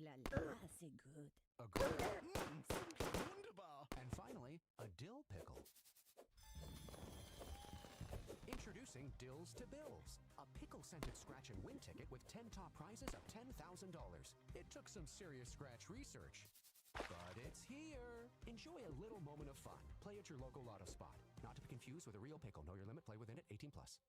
la la, c'est good. A good. Wunderbar. And finally, a dill pickle. Introducing Dills to Bills, a pickle-scented scratch and win ticket with 10 top prizes of $10,000. It took some serious scratch research, but it's here. Enjoy a little moment of fun. Play at your local lotto spot. Not to be confused with a real pickle. Know your limit. Play within it. 18 plus.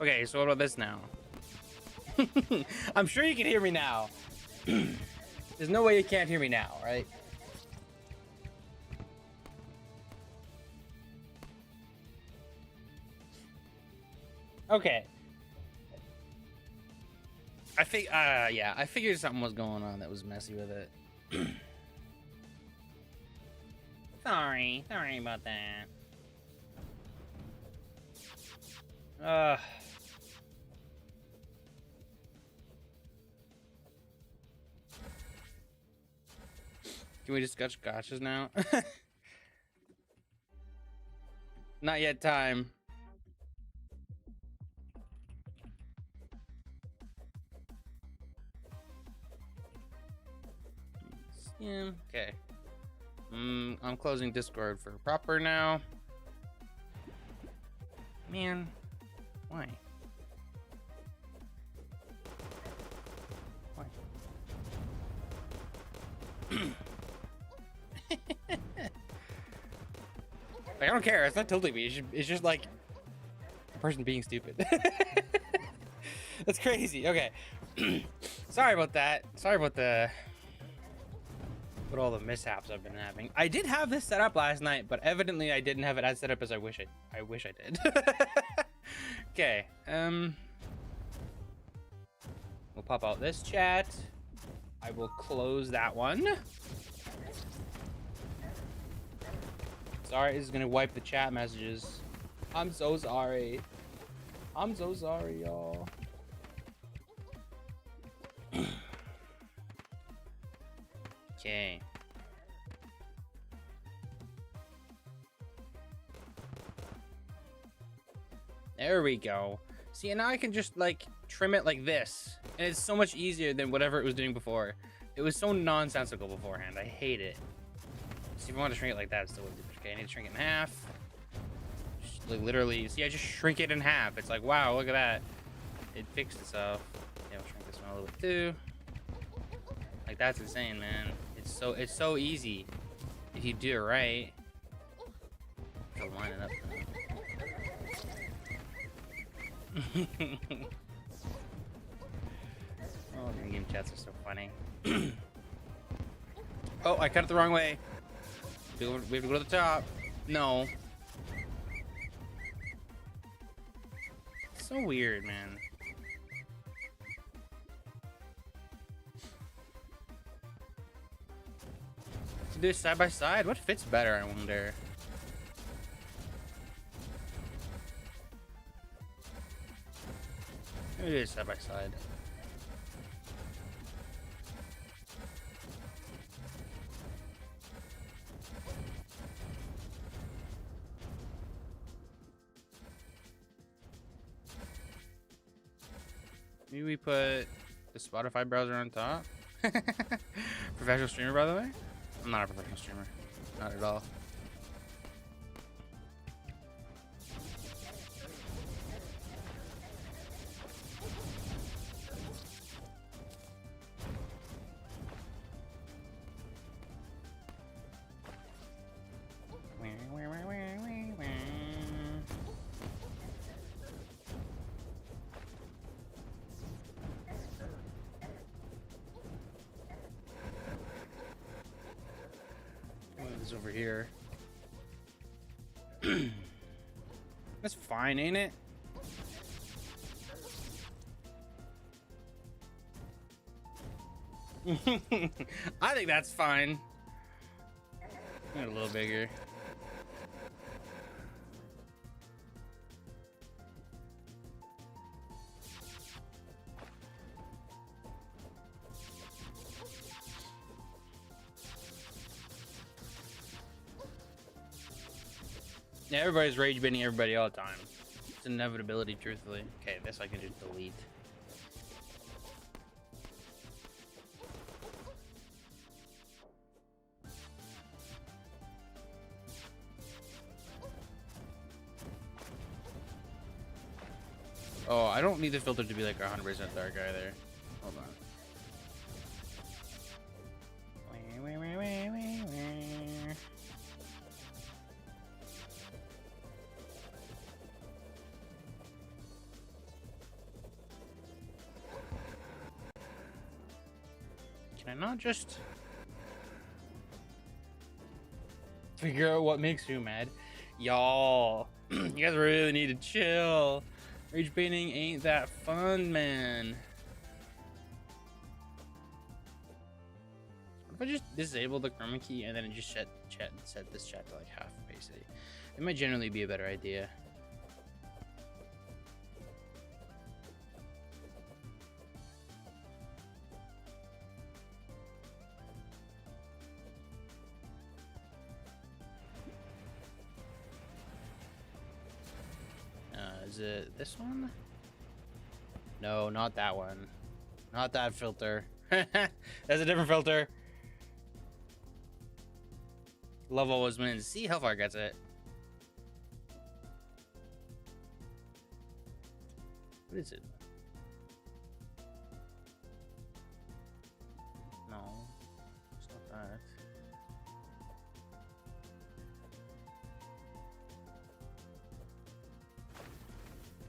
Okay, so what about this now? I'm sure you can hear me now. There's no way you can't hear me now, right? Okay. Yeah, I figured something was going on that was messy with it. Sorry about that. Can we discuss gotchas now? Not yet time. Yeah, okay. I'm closing Discord for proper now. Man, why? Why? Like, I don't care. It's not tilting me. It's just like a person being stupid. That's crazy. Okay. Sorry about that. Sorry about all the mishaps I've been having. I did have this set up last night, but evidently I didn't have it as set up as I wish I did. Okay. We'll pop out this chat. I will close that one. Sorry, this is gonna wipe the chat messages. I'm so sorry. I'm so sorry, y'all. Okay. There we go. See, and now I can just like trim it like this, and it's so much easier than whatever it was doing before. It was so nonsensical beforehand. I hate it. See, if I want to shrink it like that, it's still okay. I need to shrink it in half. Just, like, literally, see, I just shrink it in half. It's like, wow, look at that. It fixed itself. Yeah, I'll shrink this one a little bit too. Like, that's insane, man. It's so easy if you do it right. I'll line it up. Oh, the game chats are so funny. Oh, I cut it the wrong way. We have to go to the top. No. So weird, man. To do side by side, what fits better, I wonder. Maybe do it side by side. Maybe we put the Spotify browser on top. Professional streamer, by the way. I'm not a professional streamer. Not at all. Over here. That's fine, ain't it? I think that's fine. Make it a little bigger. Yeah, everybody's rage baiting everybody all the time. It's inevitability, truthfully. Okay, this I can just delete. Oh, I don't need the filter to be like 100% dark either. Hold on. Can I not just figure out what makes you mad? Y'all, you guys really need to chill. Rage baiting ain't that fun, man. What if I just disable the chroma key and then I just set this chat to like half basically? It might generally be a better idea. Is it this one? No, not that one. Not that filter. That's a different filter. Love always wins. See how far gets it. What is it? No, it's not that.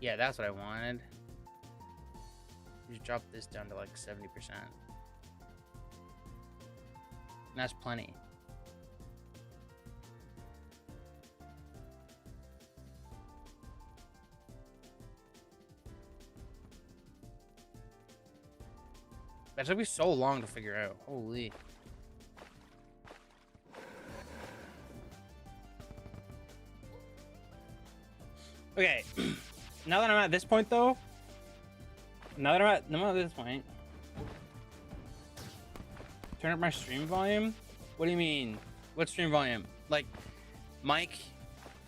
Yeah, that's what I wanted. Just drop this down to like 70%. And that's plenty. That took me so long to figure out. Holy. Okay. Now that I'm at this point, though. Now that I'm at this point. Turn up my stream volume? What do you mean? What stream volume? Like, mic,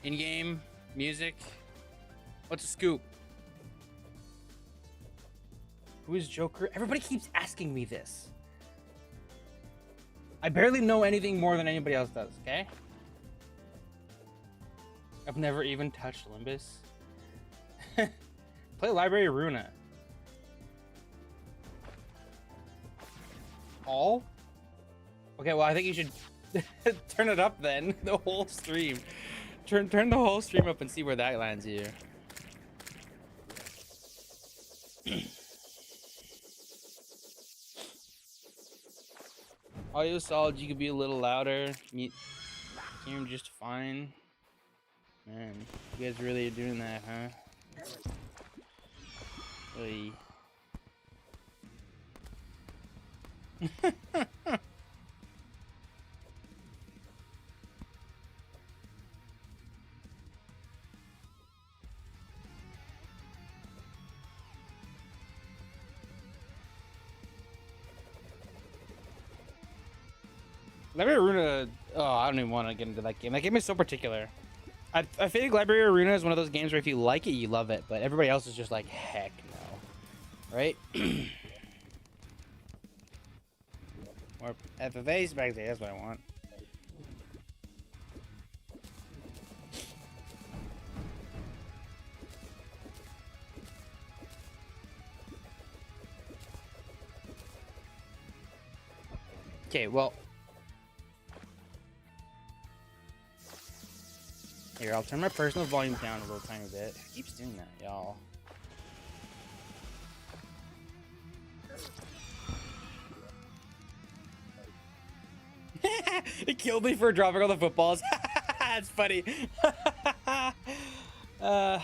in-game, music? What's a scoop? Who is Joker? Everybody keeps asking me this. I barely know anything more than anybody else does, okay? I've never even touched Limbus. Play Library of Runa. All? Okay, well, I think you should turn it up then. The whole stream. Turn the whole stream up and see where that lands you. Audio solid, you could be a little louder. Hear him just fine. Man, you guys really are doing that, huh? Oy. Library Arena, oh, I don't even want to get into that game. That game is so particular. I feel like Library Arena is one of those games where if you like it, you love it, but everybody else is just like, heck no. Right? More FFAs back there, that's what I want. Okay, well. Here, I'll turn my personal volume down a little tiny bit. It keeps doing that, y'all. It killed me for dropping all the footballs. That's funny. Yeah,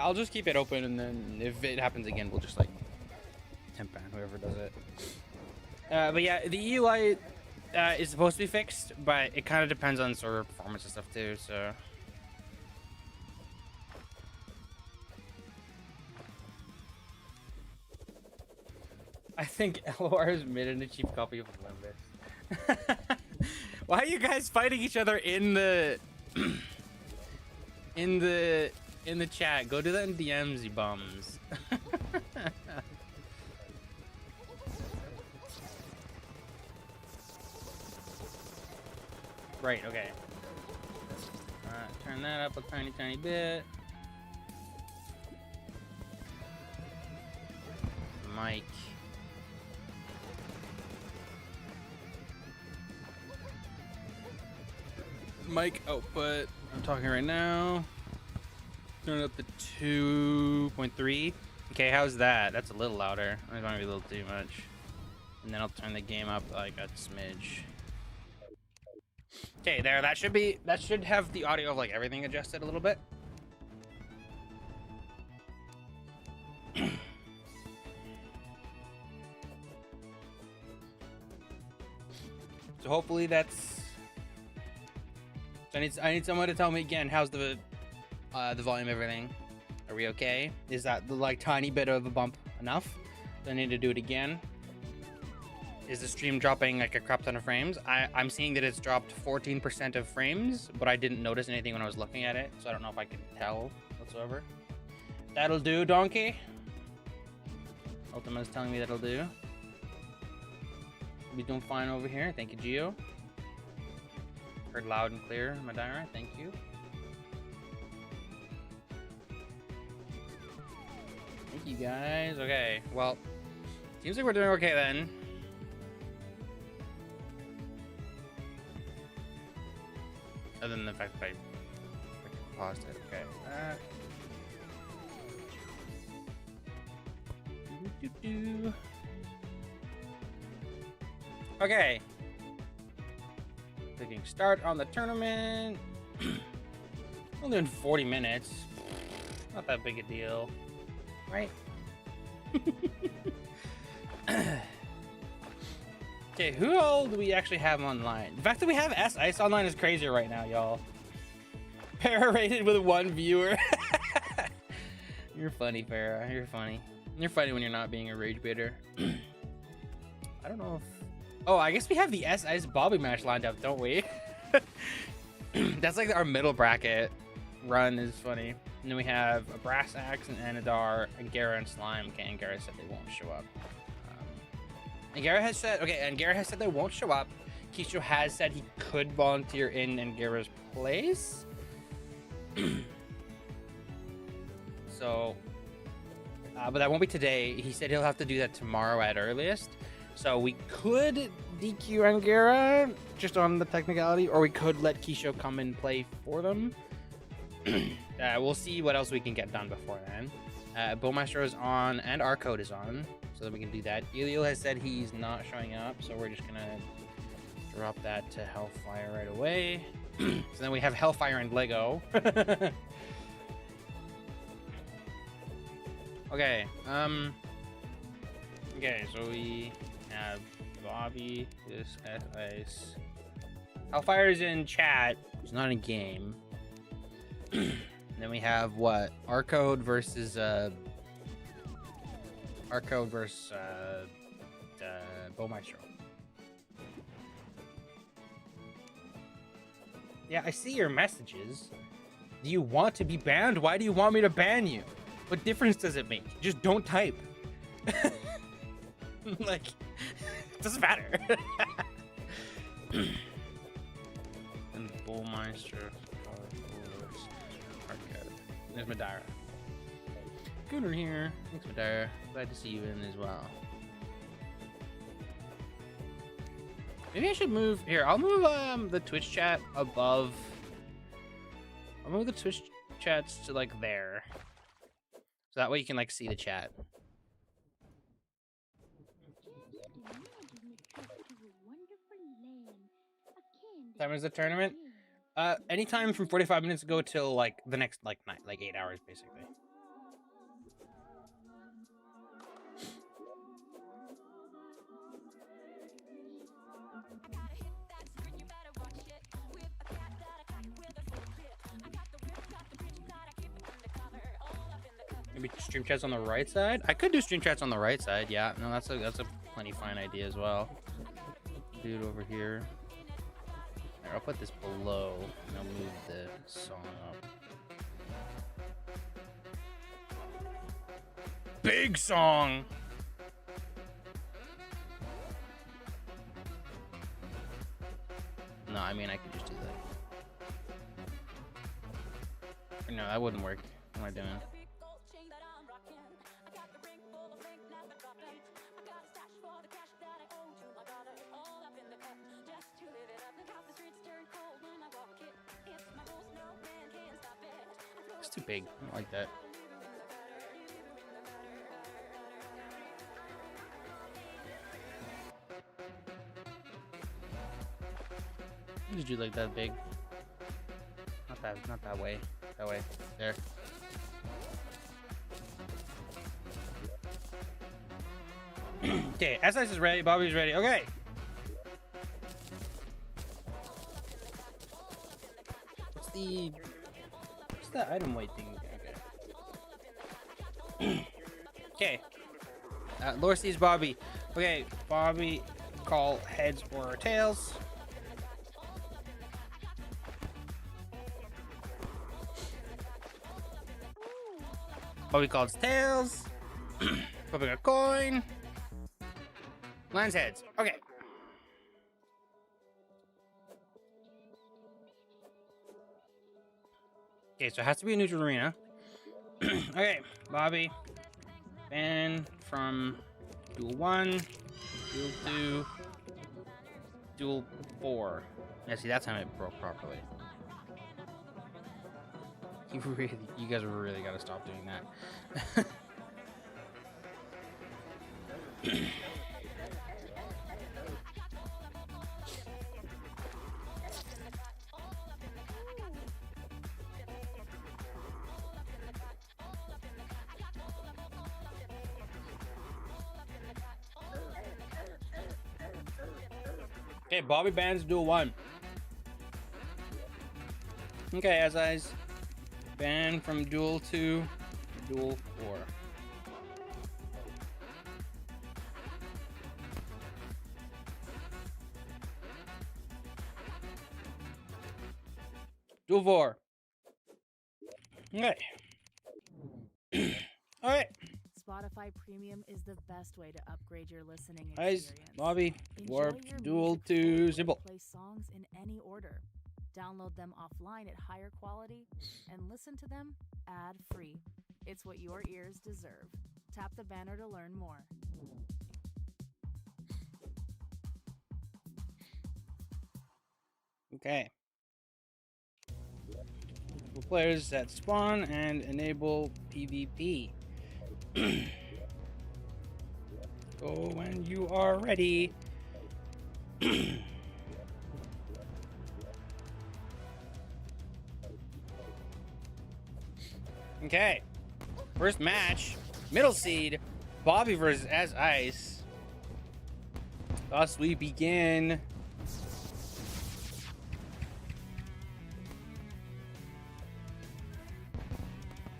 I'll just keep it open, and then if it happens again, we'll just like temp ban whoever does it. But yeah, the UI is supposed to be fixed, but it kind of depends on server performance and stuff too. So. I think LOR has made a cheap copy of Limbus. Why are you guys fighting each other in the in the chat? Go do that in DMs, you bums. Right, okay. Turn that up a tiny bit. Mic. Mic output. I'm talking right now. Turn it up to 2.3. Okay, how's that? That's a little louder. That might be a little too much. And then I'll turn the game up like a smidge. Okay, there. That should have the audio of like everything adjusted a little bit. So hopefully that's. So I need someone to tell me again. How's the volume, everything? Are we okay? Is that the like tiny bit of a bump enough? Do I need to do it again? Is the stream dropping like a crap ton of frames? I'm seeing that it's dropped 14% of frames, but I didn't notice anything when I was looking at it, so I don't know if I can tell whatsoever. That'll do, donkey. Ultima's telling me that'll do. We're doing fine over here. Thank you, Gio. Heard loud and clear, Madara. Thank you. Thank you, guys. Okay, well, seems like we're doing okay then. Other than the fact that I paused it. Okay. Okay. Clicking start on the tournament. Only in 40 minutes. Not that big a deal. Right? Okay, who all do we actually have online? The fact that we have S-Ice online is crazy right now, y'all. Farah rated with 1 viewer. You're funny, Farah. You're funny. You're funny when you're not being a rage baiter. I don't know if... Oh, I guess we have the S-Ice Bobby match lined up, don't we? That's like our middle bracket run is funny. And then we have a Brass Axe and Anadar and Gara and Slime. Okay, and Gara said they won't show up. And Gara has said, okay, and Gara has said they won't show up. Kisho has said he could volunteer in Gara's place. So, but that won't be today. He said he'll have to do that tomorrow at earliest. So we could DQ Angara just on the technicality, or we could let Kisho come and play for them. We'll see what else we can get done before then. Bowmaster is on, and our code is on, so that we can do that. Elio has said he's not showing up, so we're just gonna drop that to Hellfire right away. So then we have Hellfire and Lego. Okay, okay, so we have Bobby, this S-Ice. Hellfire is in chat, he's not in game. Then we have what? Our code versus Bowmaestro. Yeah, I see your messages. Do you want to be banned? Why do you want me to ban you? What difference does it make? Just don't type. Like, it doesn't matter. And Bowmaestro. There's Madara. Gunner here. Thanks, Madara. Glad to see you in as well. Maybe I should move here. I'll move the Twitch chat above. I'll move the Twitch chats to like there, so that way you can like see the chat. Time is the tournament? Anytime from 45 minutes ago till like the next like 8 hours basically. Maybe stream chats on the right side? I could do stream chats on the right side, yeah. No, that's a plenty fine idea as well. Do it over here. Here, I'll put this below and I'll move the song up. Big song! No, I mean I could just do that. No, that wouldn't work. What am I doing? too big. I don't like that. Did you like that big? Not that way. That way. There. Okay, S-Ice is ready. Bobby's ready. Okay. What's the item weight thing? Okay. Okay. Lore sees Bobby. Okay, Bobby, call heads or tails. Bobby calls tails. Flipping a coin. Lands heads. Okay. Okay, so it has to be a neutral arena. Okay, Bobby. Ban from duel 1, duel 2, duel 4. Yeah, see, that time it broke properly. You guys really gotta stop doing that. Okay, Bobby bans duel 1. Okay, as eyes. Ban from duel 2 to duel 4. Duel 4. Okay. Alright. Spotify Premium is the best way to upgrade your listening Guys, experience. Bobby, Enjoy warp your duel music 2 fully Zibble. and play songs in any order. Download them offline at higher quality and listen to them ad-free. It's what your ears deserve. Tap the banner to learn more. Okay. Players that spawn and enable PvP. Go when you are ready. Okay. First match. Middle seed. Bobby versus As Ice. Thus we begin.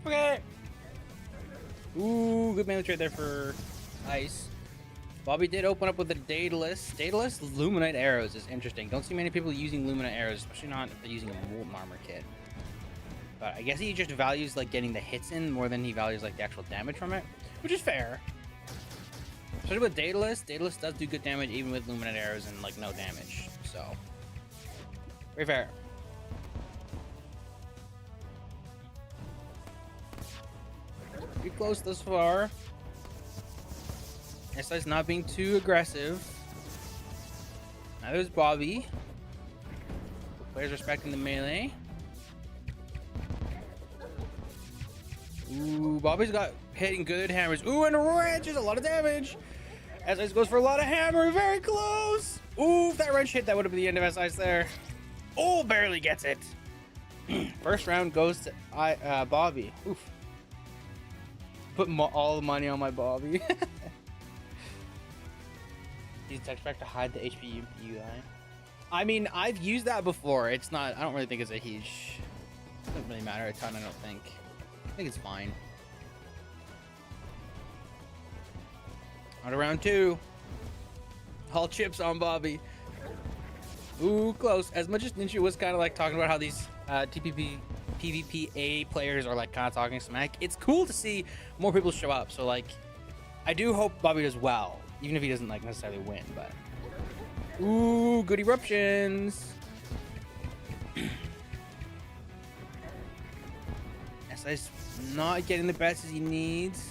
Okay. Ooh, good melee trade there for Ice. Bobby did open up with a Daedalus. Daedalus Luminite arrows is interesting. Don't see many people using Luminite arrows, especially not if they're using a Molten Armor kit. But I guess he just values like getting the hits in more than he values like the actual damage from it, which is fair. Especially with Daedalus. Daedalus does do good damage even with Luminite arrows and like no damage. So, very fair. Pretty close thus far. S-Ice not being too aggressive. Now there's Bobby. Players respecting the melee. Ooh, Bobby's got hitting good hammers. Ooh, and a wrench is a lot of damage. S-Ice goes for a lot of hammer. Very close. Ooh, if that wrench hit, that would have been the end of S-Ice there. Oh, barely gets it. First round goes to Bobby. Oof. Put all the money on my Bobby. Use text back to hide the HP UI. I mean, I've used that before. It's not. I don't really think it's a huge. It doesn't really matter a ton. I don't think. I think it's fine. On to round 2. All chips on Bobby. Ooh, close. As much as Ninja was kind of like talking about how these PvPA players are like kind of talking smack, it's cool to see more people show up. So like, I do hope Bobby does well, even if he doesn't like necessarily win. But ooh, good eruptions. S-Ice not getting the best as he needs.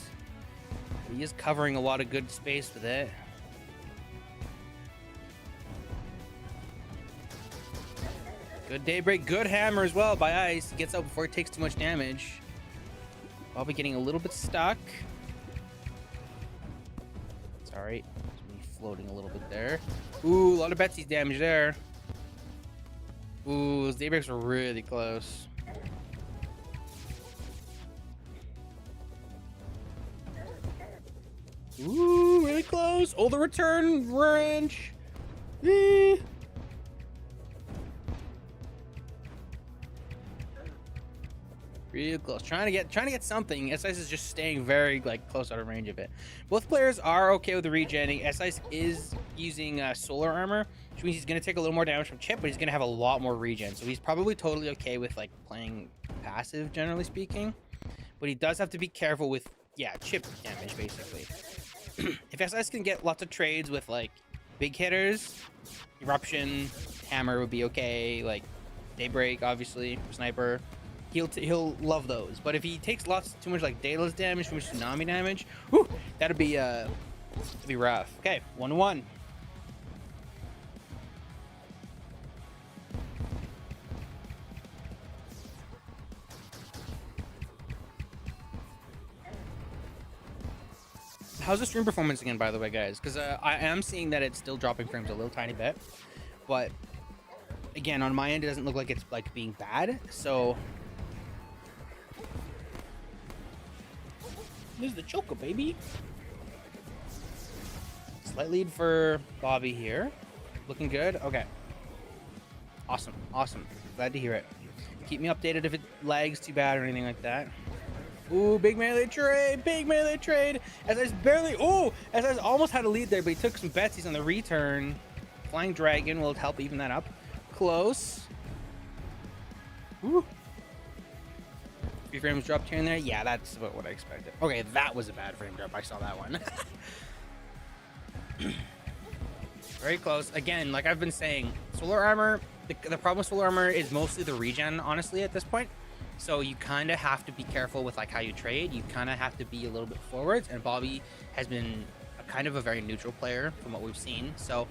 He is covering a lot of good space with it. Good daybreak, good hammer as well by Ice. He gets out before he takes too much damage. Bobby getting a little bit stuck. Sorry. Me floating a little bit there. Ooh, a lot of Betsy's damage there. Ooh, those daybreaks are really close. Ooh, really close. Oh, the return wrench. Eh. Real close. Trying to get something. S-Ice is just staying very like close out of range of it. Both players are okay with the regenning. S-Ice is using solar armor, which means he's gonna take a little more damage from Chip, but he's gonna have a lot more regen. So he's probably totally okay with like playing passive, generally speaking. But he does have to be careful with Chip damage basically. If S-Ice can get lots of trades with like big hitters, Eruption, Hammer would be okay. Like Daybreak, obviously, Sniper. He'll love those, but if he takes too much like Daedalus damage, too much tsunami damage, whew, that'd be rough. Okay, 1-1. How's the stream performance again, by the way, guys? Because I am seeing that it's still dropping frames a little tiny bit, but again, on my end, it doesn't look like it's like being bad. So. This is the choker, baby. Slight lead for Bobby here. Looking good. Okay. Awesome. Awesome. Glad to hear it. Keep me updated if it lags too bad or anything like that. Ooh, big melee trade. Big melee trade. As I almost had a lead there, but he took some betsies on the return. Flying Dragon will help even that up. Close. Ooh. Frames dropped here and there. Yeah, that's about what I expected. Okay, that was a bad frame drop. I saw that one. Very close. Again, like I've been saying, solar armor, the problem with solar armor is mostly the regen, honestly, at this point. So you kind of have to be careful with like how you trade. You kind of have to be a little bit forwards, and Bobby has been kind of a very neutral player from what we've seen. So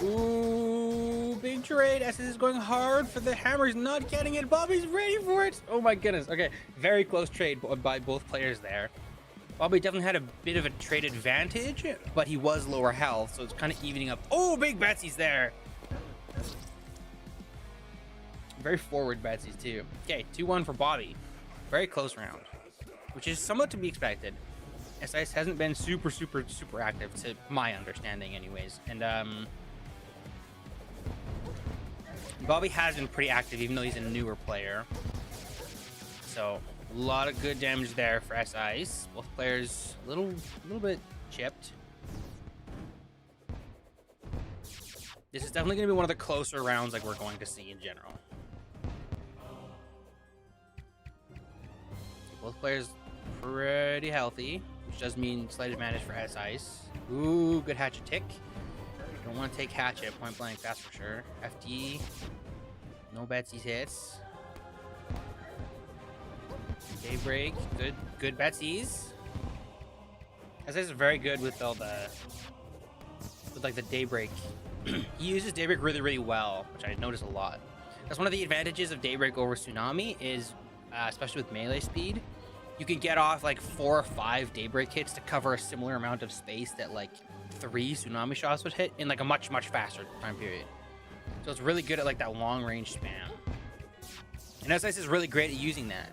ooh, big trade. SS is going hard for the hammer. He's not getting it. Bobby's ready for it. Oh my goodness. Okay, very close trade by both players there. Bobby definitely had a bit of a trade advantage, but he was lower health, so it's kind of evening up. Oh, big Betsy's there. Very forward Betsy's too. Okay, 2-1 for Bobby. Very close round, which is somewhat to be expected. S-Ice hasn't been super active to my understanding anyways. And Bobby has been pretty active, even though he's a newer player. So a lot of good damage there for S-Ice. Both players a little bit chipped. This is definitely going to be one of the closer rounds like we're going to see in general. Both players pretty healthy, which does mean slight advantage for S-Ice. Ooh, good hatchet tick. Don't want to take hatchet point blank, that's for sure. FD. No Betsy's hits. Daybreak. Good Betsy's. S-Ice is very good with all the like the Daybreak. He uses Daybreak really well, which I notice a lot. That's one of the advantages of Daybreak over Tsunami is, especially with melee speed, you can get off like 4 or 5 Daybreak hits to cover a similar amount of space that like 3 Tsunami shots would hit in like a much faster time period. So it's really good at like that long range spam. And S-Ice is really great at using that.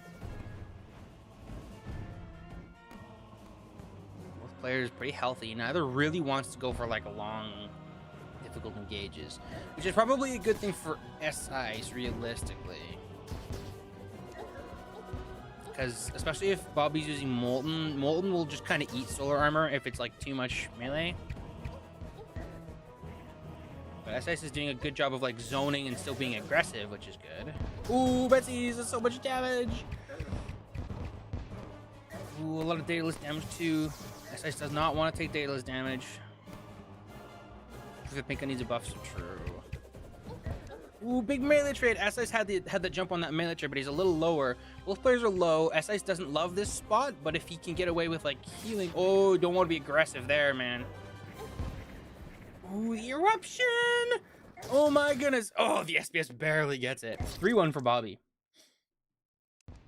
Both players pretty healthy. Neither really wants to go for like a long, difficult engages, which is probably a good thing for S-Ice realistically. Because especially if Bobby's using Molten will just kind of eat solar armor if it's like too much melee. But S-Ice is doing a good job of like zoning and still being aggressive, which is good. Ooh, Betsy's does so much damage. Ooh, a lot of Daedalus damage too. S-Ice does not want to take Daedalus damage. If Pinka needs a buff, so true. Ooh, big melee trade. S-Ice had the jump on that melee trade, but he's a little lower. Both players are low. S-Ice doesn't love this spot, but if he can get away with like healing, oh, don't want to be aggressive there, man. Ooh, the eruption! Oh my goodness. Oh, the SPS barely gets it. 3-1 for Bobby.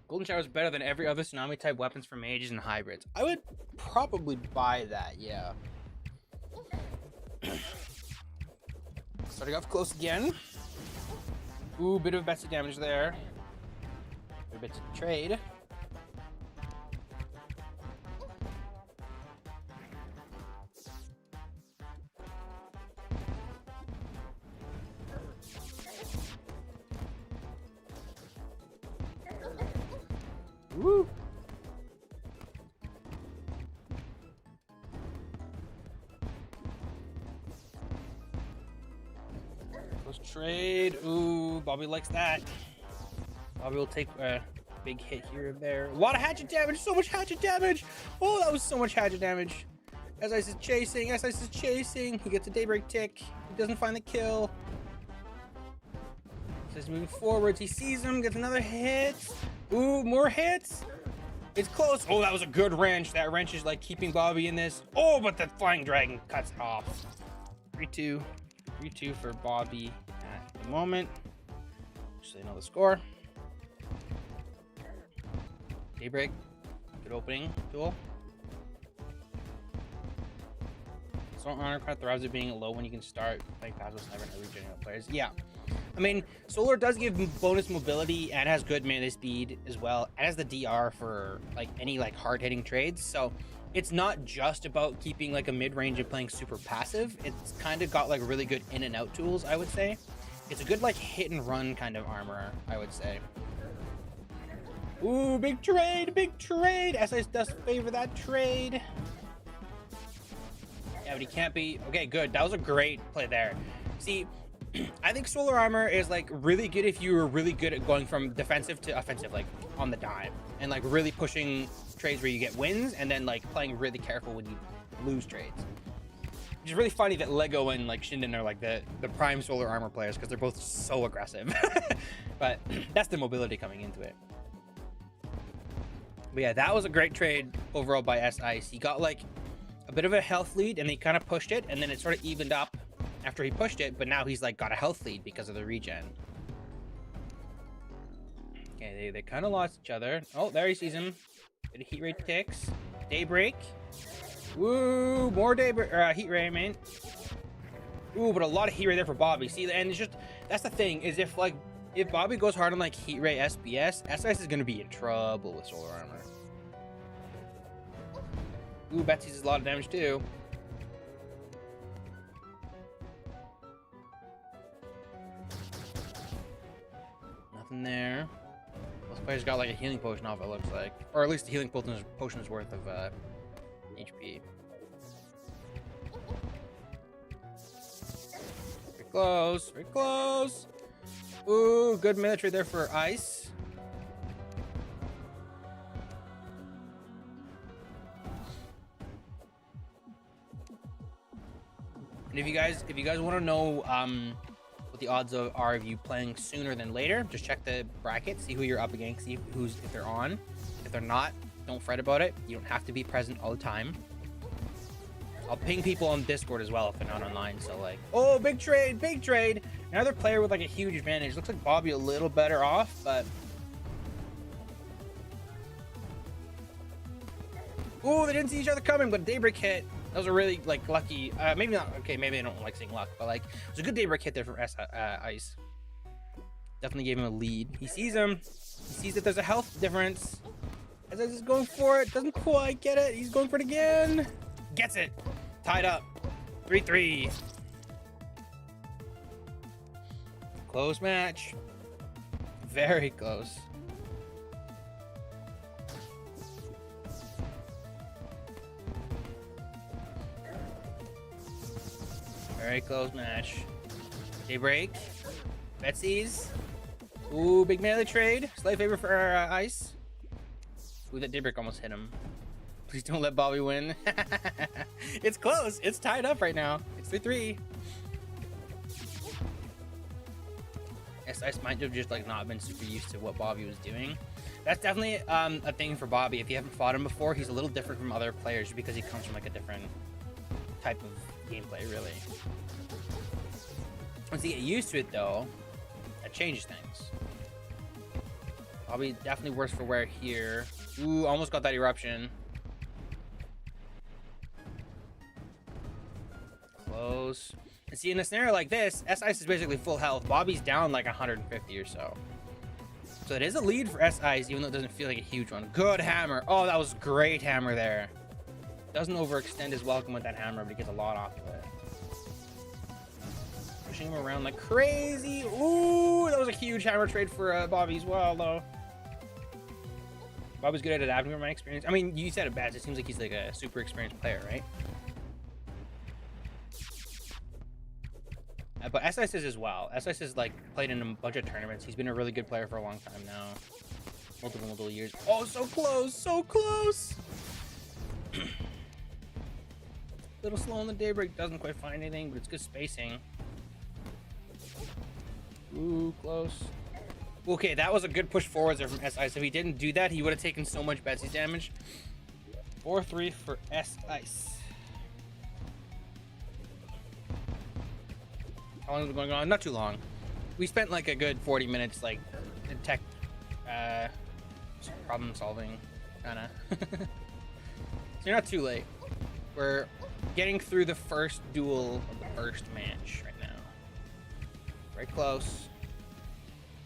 Golden Shower is better than every other tsunami type weapons for mages and hybrids. I would probably buy that, yeah. Starting off close again. Ooh, bit of Betsy damage there. A bit to trade. Woo! Let's trade. Ooh, Bobby likes that. Bobby will take a big hit here and there. A lot of hatchet damage. So much hatchet damage. Oh, that was so much hatchet damage. As Ice is chasing. As Ice is chasing. He gets a daybreak tick. He doesn't find the kill. He's moving forwards. He sees him. Gets another hit. Ooh, more hits. It's close. Oh, that was a good wrench. That wrench is like keeping Bobby in this. Oh, but the flying dragon cuts it off. 3-2. 3-2 for Bobby at the moment. Just so you know the score. Daybreak. Good opening duel. Solar Honor kind of thrives at being low when you can start playing passive sniper and regenerating players. Yeah. I mean, Solar does give bonus mobility and has good melee speed as well, and has the DR for like any like hard-hitting trades. So it's not just about keeping like a mid-range and playing super passive. It's kind of got like really good in and out tools, I would say. It's a good like hit and run kind of armor, I would say. Ooh, big trade, big trade. SIS does favor that trade. Yeah, but he can't be. Okay, good. That was a great play there. See, I think solar armor is like really good if you were really good at going from defensive to offensive, like on the dime, and like really pushing trades where you get wins, and then like playing really careful when you lose trades. Which is really funny that Lego and like Shinden are like the prime solar armor players because they're both so aggressive. But that's the mobility coming into it. But yeah, that was a great trade overall by S-Ice. He got like a bit of a health lead and he kind of pushed it, and then it sort of evened up after he pushed it, but now he's like got a health lead because of the regen. Okay, they kind of lost each other. Oh, there he sees him. Bit of heat ray ticks. Daybreak. Woo, more daybreak, heat ray, man. Ooh, but a lot of heat ray there for Bobby. See, and it's just, that's the thing, is if Bobby goes hard on like heat ray SBS, S-Ice is gonna be in trouble with solar armor. Ooh, Betsy's does a lot of damage too. Nothing there. Both players got like a healing potion off, it looks like. Or at least the healing potion's worth of HP. Very close, very close. Ooh, good military there for Ice. And if you guys want to know what the odds are of you playing sooner than later, just check the bracket, see who you're up against, see if they're on. If they're not, don't fret about it. You don't have to be present all the time. I'll ping people on Discord as well if they're not online. So like, oh, big trade, big trade. Another player with like a huge advantage. Looks like Bobby a little better off, but ooh, they didn't see each other coming, but daybreak hit. That was a really like lucky, maybe not, okay, maybe I don't like saying luck, but like it was a good daybreak hit there from Ice. Definitely gave him a lead. He sees him. He sees that there's a health difference. As Ice is going for it, doesn't quite get it. He's going for it again. Gets it. Tied up. 3-3. Close match. Very close. Very close match. Daybreak. Betsy's. Ooh, big melee trade. Slight favor for Ice. Ooh, that daybreak almost hit him. Please don't let Bobby win. It's close. It's tied up right now. It's 3-3. Ice might have just like not been super used to what Bobby was doing. That's definitely a thing for Bobby. If you haven't fought him before, he's a little different from other players because he comes from like a different type of gameplay, really. Once you get used to it though, that changes things. Probably definitely worse for wear here. Ooh, almost got that eruption. Close. And see, in a scenario like this, S-Ice is basically full health. Bobby's down like 150 or so. So it is a lead for S-Ice, even though it doesn't feel like a huge one. Good hammer. Oh, that was great hammer there. Doesn't overextend his welcome with that hammer, but he gets a lot off of it. Pushing him around like crazy. Ooh, that was a huge hammer trade for Bobby as well, though. Bobby's good at adapting from my experience. I mean, you said it best. It seems like he's like a super experienced player, right? But S-Ice is as well. S-Ice has like played in a bunch of tournaments. He's been a really good player for a long time now. Multiple years. Oh, so close, so close. Little slow on the daybreak, doesn't quite find anything, but it's good spacing. Ooh, close. Okay, that was a good push forwards there from S-Ice. If he didn't do that, he would have taken so much Betsy damage. 4-3 for S-Ice. How long is it going on? Not too long. We spent like a good 40 minutes like in tech problem solving kind of. So you're not too late. We're getting through the first duel of the first match right now. Very close.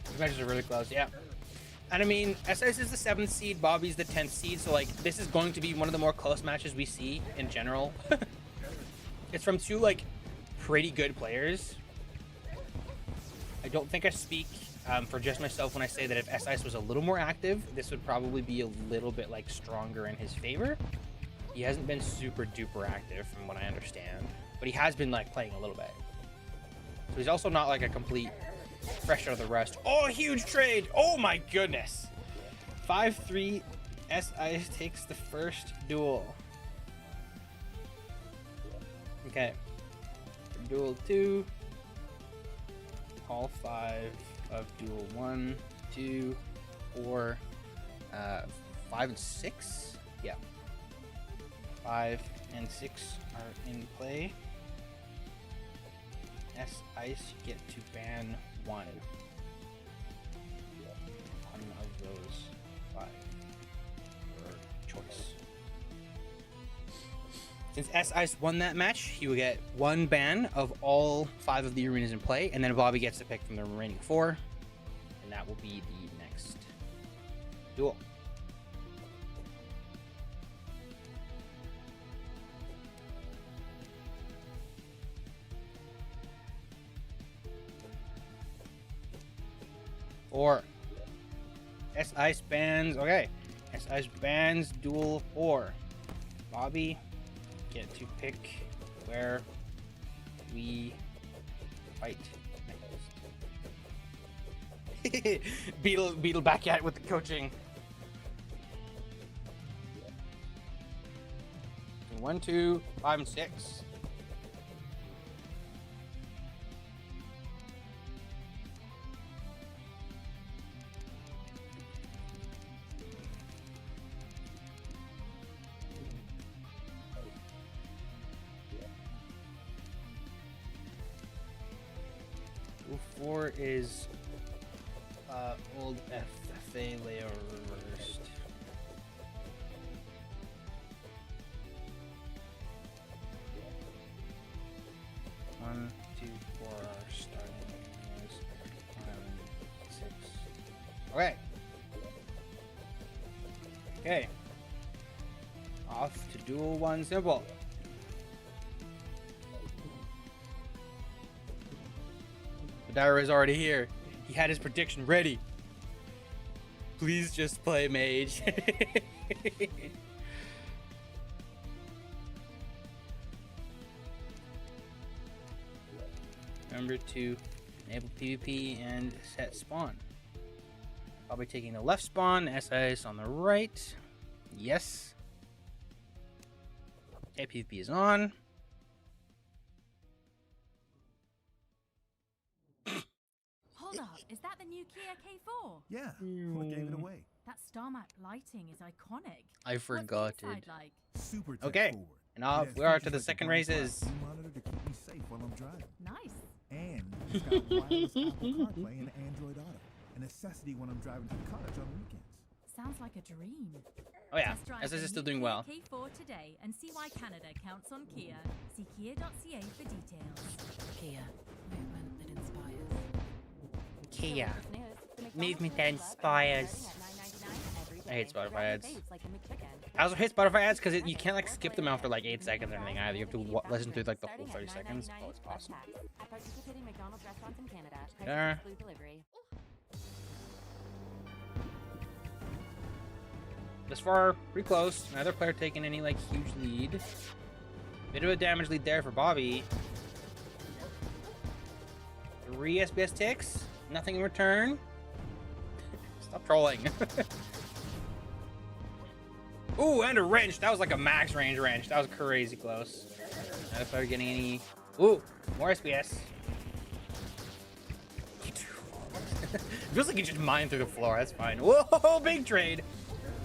These matches are really close, yeah. And I mean, S-Ice is the 7th seed, Bobby's the 10th seed, so like this is going to be one of the more close matches we see in general. It's from two like pretty good players. I don't think I speak for just myself when I say that if S-Ice was a little more active, this would probably be a little bit like stronger in his favor. He hasn't been super duper active from what I understand, but he has been like playing a little bit. So he's also not like a complete fresh out of the rust. Oh, huge trade. Oh my goodness. 5-3, S-Ice takes the first duel. Okay. Duel 2. All 5 of duel 1, 2, 4, 5 and 6. Yeah. 5 and 6 are in play. S-Ice get to ban one. One of those 5. Your choice. Since S-Ice won that match, he will get 1 ban of all 5 of the arenas in play, and then Bobby gets to pick from the remaining 4, and that will be the next duel. Or S-Ice bans. Okay, S-Ice bans duel 4. Bobby, get to pick where we fight next. Beetle back at it with the coaching. 1, 2, 5, and 6. Duel 4 is old FFA layout reversed. One, 2, 4 are starting. 5, 6. Okay. Okay. Off to duel 1 simple. Madara is already here. He had his prediction ready. Please just play mage. Remember to enable PvP and set spawn. I'll be taking the left spawn, S-Ice on the right. Yes. Okay, PvP is on. Hold up, is that the new Kia K4? Yeah, what gave it away? That star map lighting is iconic. I forgot What's the inside it. like? Super tech Okay, forward. and off It we has are to features the like second blind spot races. view monitor to keep me safe while I'm driving. Nice. And it's got wireless Apple CarPlay and Android Auto. A necessity when I'm driving to the cottage on weekends. Sounds like a dream. Oh yeah, Test drive SS the is still new doing Kia well. K4 today and see why Canada counts on Kia. See kia.ca for details. Kia, movement that inspires. Kia. Movement that inspires. I hate Spotify ads. I also hate Spotify ads because you can't like skip them after like 8 seconds or anything either. You have to listen through like the whole 30 seconds. Oh, it's awesome. There. This far, pretty close. Neither player taking any like huge lead. Bit of a damage lead there for Bobby. 3 SBS ticks. Nothing in return. Stop trolling. Ooh, and a wrench. That was like a max range wrench. That was crazy close. Neither player getting any. Ooh, more SBS. Feels like he just mined through the floor. That's fine. Whoa, big trade.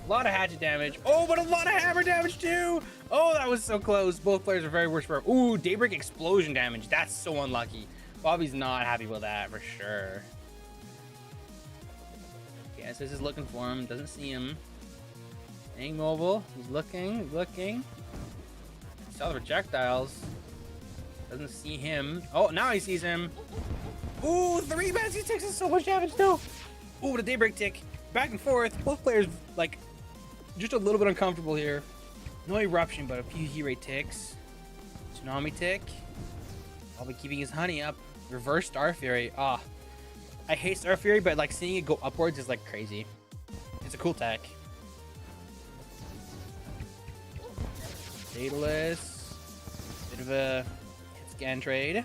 A lot of hatchet damage. Oh, but a lot of hammer damage too. Oh, that was so close. Both players are very worse for. Ooh, daybreak explosion damage. That's so unlucky. Bobby's not happy with that for sure. Yes, this is looking for him. Doesn't see him. Staying mobile. He's looking. Looking. Saw the projectiles. Doesn't see him. Oh, now he sees him. Ooh, 3 Betsy ticks is so much damage too. Ooh, the daybreak tick. Back and forth. Both players like just a little bit uncomfortable here. No eruption, but a few heat rate ticks. Tsunami tick. I'll be keeping his honey up. Reverse Star Fury. Ah, I hate Star Fury, but like seeing it go upwards is like crazy. It's a cool tech. Daedalus. Bit of a hit scan trade.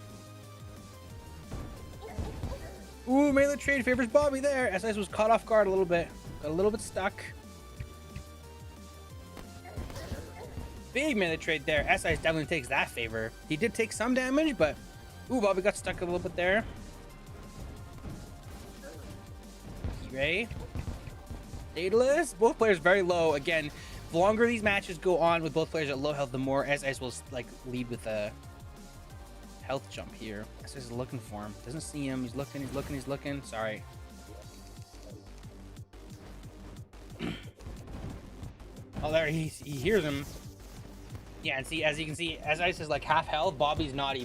Ooh, melee trade favors Bobby there. SS was caught off guard a little bit. Got a little bit stuck. Big melee trade there. SIS definitely takes that favor. He did take some damage, but ooh, Bobby got stuck a little bit there. Ray. Daedalus. Both players very low. Again, the longer these matches go on with both players at low health, the more SIS will like lead with a health jump here. SIS is looking for him. Doesn't see him. He's looking, he's looking, he's looking. Sorry. Oh, there, he hears him. Yeah, and see, as you can see, SIS is like half health. Bobby's not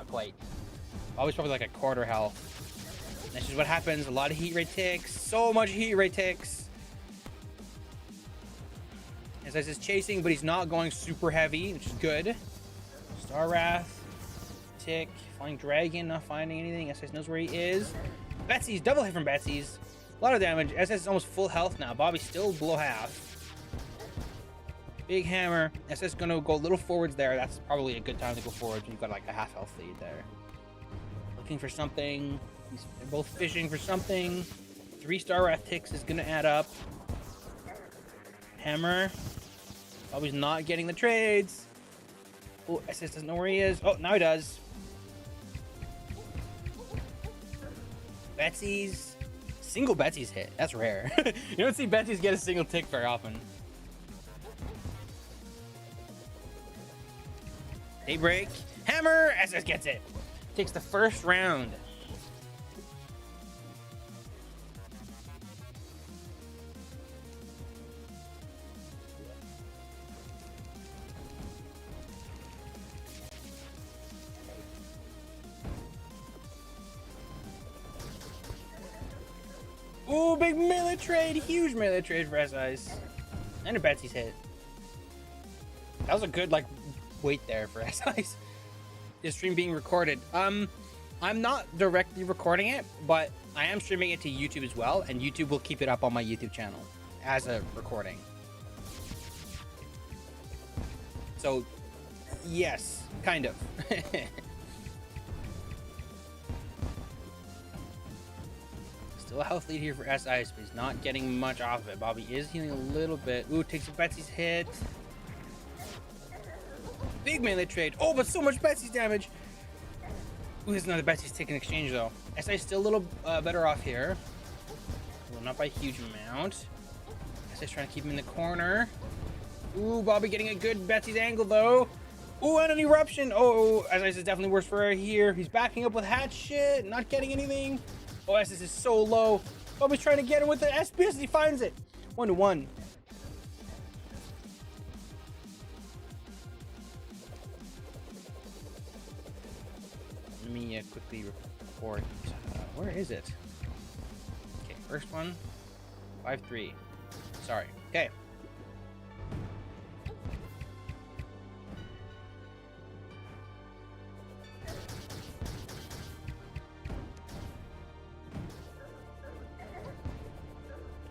quite. Bobby's probably like a quarter health. This is what happens. A lot of heat rate ticks. So much heat rate ticks. SIS is chasing, but he's not going super heavy, which is good. Star Wrath. Tick. Flying Dragon, not finding anything. SS knows where he is. Betsy's, double hit from Betsy's. A lot of damage. SS is almost full health now. Bobby's still below half. Big hammer. SS gonna go a little forwards there. That's probably a good time to go forwards when you've got like a half health lead there. Looking for something. They're both fishing for something. 3 Star Wrath ticks is gonna add up. Hammer. Bobby's not getting the trades. Oh, SS doesn't know where he is. Oh, now he does. Betsy's. Single Betsy's hit. That's rare. You don't see Betsy's get a single tick very often. Daybreak. Hammer. SS gets it. Takes the first round. Ooh, big melee trade. Huge melee trade for SIs. And a Betsy's hit. That was a good, like, wait there for SIs. This stream being recorded. I'm not directly recording it, but I am streaming it to YouTube as well, and YouTube will keep it up on my YouTube channel as a recording. So, yes, kind of. Still a health lead here for SIs, but he's not getting much off of it. Bobby is healing a little bit. Ooh, takes a Betsy's hit. Big melee trade. Oh, but so much Betsy's damage. Ooh, there's another Betsy's tick in exchange, though. SI's still a little better off here. Well, not by a huge amount. SI's trying to keep him in the corner. Ooh, Bobby getting a good Betsy's angle, though. Ooh, and an eruption. Oh, SI's is definitely worse for her here. He's backing up with hatchet, not getting anything. Oh, SS is so low. Bobby's trying to get him with the SPS. He finds it. 1-1. Let me quickly report. Where is it? Okay, first one. 5-3. Sorry. Okay.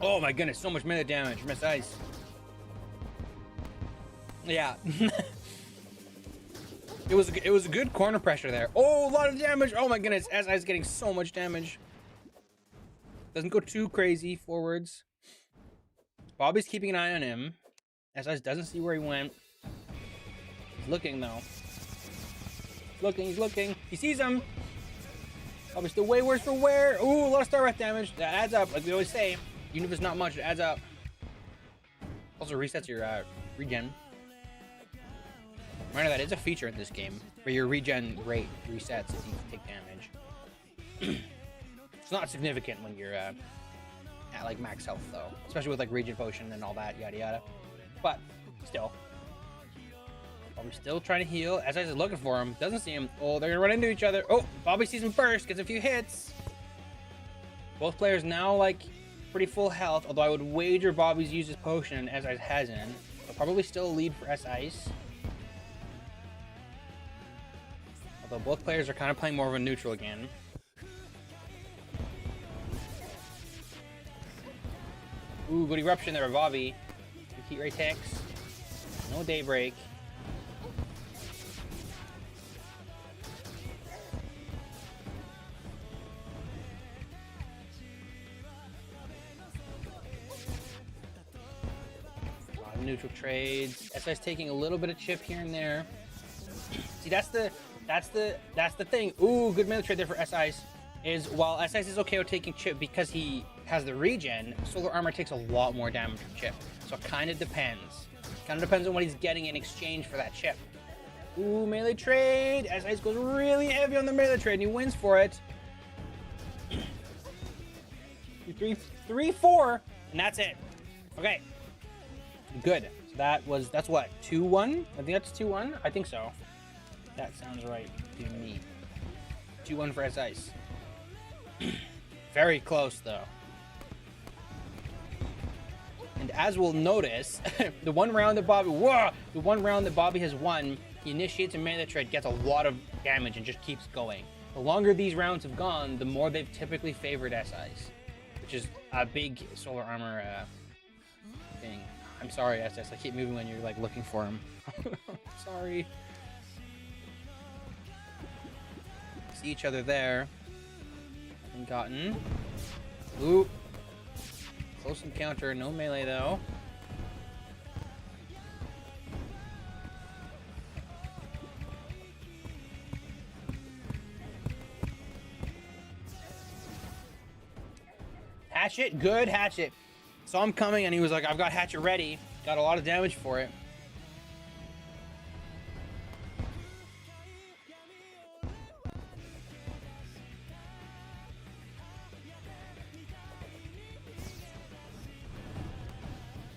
Oh my goodness, so much melee damage. Miss Ice. Yeah. It was a good corner pressure there. Oh, a lot of damage. Oh my goodness, Ice getting so much damage. Doesn't go too crazy forwards. Bobby's keeping an eye on him. Ice doesn't see where he went. He's looking though. He's looking. He sees him. Bobby's still way worse for wear. Ooh, a lot of star wrath damage. That adds up, like we always say. Even if it's not much, it adds up. Also resets your regen. Remember that is a feature in this game where your regen rate resets if you take damage. It's not significant when you're at like max health though, especially with like regen potion and all that yada yada. But still, I'm still trying to heal. As I was looking for him, doesn't see him. Oh, they're gonna run into each other. Oh, Bobby sees him first, gets a few hits. Both players now like pretty full health, although I would wager Bobby's used his potion and S-Ice hasn't. So probably still a lead for S-Ice. Although both players are kind of playing more of a neutral again. Ooh, good eruption there, Bobby. Heat ray ticks. No daybreak. Neutral trades. S-Ice taking a little bit of chip here and there. See, that's the thing. Ooh, good melee trade there for S-Ice. Is while S-Ice is okay with taking chip because he has the regen, solar armor takes a lot more damage from chip. So it kind of depends. Kind of depends on what he's getting in exchange for that chip. Ooh, melee trade. S-Ice goes really heavy on the melee trade and he wins for it. 3-4, and that's it. Okay. Good. So that's what, 2-1? I think that's 2-1. I think so. That sounds right to me. 2-1 for S-Ice. Very close though. And as we'll notice, the one round that Bobby has won, he initiates a melee trade, gets a lot of damage, and just keeps going. The longer these rounds have gone, the more they've typically favored S-Ice, which is a big solar armor thing. I'm sorry, SS. I keep moving when you're like looking for him. Sorry. See each other there. Nothing gotten. Ooh. Close encounter. No melee though. Hatchet. Good hatchet. Saw him coming and he was like, I've got hatchet ready. Got a lot of damage for it.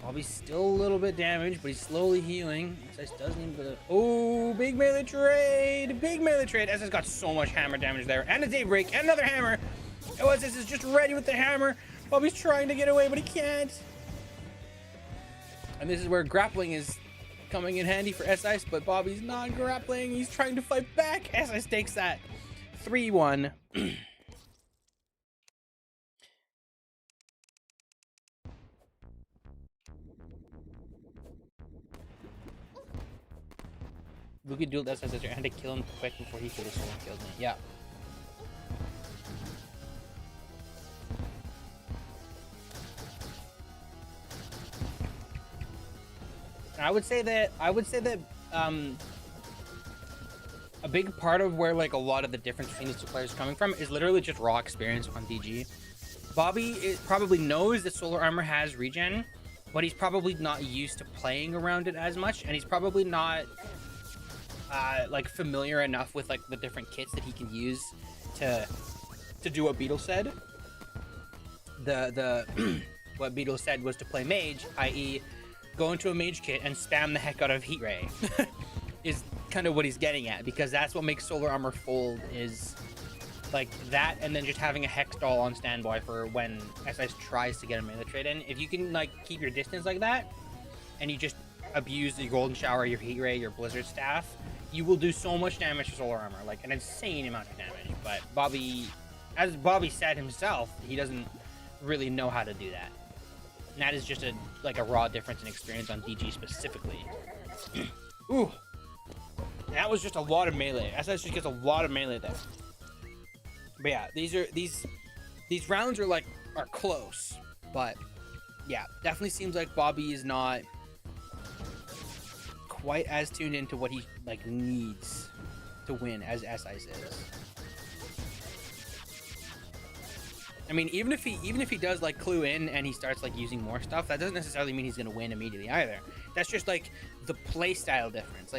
Bobby's still a little bit damaged, but he's slowly healing. S-Ice does need a bit of... Oh, big melee trade. Big melee trade. S-Ice got so much hammer damage there. And a daybreak. And another hammer. S-Ice is just ready with the hammer. Bobby's trying to get away, but he can't. And this is where grappling is coming in handy for S-Ice, but Bobby's not grappling. He's trying to fight back. S-Ice takes that. 3-1. Luki dueled S-Ice and had to kill him quick before he could have someone killed me. Yeah. I would say that a big part of where like a lot of the difference between these two players is coming from is literally just raw experience on DG. Bobby probably knows that solar armor has regen, but he's probably not used to playing around it as much, and he's probably not like familiar enough with like the different kits that he can use to do what Beetle said. the what Beetle said was to play mage, i.e. go into a mage kit and spam the heck out of heat ray is kind of what he's getting at, because that's what makes solar armor fold, is like that, and then just having a hex doll on standby for when SIS tries to get a melee trade in. If you can like keep your distance like that and you just abuse your golden shower, your heat ray, your blizzard staff, you will do so much damage to solar armor, like an insane amount of damage. But Bobby, as Bobby said himself, he doesn't really know how to do that. And that is just a raw difference in experience on DG specifically. Ooh, that was just a lot of melee. SIS just gets a lot of melee there. But yeah, these rounds are close, but yeah, definitely seems like Bobby is not quite as tuned into what he needs to win as SIS is. I mean, even if he does clue in and he starts using more stuff, that doesn't necessarily mean he's gonna win immediately either. That's just the play style difference.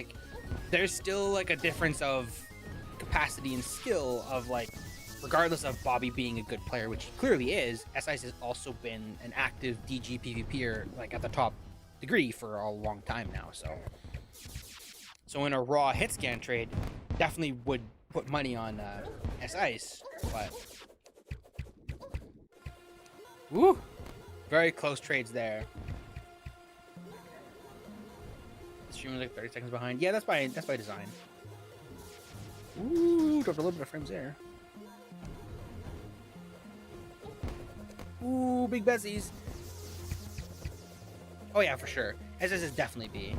There's still a difference of capacity and skill of regardless of Bobby being a good player, which he clearly is, SIS has also been an active DG PvPer at the top degree for a long time now. So in a raw hit scan trade, definitely would put money on SIS, but woo, very close trades there. The stream was 30 seconds behind. Yeah, that's by design. Ooh, dropped a little bit of frames there. Ooh, big bezies. Oh yeah, for sure. SS is definitely B.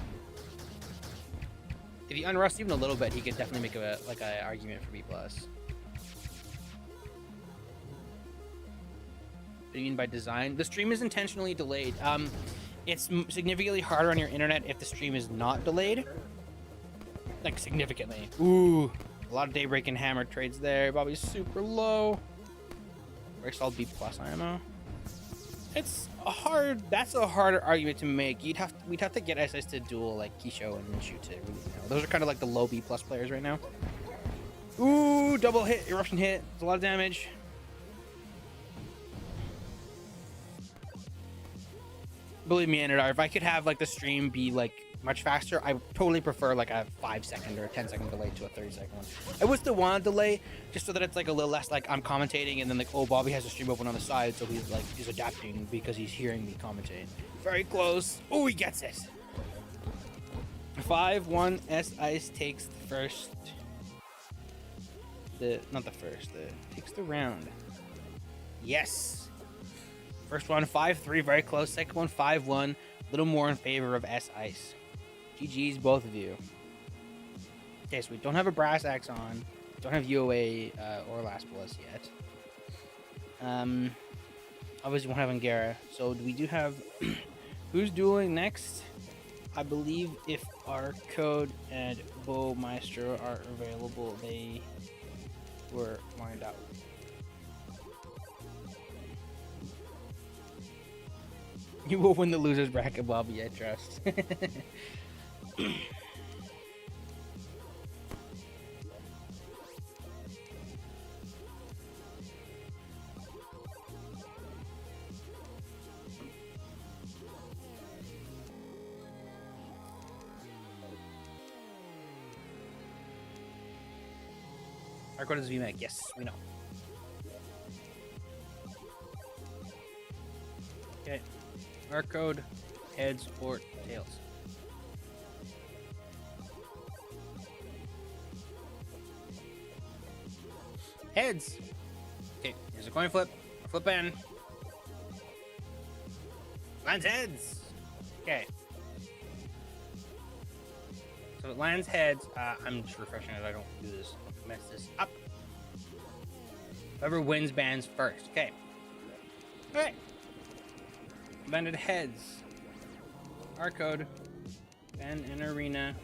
If he unrusts even a little bit, he could definitely make a argument for B+. What do you mean by design? The stream is intentionally delayed. It's significantly harder on your internet if the stream is not delayed. Significantly. Ooh, a lot of Daybreak and Hammer trades there. Bobby's super low. Very solid B+ IMO. That's a harder argument to make. We'd have to get SIS to duel Kisho and Minshu to really know. Those are kind of the low B+ players right now. Ooh, double hit, eruption hit. It's a lot of damage. Believe me, Anadar, if I could have the stream be much faster, I totally prefer a 5-second or a 10-second delay to a 30-second one. I would still want a delay just so that it's a little less I'm commentating and then oh, Bobby has the stream open on the side, so he's adapting because he's hearing me commentate. Very close. Oh, he gets it. 5-1 SIS takes the first. Takes the round. Yes. First one 5-3, very close. Second one 5-1, a little more in favor of SIS. GG's, both of you. Okay, so we don't have a Brass Axe on. Don't have UOA or Last Bliss yet. Obviously, we won't have Angara. So we do have... Who's dueling next? I believe if our code and Bow Maestro are available, they were lined out. You will win the loser's bracket, Bobby, I trust. Our code is VMAC, yes, we know. Okay. Our code, heads or tails. Heads. Okay, here's a coin flip. Flip in. Lands heads. Okay. So it lands heads. I'm just refreshing it. I don't do this. Don't mess this up. Whoever wins bans first. Okay. Okay. Banded heads. Our code. Ban an arena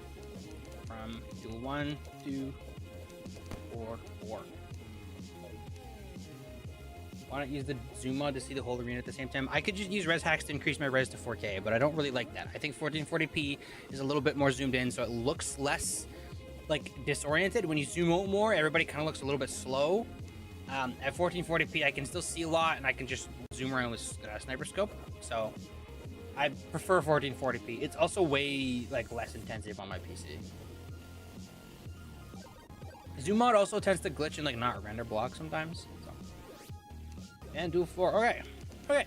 from duel 1, 2, 4, 4. Why not use the zoom mod to see the whole arena at the same time? I could just use res hacks to increase my res to 4K, but I don't really like that. I think 1440p is a little bit more zoomed in, so it looks less disoriented. When you zoom out more, everybody kind of looks a little bit slow. At 1440p, I can still see a lot, and I can just zoom around with sniper scope. So I prefer 1440p. It's also way like less intensive on my PC. Zoom mod also tends to glitch and like not render blocks sometimes. So. And dual 4. Okay. Okay.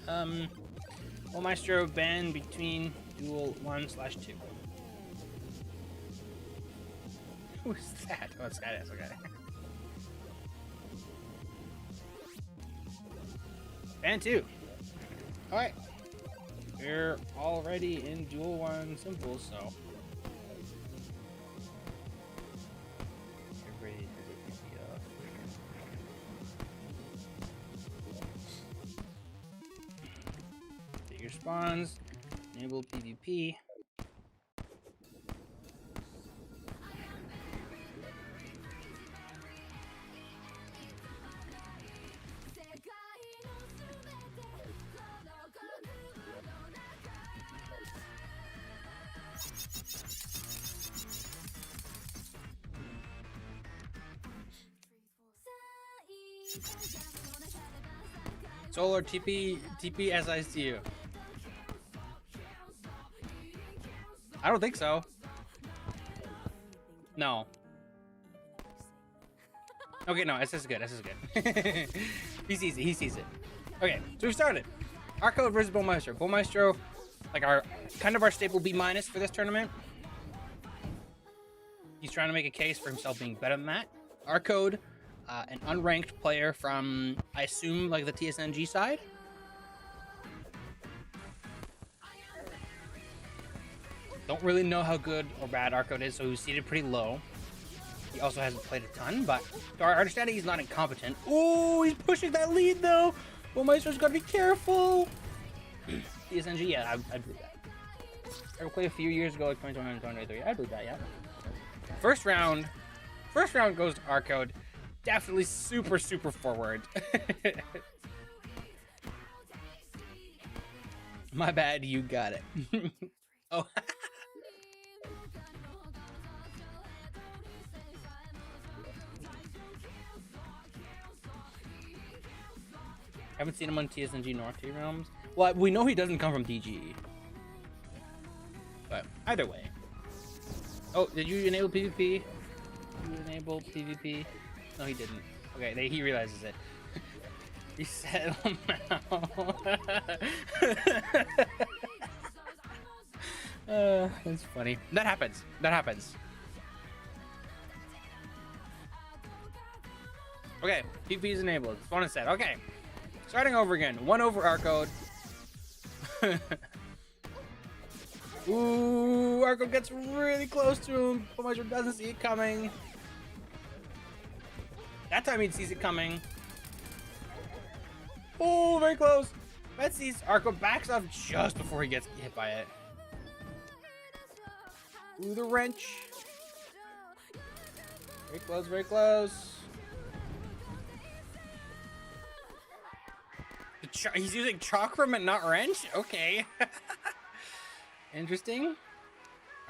Well, Maestro band between dual 1/2. Who's that? Oh, it's Skydash. Okay. Band 2. Alright. We're already in dual 1 simple, so. Everybody get your spawns. Enable PvP. Solar TP as I see you. I don't think so. No. Okay, no, this is good. This is good. He sees it. He sees it. Okay, so we started. Our code versus Bullmaestro. Bullmaestro, like our staple B- for this tournament. He's trying to make a case for himself being better than that. Our code, an unranked player from, I assume, like the TSNG side. Don't really know how good or bad our code is, so he's seated pretty low. He also hasn't played a ton, but to our understanding, he's not incompetent. Oh, he's pushing that lead though. Bullmaestro's gotta be careful. TSNG, yeah, I believe that. I played a few years ago, like 2021 and 2023. I believe that, yeah. First round goes to our code. Definitely super forward. My bad, you got it. Oh. Haven't seen him on TSNG North Tier Realms. Well, we know he doesn't come from DGE. But either way. Oh, did you enable PvP? Did you enable PvP? No, he didn't. Okay, he realizes it. He said, that's funny. That happens. That happens. Okay, PvP is enabled. Spawn is set. Okay. Starting over again. 1 over our code. Ooh, Arco gets really close to him. Bullmaestro doesn't see it coming. That time he sees it coming. Oh, very close. Betsy's Arco backs off just before he gets hit by it. Ooh, the wrench. Very close, very close. He's using chakram and not wrench? Okay. Interesting.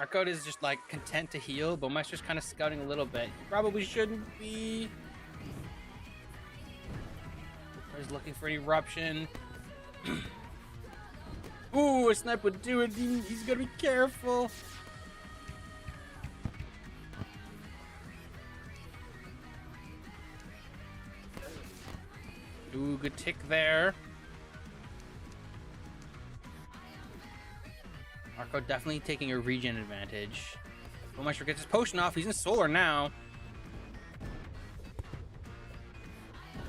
Our code is just like content to heal, but Bullmaestro's kind of scouting a little bit. He probably shouldn't be. He's looking for an eruption. Ooh, a snipe would do it. He's gonna be careful. Ooh, good tick there. Arco definitely taking a regen advantage. Bullmaestro gets his potion off. He's in solar now.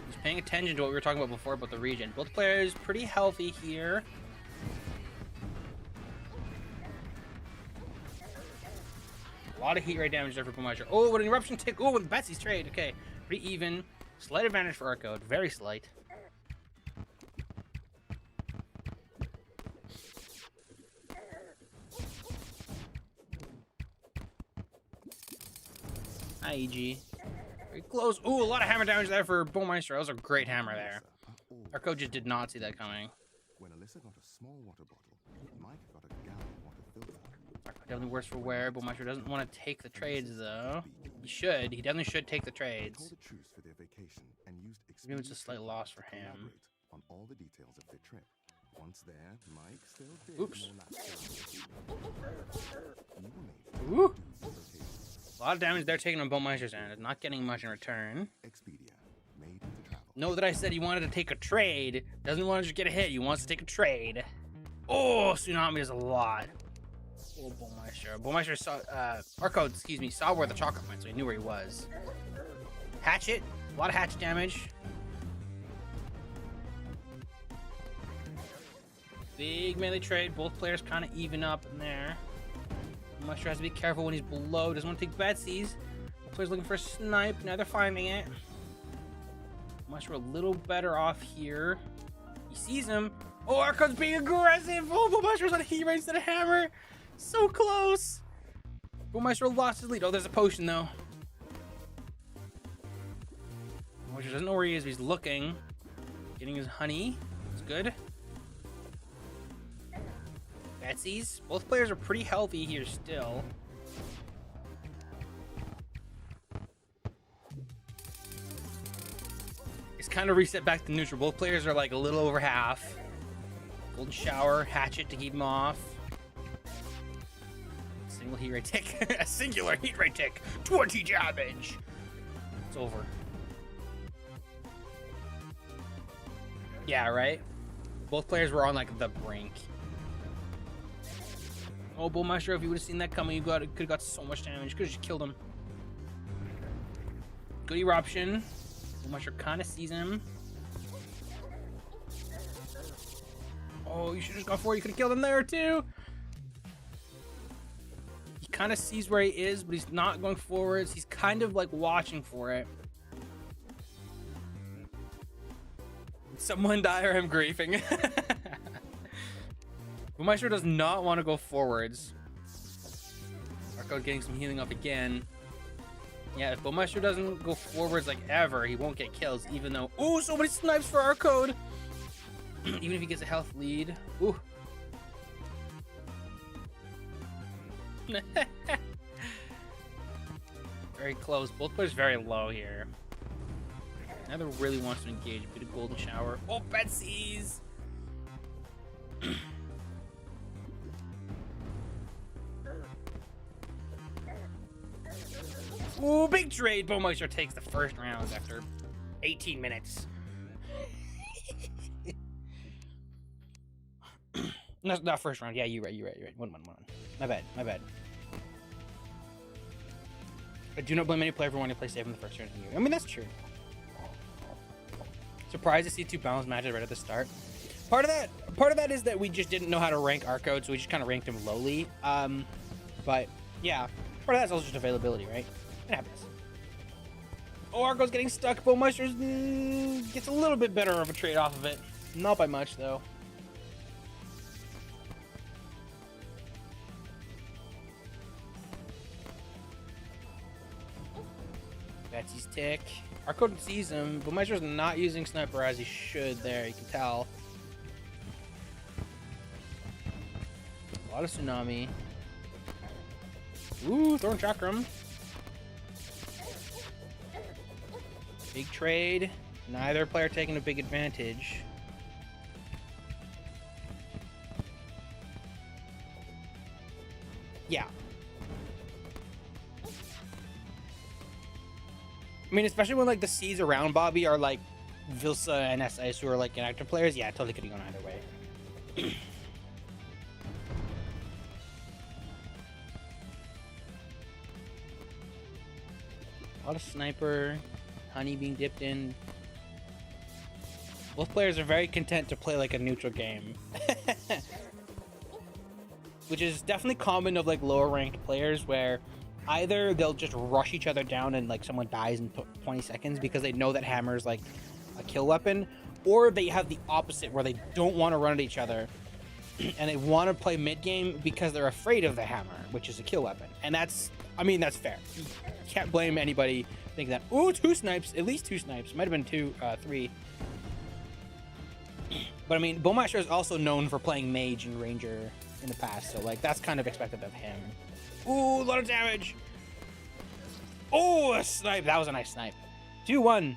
He's paying attention to what we were talking about before about the regen. Both players pretty healthy here. A lot of heat rate damage there for Bullmaestro. Oh, what an eruption tick. Oh, with Betsy's trade. Okay, pretty even. Slight advantage for Arco. Very slight. IEG. Very close. Ooh, a lot of hammer damage there for Bullmaestro. That was a great hammer there. Our coach just did not see that coming. When Alyssa got a small water bottle, Mike got a gallon water filter. Definitely worse for wear. Bullmaestro doesn't want to take the trades though. He should. He definitely should take the trades. They called a truce for their vacation Maybe it's a slight loss for him. Collaborate on all the details of the trip. Once there, Mike still did Oops. more laps. You were made for Ooh. locations. A lot of damage they're taking on Bowmeister's end. Not getting much in return. Expedia, made to travel. Know that I said he wanted to take a trade. Doesn't want to just get a hit. He wants to take a trade. Oh, Tsunami does a lot. Oh, Bowmeister. Bowmeister saw, Arco, excuse me, saw where the chocolate went, so he knew where he was. Hatchet. A lot of hatchet damage. Big melee trade. Both players kind of even up in there. Bowmeister has to be careful when he's below. Doesn't want to take Betsy's. Both players looking for a snipe. Now they're finding it. Bowmeister a little better off here. He sees him. Oh, Arco's being aggressive. Oh, Bowmeister's on a heat ray instead of hammer. So close. Bowmeister lost his lead. Oh, there's a potion though. Bowmeister doesn't know where he is, but he's looking. Getting his honey. It's good. Betsy's. Both players are pretty healthy here still. It's kind of reset back to neutral. Both players are like a little over half. Golden shower, hatchet to keep him off. Single heat ray tick. A singular heat ray tick. 20 damage. It's over. Yeah, right? Both players were on like the brink. Oh, Bowmeister, if you would have seen that coming, you could have got so much damage. Could have just killed him. Good eruption. Bowmeister kind of sees him. Oh, you should have just gone for it. You could have killed him there too. He kind of sees where he is, but he's not going forwards. He's kind of like watching for it. Someone die or I'm griefing. Bowmeister does not want to go forwards. Arco getting some healing up again. Yeah, if Bowmeister doesn't go forwards like ever, he won't get kills, even though... Ooh, so many snipes for Arco! Even if he gets a health lead. Ooh. Very close. Both players very low here. Neither really wants to engage. A bit of golden shower. Oh, Betsy's! Ooh, big trade. Bowmeister takes the first round after 18 minutes. Not first round. Yeah, you're right. One. My bad. I do not blame any player for wanting to play safe in the first round. I mean, that's true. Surprised to see two balanced matches right at the start. Part of that is that we just didn't know how to rank Arco, so we just kind of ranked him lowly. But yeah, part of that's also just availability, right? It happens. Oh, Arco's getting stuck. Bowmeister gets a little bit better of a trade off of it. Not by much, though. Betsy's tick. Arco sees him. Bowmeister's not using sniper as he should there. You can tell. A lot of tsunami. Ooh, throwing chakram. Big trade. Neither player taking a big advantage. Yeah. I mean, especially when like the C's around Bobby are like Vilsa and SIS, who are like inactive players. Yeah, totally could have gone either way. A lot of sniper, honey being dipped in. Both players are very content to play like a neutral game. Which is definitely common of like lower ranked players, where either they'll just rush each other down and like someone dies in 20 seconds because they know that hammer is like a kill weapon, or they have the opposite where they don't want to run at each other and they want to play mid game because they're afraid of the hammer, which is a kill weapon. And that's, I mean, that's fair. You can't blame anybody thinking that. Ooh, two snipes, at least two snipes. Might have been three. But I mean, Bowmeister is also known for playing mage and ranger in the past, so like that's kind of expected of him. Ooh, a lot of damage. Oh, a snipe. That was a nice snipe. 2-1.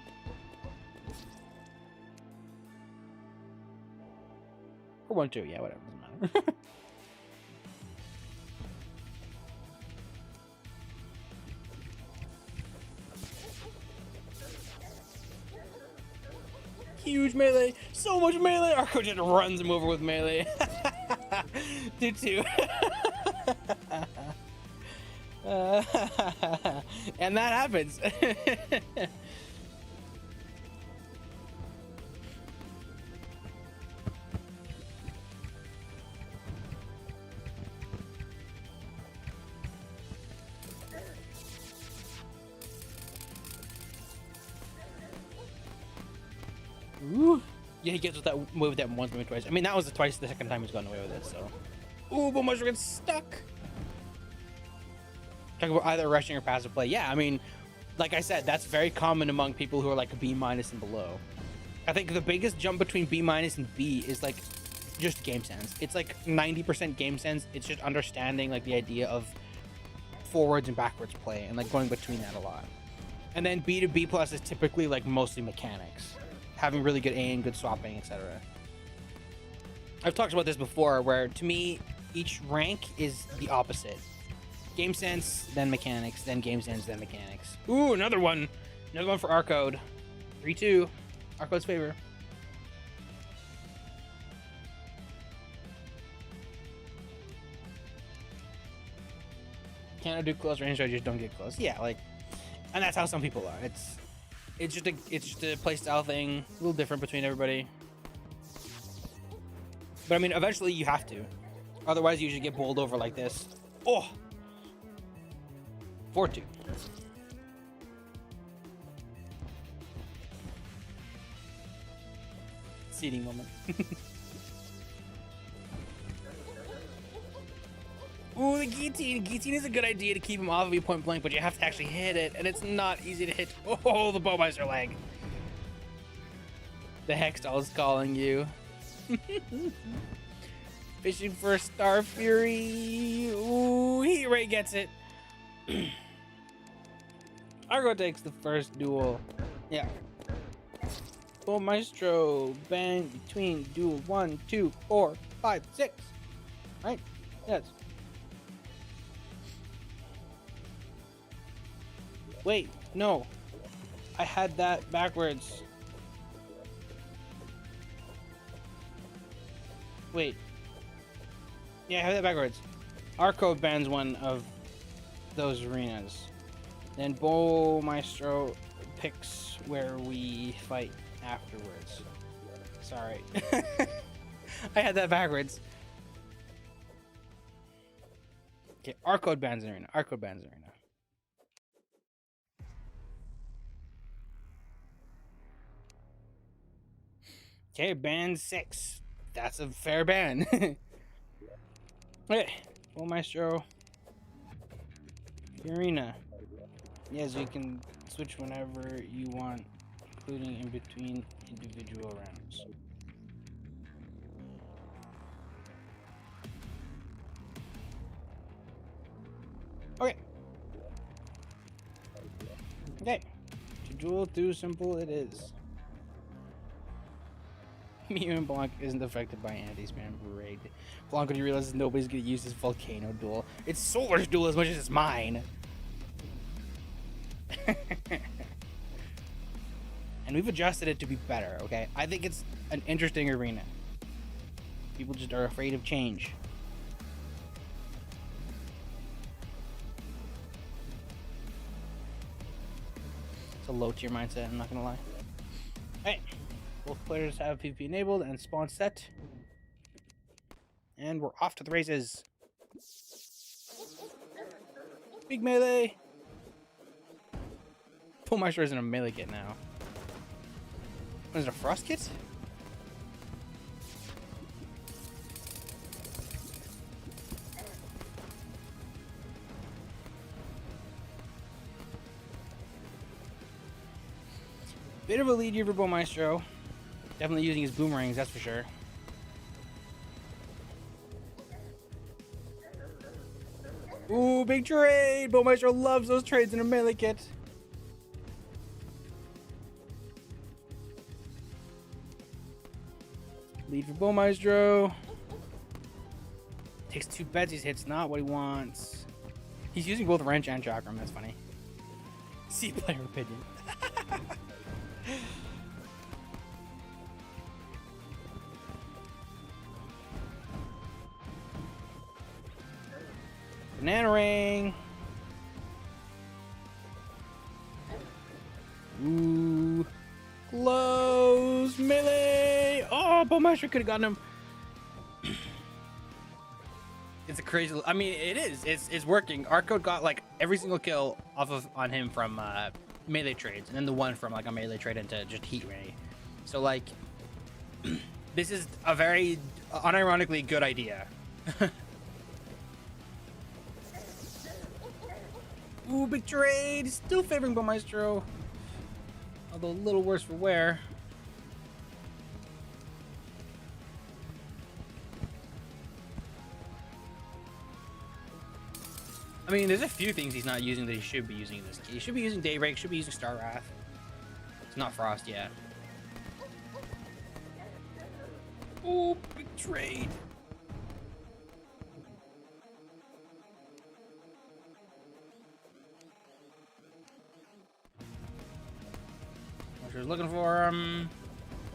Or 1-2, yeah, whatever, doesn't matter. Huge melee, so much melee. Arco just runs him over with melee. Do too. And that happens. Ooh. Yeah, he gets with that move that once, maybe twice. I mean, that was the second time he's gotten away with it, so. Ooh, but Mushroom gets stuck. Talk about either rushing or passive play. Yeah, I mean, like I said, that's very common among people who are like B- and below. I think the biggest jump between B- and B is like just game sense. It's like 90% game sense. It's just understanding like the idea of forwards and backwards play and like going between that a lot. And then B to B plus is typically like mostly mechanics, having really good aim, good swapping, etc. I've talked about this before, where to me each rank is the opposite. Game sense, then mechanics, then game sense, then mechanics. Ooh, another one for Arcode. 3-2, Arcode's favor. Can't do close range, so I just don't get close. Yeah, like, and that's how some people are. It's just a playstyle thing, a little different between everybody. But I mean, eventually you have to. Otherwise, you should get bowled over like this. Oh! 4-2. Seating moment. Ooh, the guillotine. Guillotine is a good idea to keep him off of you point blank, but you have to actually hit it, and it's not easy to hit. Oh, the Bowmeister leg. The Hextall is calling you. Fishing for Star Fury. Ooh, he right gets it. Argo takes the first duel. Yeah. Maestro bang between duel 1, 2, 4, 5, 6. Right? Yes. Wait, no. I had that backwards. Wait. Yeah, I have that backwards. Arco bans one of those arenas. Then Maestro picks where we fight afterwards. Sorry. I had that backwards. Okay, Arco bans an arena. Arco bans an arena. Okay, ban 6. That's a fair ban. Okay, Maestro. Arena. Yes, you can switch whenever you want, including in between individual rounds. Okay. Okay. To duel through simple it is. Mew and Blanc isn't affected by anti-spam raid. Blanc, when you realize nobody's gonna use this volcano duel. It's Solar's duel as much as it's mine. And we've adjusted it to be better, okay? I think it's an interesting arena. People just are afraid of change. It's a low tier mindset, I'm not gonna lie. Alright. Both players have PvP enabled and spawn set. And we're off to the races. Big melee. Pullmeister is in a melee kit now. What is it, a frost kit? Bit of a lead here for Maestro. Definitely using his boomerangs, that's for sure. Ooh, big trade! Maestro loves those trades in a melee kit. Lead for Bullmaestro. Takes 2 bets. He hits not what he wants. He's using both wrench and chakram. That's funny. See player opinion. Banana ring. Ooh. Close. Melee. Oh, Bullmaestro could have gotten him. It's a crazy. I mean, it is. It's working. Arcode got like every single kill on him from melee trades, and then the one from like a melee trade into just heat ray. So like, this is a very unironically good idea. Ooh, big trade. Still favoring Bullmaestro, although a little worse for wear. I mean, there's a few things he's not using that he should be using in this case. He should be using Daybreak, should be using Star Wrath. It's not Frost yet. Oh, big trade. I was looking for him.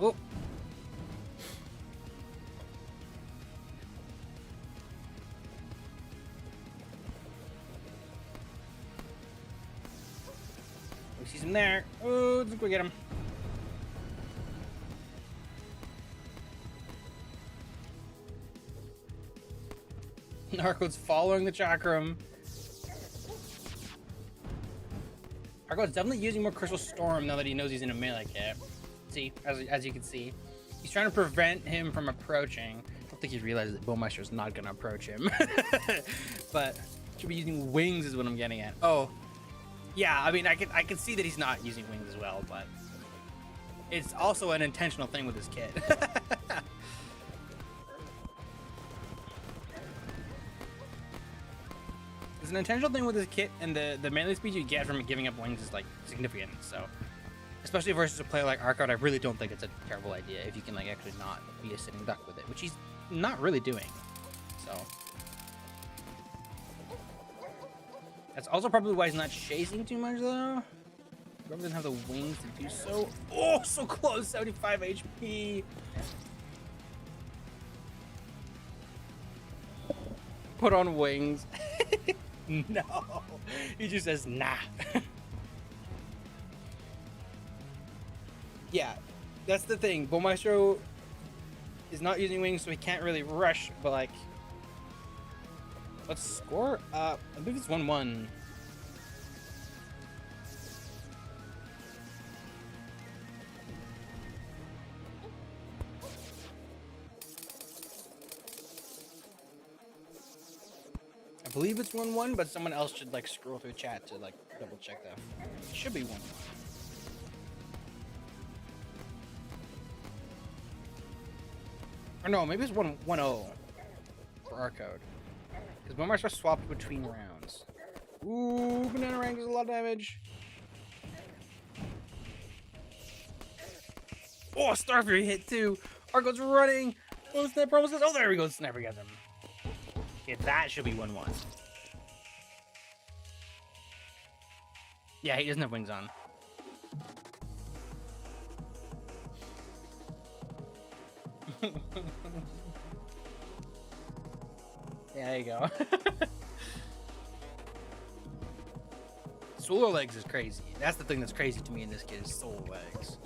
Oh. We see him there. Oh, let's go get him. Narco's following the chakram. Arco's definitely using more Crystal Storm now that he knows he's in a melee kit. See, as you can see, he's trying to prevent him from approaching. I don't think he realizes that Bullmaestro's not gonna approach him. But should be using wings is what I'm getting at. Oh, yeah. I mean, I can see that he's not using wings as well, but it's also an intentional thing with his kit. It's an intentional thing with his kit, and the melee speed you get from giving up wings is like significant. So, especially versus a player like Arcode, I really don't think it's a terrible idea if you can like actually not be a sitting duck with it, which he's not really doing. So, that's also probably why he's not chasing too much though. Probably doesn't have the wings to do so. Oh, so close, 75 HP. Put on wings. No, he just says nah. Yeah, that's the thing. Bullmaestro is not using wings, so he can't really rush. But like, let's score. I believe it's 1-1. I believe it's 1-1, but someone else should like scroll through chat to like double check that. It should be 1-1. Or no, maybe it's 1-0 for our code. Because Bullmaestro swapped between rounds. Ooh, banana rank does a lot of damage. Oh, Starfury hit too. Arco's running. Oh, Sniper almost gets. Oh, there we go. Sniper gets him. Yeah, that should be 1-1. Yeah, he doesn't have wings on. Yeah, there you go. Solar legs is crazy. That's the thing that's crazy to me in this kid is solar legs.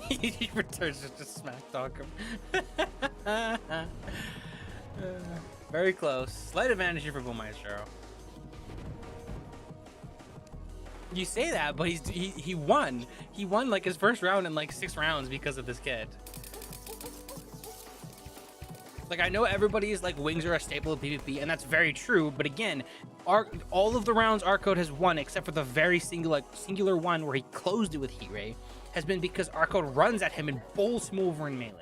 He returns just to smack talk him. Very close. Slight advantage here for Bullmaestro. You say that, but he won. He won like his first round in like 6 rounds because of this kid. Like, I know everybody's like wings are a staple of PvP, and that's very true. But again, all of the rounds Arcode has won, except for the very singular one where he closed it with Heat Ray, has been because Arcode runs at him and bowls him over in melee.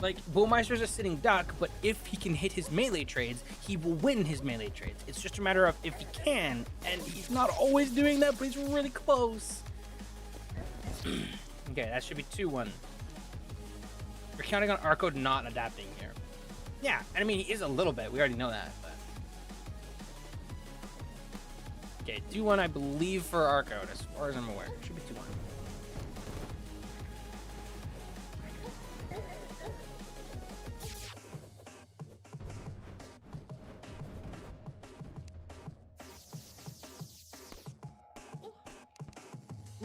Like, Bullmeister's a sitting duck, but if he can hit his melee trades, he will win his melee trades. It's just a matter of if he can, and he's not always doing that, but he's really close. Okay, that should be 2-1. We're counting on Arco not adapting here. Yeah, I mean, he is a little bit. We already know that, but... Okay, 2-1, I believe, for Arco, as far as I'm aware. It should be 2-1.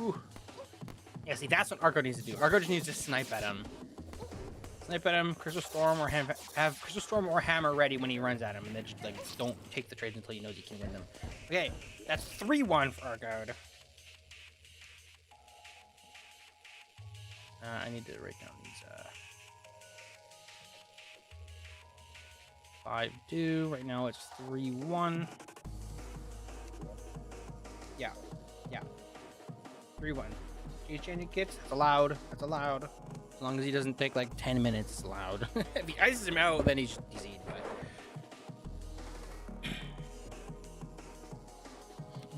Ooh. Yeah, see, that's what Arco needs to do. Arco just needs to snipe at him. Snipe at him, Crystal Storm, or have Crystal Storm or Hammer ready when he runs at him, and then just, like, don't take the trades until he knows he can win them. Okay, that's 3-1 for Arco. I need to write down these, 5-2. Right now it's 3-1. Yeah. 3-1. He's changing kits. That's allowed. That's allowed. As long as he doesn't take like 10 minutes, it's allowed. If he ices him out, then he's easy. But...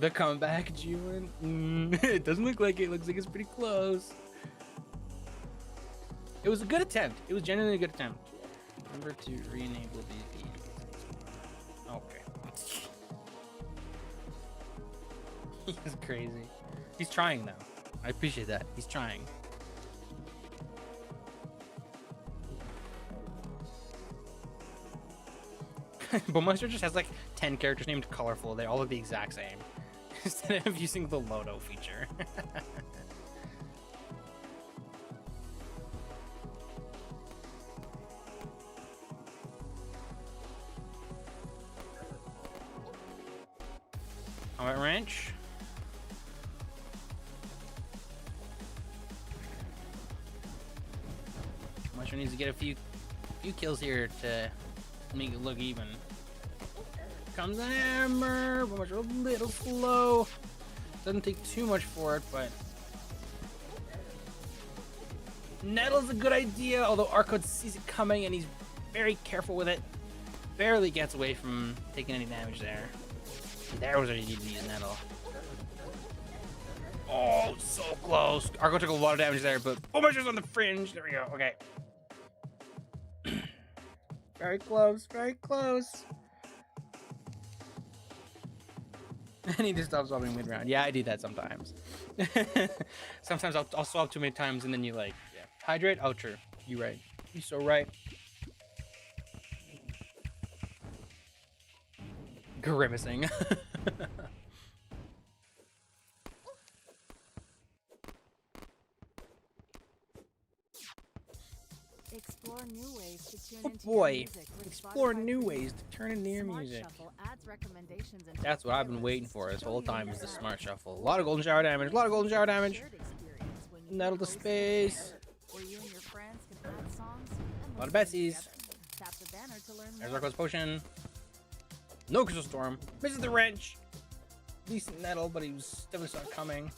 The comeback, June. It doesn't look like it. Looks like it's pretty close. It was a good attempt. It was genuinely a good attempt. Remember to re-enable these. Okay. He's crazy. He's trying though. I appreciate that. He's trying. Bullmeister just has like 10 characters named colorful. They all look the exact same. Instead of using the Lodo feature. Combat wrench. Bullmeister needs to get a few kills here to make it look even. Comes a hammer. Bullmeister a little slow. Doesn't take too much for it, but Nettle's a good idea. Although Arco sees it coming and he's very careful with it. Barely gets away from taking any damage there. There was where you need to use Nettle. Oh, so close. Arco took a lot of damage there, but Bullmeister's on the fringe. There we go. Okay. Very close. Very close. I need to stop swapping mid-round. Yeah, I do that sometimes. Sometimes I'll swap too many times and then you like, yeah. Hydrate? Oh, true. You right. You so right. Grimacing. Explore new ways to tune Oh into boy, your music with explore Spotify new Premium. ways to turn into your Smart music. Shuffle adds recommendations and That's what I've been playlists waiting for this to whole show time you is the your smart sound. shuffle. A lot of golden shower damage, a lot of golden shower damage. Shared experience when you Nettle to post space. where you and your friends can add songs and A lot of listen Betsies. together. Tap the banner to learn There's more. Arco's potion. No Crystal Storm. Misses the wrench. Decent Nettle, but he was definitely saw it coming.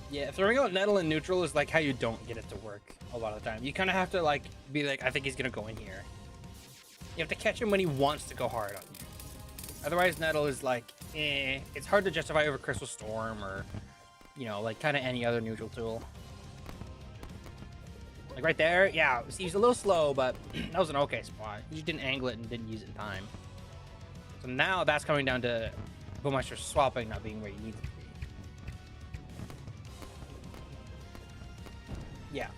Yeah, throwing out Nettle in neutral is like how you don't get it to work a lot of the time. You kind of have to like be like, I think he's gonna go in here. You have to catch him when he wants to go hard on you. Otherwise, Nettle is like, eh. It's hard to justify over Crystal Storm or, you know, like kind of any other neutral tool. Like right there, yeah. See, he's a little slow, but that was an okay spot. He just didn't angle it and didn't use it in time. So now that's coming down to Bullmeister swapping not being where you need it to be. Yeah.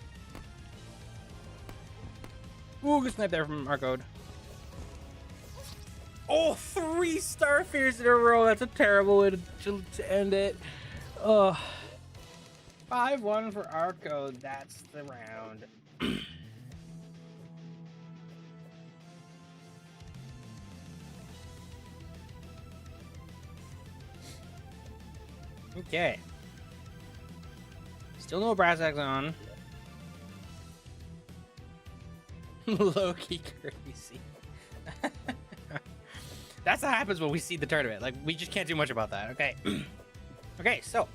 Ooh, good snipe there from Arco. Oh, 3 Starfears in a row. That's a terrible way to end it. 5-1 for Arco. That's the round. Okay. Still no brass axe on. Low-key crazy. That's what happens when we see the tournament. Like, we just can't do much about that. Okay. Okay, so.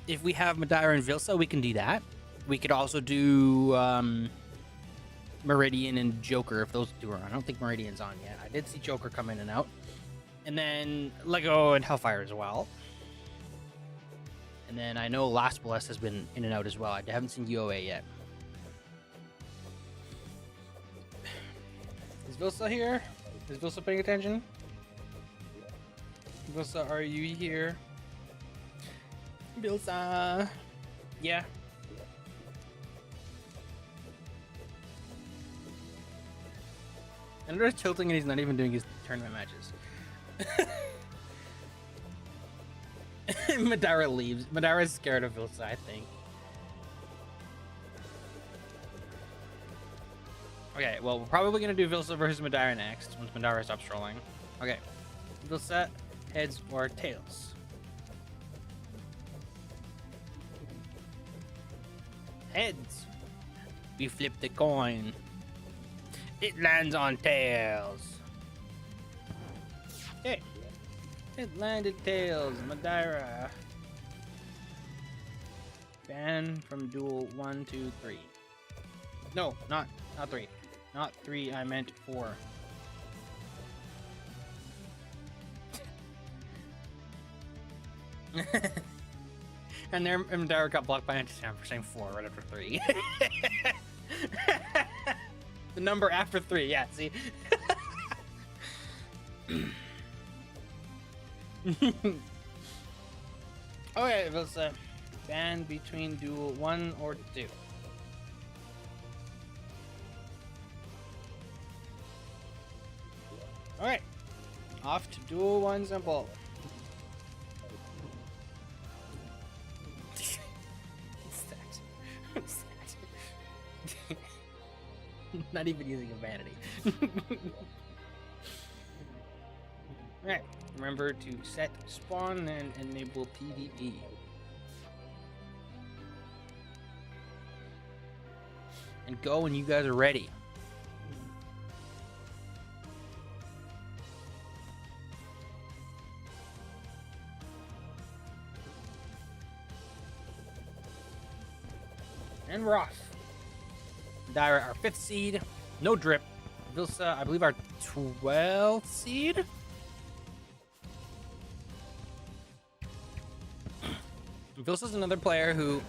If if we have Madeira and Vilsa, we can do that. We could also do Meridian and Joker if those two are on. I don't think Meridian's on yet. I did see Joker come in and out. And then Lego and Hellfire as well. And then I know Last Bless has been in and out as well. I haven't seen UOA yet. Is Vilsa here? Is Vilsa paying attention? Vilsa, are you here? Vilsa. Yeah. And they're tilting and he's not even doing his tournament matches. Madeira leaves. Madeira's scared of Vilsa, I think. Okay, well, we're probably going to do Vilsa versus Madeira next, once Madeira stops trolling. Okay. Vilsa, heads or tails? Heads. We flip the coin. It lands on tails. Okay. It landed tails. Madeira. Ban from duel 1, 2, 3. No, not 3. Not 3, I meant 4. And there, Madeira got blocked by anti-spam for saying 4 right after 3. The number after 3, yeah, see? Okay, it was ban between duel 1 or 2. Alright, off to duel 1 simple. Not even using a vanity. Alright, remember to set spawn and enable PvP. And go when you guys are ready. And we're off. Madeira, our 5th seed. No drip. Vilsa, I believe our 12th seed. Vilsa's another player who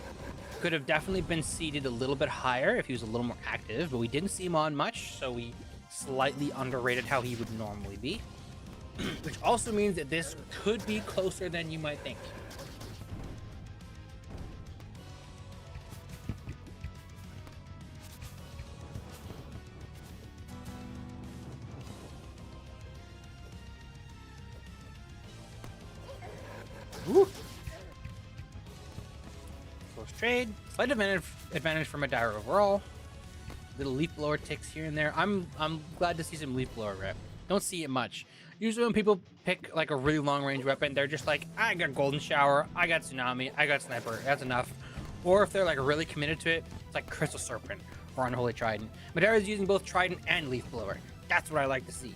could have definitely been seeded a little bit higher if he was a little more active, but we didn't see him on much, so we slightly underrated how he would normally be. Which also means that this could be closer than you might think. Woo. Close trade. Slight advantage for Madeira overall. Little leaf blower ticks here and there. I'm glad to see some leaf blower rep. Don't see it much. Usually when people pick like a really long range weapon, they're just like, I got golden shower, I got tsunami, I got sniper. That's enough. Or if they're like really committed to it, it's like crystal serpent or unholy trident. Madeira is using both trident and leaf blower. That's what I like to see.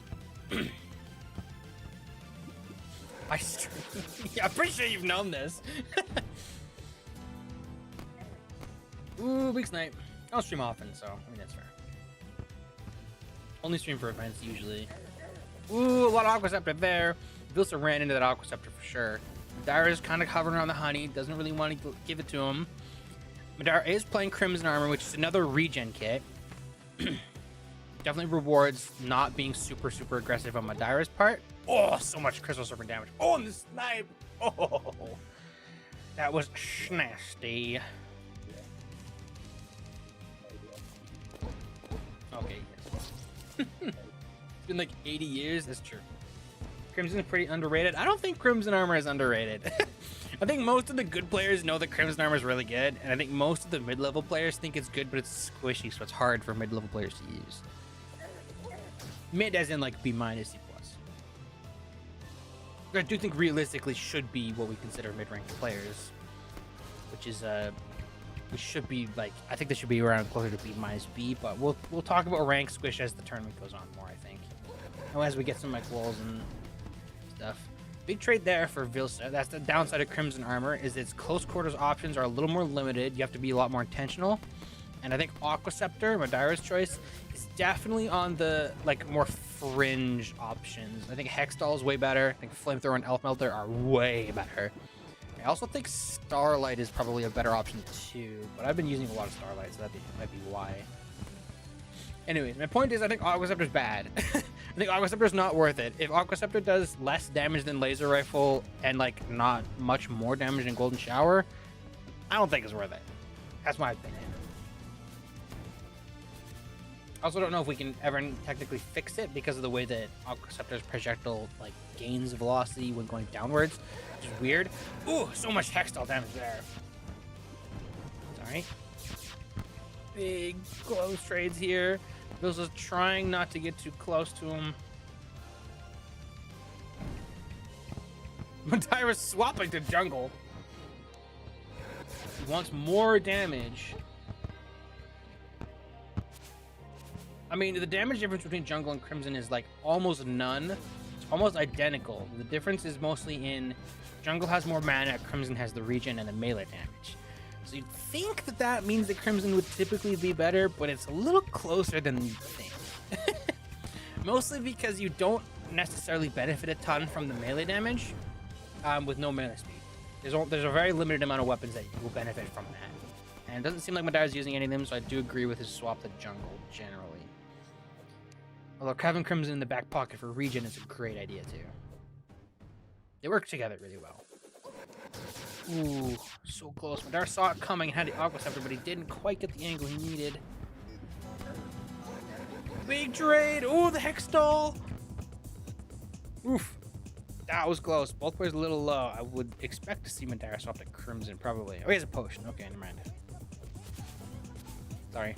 Yeah, I'm pretty sure you've known this. Ooh, big snipe. I don't stream often, so I mean that's fair. Only stream for events usually. Ooh, a lot of Aquaceptor there. Vilsa ran into that Aquaceptor for sure. Madeira is kind of hovering around the honey. Doesn't really want to give it to him. Madeira is playing Crimson Armor, which is another regen kit. Definitely rewards not being super aggressive on Madeira's part. Oh, so much Crystal Serpent damage. Oh, and the snipe. Oh, that was nasty. Okay, yes. It's been like 80 years. That's true. Crimson is pretty underrated. I don't think Crimson Armor is underrated. I think most of the good players know that Crimson Armor is really good, and I think most of the mid-level players think it's good, but it's squishy, so it's hard for mid-level players to use. Mid as in like B-, C+. I do think realistically should be what we consider mid-ranked players, which is we should be like, I think they should be around closer to B-, B, but we'll talk about rank squish as the tournament goes on more, I think. And as we get some like walls and stuff. Big trade there for Vilsa. That's the downside of Crimson Armor, is its close quarters options are a little more limited. You have to be a lot more intentional. And I think Aqua Scepter, Madara's choice, is definitely on the like more fringe options. I think Hextall is way better. I think Flamethrower and Elf Melter are way better. I also think Starlight is probably a better option too, but I've been using a lot of Starlight, so that might be why. Anyways, my point is I think Aqua Scepter's bad. I think Aqua Scepter's not worth it. If Aqua Scepter does less damage than Laser Rifle and like not much more damage than Golden Shower, I don't think it's worth it. That's my opinion. I also don't know if we can ever technically fix it because of the way that Aqua Scepter's projectile like gains velocity when going downwards, which is weird. Ooh, so much Hextall damage there. Sorry. Big close trades here. Bills is trying not to get too close to him. Madara's swapping to jungle. He wants more damage. I mean, the damage difference between jungle and crimson is like almost none. It's almost identical. The difference is mostly in jungle has more mana, crimson has the regen and the melee damage. So you'd think that that means that crimson would typically be better, but it's a little closer than you think. Mostly because you don't necessarily benefit a ton from the melee damage with no melee speed. There's a very limited amount of weapons that will benefit from that. And it doesn't seem like Madara's using any of them, so I do agree with his swap to jungle generally. Although having Crimson in the back pocket for regen is a great idea too. They work together really well. Ooh, so close. Madara saw it coming, had the Aqua Scepter, but he didn't quite get the angle he needed. Big trade! Ooh, the Hextall! Oof. That was close. Both players a little low. I would expect to see Madara swap to Crimson, probably. Oh, he has a potion. Okay, never mind. Sorry.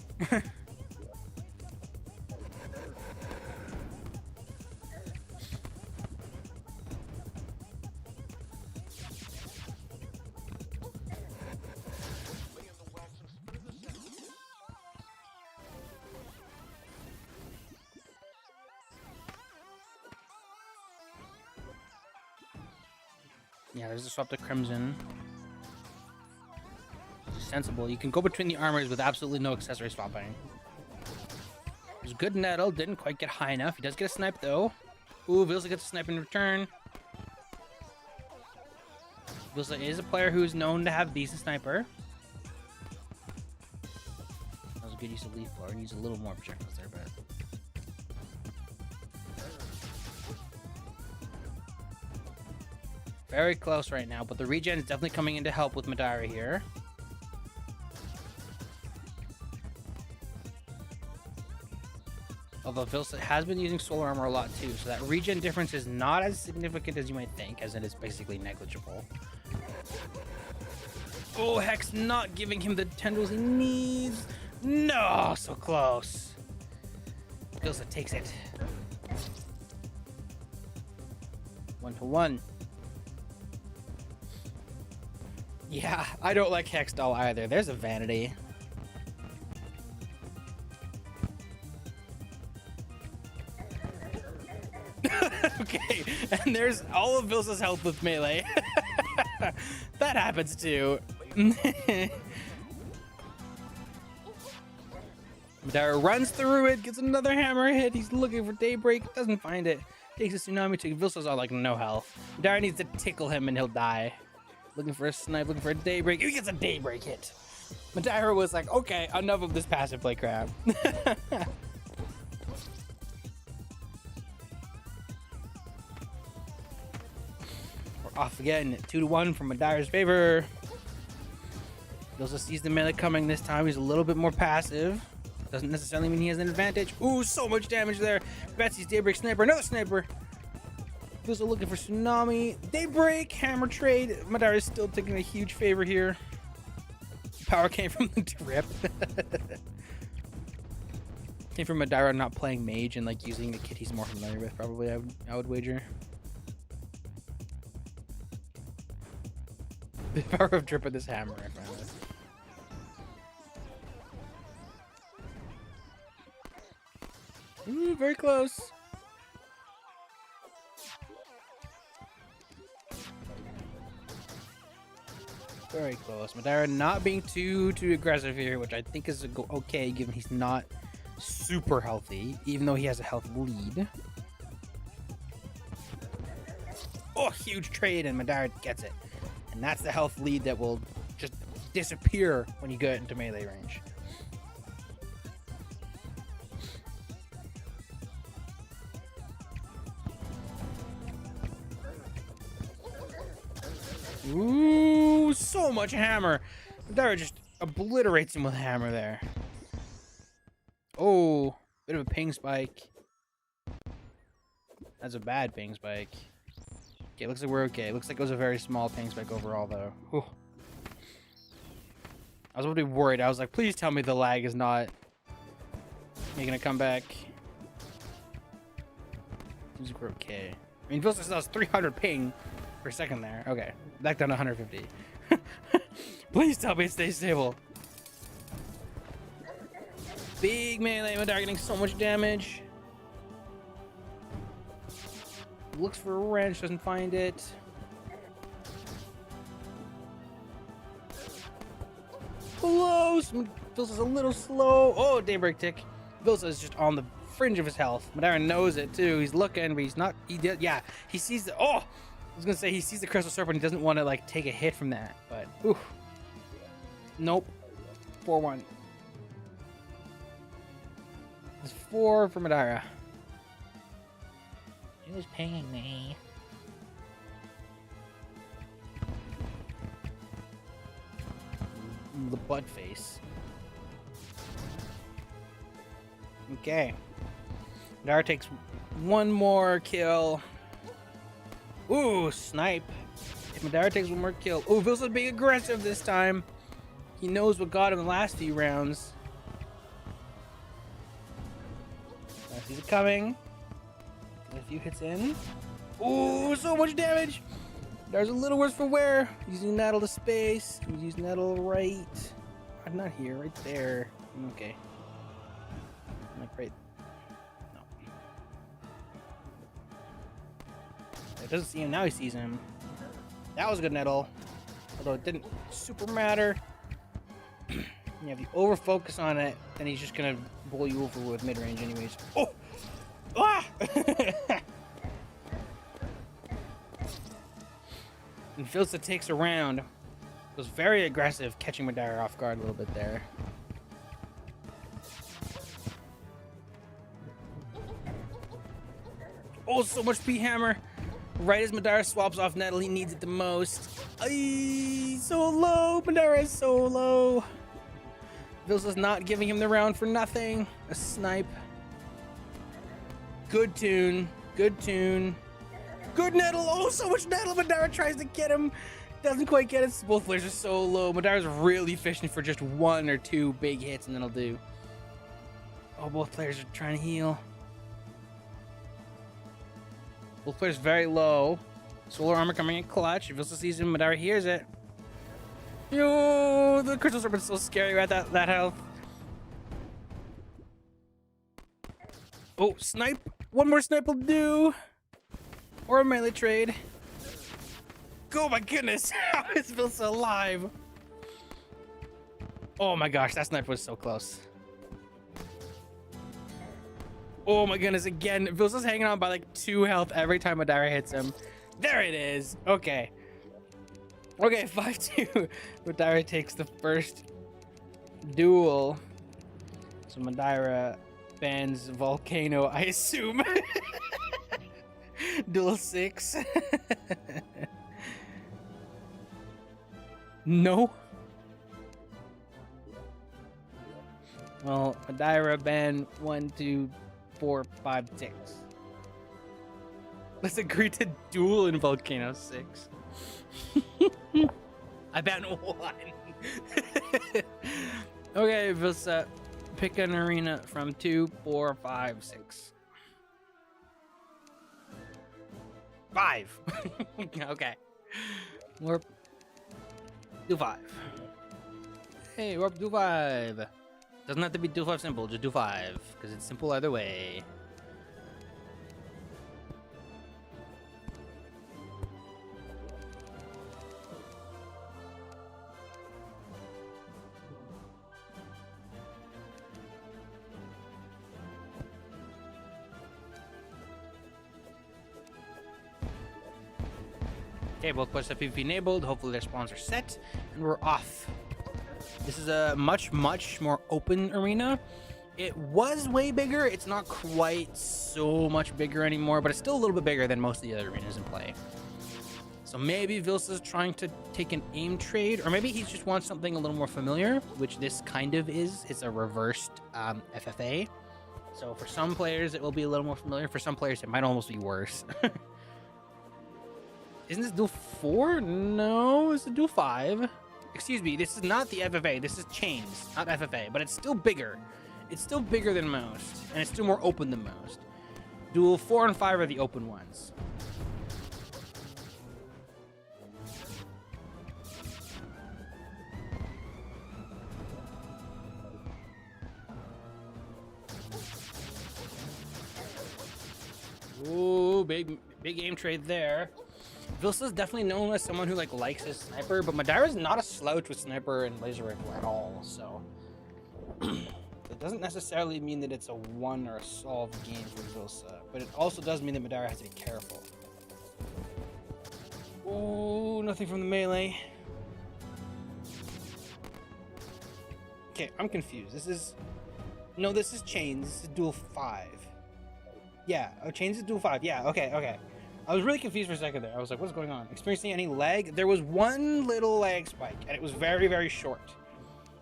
Yeah, there's a swap to Crimson. It's sensible. You can go between the armors with absolutely no accessory swapping. There's good nettle. Didn't quite get high enough. He does get a snipe though. Ooh, Vilsa gets a snipe in return. Vilsa is a player who's known to have decent sniper. That was a good use of leaf blower. Needs a little more projectiles there, but. Very close right now, but the regen is definitely coming in to help with Madara here. Although Vilsa has been using solar armor a lot too, so that regen difference is not as significant as you might think, as it is basically negligible. Oh, Hex not giving him the tendrils he needs. No, so close. Vilsa takes it. 1-1. Yeah, I don't like Hextall either. There's a vanity. Okay, and there's all of Vilsa's health with melee. That happens too. Madara runs through it, gets another hammer hit. He's looking for Daybreak, doesn't find it. Takes a tsunami to Vilsa's all like no health. Madara needs to tickle him and he'll die. Looking for a snipe, looking for a Daybreak. He gets a Daybreak hit. Madara was like, okay, enough of this passive play crap. We're off again. 2-1 from Madara's favor. He also sees the melee coming this time. He's a little bit more passive. Doesn't necessarily mean he has an advantage. Ooh, so much damage there. Betsy's Daybreak sniper. Another sniper. Also looking for tsunami. Daybreak, hammer trade. Madara is still taking a huge favor here. Power came from the drip. Came from Madara not playing mage and like using the kit he's more familiar with. Probably, I would wager. The power of drip with this hammer, I found it. Ooh, very close. Very close. Madara not being too aggressive here, which I think is okay, given he's not super healthy, even though he has a health lead. Oh, huge trade, and Madara gets it. And that's the health lead that will just disappear when you get into melee range. Ooh, so much hammer. Madara just obliterates him with hammer there. Oh, bit of a ping spike. That's a bad ping spike. Okay, looks like we're okay. Looks like it was a very small ping spike overall, though. Whew. I was a little bit worried. I was like, please tell me the lag is not making a comeback. Seems like we're okay. I mean, Vilsa says 300 ping per second there. Okay, back down to 150. Please tell me it stays stable. Big melee Madara getting so much damage. Looks for a wrench, doesn't find it. Close! Vilsa's a little slow. Oh, daybreak tick. Vilsa is just on the fringe of his health. Madara knows it too. He's looking, but he's not. Yeah, he sees the. Oh! I was gonna say he sees the crystal serpent. He doesn't want to like take a hit from that, but ooh. Nope. 4-1. It's 4 for Madara. Who's pinging me? The butt face. Okay. Madara takes one more kill. Ooh, snipe. If Madara takes one more kill. Ooh, Vilsa's being aggressive this time. He knows what got him the last few rounds. I see it coming. A few hits in. Ooh, so much damage! There's a little worse for wear. Using Nettle to space. He's using Nettle right. Not here, right there. Okay. Like right. No. It doesn't see him now. He sees him. That was a good Nettle, although it didn't super matter. Yeah, if you over focus on it, then he's just gonna bowl you over with mid range, anyways. Oh. Ah! And Vilsa takes a round. Was very aggressive, catching Madara off guard a little bit there. Oh, so much P-Hammer. Right as Madara swaps off Nettle, he needs it the most. Ay, so low. Madara is so low. Vilsa's not giving him the round for nothing. A snipe. Good tune. Good tune. Good Nettle. Oh, so much Nettle. Madara tries to get him. Doesn't quite get it. Both players are so low. Madara's really fishing for just 1 or 2 big hits, and then he'll do. Oh, both players are trying to heal. Both players very low. Solar armor coming in clutch. If Vilsa sees him, Madara hears it. Yo, the crystal serpent's so scary at that health. Oh, snipe. One more snipe will do. Or a melee trade. Oh my goodness. How is Vilsa alive? Oh my gosh, that snipe was so close. Oh my goodness, again. Vilsa's hanging on by like 2 health every time Madara hits him. There it is. Okay. Okay, 5-2. Madara takes the first duel. So Madara bans Volcano, I assume. Duel 6. No. Well, Madara ban 1, 2, 4, 5, 6. Let's agree to duel in Volcano 6. I ban 1. Okay, Vilsa, pick an arena from 2, 4, 5, 6. 5. Okay. Warp. Do 5. Hey, warp, do 5. Doesn't have to be do 5 simple, just do 5. Because it's simple either way. Okay, both players have PvP enabled. Hopefully their spawns are set, and we're off. This is a much more open arena. It was way bigger. It's not quite so much bigger anymore, but it's still a little bit bigger than most of the other arenas in play. So maybe Vilsa's trying to take an aim trade, or maybe he just wants something a little more familiar, which this kind of is. It's a reversed FFA. So for some players, it will be a little more familiar. For some players, it might almost be worse. Isn't this duel 4? No, it's a duel 5. Excuse me, this is not the FFA. This is chains, not FFA, but it's still bigger. It's still bigger than most, and it's still more open than most. Duel 4 and 5 are the open ones. Ooh, big aim trade there. Vilsa's definitely known as someone who likes his sniper, but Madara's not a slouch with sniper and laser rifle at all, so it doesn't necessarily mean that it's a won or a solved game for Vilsa, but it also does mean that Madara has to be careful. Ooh, nothing from the melee. Okay, I'm confused. This is chains. This is duel 5. Yeah, chains is duel 5. Yeah, okay. I was really confused for a second there. I was like, what's going on? Experiencing any lag? There was one little lag spike, and it was very short.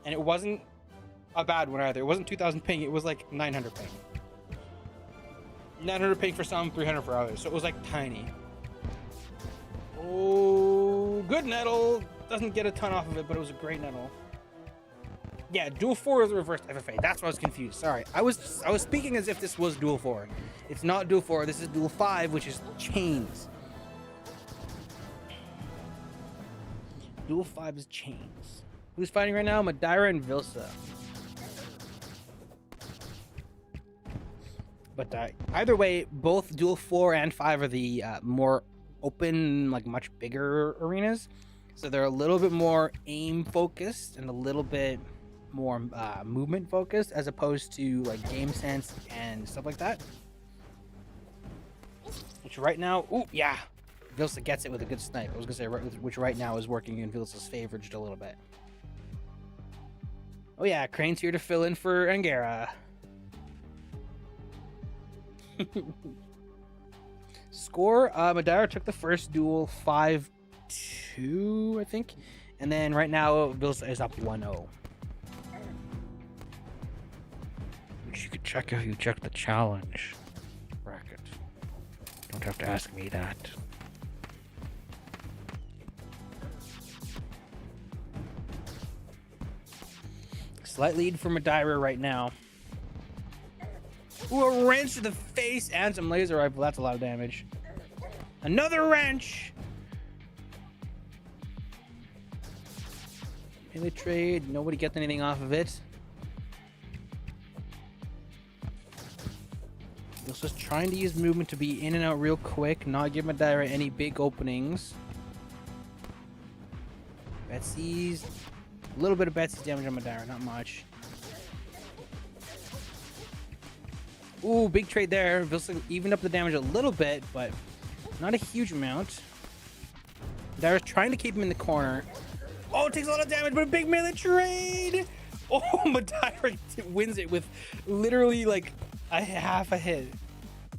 And it wasn't a bad one either. It wasn't 2000 ping, it was like 900 ping. 900 ping for some, 300 for others. So it was tiny. Oh, good nettle. Doesn't get a ton off of it, but it was a great nettle. Yeah, duel 4 is the reversed FFA. That's why I was confused. Sorry. I was speaking as if this was duel 4. It's not duel 4. This is duel 5, which is chains. Duel 5 is chains. Who's fighting right now? Madara and Vilsa. But either way, both duel 4 and 5 are the more open, much bigger arenas. So they're a little bit more aim focused and a little bit more movement focused, as opposed to game sense and stuff like that. Which right now, ooh, yeah, Vilsa gets it with a good snipe. I was gonna say which right now is working in Vilsa's favor just a little bit. Oh yeah, Crane's here to fill in for Angara. Score, Madara took the first duel 5-2, I think, and then right now Vilsa is up 1-0. Which you could check if you check the challenge bracket. Don't have to ask me that. Slight lead for Madara right now. Ooh, a wrench to the face and some laser rifle. That's a lot of damage. Another wrench! Melee trade. Nobody gets anything off of it. Just trying to use movement to be in and out real quick, not give Madara any big openings. Betsy's... A little bit of Betsy's damage on Madara, not much. Ooh, big trade there. Vilsa evened up the damage a little bit, but not a huge amount. Madara's trying to keep him in the corner. Oh, it takes a lot of damage, but a big melee trade! Oh, Madara wins it with literally a half a hit.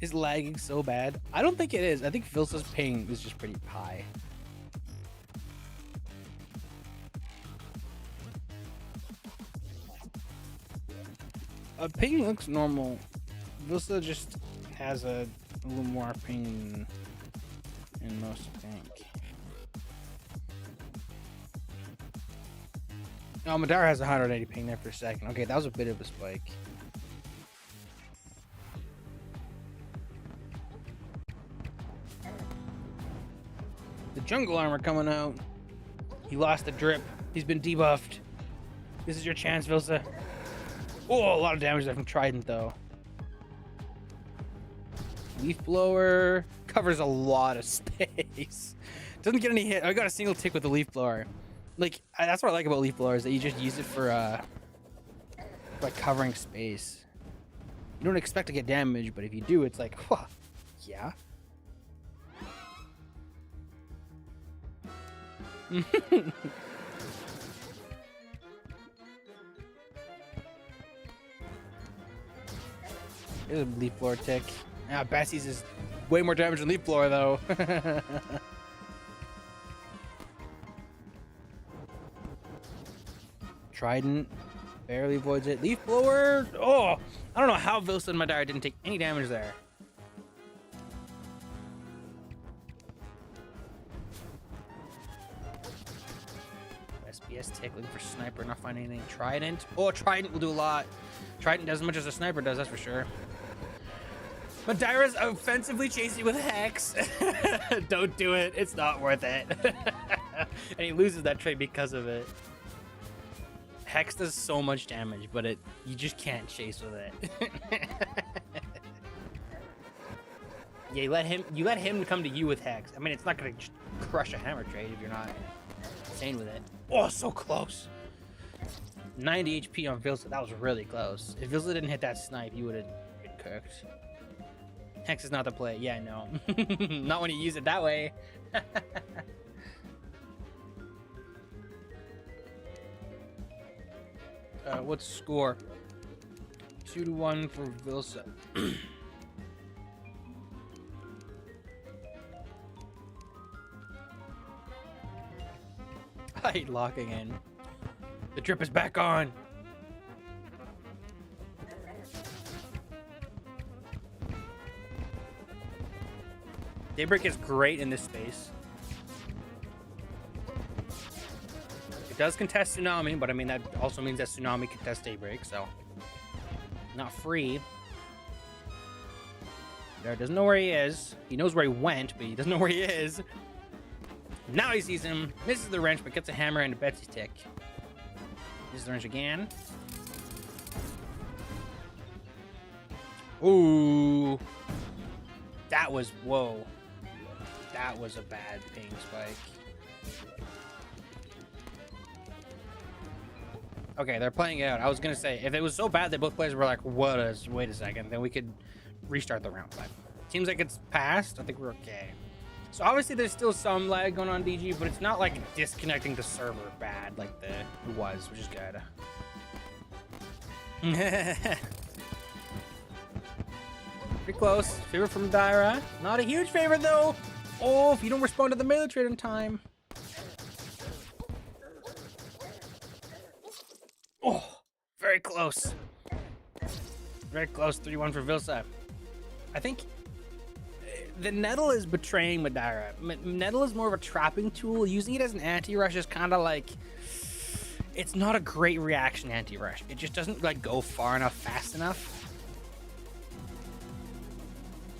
Is lagging so bad? I don't think it is. I think Vilsa's ping is just pretty high. Ping looks normal. Vilsa just has a little more ping than most, I think. Oh, Madara has 180 ping there for a second. Okay, that was a bit of a spike. The jungle armor coming out. He lost the drip. He's been debuffed. This is your chance, Vilsa. Oh, a lot of damage there from Trident, though. Leaf blower covers a lot of space. Doesn't get any hit. I got a single tick with the leaf blower. That's what I like about leaf blowers, that you just use it for covering space. You don't expect to get damage, but if you do, it's like, huh, yeah. There's a leaf blower tick. Ah, Bessie's is way more damage than leaf blower though. Trident barely avoids it. Leaf blower. Oh, I don't know how Vilsa and Madara didn't take any damage there. SBS tick looking for sniper, not finding anything. Trident. Oh, Trident will do a lot. Trident does as much as a sniper does, that's for sure. Madara's offensively chasing with Hex. Don't do it. It's not worth it. And he loses that trade because of it. Hex does so much damage, but you just can't chase with it. Yeah, you let him come to you with Hex. I mean, it's not gonna just crush a hammer trade if you're not insane with it. Oh, so close. 90 HP on Vilsa. That was really close. If Vilsa didn't hit that snipe, you would have been cooked. Hex is not the play. Yeah, I know. Not when you use it that way. What's the score? 2-1 for Vilsa. I hate locking in. The drip is back on. Daybreak is great in this space. It does contest Tsunami, but I mean that also means that Tsunami contests Daybreak, so not free. There doesn't know where he is. He knows where he went, but he doesn't know where he is. Now he sees him, misses the wrench, but gets a hammer into Betsy's tick. Misses the wrench again. Ooh. That was, whoa. That was a bad ping spike. Okay, they're playing it out. I was gonna say, if it was so bad that both players were like, wait a second, then we could restart the round. But seems like it's passed. I think we're okay. So obviously there's still some lag going on DG, but it's not like disconnecting the server bad like it was, which is good. Pretty close. Favor from Daira. Not a huge favor though. Oh, if you don't respond to the melee trade in time. Oh, very close. Very close. 3-1 for Vilsa. I think the Nettle is betraying Madara. Nettle is more of a trapping tool. Using it as an anti-rush is kind of like, it's not a great reaction anti-rush. It just doesn't like go far enough, fast enough.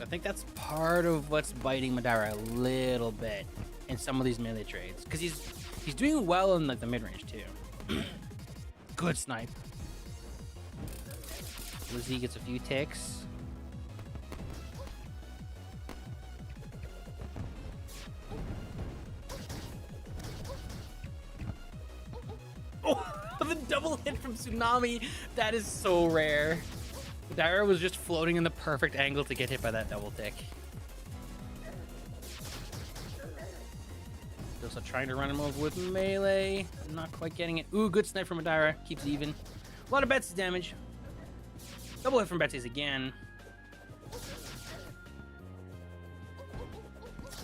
I think that's part of what's biting Madara a little bit in some of these melee trades, because he's doing well in like the mid-range too. Good snipe. Lizzie gets a few ticks. Oh, the double hit from Tsunami. That is so rare. Daira was just floating in the perfect angle to get hit by that double tick. Also trying to run him over with melee. Not quite getting it. Ooh, good snipe from Daira. Keeps it even. A lot of Betsy's damage. Double hit from Betsy's again.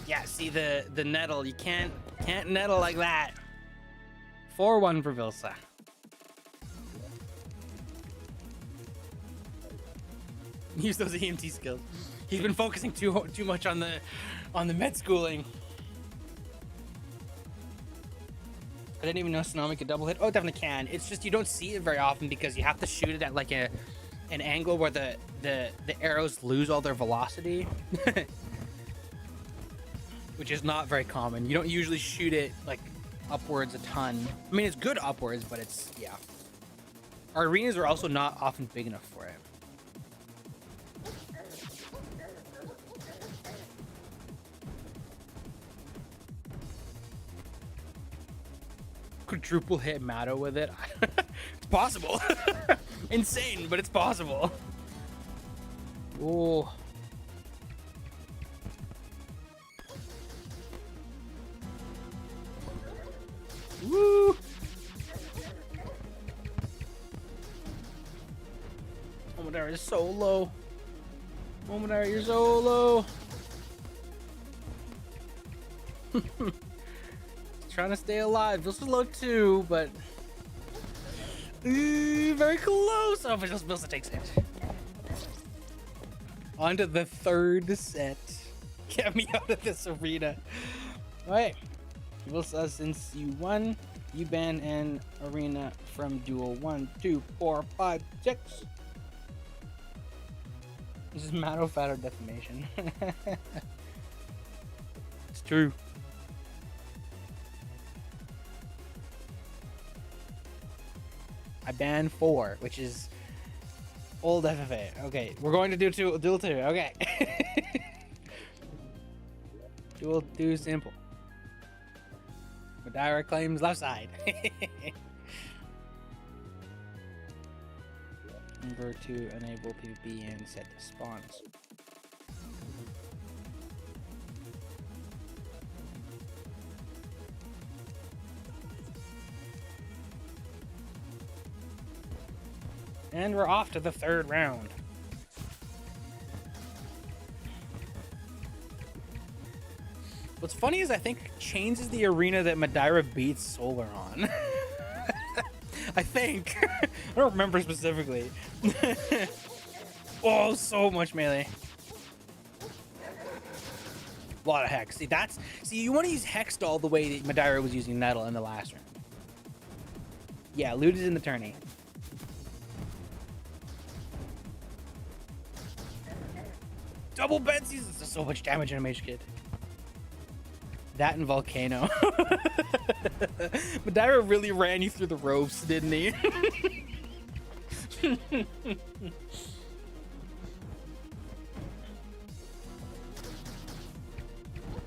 Yeah, see the nettle. You can't nettle like that. 4-1 for Vilsa. Use those EMT skills. He's been focusing too much on the med schooling. I didn't even know Tsunami could double hit. Oh, it definitely can. It's just you don't see it very often because you have to shoot it at like an angle where the arrows lose all their velocity. Which is not very common. You don't usually shoot it like upwards a ton. I mean, it's good upwards, but it's, yeah. Our arenas are also not often big enough for it. Quadruple hit Mato with it. It's possible. Insane, but it's possible. Oh. Madara is so low. Oh, Madara, you're so low. Trying to stay alive. This is low too, but very close. Oh, but just Bilsa takes it. On to the third set. Get me out of this arena. All right, Bilsa, since you won, you ban an arena from duel 1, 2, 4, 5, 6. This is Mato Fato defamation. It's true. I banned 4, which is old FFA. Okay, we're going to do duel 2. Okay. Duel 2 simple. Madara claims left side. Number 2, enable PvP and set the spawns. And we're off to the third round. What's funny is I think Chains is the arena that Madara beats Solar on. I think. I don't remember specifically. Oh, so much melee. A lot of Hex. See, you want to use Hex all the way that Madara was using Nettle in the last round. Yeah, loot is in the tourney. Double Betsy's. This is so much damage on a Mage Kid. That and Volcano. Madara really ran you through the ropes, didn't he?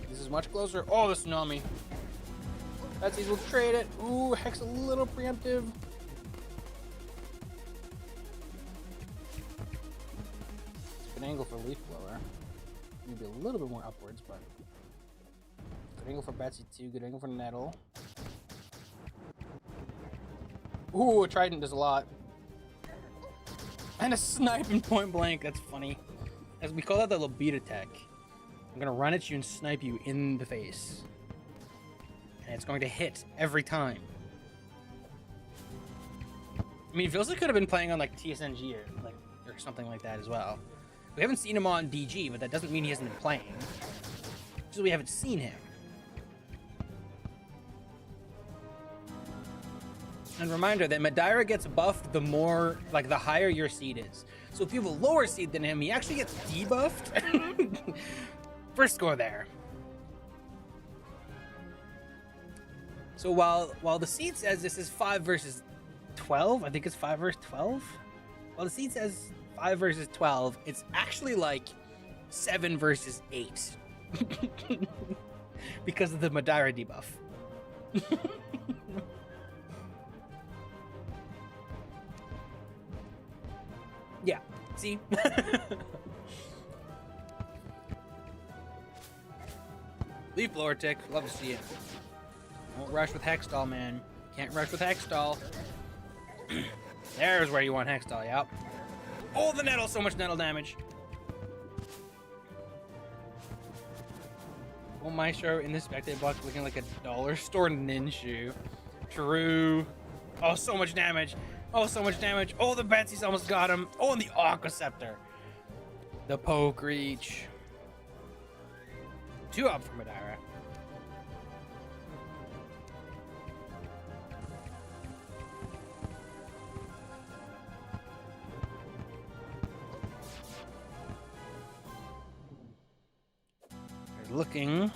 This is much closer. Oh, the tsunami. Betsy's will trade it. Ooh, Hex a little preemptive. Good angle for Leaf Blower. Maybe a little bit more upwards, but good angle for Betsy too. Good angle for Nettle. Ooh, a Trident does a lot. And a snipe in point blank. That's funny. As we call that the Lobita tech. I'm gonna run at you and snipe you in the face. And it's going to hit every time. I mean, Vilsa could have been playing on like TSNG or something like that as well. We haven't seen him on DG, but that doesn't mean he hasn't been playing. Just we haven't seen him. And reminder that Madara gets buffed the more, like the higher your seed is. So if you have a lower seed than him, he actually gets debuffed. First score there. So while the seed says this is 5 versus 12, I think it's 5 versus 12. While the seed says 5 versus 12, it's actually like 7 versus 8. Because of the Madara debuff. Yeah, see? Leaf blower tick, love to see it. Won't rush with Hextall, man. Can't rush with Hextall. There's where you want Hextall, yep. Oh, the Nettle, so much Nettle damage. Oh, Maestro in the spectator box looking like a dollar store Ninshu. True. Oh, so much damage. Oh, so much damage. Oh, the Betsy's almost got him. Oh, and the Aqua Scepter. The Poke Reach. 2 up for Madara. They're looking.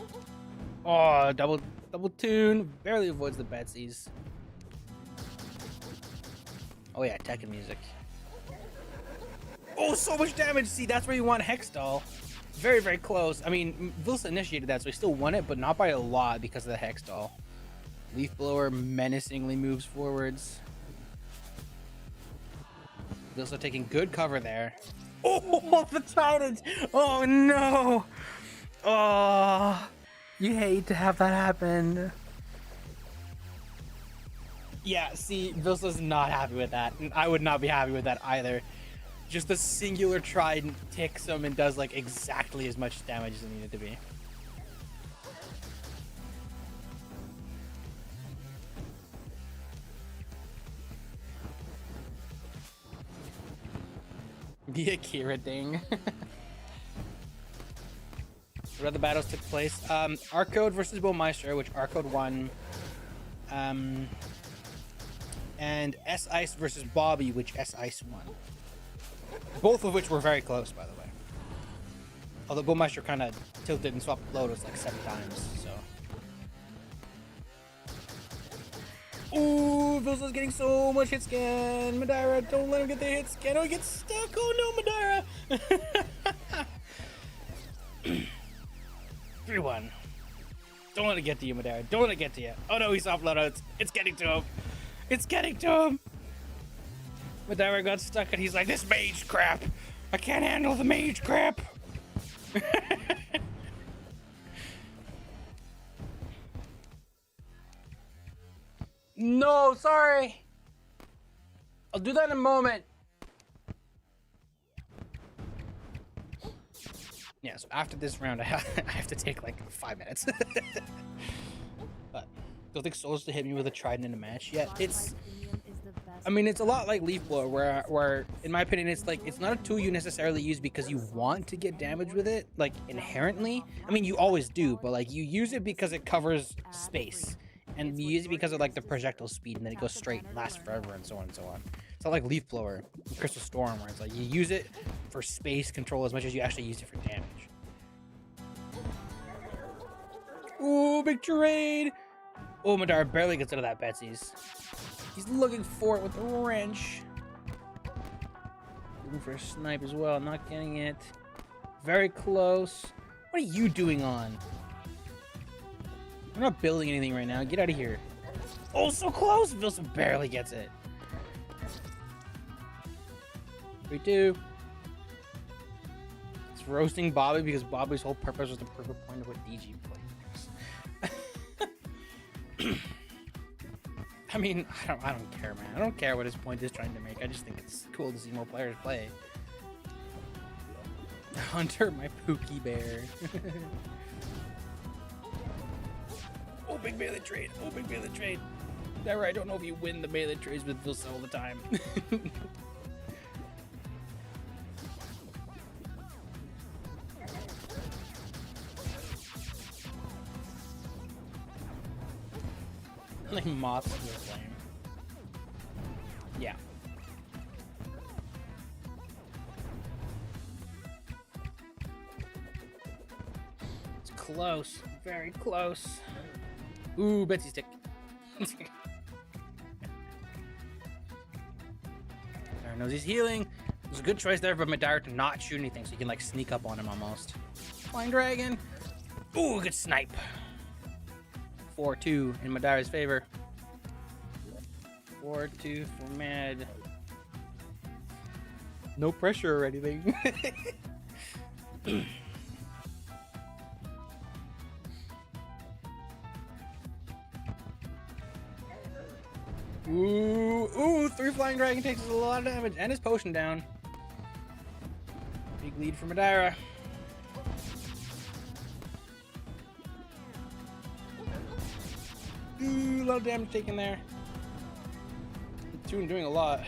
Oh, double tune. Barely avoids the Betsy's. Oh yeah, Tekken music. Oh, so much damage! See, that's where you want Hextall. Very, very close. I mean, Vilsa initiated that, so he still won it, but not by a lot because of the Hextall. Leaf Blower menacingly moves forwards. Vilsa taking good cover there. Oh, the Trident! Oh no! Oh, you hate to have that happen. Yeah, see, Vilsa's not happy with that. I would not be happy with that either. just the singular trident ticks him and does like exactly as much damage as it needed to be. The Akira ding. What other battles took place? Arcode versus Bowmeister, which Arcode won. And S-Ice versus Bobby, which S-Ice won. Both of which were very close, by the way. Although Bowmeister kind of tilted and swapped Lotus like 7 times, so. Ooh, Vilsa's getting so much hit scan. Madeira, don't let him get the hit scan. Oh, he gets stuck. Oh no, Madeira. 3-1. Don't let it get to you, Madeira. Don't let it get to you. Oh no, he's off loadouts. It's getting to him. It's getting to him. Madeira got stuck and he's like, this mage crap. I can't handle the mage crap. No, sorry. I'll do that in a moment. Yeah, so after this round, I have to take like 5 minutes. But don't think Souls to hit me with a trident in a match yet. I mean, it's a lot like Leaf Blower, where in my opinion, it's like it's not a tool you necessarily use because you want to get damage with it, like inherently. I mean, you always do, but like you use it because it covers space, and you use it because of like the projectile speed, and then it goes straight, and lasts forever, and so on and so on. It's not like Leaf Blower, and Crystal Storm, where it's like you use it for space control as much as you actually use it for damage. Ooh, big trade! Oh, Madara barely gets out of that Betsy's. He's looking for it with the wrench. Looking for a snipe as well, not getting it. Very close. What are you doing on? I'm not building anything right now. Get out of here. Oh, so close! Vilsa barely gets it. 3-2. It's roasting Bobby because Bobby's whole purpose was to prove a point of what DG played. I mean, I don't care, man. I don't care what his point is trying to make. I just think it's cool to see more players play. Hunter, my Pookie Bear. Oh, big melee trade. Oh, big melee trade. Never, I don't know if you win the melee trades with Vilsa all the time. Like moths to the flame. Yeah. It's close. Very close. Ooh, Betsy stick. There knows he's healing. It was a good choice there for Madara to not shoot anything so you can like sneak up on him almost. Flying Dragon. Ooh, good snipe. 4-2 in Madara's favor. 4-2 for Mad. No pressure or anything. Ooh, 3 Flying Dragon takes a lot of damage and his potion down. Big lead for Madara. Ooh, a lot of damage taken there. Toon doing a lot.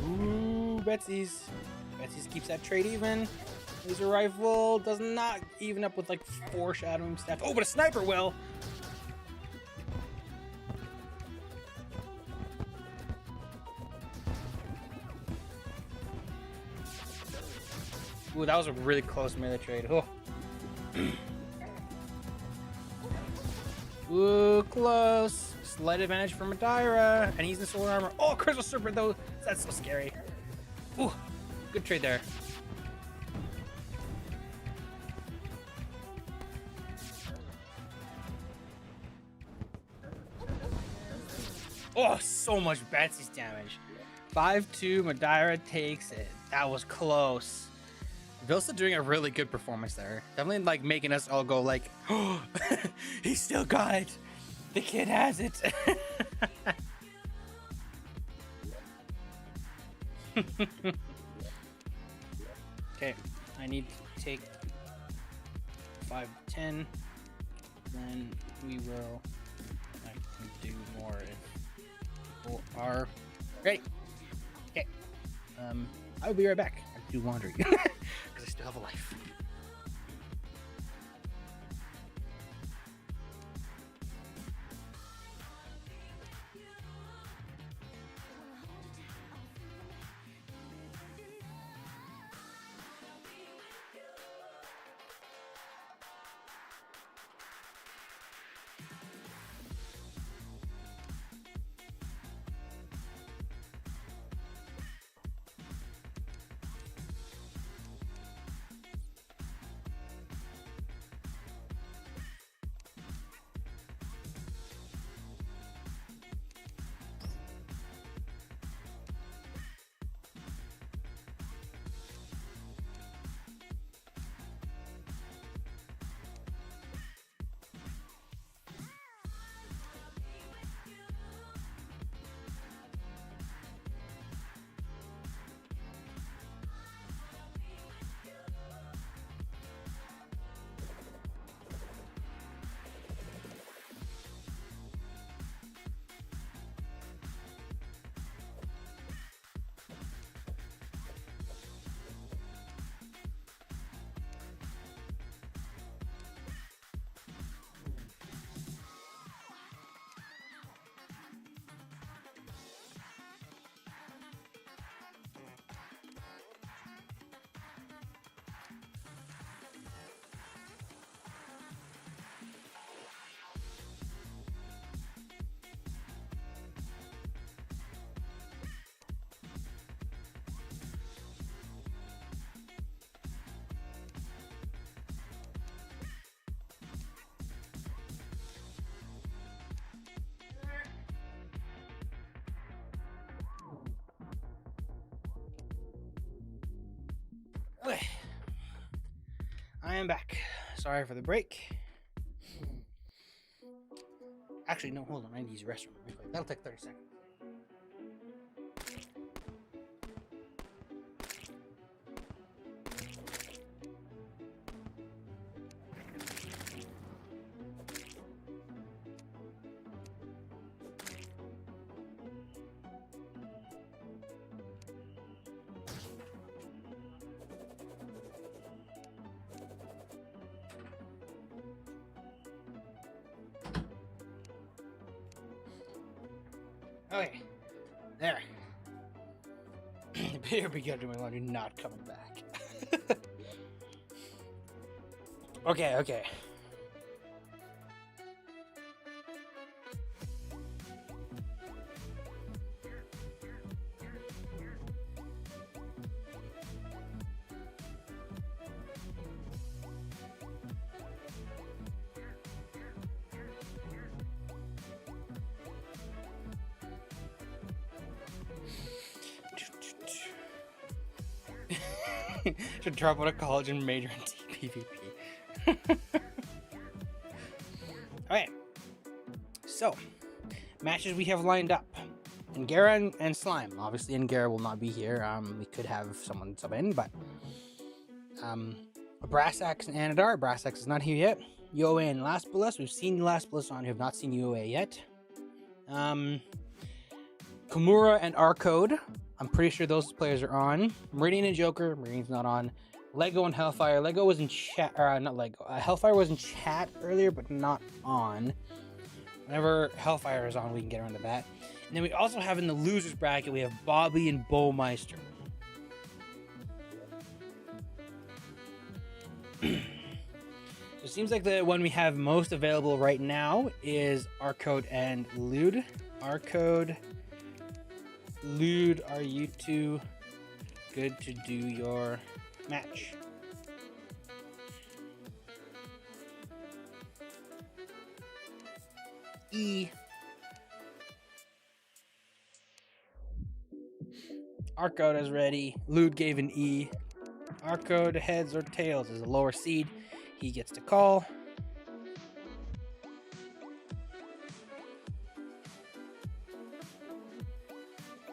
Ooh, Betsy's. Betsy's keeps that trade even. Laser rifle does not even up with like 4 shadowing staff. Oh, but a sniper will. Ooh, that was a really close melee trade. Oh. Ooh, close. Slight advantage for Madara. And he's in solar armor. Oh, Crystal Serpent, though. That's so scary. Ooh, good trade there. Oh, so much Betsy's damage. 5-2, Madara takes it. That was close. Vilsa doing a really good performance there. Definitely like making us all go like, oh, he still got it. The kid has it. Okay, I need to take 5, 10. Then we will. I can do more if people are ready. Okay. I will be right back. I have to do laundry because I still have a life. Okay. I am back. Sorry for the break. Actually, no, hold on. I need to use the restroom. That'll take 30 seconds. Okay, there. Here we go. Doing laundry, not coming back. Okay. Should drop out of college and major in PvP. Alright. So, matches we have lined up. Angara and Slime. Obviously, Angara will not be here. We could have someone sub in, but Brass Axe and Anadar. Brass Axe is not here yet. UOA and Laspalus. We've seen Laspalus on. We have not seen UOA yet. Kimura and Arcode. I'm pretty sure those players are on. Meridian and Joker. Meridian's not on. Lego and Hellfire. Lego was in chat. Not Lego. Hellfire was in chat earlier, but not on. Whenever Hellfire is on, we can get around to that. And then we also have in the losers bracket, we have Bobby and Bowmeister. So it seems like the one we have most available right now is Arcode and Lude. Arcode, Lude, are you two good to do your match? E. Arcode is ready. Lude gave an E. Arcode heads or tails is a lower seed. He gets to call.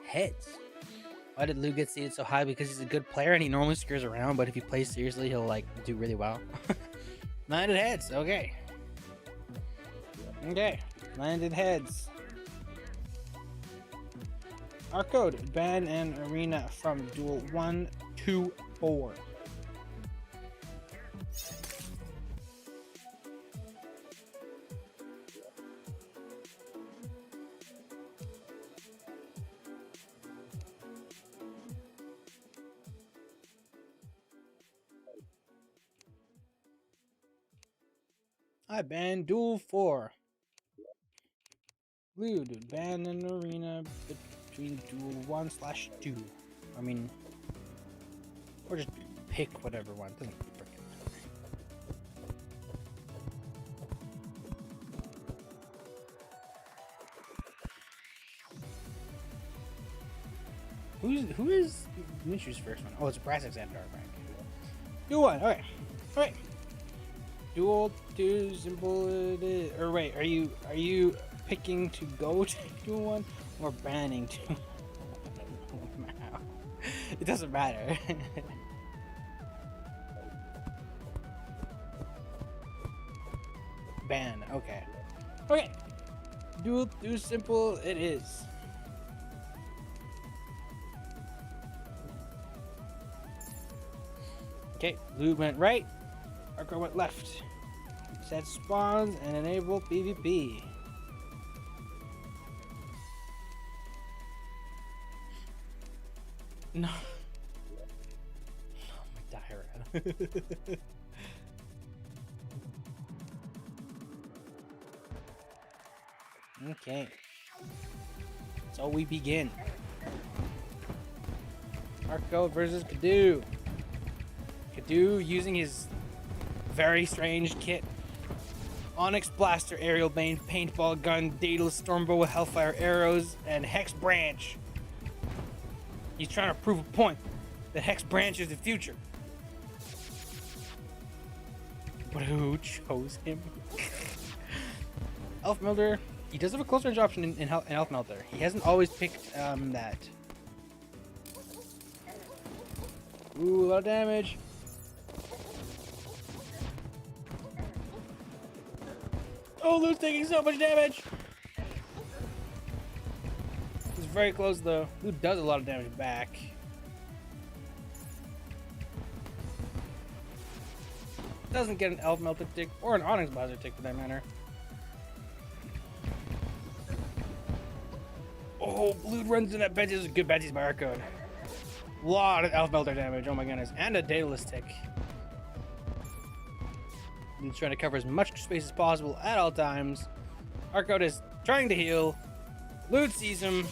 Heads. Why did Lou get seeded so high? Because he's a good player and he normally screws around, but if he plays seriously, he'll like do really well. Landed heads. Okay. Okay. Landed heads. Our code, ban and arena from duel 1 to 4. I ban duel 4. Blue, dude, ban an arena between duel 1/2. I mean, or just pick whatever one. Doesn't freaking matter. Who is Dimitri's first one? Oh, it's Brass Alexander rank. Duel 1. Okay. All right. Duel 2 symbol it is. Or wait, are you picking to go to duel 1 or banning to? It doesn't matter. Ban. Okay. Okay. Duel 2 simple it is. Okay, blue went right. Arco went left. Set spawns and enable PvP. No. Oh, my Dyra. Okay. So we begin. Arco versus Kadu. Kadu using his very strange kit. Onyx Blaster, Aerial Bane, Paintball Gun, Daedalus Stormbow with Hellfire Arrows, and Hex Branch. He's trying to prove a point that Hex Branch is the future. But who chose him? Elf Melter. He does have a close range option in Elf Melter. He hasn't always picked that. Ooh, a lot of damage. Oh, Lou's taking so much damage. He's very close though. Lou does a lot of damage back. Doesn't get an Elf Melter tick or an Onyx Blaster tick for that matter. Oh, Blue runs in that bench. This is a good bench by Arcode. Lot of Elf Melter damage. Oh my goodness. And a Daedalus tick. He's trying to cover as much space as possible at all times. Arcode is trying to heal. Lute sees him.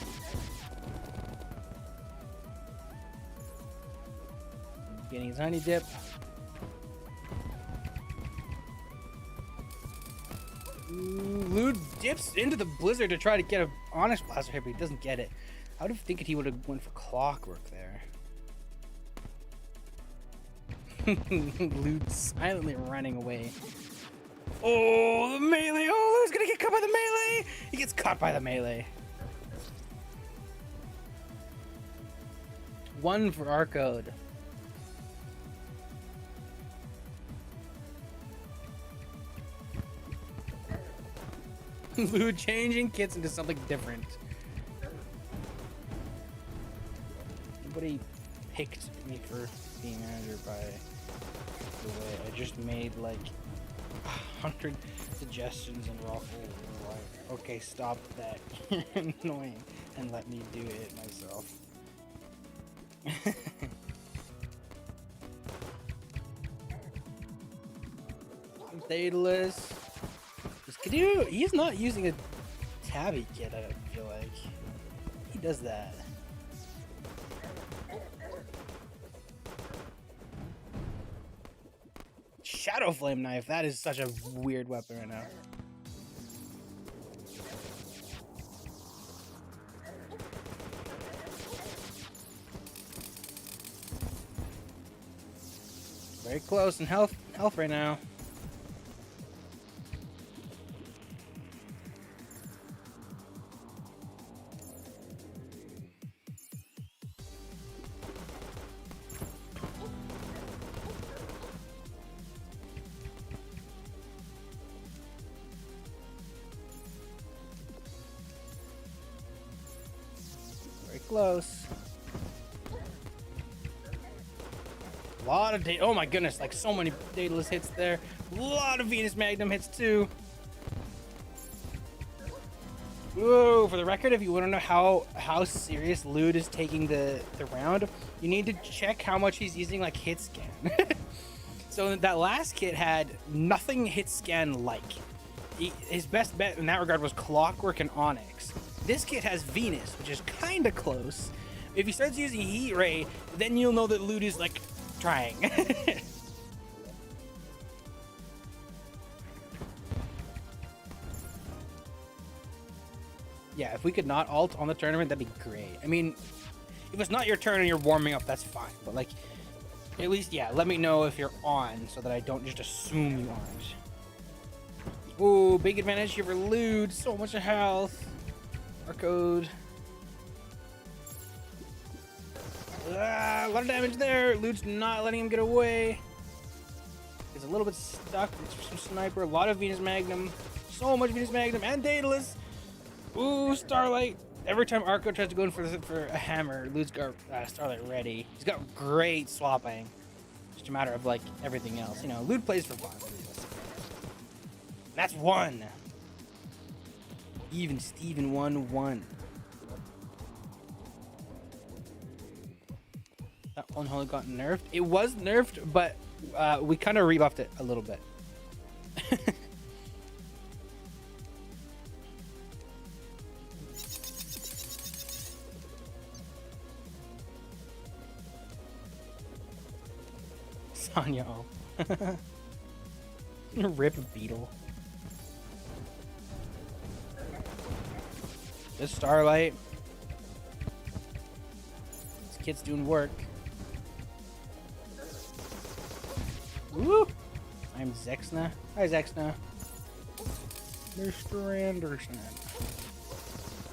Getting his honey dip. Lute dips into the blizzard to try to get an Onyx Blaster hit, but he doesn't get it. I would have think he would have went for Clockwork there. Lute silently running away. Oh, the melee! Oh, Lute's gonna get caught by the melee! He gets caught by the melee. 1 for Arcode. Lute changing kits into something different. Nobody picked me for being manager by the way. I just made like 100 suggestions and Raffle were like, okay, stop that. You're annoying, and let me do it myself. Daedalus. Kadu, he's not using a tabby kit, I feel like. He does that. Shadow Flame Knife, that is such a weird weapon right now. very close in health right now. Very close. A lot of oh my goodness, like so many Daedalus hits there. A lot of Venus Magnum hits too. Whoa, for the record, if you want to know how serious Lude is taking the round, you need to check how much he's using like hit scan. So that last kit had nothing hit scan like. His best bet in that regard was Clockwork and Onyx. This kit has Venus, which is kind of close. If he starts using Heat Ray, then you'll know that Lude is like trying. Yeah, if we could not ult on the tournament, that'd be great. I mean, if it's not your turn and you're warming up, that's fine. But like, at least, yeah, let me know if you're on so that I don't just assume you aren't. Ooh, big advantage here for Lude. So much health. Our code. A lot of damage there. Lude's not letting him get away. He's a little bit stuck. It's some sniper. A lot of Venus Magnum. So much Venus Magnum and Daedalus. Ooh, Starlight. Every time Arco tries to go in for a hammer, Lude's got Starlight ready. He's got great swapping. Just a matter of like everything else. You know, Lude plays for fun. That's one. Even Steven 1-1. That Unholy got nerfed. It was nerfed, but we kind of rebuffed it a little bit. Sonya. Rip Beetle. This Starlight. This kid's doing work. Woo! I'm Zexna. Hi, Zexna. Mr. Anderson.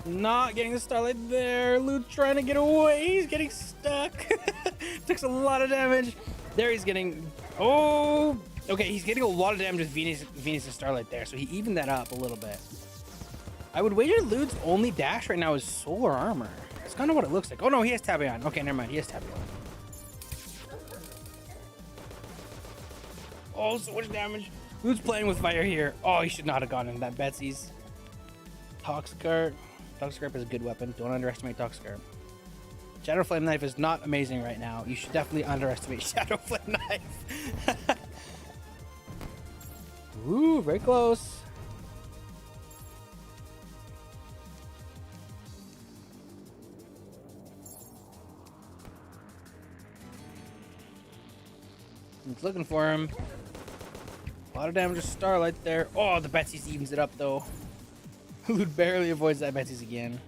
Not getting the Starlight there. Lude's trying to get away. He's getting stuck. Takes a lot of damage. There he's getting... Oh! Okay, he's getting a lot of damage with Venus and Starlight there, so he evened that up a little bit. I would wager Lude's only dash right now is Solar Armor. That's kind of what it looks like. Oh no, he has Tabion. Okay, never mind. He has Tabion. Oh, so much damage. Lude's playing with fire here. Oh, he should not have gone into that Betsy's. Toxicarp. Toxicarp is a good weapon. Don't underestimate Toxicarp. Shadow Flame Knife is not amazing right now. You should definitely underestimate Shadow Flame Knife. Ooh, very close. He's looking for him. A lot of damage to Starlight there. Oh, the Betsy's evens it up though. Lude barely avoids that Betsy's again.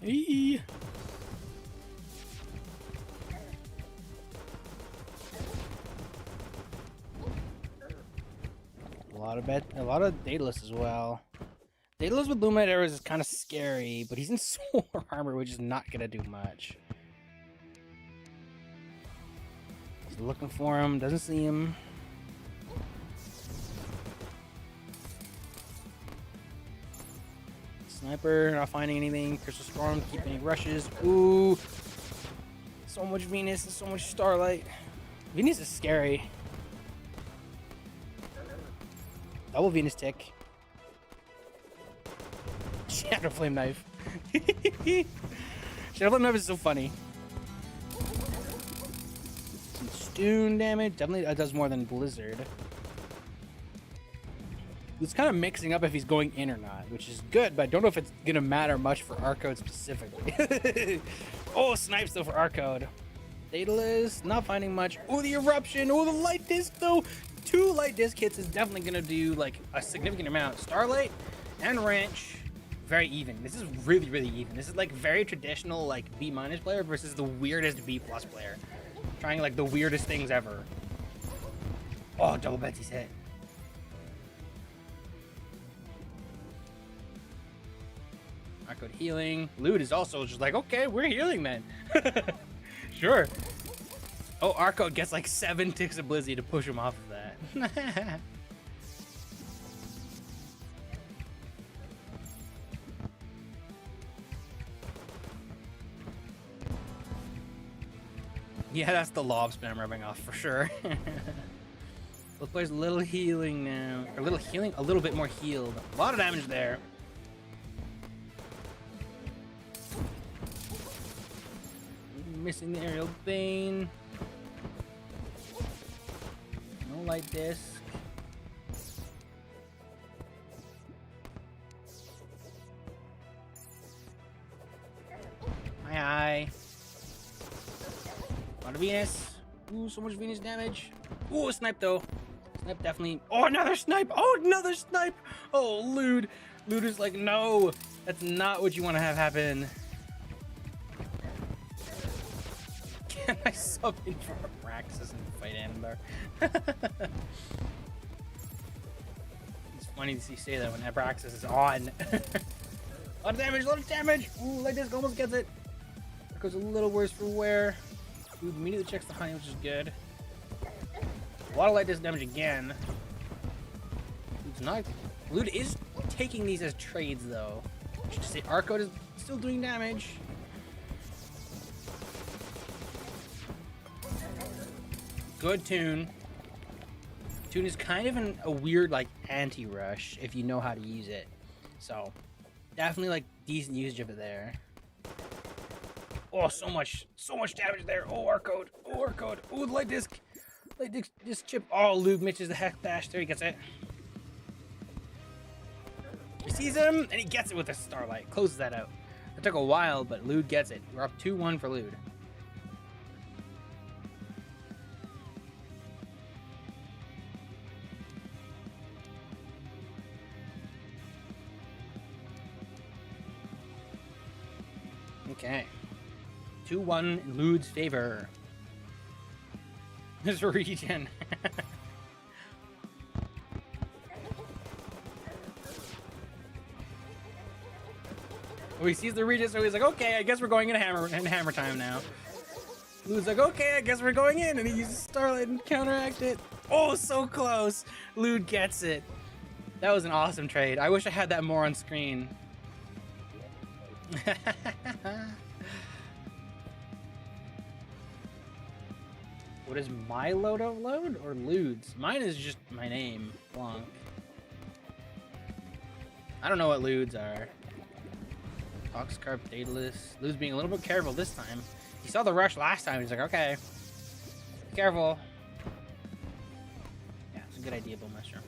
Eee. A lot of Daedalus as well. Daedalus with Luminite Arrows is kind of scary, but he's in Solar Armor, which is not gonna do much. He's looking for him, doesn't see him. Sniper, not finding anything. Crystal Storm, keeping any rushes. Ooh. So much Venus and so much Starlight. Venus is scary. Double Venus tick. Shadow Flame Knife. Shadow Flame Knife is so funny. Some stun damage. Definitely does more than Blizzard. It's kind of mixing up if he's going in or not, which is good, but I don't know if it's going to matter much for our code specifically. Oh, snipes though for our code. Daedalus, not finding much. Oh, the Eruption. Oh, the Light Disc though. 2 Light Disc hits is definitely going to do like a significant amount. Starlight and Ranch. very even. This is really, really even. This is like very traditional, like B- player versus the weirdest B+ player. Trying like the weirdest things ever. Oh, double Betsy's hit. Arcode healing. Lewd is also just like, okay, we're healing then. Sure. Oh, Arcode gets like 7 ticks of Blizzy to push him off of that. Yeah, that's the lob spam rubbing off for sure. Both players a little healing now. A little healing? A little bit more healed. A lot of damage there. Missing the aerial bane. No light disc. Hi. A lot of Venus. Ooh, so much Venus damage. Ooh, a snipe though. Snipe definitely. Oh, another snipe. Oh, another snipe. Oh, Lewd. Lewd is like, no, that's not what you want to have happen. Can I sub in for Abraxas and fight Andar? It's funny to see you say that when Abraxas is on. A lot of damage, a lot of damage. Ooh, like this almost gets it. That goes a little worse for wear. Ooh, immediately checks the honey, which is good. A lot of light disc damage again. Lude's not. Lude is taking these as trades though. I should say Arcode is still doing damage. Good tune. Tune is kind of a weird like anti-rush if you know how to use it. So definitely like decent usage of it there. Oh, so much damage there. Oh, Arcode. Oh, Arcode. Oh, the light disc. Light disc chip. Oh, Luke misses the heck dash. There he gets it. He sees him and he gets it with a starlight. Closes that out. It took a while, but Lude gets it. We're up 2-1 for Lude. Okay. 2-1 in Lude's favor. This regen. Oh, he sees the regen, so he's like, okay, I guess we're going in hammer time now. Lude's like, okay, I guess we're going in, and he uses Starlight and counteract it. Oh, so close. Lude gets it. That was an awesome trade. I wish I had that more on screen. What is my load or Lude's? Mine is just my name, Blanc. I don't know what Lude's are. Toxcarp, Daedalus. Lude's being a little bit careful this time. He saw the rush last time. He's like, okay, be careful. Yeah, it's a good idea, Bull Mushroom.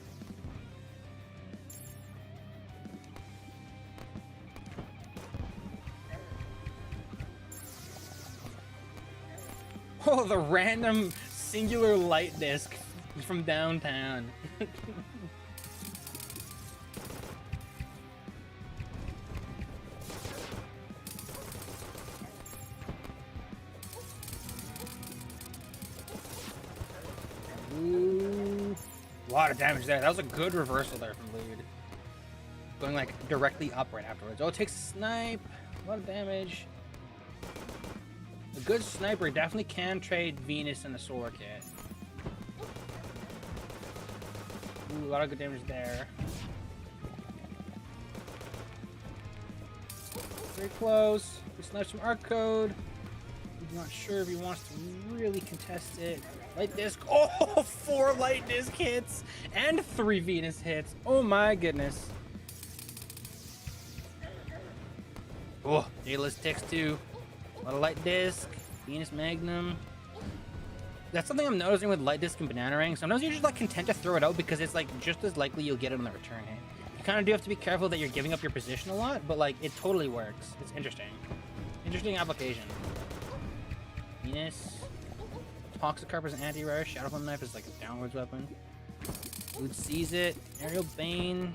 Oh, the random singular light disc from downtown. Ooh, a lot of damage there. That was a good reversal there from Lude. Going like directly up right afterwards. Oh, it takes a snipe. A lot of damage. A good sniper definitely can trade Venus and the Solar Kit. Ooh, a lot of good damage there. Very close. He snipes from Arcode. He's not sure if he wants to really contest it. Light disc. Oh, 4 light disc hits and 3 Venus hits. Oh my goodness. Oh, Daedalus ticks too. A lot of light disc, Venus Magnum. That's something I'm noticing with light disc and banana ring. Sometimes you're just like content to throw it out because it's like just as likely you'll get it on the return hit. You kind of do have to be careful that you're giving up your position a lot, but like it totally works. It's interesting. Interesting application. Venus. Toxicarp is an anti-rush. Shadow Plum Knife is like a downwards weapon. Lude sees it. Aerial Bane.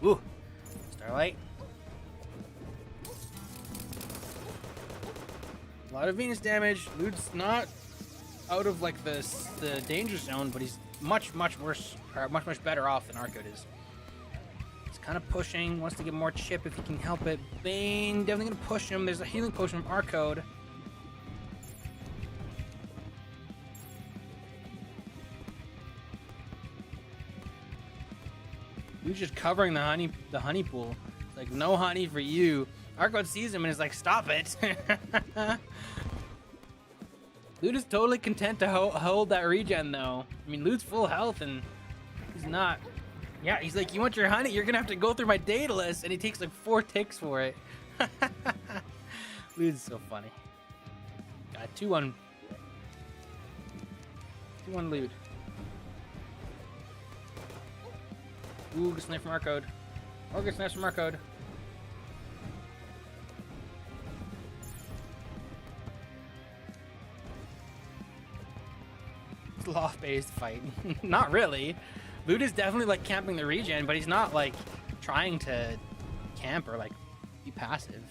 Ooh, Starlight. A lot of Venus damage. Lude's not out of like the danger zone, but he's much worse, or much better off than Arcode is. He's kind of pushing, wants to get more chip if he can help it. Bane definitely gonna push him. There's a healing potion from Arcode. Lude's just covering the honey pool. It's like, no honey for you. Arcode sees him and is like, stop it. Lude is totally content to hold that regen though. I mean, Lude's full health and he's not. Yeah, he's like, you want your honey? You're gonna have to go through my data list, and he takes like 4 ticks for it. Lude's so funny. Got 2-1. 2-1 Lude. Ooh, good snipe from Arcode. Or good snipe from Arcode. Sloth-based fight. Not really. Lude is definitely like camping the regen, but he's not like trying to camp or like be passive.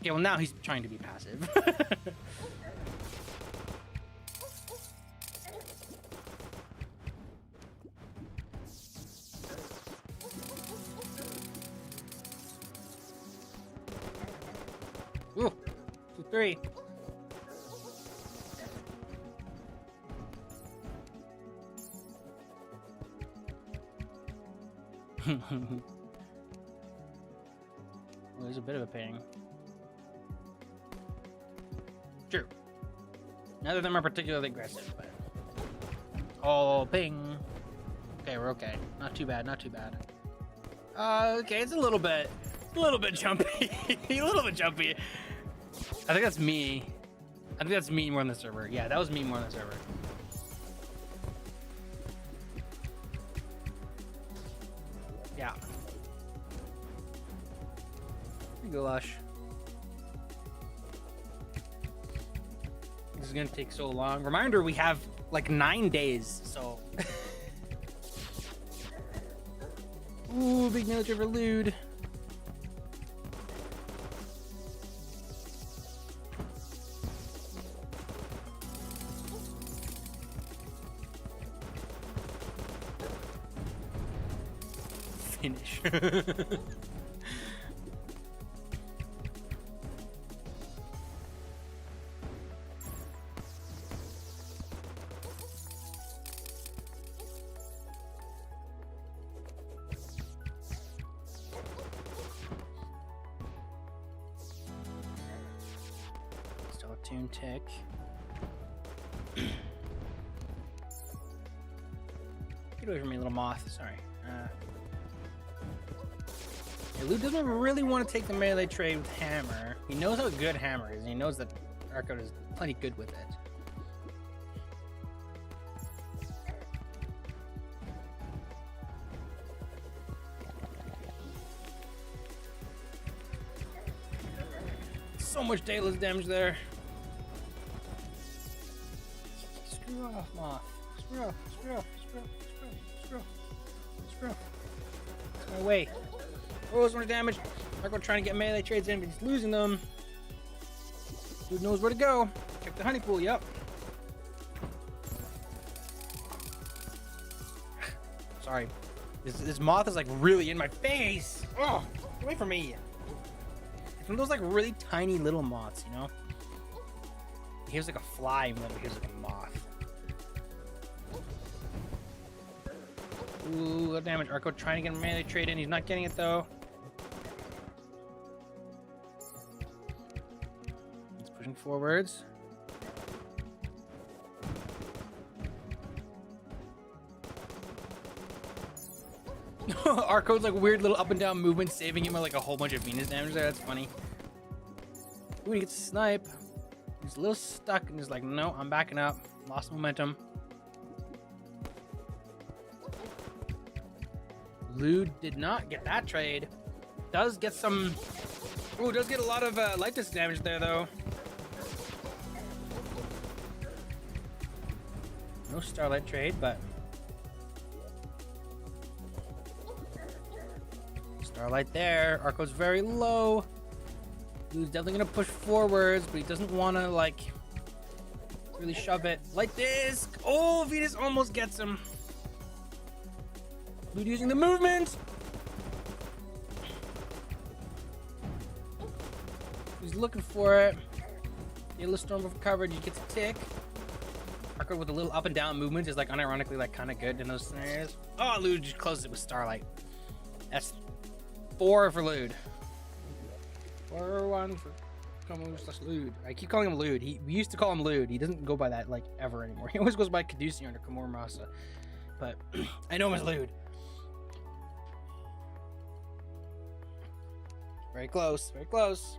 Okay, well now he's trying to be passive. Ooh, 2-3. Well, there's a bit of a ping. True. Neither of them are particularly aggressive, but... Oh, ping. Okay, we're okay. Not too bad, not too bad. Okay, it's a little bit jumpy. A little bit jumpy. I think that's me. I think that's me more on the server. Yeah, that was me more on the server. Yeah. Here you go, Lush. This is gonna take so long. Reminder, we have like 9 days, so. Ooh, big military for Lude. Finish. Still a tune tick. Get away from me, little moth. Sorry. Yeah, Lude doesn't really want to take the melee trade with Hammer. He knows how good Hammer is, and he knows that Arcode is plenty good with it. So much dateless damage there. Screw off, Moth. Screw off, screw off, screw off, screw off, screw off, screw off. It's my way. Oh, so much damage. Arcode trying to get melee trades in, but he's losing them. Dude knows where to go. Check the honey pool, yep. Sorry. This moth is like really in my face. Oh, get away from me. It's one of those like really tiny little moths, you know? Here's like a fly, and here's like a moth. Ooh, good damage. Arcode trying to get a melee trade in. He's not getting it though. He's pushing forwards. Arcode's like weird little up and down movement, saving him with like a whole bunch of Venus damage there. That's funny. Ooh, he gets a snipe. He's a little stuck and he's like, no, I'm backing up. Lost momentum. Lude did not get that trade. Does get some... Ooh, does get a lot of light distance damage there, though. No Starlight trade, but... Starlight there. Arco's very low. He's definitely gonna push forwards, but he doesn't want to like really shove it like this. Oh, Venus almost gets him. Lude using the movement. He's looking for it. Yellow Storm recovered. He gets a tick. Arco with a little up and down movement is like unironically like kind of good in those scenarios. Oh, Lude just closes it with Starlight. That's 4 for Lude. 4-1 for Komuru/Lude. I keep calling him Lude. We used to call him Lude. He doesn't go by that like ever anymore. He always goes by Caduceus under Komuru. But I know him as Lude. Very close. Very close.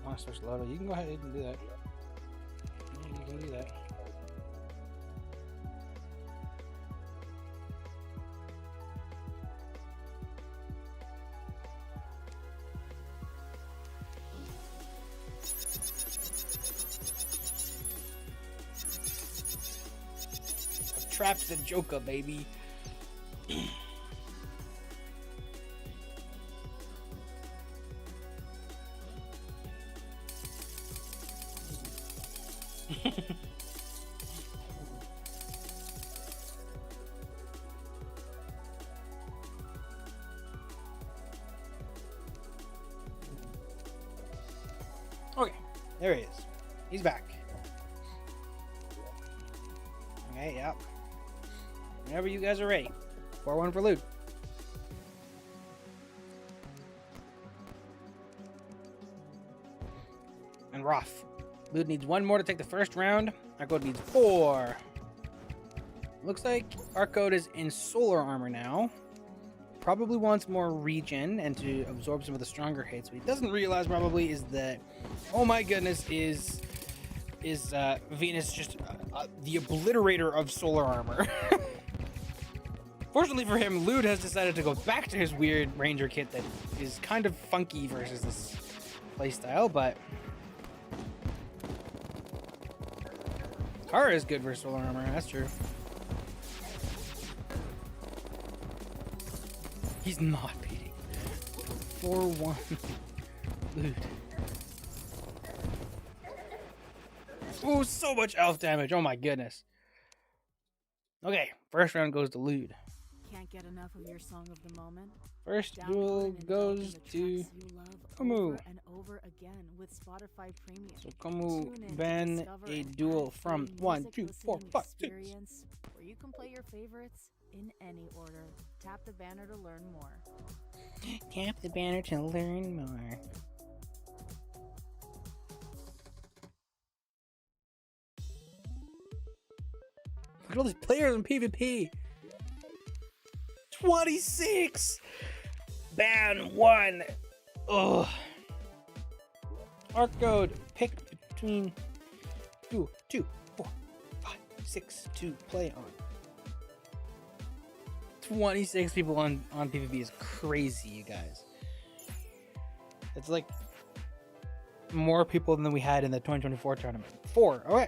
I want to switch Lotto. You can go ahead and do that. You can do that. I've trapped the Joker, baby. Okay, there he is. He's back. Okay, yep. Whenever you guys are ready. 4-1 for Lude. And Roth. Lude needs 1 more to take the first round. Arco needs 4. Looks like Arco is in solar armor now. Probably wants more regen and to absorb some of the stronger hits. What he doesn't realize probably is that, oh my goodness, is Venus just the obliterator of solar armor. Fortunately for him, Lude has decided to go back to his weird ranger kit that is kind of funky versus this playstyle, but Kara is good versus solar armor, that's true. He's not beating. 4-1 Lude. Oh, so much elf damage. Oh my goodness. Okay, first round goes to Lude. Can't get enough of your song of the moment? First Download duel and indulge in goes the to tracks you love Komu. over and over again with Spotify Premium. So Komu Tune in to ban discover a an duel ad-free from music 1, 2, 4, listening 5, 6. experience where you can play your favorites in any order. Tap the banner to learn more. Tap the banner to learn more. Look at all these players in PvP. 26! Ban 1! Ugh. Arc code. Pick between 2, 4, 5, 6 to play on. 26 people on PvP is crazy, you guys. It's like more people than we had in the 2024 tournament. 4. Okay.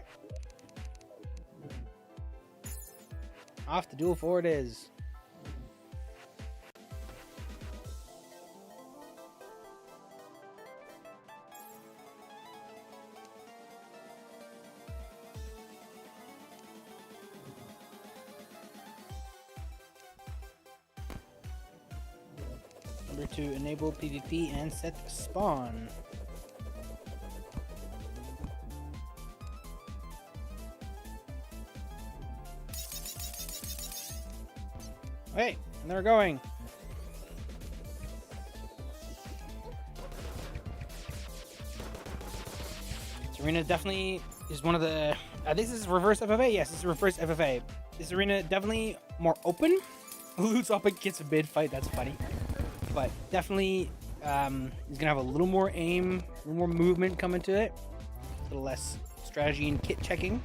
Off to duel 4 it is. Number 2, enable PvP and set spawn. Okay, and they're going. This arena definitely is one of the. I think this is reverse FFA. Yes, this is reverse FFA. This arena definitely more open. Lude's up against a mid fight. That's funny, but definitely he's gonna have a little more aim, a little more movement coming to it, a little less strategy and kit checking.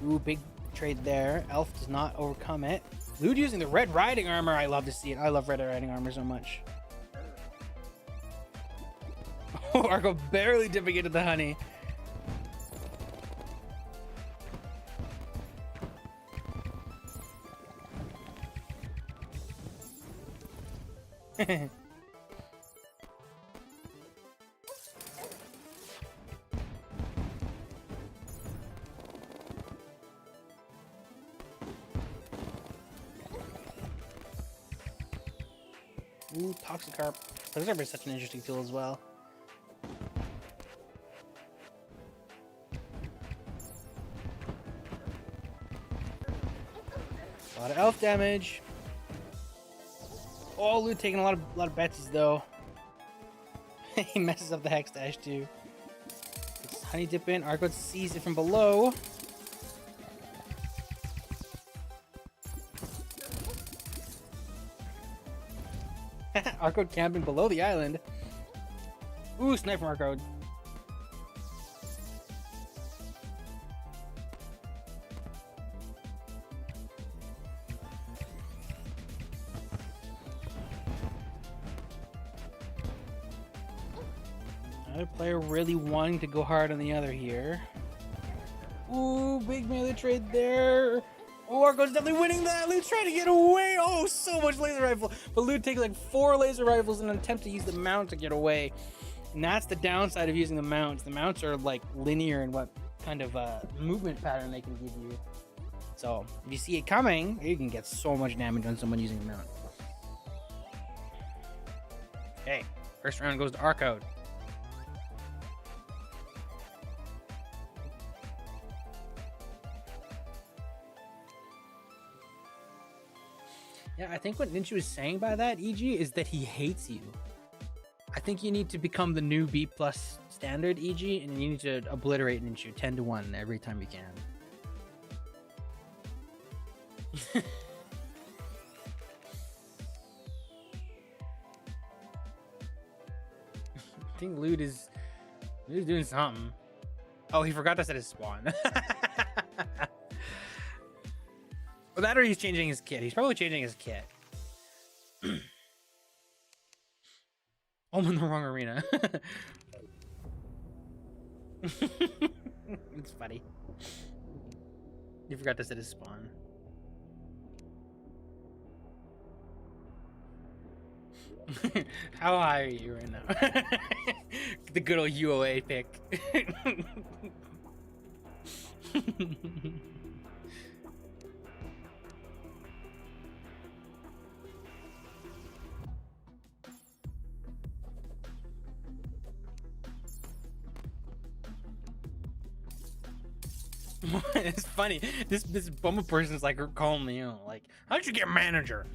Ooh, big trade there. Elf does not overcome it. Lude using the red riding armor. I love to see it. I love red riding armor so much. Oh, Arco barely dipping into the honey. Ooh, Toxicarp. Toxicarp is such an interesting tool as well. A lot of elf damage. Oh, Lute taking a lot of betsies though. He messes up the hex dash too. It's honey dip in. Arco sees it from below. Arco camping below the island. Ooh, snipe from Arco. Another player really wanting to go hard on the other here. Ooh, big melee trade there. Oh, Arco's definitely winning that. Lute's trying to get away. Oh, so much laser rifle. But Lute takes like 4 laser rifles in an attempt to use the mount to get away. And that's the downside of using the mounts. The mounts are like linear in what kind of movement pattern they can give you. So if you see it coming, you can get so much damage on someone using a mount. Okay, first round goes to Arco. Yeah, I think what Ninja was saying by that, EG, is that he hates you. I think you need to become the new B+ standard, EG, and you need to obliterate Ninja 10-1 every time you can. I think Lute's doing something. Oh, he forgot to set his spawn. Well, that or he's changing his kit. He's probably changing his kit. I'm in the wrong arena. It's funny. He forgot to set his spawn. How high are you right now? The good old UOA pick. It's funny. This bumble person's like calling me out. Like, how'd you get manager?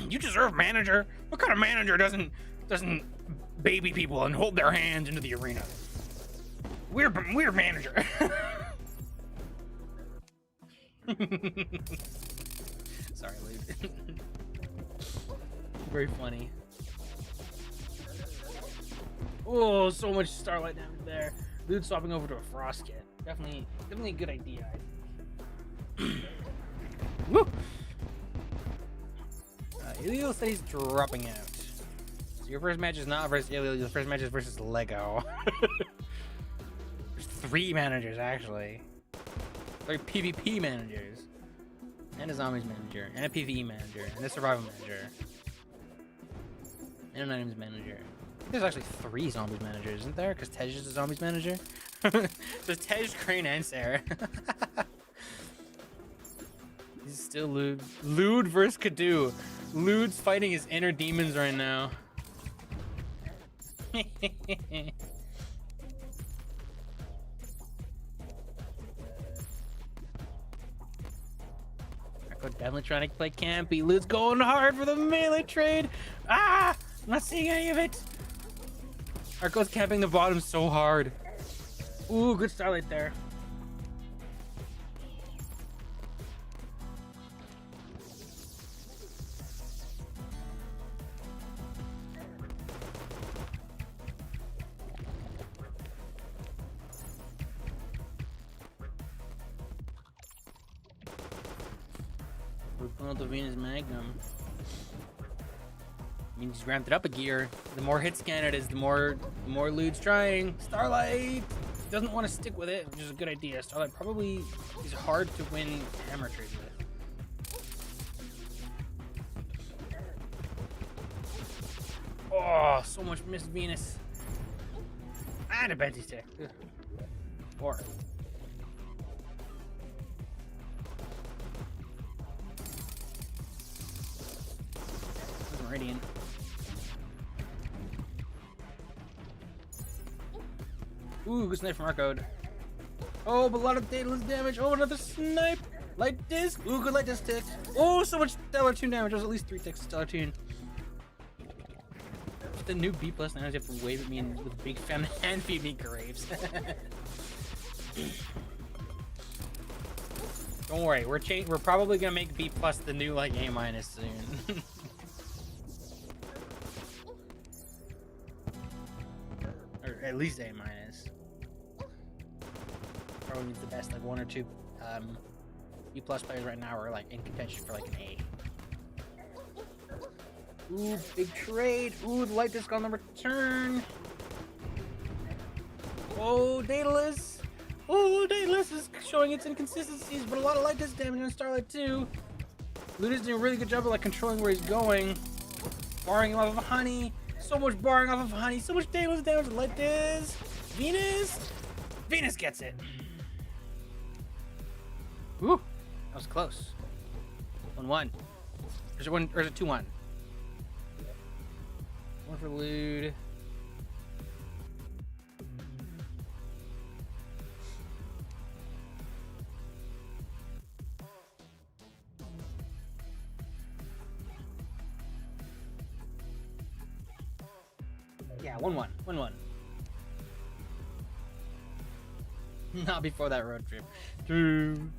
You deserve manager. What kind of manager doesn't baby people and hold their hands into the arena? Weird manager. Sorry, Luke. Very funny. Oh, so much starlight damage there. Luke swapping over to a frost kit. Definitely a good idea. Woo! Ilio said he's dropping out. So your first match is not versus Ilio, your first match is versus Lego. There's 3 managers, actually. 3 PvP managers. And a zombies manager. And a PvE manager. And a survival manager. And an items manager. There's actually 3 zombies managers, isn't there? Because Tej is a zombies manager. There's Tej, Crane, and Sarah. He's still Lude. Lude versus Kadu. Lude's fighting his inner demons right now. Arco definitely trying to play campy. Lude's going hard for the melee trade. Ah! I'm not seeing any of it. Arco's camping the bottom so hard. Ooh, good starlight there. We're pulling out the Venus Magnum. means he's ramped it up a gear. The more hit scan it is, the more Lude's trying. Starlight doesn't want to stick with it, which is a good idea. Starlight probably is hard to win hammer trades with. Oh, so much missed Venus. And a Benty stick. 4. Meridian. Ooh, good snipe from Arcode. Oh, but a lot of dataless damage. Oh, another snipe. Light disc. Ooh, good light disc tick. Oh, so much Stellar Tune damage. There's at least 3 ticks of Stellar Tune. The new B+ now you have to wave at me and with a big fan and feed me grapes. Don't worry, we're probably gonna make B+ the new like A- soon. Or at least A-. Probably means the best like 1 or 2 B+ players right now are like in contention for like an A. Ooh, big trade. Ooh, the light disc on the return. Oh, Daedalus. Oh, Daedalus is showing its inconsistencies, but a lot of light disc damage on Starlight too. Luda's doing a really good job of like controlling where he's going. Barring him off of Honey. So much barring off of Honey. So much Daedalus damage. Light disc. Venus. Venus gets it. Ooh, that was close. 1-1. Or is it 2-1? 1 for Lude. Yeah, 1-1. 1-1. Not before that road trip. True.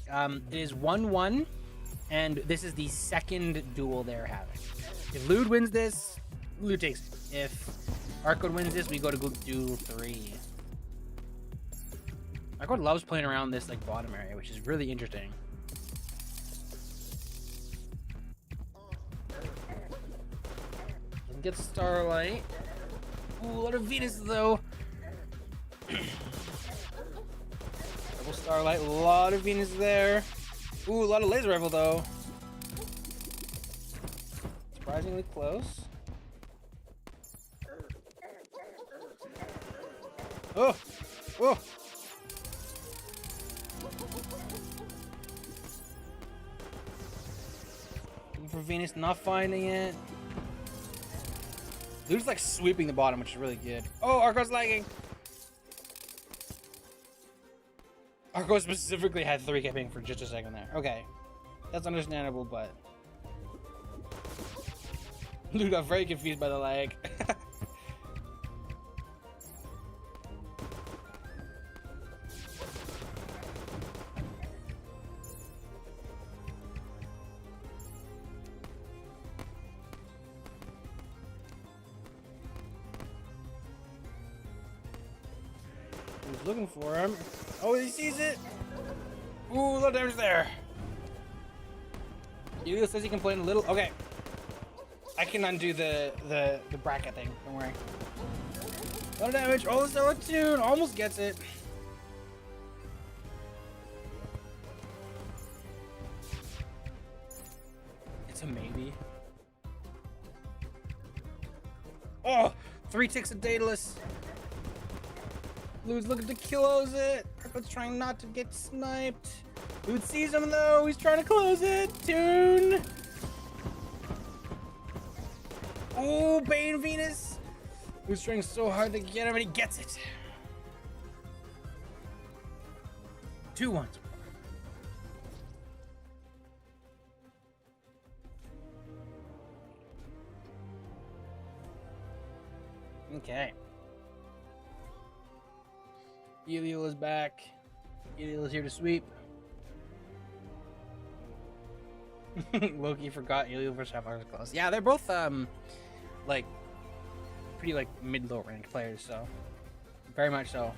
It is 1-1, and this is the second duel they're having. If Lude wins this, Lude takes it. If Arcode wins this, we go to duel 3. Arcode loves playing around this like bottom area, which is really interesting. Doesn't get Starlight. Ooh, a lot of Venus though. Starlight, a lot of Venus there. Ooh, a lot of laser rifle though. Surprisingly close. Oh, oh. Looking for Venus, not finding it. Lude's like sweeping the bottom, which is really good. Oh, Arco's lagging. Arco specifically had 3K ping for just a second there. Okay. That's understandable, but... Lude got very confused by the lag. He's looking for him. Oh, he sees it! Ooh, a lot of damage there. Elio says he can play in a little. Okay. I can undo the bracket thing. Don't worry. A lot of damage. Oh, the Stellar Tune. Almost gets it. It's a maybe. Oh! 3 ticks of Daedalus. Lude's looking to close it. Arco's trying not to get sniped. Lude sees him though. He's trying to close it. Tune. Oh, Bane Venus. Lude's trying so hard to get him and he gets it. 2-1. Okay. Eliel is back. Eliel is here to sweep. Loki forgot Eliel versus Sapphire was close. Yeah, they're both like pretty like mid-low ranked players, so very much so.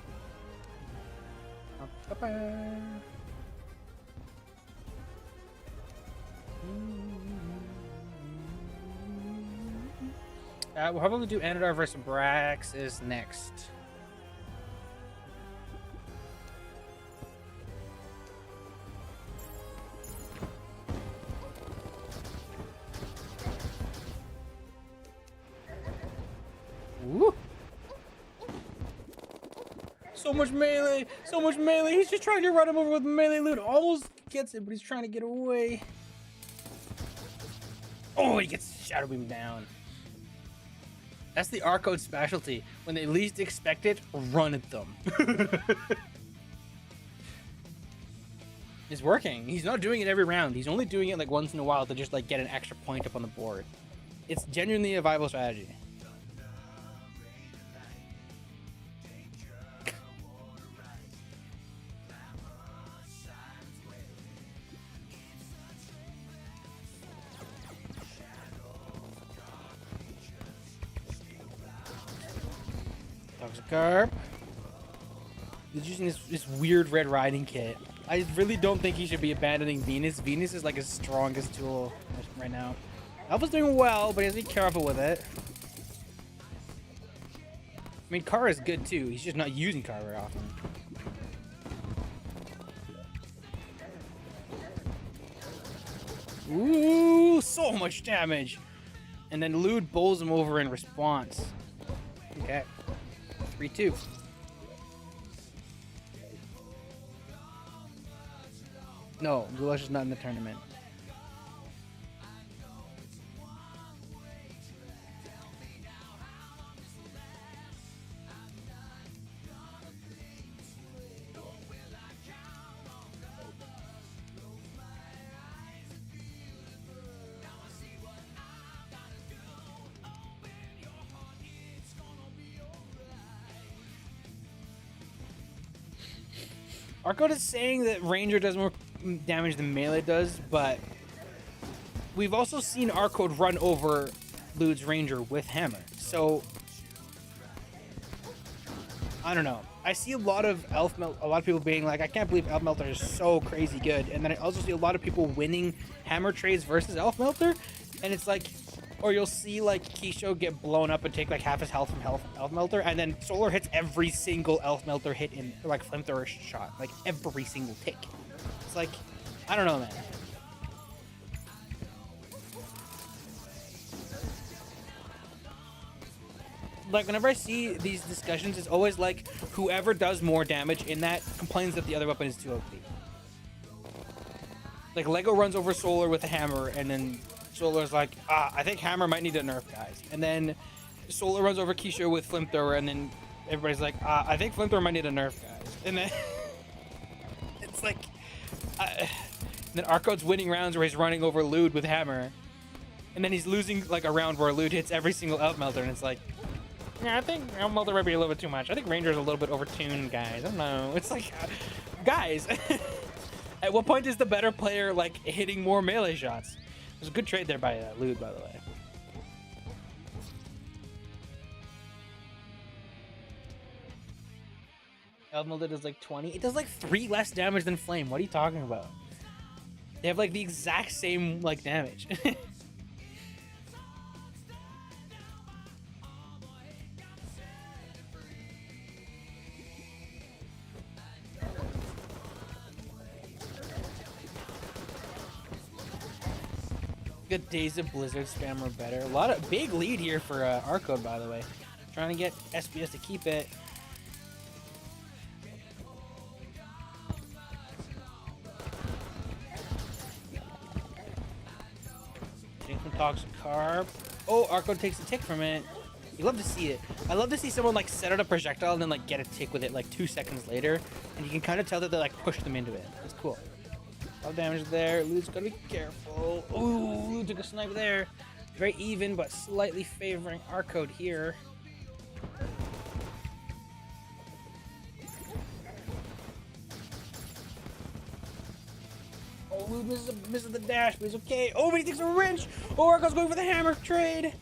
We'll probably do Anadar versus Braxis next. Woo! So much melee! So much melee! He's just trying to run him over with melee loot. Almost gets it, but he's trying to get away. Oh, he gets Shadow Beam down. That's the R-Code specialty. When they least expect it, run at them. It's working. He's not doing it every round. He's only doing it like once in a while to just like get an extra point up on the board. It's genuinely a viable strategy. Toxicarp. He's using this weird Red Riding kit. I really don't think he should be abandoning Venus. Venus is like his strongest tool right now. Alpha's doing well, but he has to be careful with it. I mean, Kara is good too. He's just not using Kara very often. Ooh, so much damage. And then Lude bowls him over in response. Okay. 3-2. No, Goulash is not in the tournament. R-Code is saying that Ranger does more damage than Melee does, but we've also seen R-Code run over Lude's Ranger with Hammer. So, I don't know. I see a lot of people being like, I can't believe Elf Melter is so crazy good. And then I also see a lot of people winning Hammer trades versus Elf Melter. And it's like, or you'll see like Keisho get blown up and take like half his health from Elf Melter, and then Solar hits every single Elf Melter hit in like flamethrower shot, like every single tick. It's like, I don't know, man. Like whenever I see these discussions, it's always like whoever does more damage in that complains that the other weapon is too OP. Like Lego runs over Solar with a hammer, and then Solar's like, I think Hammer might need a nerf, guys. And then Solar runs over Keisha with Flamethrower, and then everybody's like, I think Flamethrower might need a nerf, guys. And then it's like, then R-Code's winning rounds where he's running over Lude with Hammer, and then he's losing like a round where Lude hits every single Elf Melter, and it's like, yeah, I think Elf Melter might be a little bit too much. I think Ranger's a little bit overtuned, guys. I don't know. It's like, guys, at what point is the better player like hitting more melee shots? It was a good trade there by Lude, by the way. Elf Melter does like 20. It does like 3 less damage than Flame. What are you talking about? They have like the exact same like damage. Good Days of Blizzard spammer better. A lot of big lead here for R-Code, by the way. Trying to get SBS to keep it. Getting some Toxicarp. Oh, R-Code takes a tick from it. You love to see it. I love to see someone like set out a projectile and then like get a tick with it like 2 seconds later, and you can kind of tell that they like push them into it. It's cool. A lot of damage there. Lude's gotta be careful. Ooh, Lude took a snipe there. Very even, but slightly favoring R-Code here. Oh, Lude misses the dash, but he's okay. Oh, but he takes a wrench. Oh, R-Code's going for the hammer trade.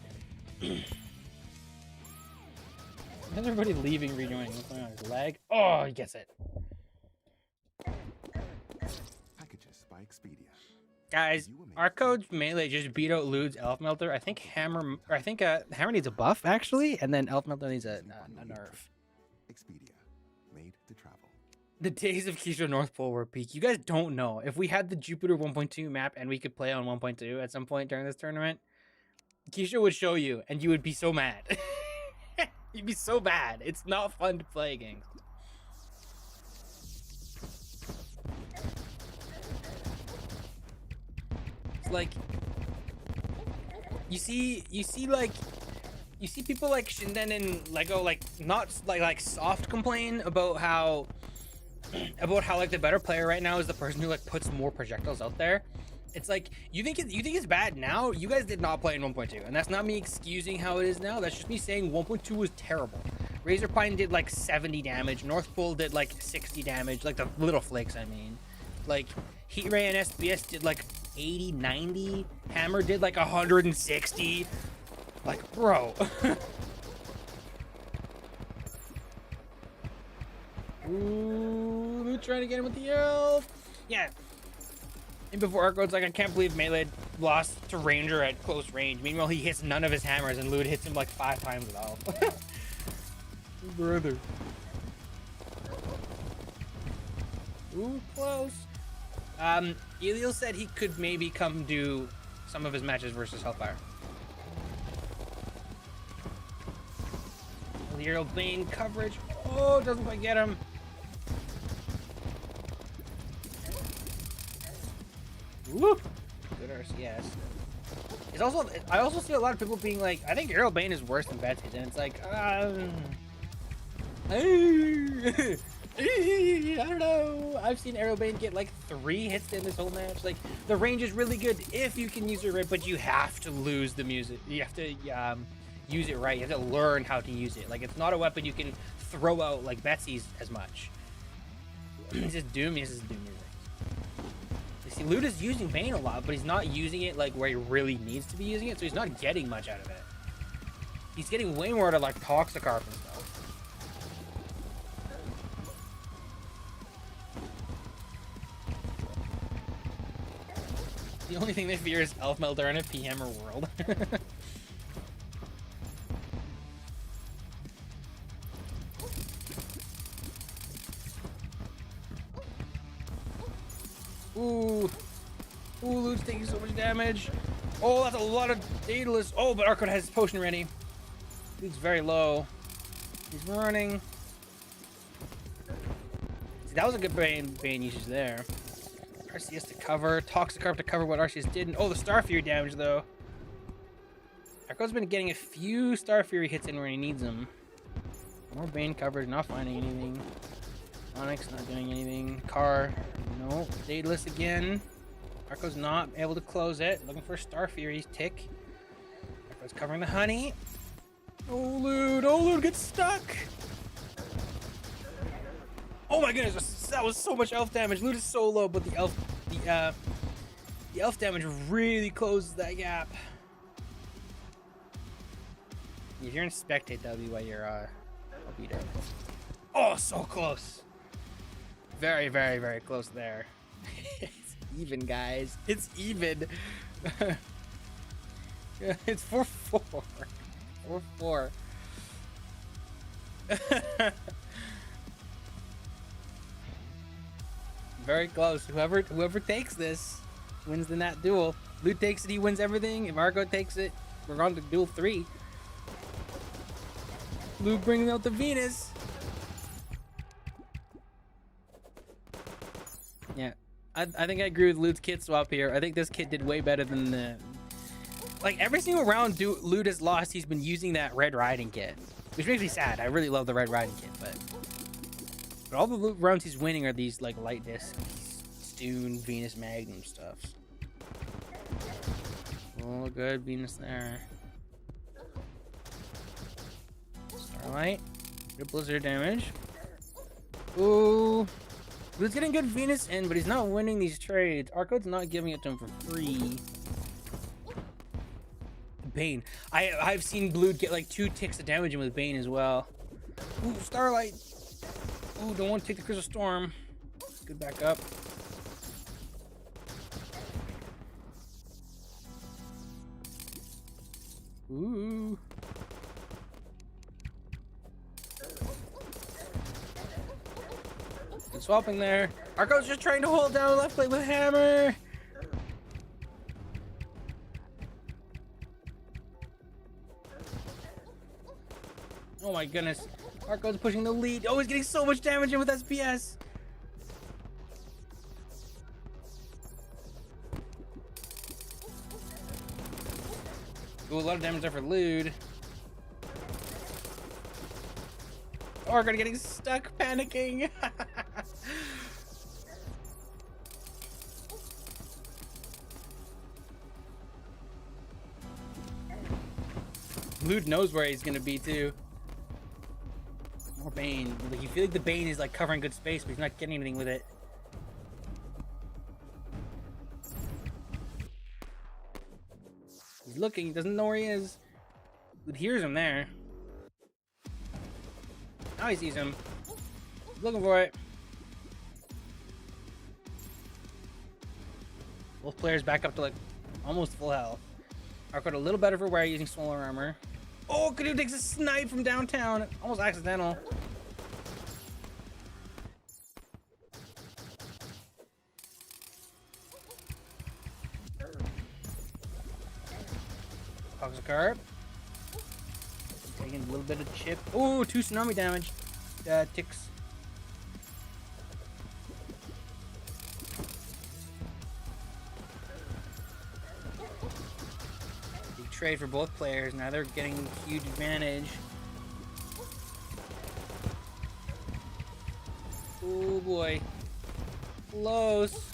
How's everybody leaving, rejoining? What's going on? His leg? Oh, he gets it. Packages by Expedia. Guys, our code's melee just beat out Lude's Elf Melter. I think Hammer needs a buff actually, and then Elf Melter needs a nerf. Expedia, made to travel. The days of Keisha North Pole were peak. You guys don't know. If we had the Jupiter 1.2 map and we could play on 1.2 at some point during this tournament, Keisha would show you and you would be so mad. You'd be so bad. It's not fun to play against. It's like you see people like Shinden and Lego like not like soft complain about how like the better player right now is the person who like puts more projectiles out there. It's like you think it's bad now. You guys did not play in 1.2, and that's not me excusing how it is now. That's just me saying 1.2 was terrible. Razor Pine did like 70 damage. North Pole did like 60 damage. Like the little flakes, I mean. Like Heat Ray and SBS did like 80, 90. Hammer did like 160. Like, bro. Ooh, they're trying to get him with the elf. Yeah. And before Arco's like, I can't believe Melee lost to Ranger at close range. Meanwhile, he hits none of his hammers, and Lude hits him like 5 times with elf. Brother. Ooh, close. Eliel said he could maybe come do some of his matches versus Hellfire. Lyrial Bane coverage. Oh, doesn't quite get him. Woo! Good RCS. It's also, I also see a lot of people being like, I think Aerial Bane is worse than Betsy's, and it's like, I don't know. I've seen Aerial Bane get like 3 hits in this whole match. Like, the range is really good if you can use it right, but you have to lose the music. You have to use it right. You have to learn how to use it. Like, it's not a weapon you can throw out like Betsy's as much. It's just Doom uses Doom music. You see, Lude is using Bane a lot, but he's not using it like where he really needs to be using it, so he's not getting much out of it. He's getting way more out of like Toxicarp and stuff. The only thing they fear is Elf Melter in a P-Hammer world. Ooh. Ooh, Lude's taking so much damage. Oh, that's a lot of Daedalus. Oh, but Arcode has his potion ready. Lude's very low. He's running. See, that was a good Bane usage there. RCS to cover. Toxicarp to cover what RCS didn't. Oh, the Star Fury damage, though. Arcode's been getting a few Star Fury hits in where he needs them. More Bane coverage, not finding anything. Onyx not doing anything. Car, no. Daedalus again. Arco's not able to close it. Looking for Star Fury's tick. Arco's covering the honey. Oh, Lude gets stuck. Oh my goodness, that was so much elf damage. Lude is so low, but the elf damage really closes that gap. If you're in spectate, that'll be why you're beat up. Oh, so close. Very, very, very close there. It's even, guys. It's even. It's 4-4. 4-4. Very close. Whoever takes this wins the Nat duel. Lude takes it, he wins everything. If Arco takes it, we're on to duel 3. Lude bringing out the Venus. Yeah, I think I agree with Lude's kit swap here. I think this kit did way better than the... Like, every single round Lude has lost, he's been using that Red Riding kit. Which makes me sad. I really love the Red Riding kit, but all the rounds he's winning are these, like, light disc, Stune, Venus Magnum stuff. Oh, good. Venus there. Starlight. Good Blizzard damage. Ooh. Lude's getting good Venus in, but he's not winning these trades. Arcode's not giving it to him for free. Bane. I've seen Lude get like 2 ticks of damage in with Bane as well. Ooh, Starlight. Ooh, don't want to take the Crystal Storm. Good back up. Ooh. Good swapping there. Arco's just trying to hold down left click with hammer. Oh my goodness. Arco's pushing the lead. Oh, he's getting so much damage in with SPS. Ooh, a lot of damage there for Lude. Arco getting stuck, panicking. Lude knows where he's gonna be too. More Bane. Like, you feel like the Bane is like covering good space, but he's not getting anything with it. He's looking, he doesn't know where he is. Lude hears him there. Now he sees him. He's looking for it. Both players back up to like almost full health. Arco a little better for wear using solar armor. Oh, Canoe takes a snipe from downtown. Almost accidental. Toxicarp. Taking a little bit of chip. Oh, 2 tsunami damage. Ticks. Big trade for both players. Now they're getting huge advantage. Oh boy. Close.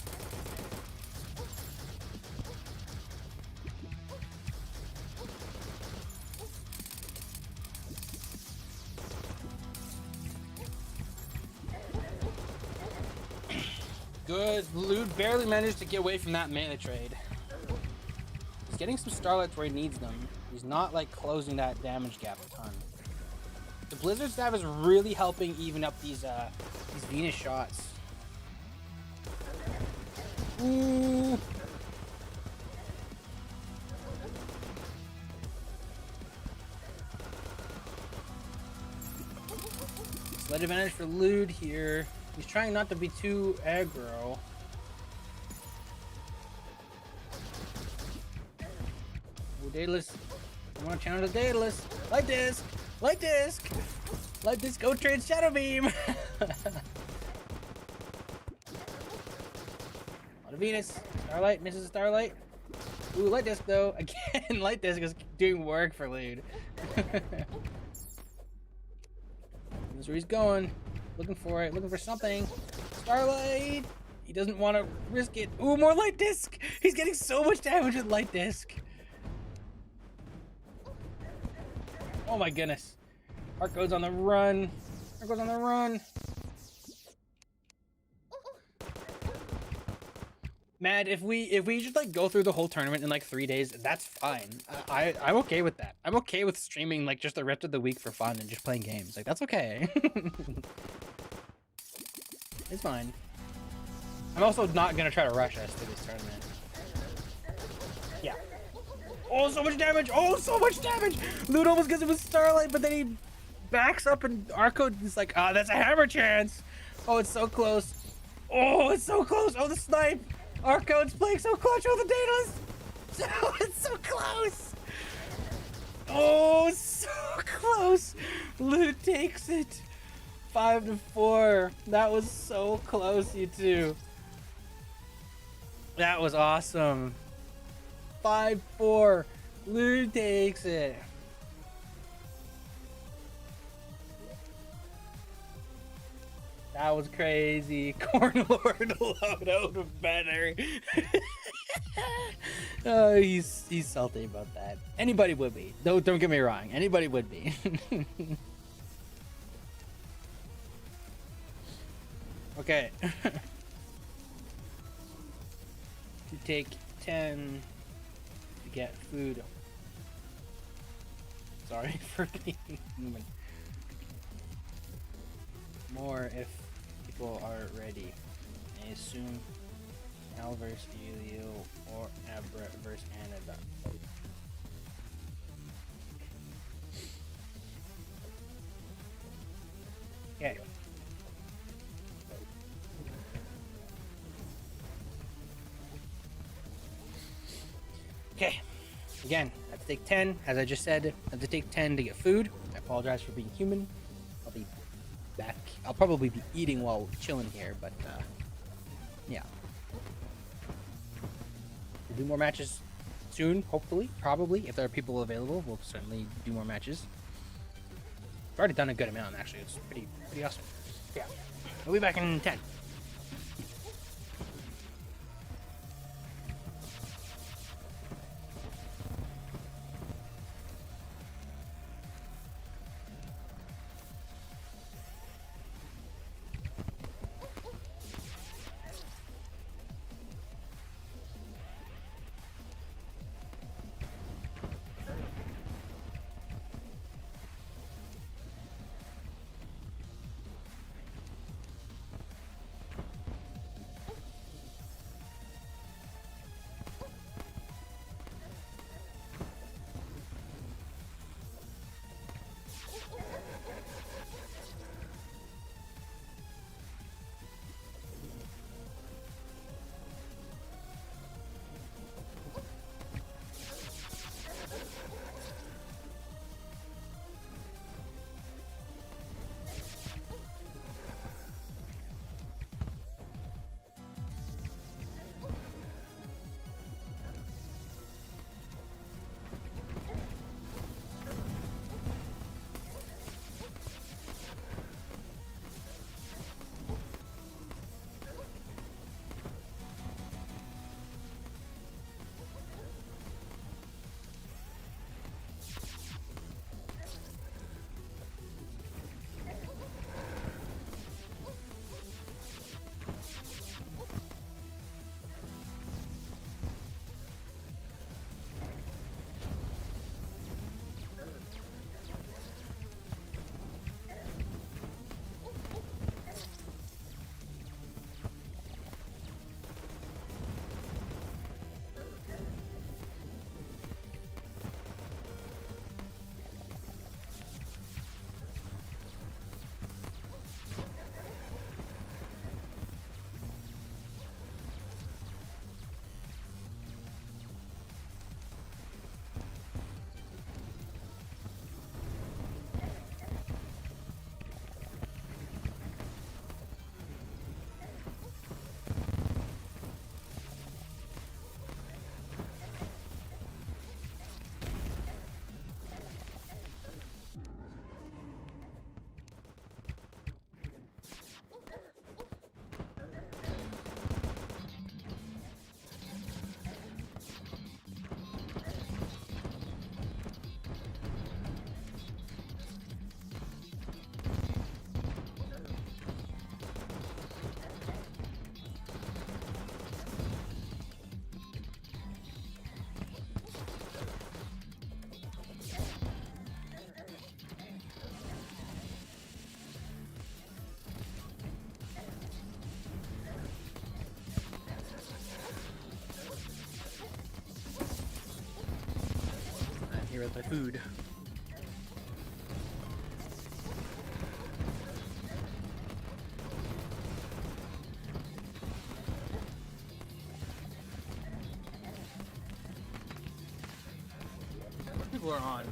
Good. Lude barely managed to get away from that mana trade. He's getting some starlights where he needs them. He's not like closing that damage gap a ton. The Blizzard Staff is really helping even up these Venus shots. Ooh. Slight advantage for Lude here. He's trying not to be too aggro. Oh, Daedalus. I want to channel the Daedalus. Light disc! Light disc! Light disc, go trade Shadow Beam! A lot of Venus. Starlight, misses Starlight. Ooh, Light disc though. Again, Light disc is doing work for Lude. That's where he's going. Looking for it, looking for something. Starlight! He doesn't want to risk it. Ooh, more Light Disc! He's getting so much damage with Light Disc. Oh my goodness. Arco's on the run. Arco's on the run. Mad, if we just like go through the whole tournament in like 3 days, that's fine. I'm okay with that. I'm okay with streaming like just the rest of the week for fun and just playing games. Like, that's okay. It's fine. I'm also not gonna try to rush us to this tournament. Yeah. Oh, so much damage! Oh, so much damage! Lude almost gets it with Starlight, but then he backs up and Arco is like, ah, that's a hammer chance! Oh, it's so close. Oh, it's so close! Oh, the snipe! Arco, it's playing so clutch with the Daedalus! Oh, it's so close! Oh, so close! Lude takes it! 5-4. That was so close, you two. That was awesome. 5-4. Lude takes it. That was crazy. Cornlord Lodo better. Oh, he's salty about that. Anybody would be. Don't get me wrong. Anybody would be. Okay. To take 10 to get food. Sorry for being human. More if people are ready. I assume Al vs. Elio or Abra vs. Canada. Okay. Okay. Again, I have to take 10. As I just said, I have to take 10 to get food. I apologize for being human. I'll be back. I'll probably be eating while chilling here, but yeah. We'll do more matches soon, hopefully. Probably. If there are people available, we'll certainly do more matches. I've already done a good amount, actually. It's pretty awesome. Yeah. We'll be back in 10. Here with my food. Most people are on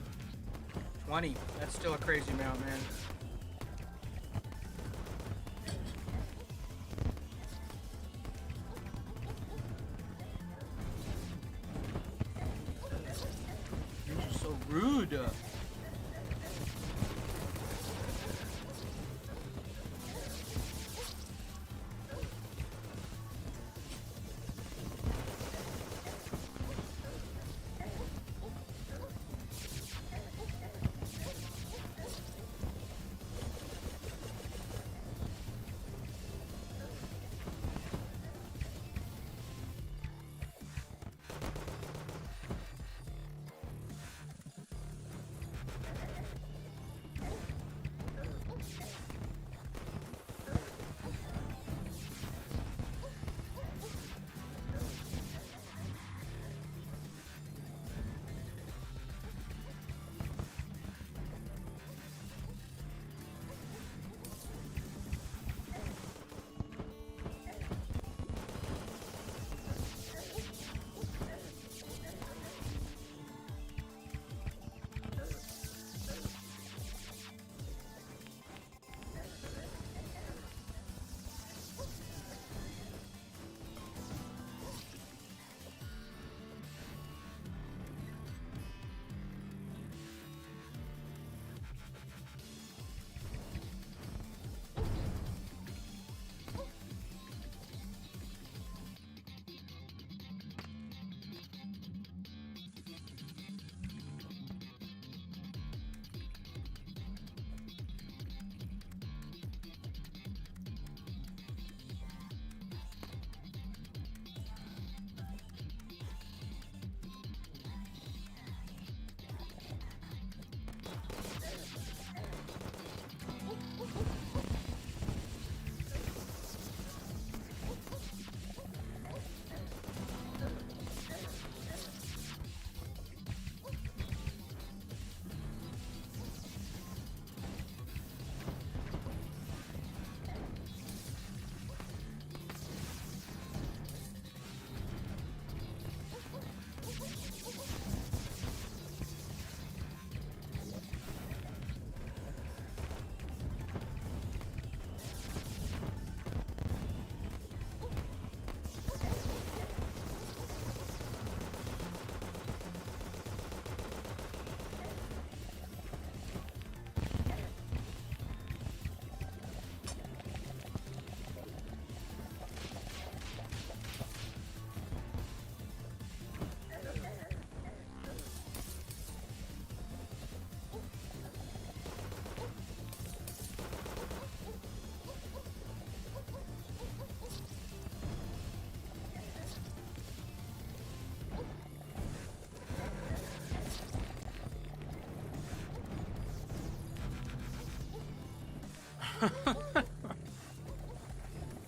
20. That's still a crazy amount, man. You're so rude.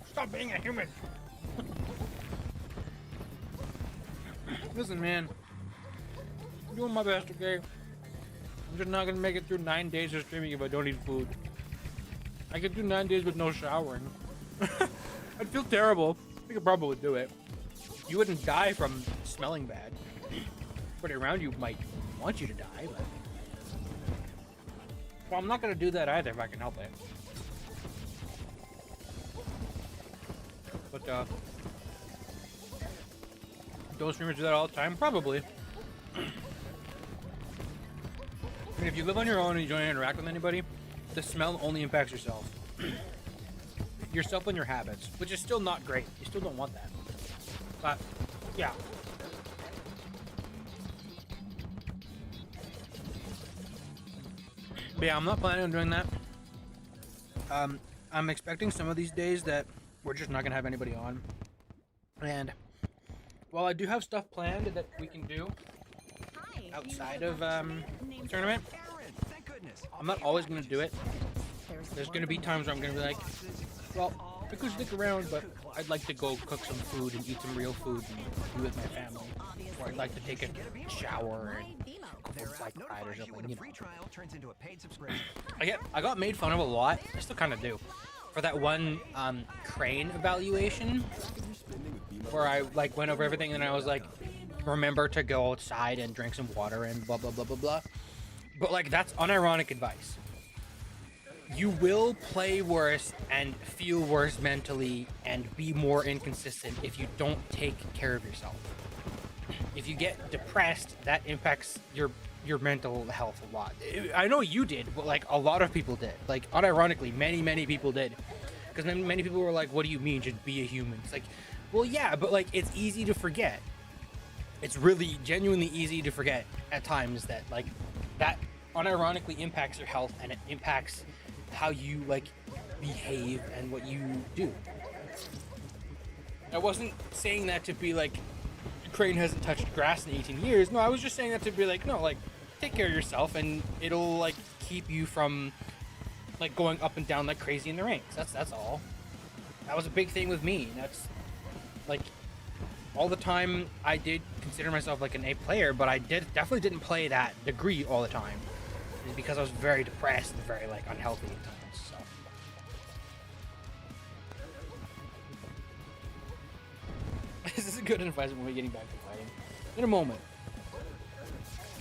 Stop being a human. Listen, man. I'm doing my best, okay? I'm just not gonna make it through 9 days of streaming if I don't eat food. I could do 9 days with no showering. I'd feel terrible. I think I probably would do it. You wouldn't die from smelling bad. Everybody around you might want you to die, but... Well, I'm not gonna do that either if I can help it. But, don't streamers do that all the time? Probably. I mean, if you live on your own and you don't interact with anybody, the smell only impacts yourself. Yourself and your habits, which is still not great. You still don't want that. But, yeah. But yeah, I'm not planning on doing that. I'm expecting some of these days that we're just not gonna have anybody on. And while I do have stuff planned that we can do outside of the tournament, I'm not always gonna do it. There's gonna be times where I'm gonna be like, well, I could stick around, but I'd like to go cook some food and eat some real food and be with my family. Or I'd like to take a shower and go for a bike ride or something, you know. I got made fun of a lot. I still kind of do. For that one crane evaluation where I like went over everything and I was like, remember to go outside and drink some water and blah blah blah blah blah. But like, that's unironic advice. You will play worse and feel worse mentally and be more inconsistent if you don't take care of yourself. If you get depressed, that impacts your mental health a lot. I know you did, but like a lot of people did. Like unironically, many people did. Because many people were like, what do you mean, just be a human? It's like, well, yeah, but like, it's easy to forget. It's really genuinely easy to forget at times that like that unironically impacts your health and it impacts how you like behave and what you do. I wasn't saying that to be like, Crane hasn't touched grass in 18 years. No, I was just saying that to be like, no, like, take care of yourself and it'll like keep you from like going up and down like crazy in the ranks. That's all. That was a big thing with me. That's like all the time I did consider myself like an A player, but I definitely didn't play that degree all the time. It's because I was very depressed and very like unhealthy at times. So. This is a good advice when we're getting back to fighting. In a moment.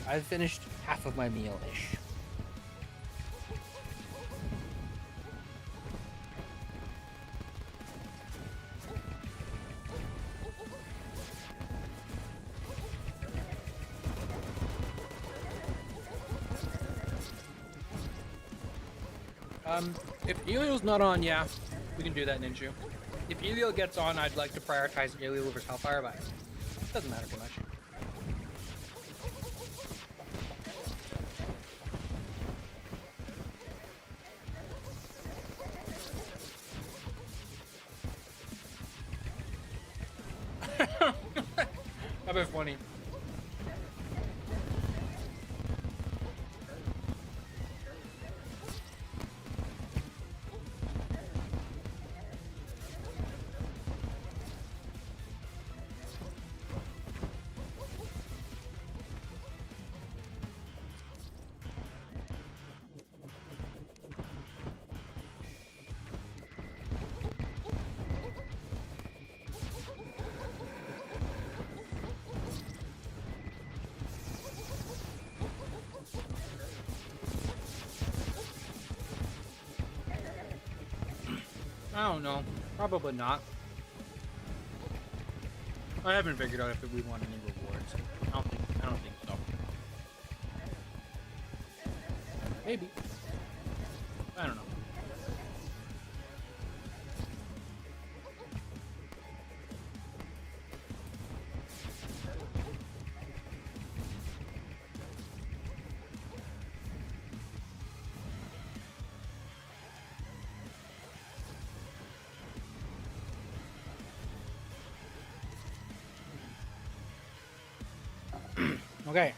I've finished half of my meal-ish. If Eliel's not on, yeah, we can do that, Ninja. If Eliel gets on, I'd like to prioritize Eliel over Hellfire, but it doesn't matter too much. That'd be funny. I don't know. Probably not. I haven't figured out if we want any rewards. I don't think so. Maybe. I don't know. Okay.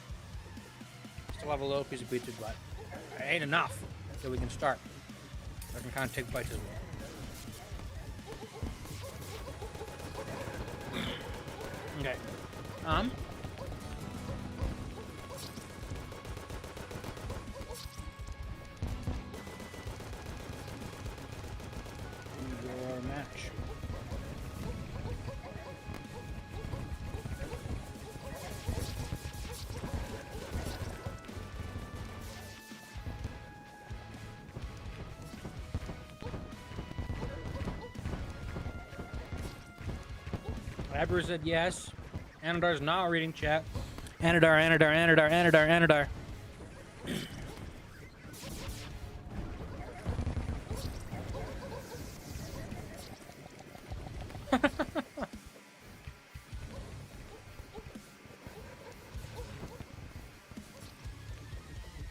Still have a little piece of pizza, but I ate enough so we can start. I can kind of take bites as well. Okay. Your match. Abra said yes. Anadar's not reading chat. Anadar.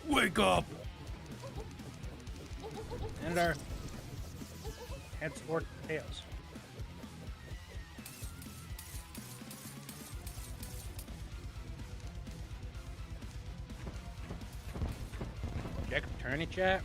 Wake up! Anadar. Heads or tails. Check attorney chat.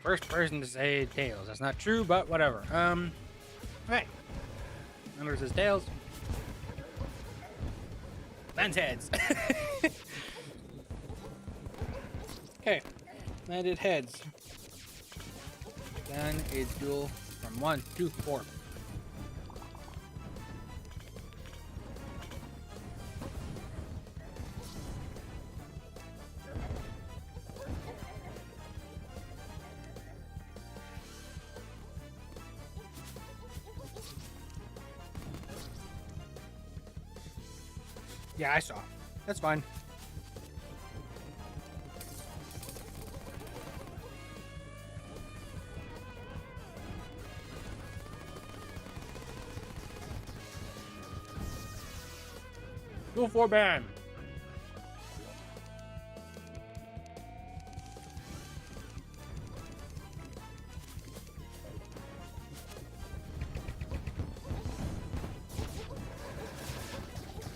First person to say tails. That's not true, but whatever. Okay. Under says tails. Ben's heads. Okay. Landed heads. Then a duel from 1 to 4. Yeah, I saw. That's fine. Go for ban.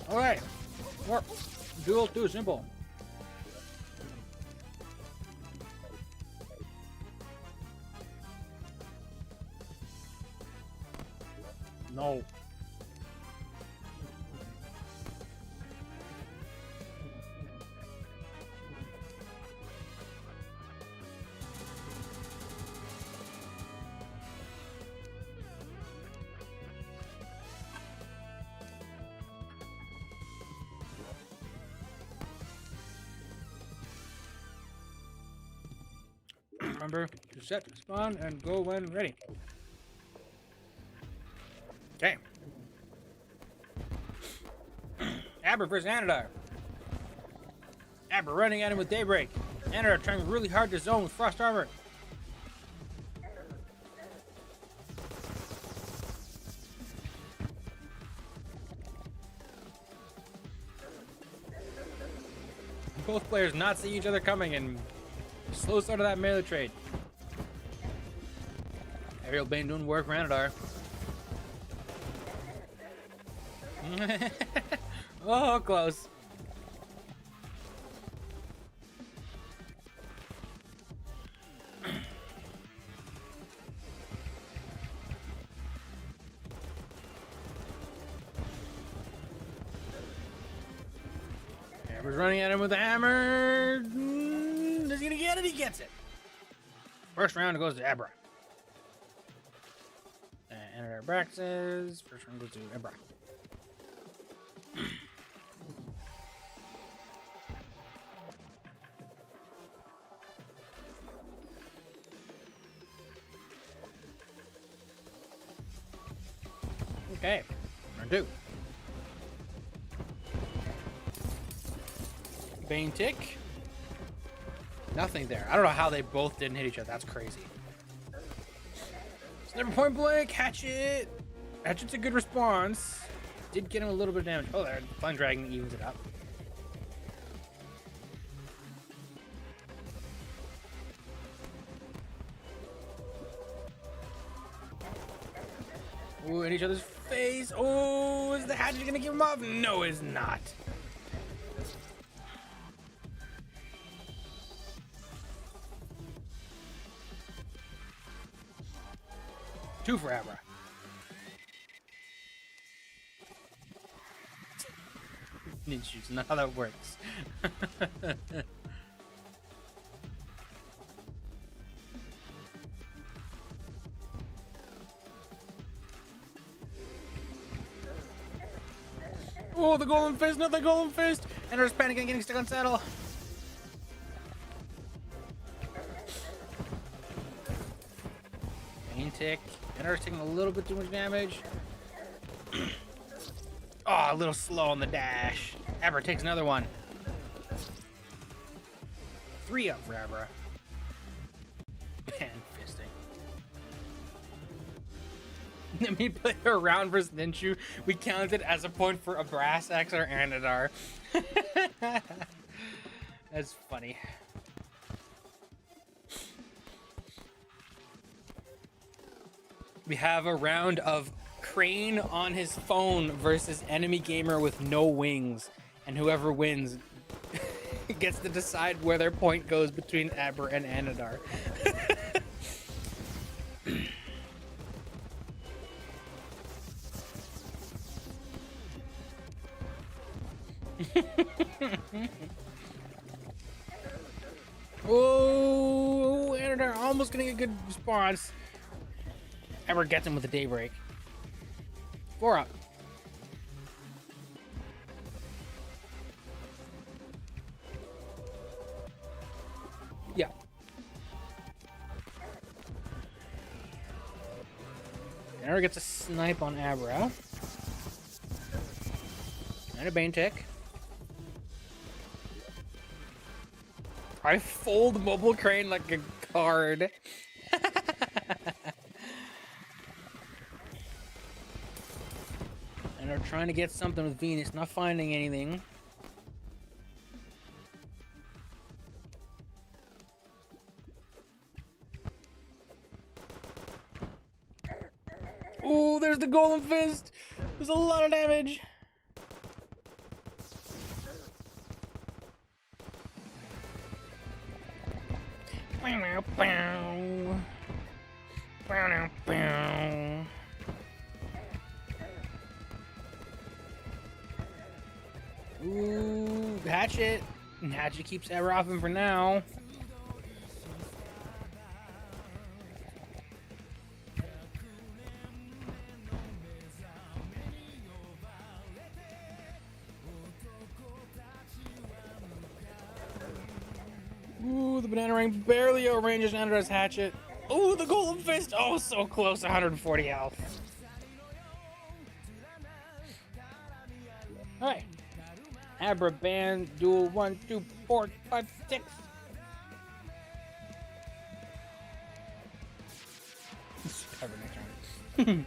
All right. More duel too simple. No. Remember to set, spawn, and go when ready. Okay. Abra versus Anadar. Abra running at him with Daybreak. Anadar trying really hard to zone with Frost Armor. Both players not seeing each other coming and slow start of that melee trade. Aerial Bane doing work for Anadar. Oh, close. Hammer's running at him with a hammer. Is he gonna get it? He gets it. First round goes to Abra. And our Braxes. First round goes to Abra. Okay, round 2. Bane tick. Nothing there. I don't know how they both didn't hit each other. That's crazy. Sniper point blank. Hatchet. Hatchet's a good response. Did get him a little bit of damage. Oh, there. Fun Dragon evens it up. Ooh, in each other's face. Oh, is the hatchet gonna keep him off? No, it's not. Two for Abra. Ninjas, not how that works. Oh, the golden fist, not the golden fist! And there's panicking, getting stuck on saddle. Main tick. And there's taking a little bit too much damage. Oh, a little slow on the dash. Abra takes another one. 3 up for Abra. Pan fisting. Then we play a round versus Ninshu. We counted as a point for a brass axe or Anadar. That's funny. We have a round of Crane on his phone versus enemy gamer with no wings, and whoever wins gets to decide where their point goes between Aber and Anadar. Oh, Anadar almost getting a good response. Aber gets him with a daybreak. 4 up. Yeah. Anadar gets a snipe on Abra. And a Bane tick. I fold mobile crane like a card. And they're trying to get something with Venus, not finding anything. Ooh, there's the golden fist. There's a lot of damage. Bow, bow. Bow, bow. Ooh, hatchet. And hatchet keeps Ever off him for now. Ooh, the banana ring barely outranges Andra's hatchet. Ooh, the golden fist. Oh, so close. 140 health. All right. Abra band duel 1, 2, 4, 5, 6. Cover next round.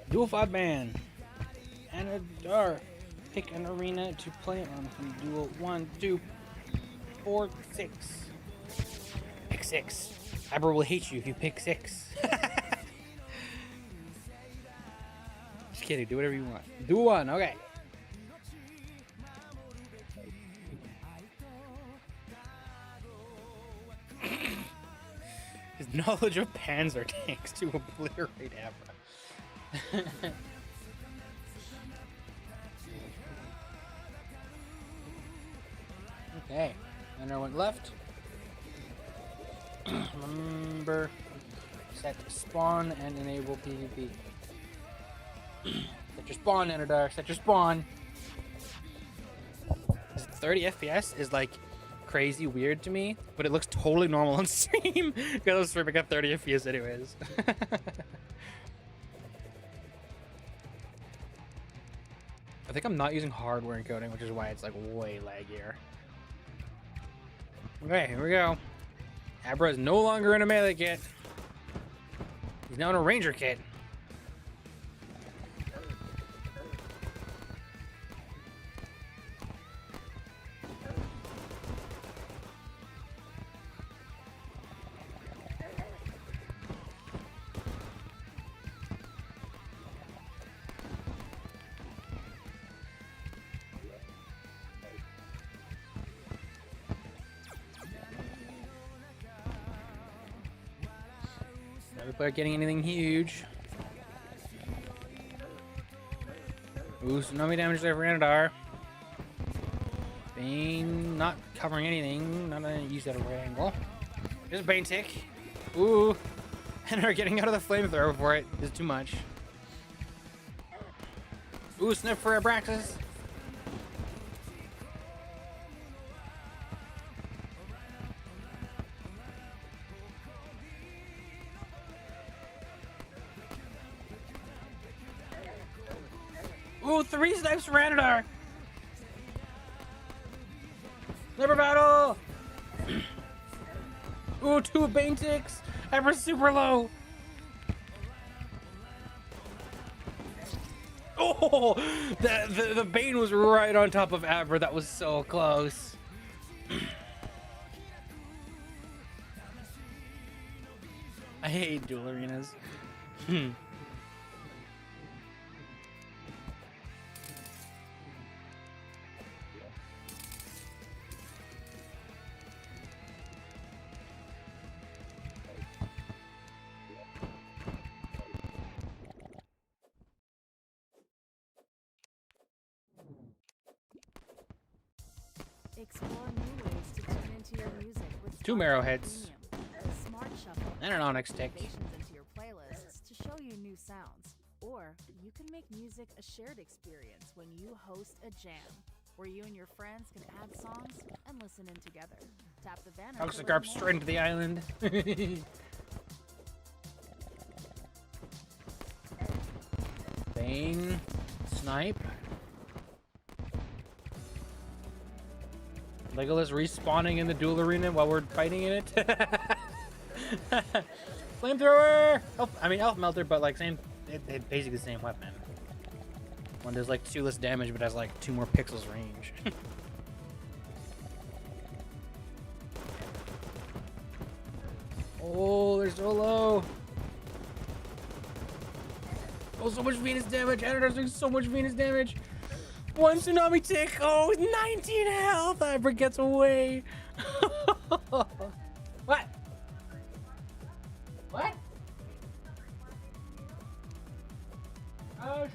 Dual 5 man. Anadar. Pick an arena to play on from duel 1, 2, 4, 6. Pick 6. Abra will hate you if you pick 6. Just kidding, do whatever you want. Duel 1, okay. His knowledge of panzer tanks to obliterate Abra. Okay, Anadar went left. Remember, set spawn and enable PvP. Set your spawn, Anadar. Set your spawn. 30 FPS is like crazy weird to me, but it looks totally normal on stream because I was streaming at 30 FPS anyways. I think I'm not using hardware encoding, which is why it's like way laggier. Okay, here we go. Abra is no longer in a melee kit. He's now in a ranger kit. Never getting anything huge. Ooh, tsunami damage there for Anadar. Bane not covering anything. Not gonna use that at right angle. There's a Bane tick. Ooh. Anadar getting out of the flamethrower for it is too much. Ooh, sniff for Abraxas. Ooh, 3 snipes for Anadar. Never battle. Ooh, 2 Bane ticks. Ever super low. Oh, the Bane was right on top of Abra. That was so close. I hate dual arenas. Explore new ways to tune into your music with 2 Marrowheads. Smart Shuffle And an Onyx tick. recommendations into your playlists to show you new sounds. Or you can make music a shared experience when you host a jam, where you and your friends can add songs and listen in together. Tap the banner. to learn Toxicarp more. straight into the island. Bane. Snipe. Legolas respawning in the duel arena while we're fighting in it. Flamethrower! I mean, Elf Melter, but like same, it's basically the same weapon. One does like 2 less damage, but has like 2 more pixels range. Oh, they're so low. Oh, so much Venus damage. Anadar's doing so much Venus damage. 1 tsunami tick. Oh, 19 health. Abra gets away. What? What?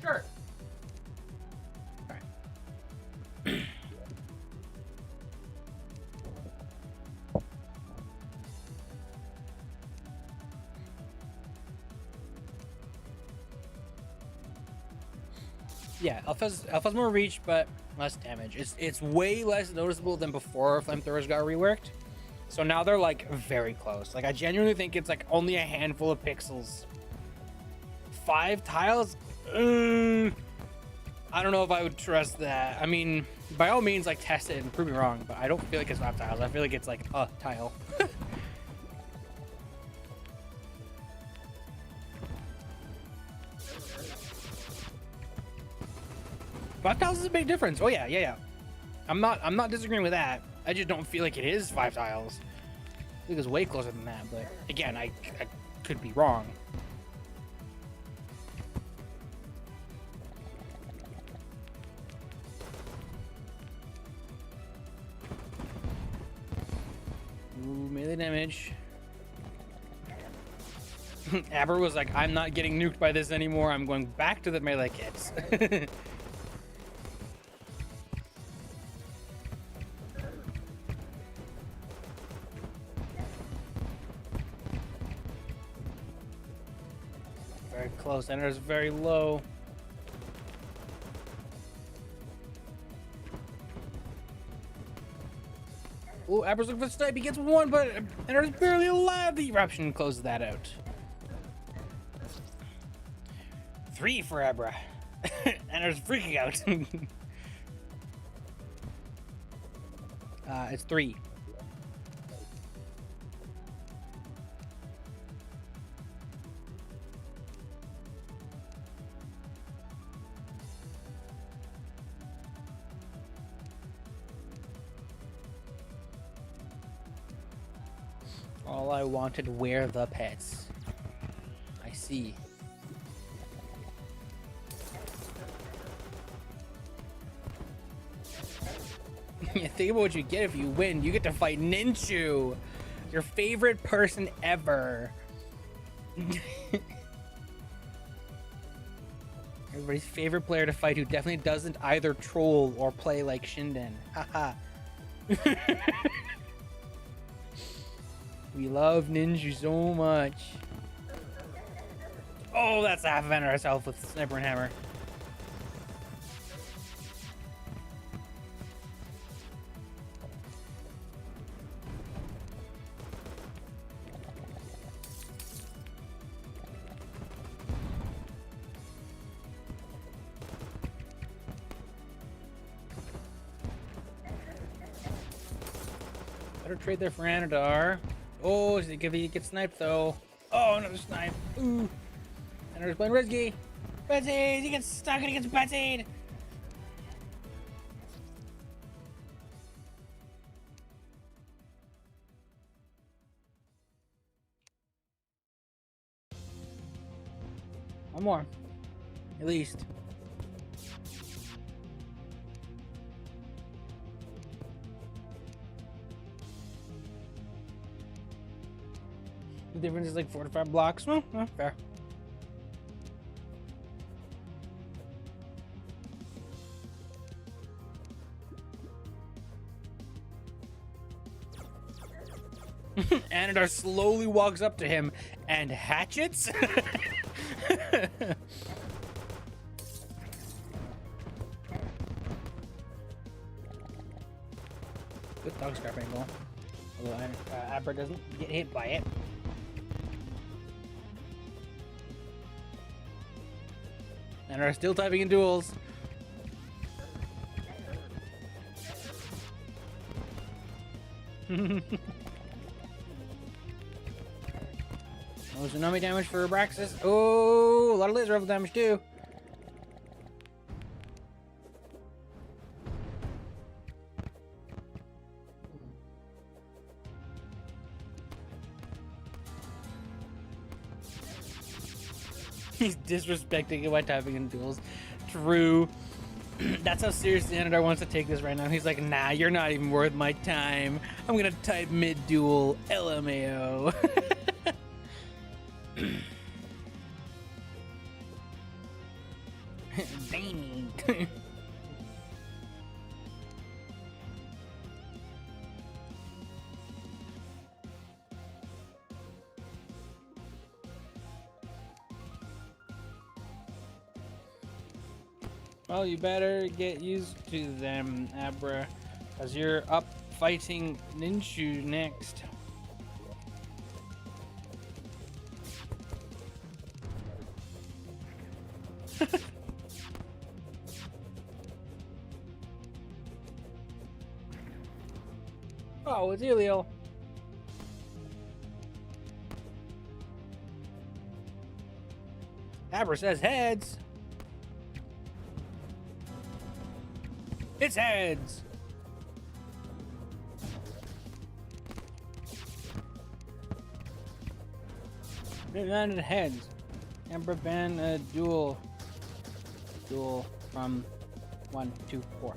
Sure. Alright. Yeah, Alpha's more reach, but less damage. It's way less noticeable than before flamethrowers got reworked. So now they're like very close. Like I genuinely think it's like only a handful of pixels. 5 tiles? I don't know if I would trust that. I mean, by all means, like test it and prove me wrong, but I don't feel like it's 5 tiles. I feel like it's like a tile. 5 tiles is a big difference. Oh yeah. I'm not disagreeing with that. I just don't feel like it is 5 tiles. I think it's way closer than that, but again, I could be wrong. Ooh, melee damage. Abra was like, I'm not getting nuked by this anymore. I'm going back to the melee kits. Very close. Ender's very low. Oh, Abra's looking for the snipe. He gets one, but Ender's barely alive. The eruption closes that out. 3 for Abra. Ender's freaking out. It's 3. All I wanted were the pets. I see. Think about what you get if you win. You get to fight Ninchu, your favorite person ever. Everybody's favorite player to fight who definitely doesn't either troll or play like Shinden. Haha. We love Ninja so much. Oh, that's half of Ender herself with Sniper and Hammer. Better trade there for Anadar. Oh, he gets sniped though. Oh, another snipe. Ooh. Aнаdar's playing risky. Betsy, he gets stuck and he gets Betsy. One more, at least. The difference is like 4 to 5 blocks. Well, fair. Anadar slowly walks up to him and hatchets. Good dog scrap angle. Although Abra doesn't get hit by it. And are still typing in duels. Oh, tsunami damage for Abraxas. Oh, a lot of laser rifle damage too. He's disrespecting it by typing in duels. True. That's how seriously Anadar wants to take this right now. He's like, nah, you're not even worth my time. I'm gonna type mid-duel LMAO. Dang. Well, you better get used to them, Abra, because you're up fighting Ninshu next. Oh, it's Elio. Abra says heads. It's heads. It landed heads. Amber ban a duel from 1 to 4.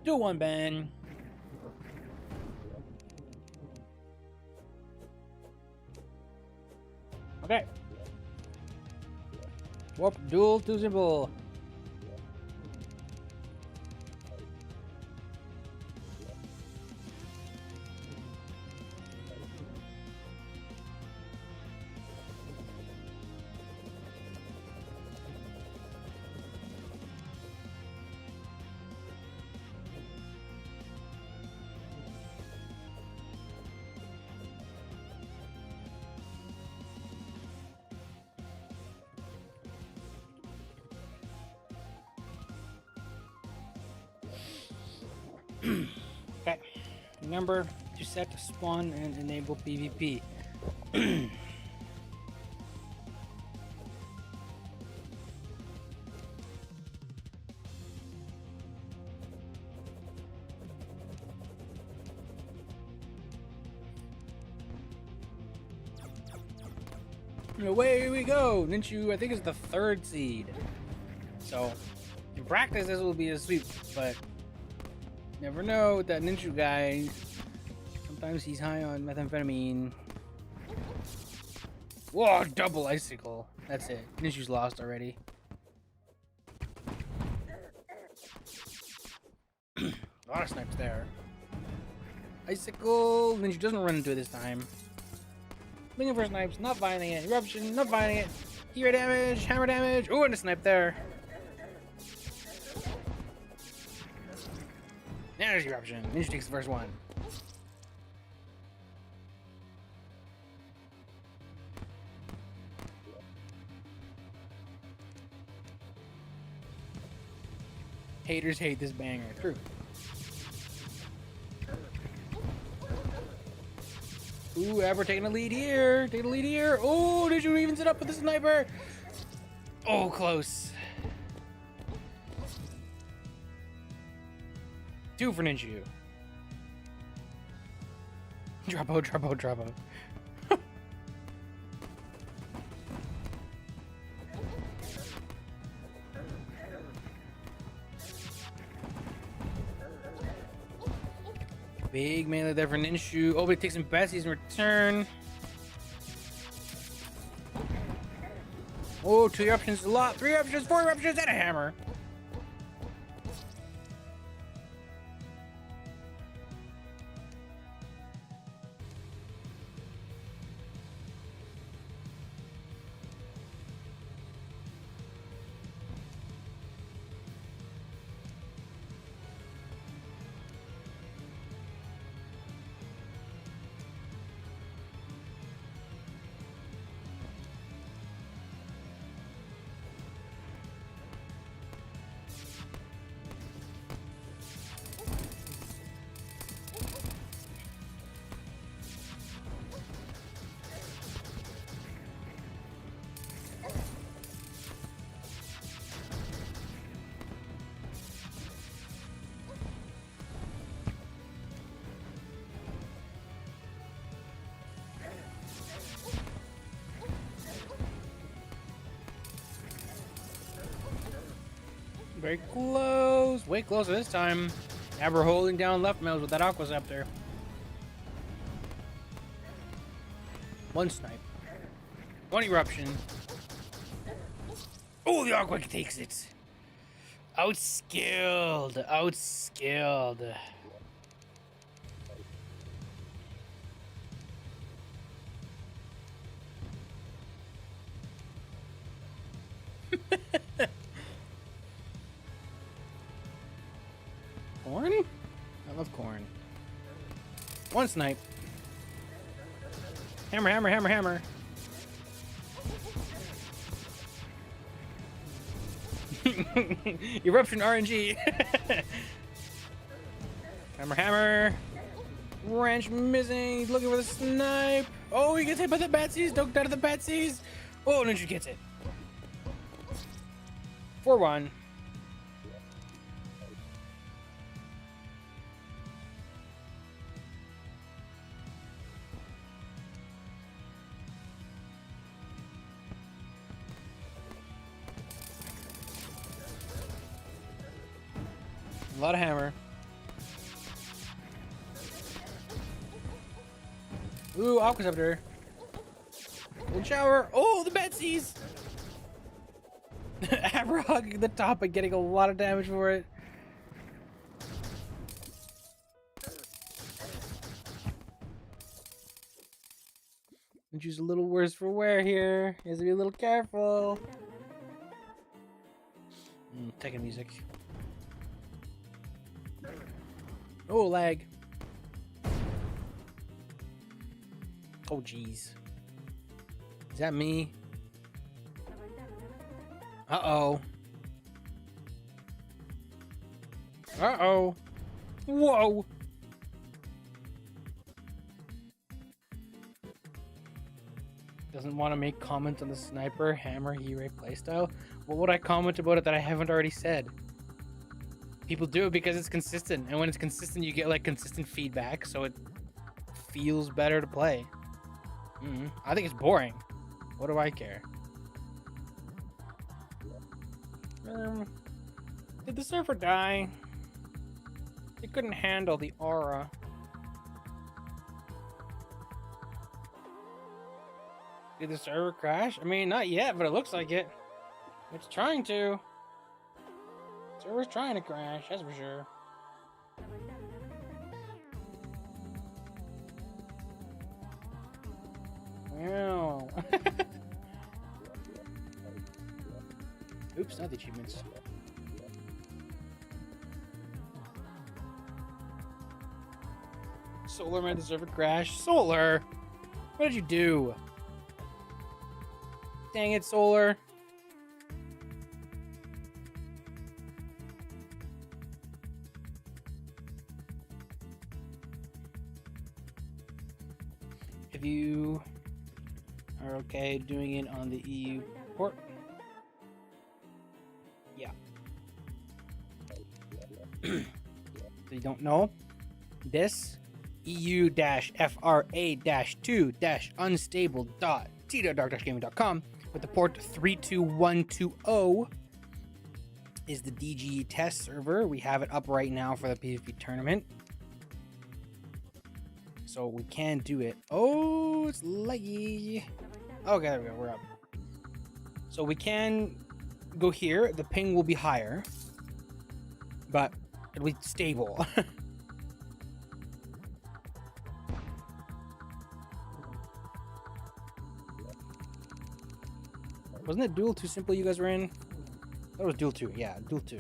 Do one, Ben. Warp duel too simple. Okay, remember to set to spawn and enable PvP. And away we go! Ninchu, I think, is the 3rd seed. So, in practice, this will be a sweep, but never know with that Ninja guy. Sometimes he's high on methamphetamine. Whoa, double icicle. That's it. Ninja's lost already. A lot of snipes there. Icicle. Ninja doesn't run into it this time. Looking for snipes, not finding it. Eruption, not finding it. Hero damage, hammer damage. Oh, and a snipe there. There's Eruption. Ninja takes the first one. Haters hate this banger. True. Ooh, Ever taking a lead here. Taking a lead here. Oh, Ninja evens it up with the sniper. Oh, close. 2 for Ninja. Dropo, dropo, dropo. Big melee there for Ninshu. Oh, but he takes some Bessies in return. Oh, 2 eruptions, a lot. 3 eruptions, 4 eruptions, and a hammer. Very close. Way closer this time. Ever holding down left mouse with that Aqua Scepter. 1 snipe. 1 eruption. Oh, the Aqua takes it. Outskilled. Outskilled. Corn? I love corn. 1 snipe. Hammer, hammer, hammer, hammer. Eruption RNG. Hammer, hammer. Wrench missing. He's looking for the snipe. Oh, he gets hit by the Batsies. Doked out of the Batsies. Oh, Ninja gets it. 4-1. A lot of hammer. Ooh, Aqua Scepter. Wind shower. Oh, the Batsies. Ever hugging the top and getting a lot of damage for it. And choose a little worse for wear here. You have to be a little careful. Taking music. Oh, lag. Oh, jeez. Is that me? Uh-oh. Uh-oh. Whoa. Doesn't want to make comments on the sniper hammer E-ray playstyle. What would I comment about it that I haven't already said? People do it because it's consistent, and when it's consistent, you get like consistent feedback, so it feels better to play. I think it's boring. What do I care? Did the server die? It couldn't handle the aura. Did the server crash? I mean, not yet, but it looks like it. It's trying to. Server's trying to crash, that's for sure. Wow. Oops, not the achievements. Solar made the server crash. Solar! What did you do? Dang it, Solar. If you are okay doing it on the EU port. Yeah. So you don't know, this EU-FRA-2-unstable.t.dark-gaming.com with the port 32120 is the DG test server. We have it up right now for the PvP tournament. So we can do it. Oh, it's laggy. Okay, there we go. We're up. So we can go here. The ping will be higher, but it'll be stable. Wasn't it duel 2 simple you guys were in? That was duel 2. Yeah, duel 2.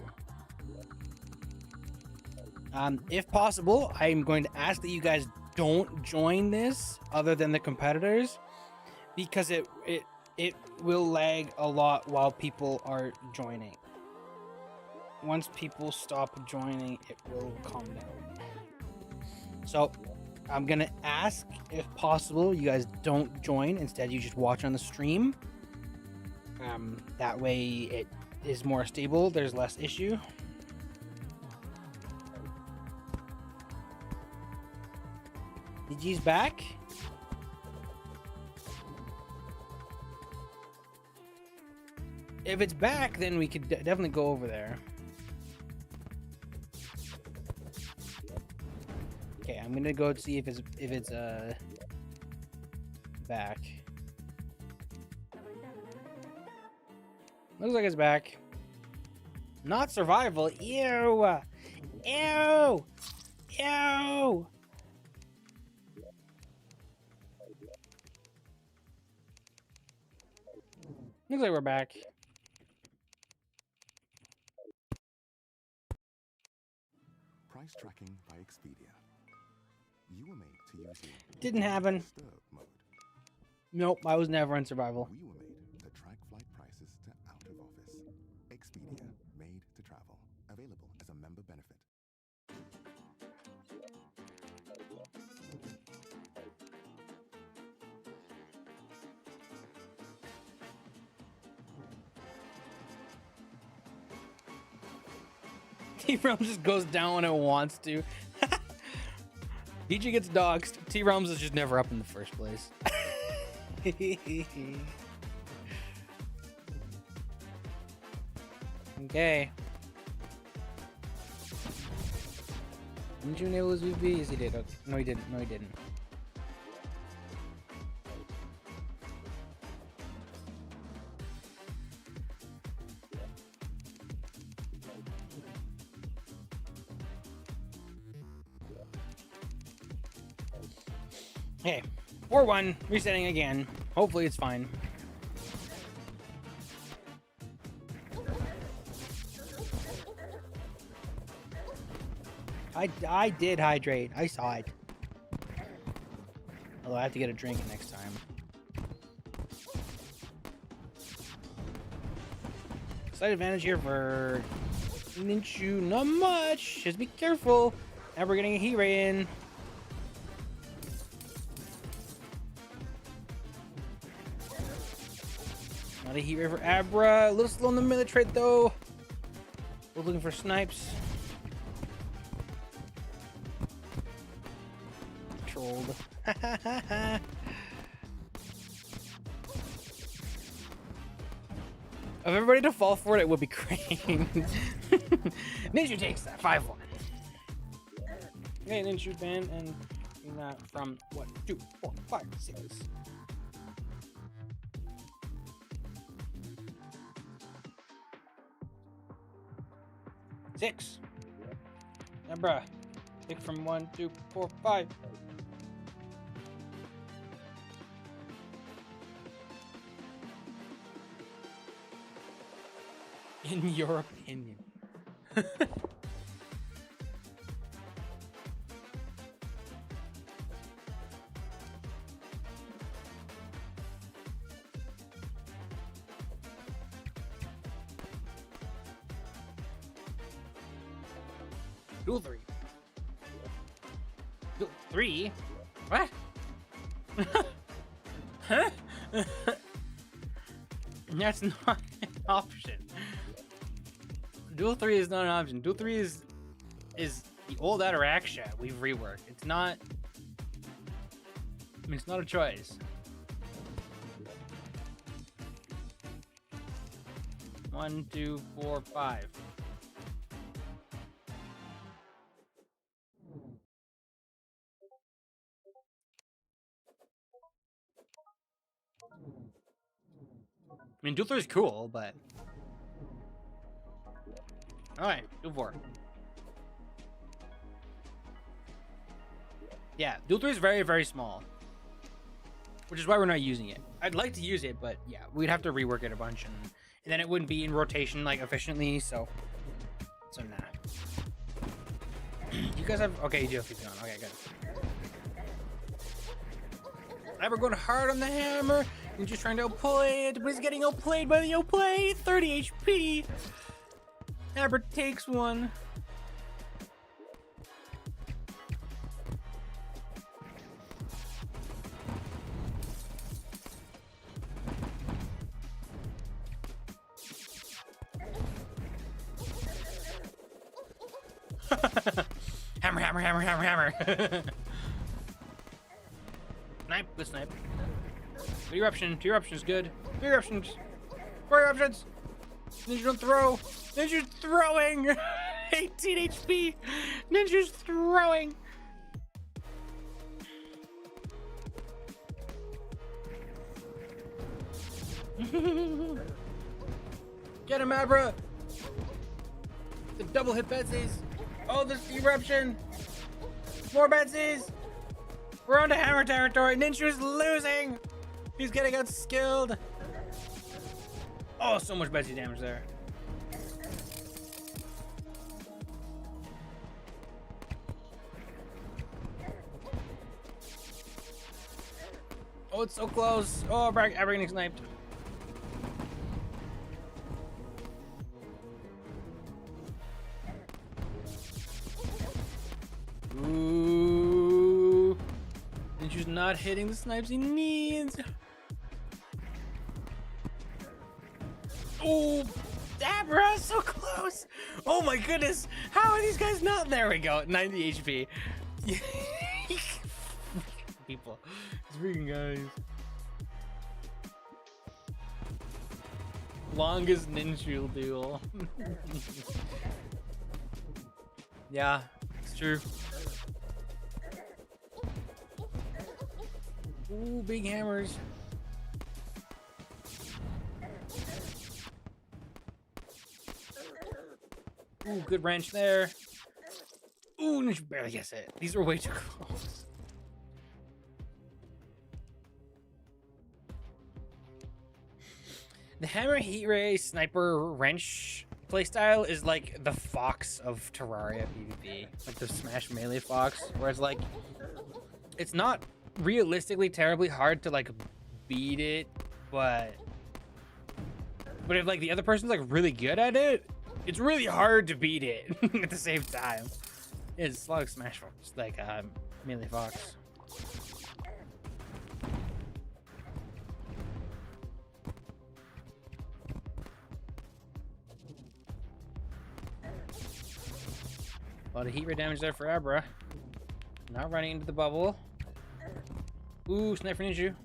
If possible, I'm going to ask that you guys don't join this other than the competitors, because it will lag a lot while people are joining. Once people stop joining, it will calm down. So I'm gonna ask, if possible, you guys don't join. Instead, you just watch on the stream. That way it is more stable. There's less issue. DG's back. If it's back, then we could definitely go over there. Okay, I'm gonna go see if it's back. Looks like it's back. Not survival. Ew. Ew. Ew. Looks like we're back. Price tracking by Expedia. You were made to use the Didn't happen. disturb mode. Nope, I was never in survival. We were made to track flight prices to out of office. Expedia, made to travel. Available as a member benefit. T-Realms just goes down when it wants to. DG gets doxxed. T-Realms is just never up in the first place. Okay. Didn't you enable his VP? Yes, he did. Okay. No, he didn't. No, he didn't. Okay, 4-1, resetting again. Hopefully it's fine. I did hydrate. I saw it. Although I have to get a drink next time. Slight advantage here for Ninchu. Not much. Just be careful. Now we're getting a heat ray in. Not a heat ray for Abra. A little slow in the melee trait though. We're looking for snipes. Trolled. If everybody to fall for it, it would be great. Ninja takes that 5-1. Okay, Ninja ban and that from 1, 2, 4, 5, 6. Six. Abra. Pick from 1, 2, 4, 5. In your opinion. Duel 3. Duel 3? What? Huh? That's not an option. Duel 3 is not an option. Duel 3 is the old Ataraxia we've reworked. It's not. I mean, it's not a choice. One, 2, 4, 5. I mean, Duel 3 is cool, but. Alright, Duel 4. Yeah, Duel 3 is very, very small. Which is why we're not using it. I'd like to use it, but yeah, we'd have to rework it a bunch, and then it wouldn't be in rotation, like, efficiently, so nah. You guys have... Okay, you do have 50 on. Okay, good. Now we're going hard on the hammer. We're just trying to outplay it, but he's getting outplayed by the outplay. 30 HP. Aber takes one. Hammer, hammer, hammer, hammer, hammer. Snipe, good snipe. Good eruption. 2 eruptions, good. 3 eruptions. 4 eruptions. Ninja don't throw. Ninja's throwing. 18 HP. Ninja's throwing. Get him, Abra. The double hit Betsy's. Oh, there's the eruption. More Betsy's. We're on to hammer territory. Ninja's losing. He's getting outskilled. Oh, so much Betsy damage there. Oh, it's so close. Oh, I'm getting sniped. Ooh. Ninja's not hitting the snipes he needs. Oh, Abra, so close. Oh my goodness. How are these guys not? There we go. 90 HP. People. These freaking guys. Longest ninja duel. Yeah, it's true. Ooh, big hammers. Ooh, good wrench there. Ooh, Ninja barely gets it. These are way too close. Hammer Heat Ray Sniper Wrench playstyle is like the Fox of Terraria PvP, like the Smash Melee Fox, where it's like, it's not realistically terribly hard to like beat it, but if like the other person's like really good at it, it's really hard to beat it at the same time. It's like Smash Fox, like Melee Fox. A lot of heat ray damage there for Abra. Not running into the bubble. Ooh, Sniper Ninja.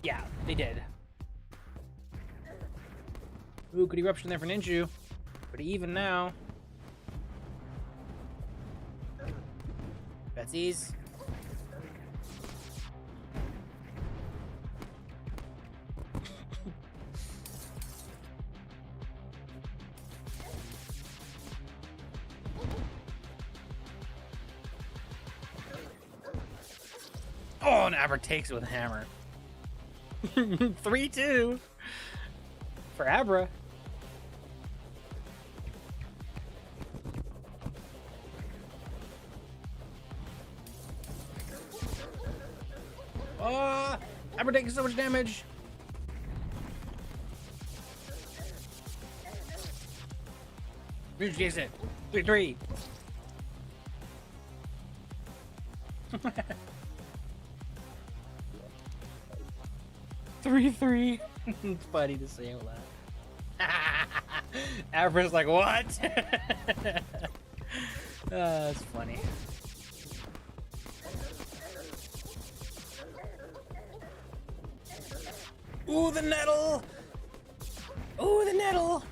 Yeah, they did. Ooh, good eruption there for Ninja. But even now. Betsy's. Oh, and Abra takes it with a hammer. 3-2 for Abra. Oh, Abra taking so much damage. Huge Jason. 3-3. 3-3. It's funny to say out loud. Abra's like, what? That's funny. Ooh, the nettle! Ooh, the nettle!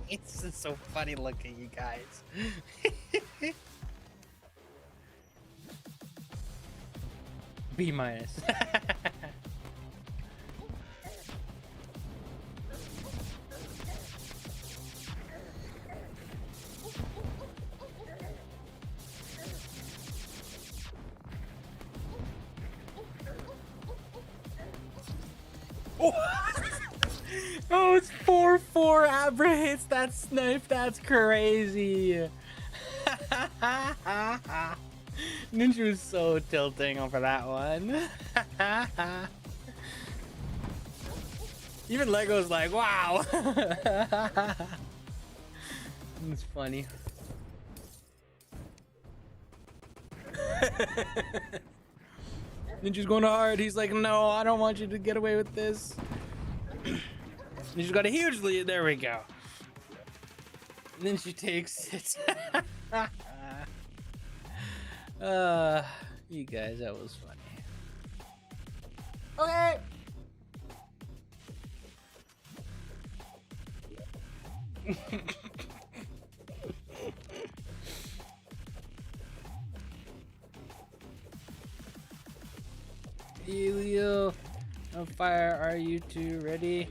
It's just so funny looking, you guys. B minus. Oh, oh, it's 4-4. Abra hits that snipe. That's crazy. Ninja was so tilting over that one. Even Lego's like, wow. It's funny. Ninja's going hard. He's like, no, I don't want you to get away with this. Ninja's got a huge lead. There we go. Ninja takes it. You guys, that was funny. Okay. Elio, on fire. Are you two ready?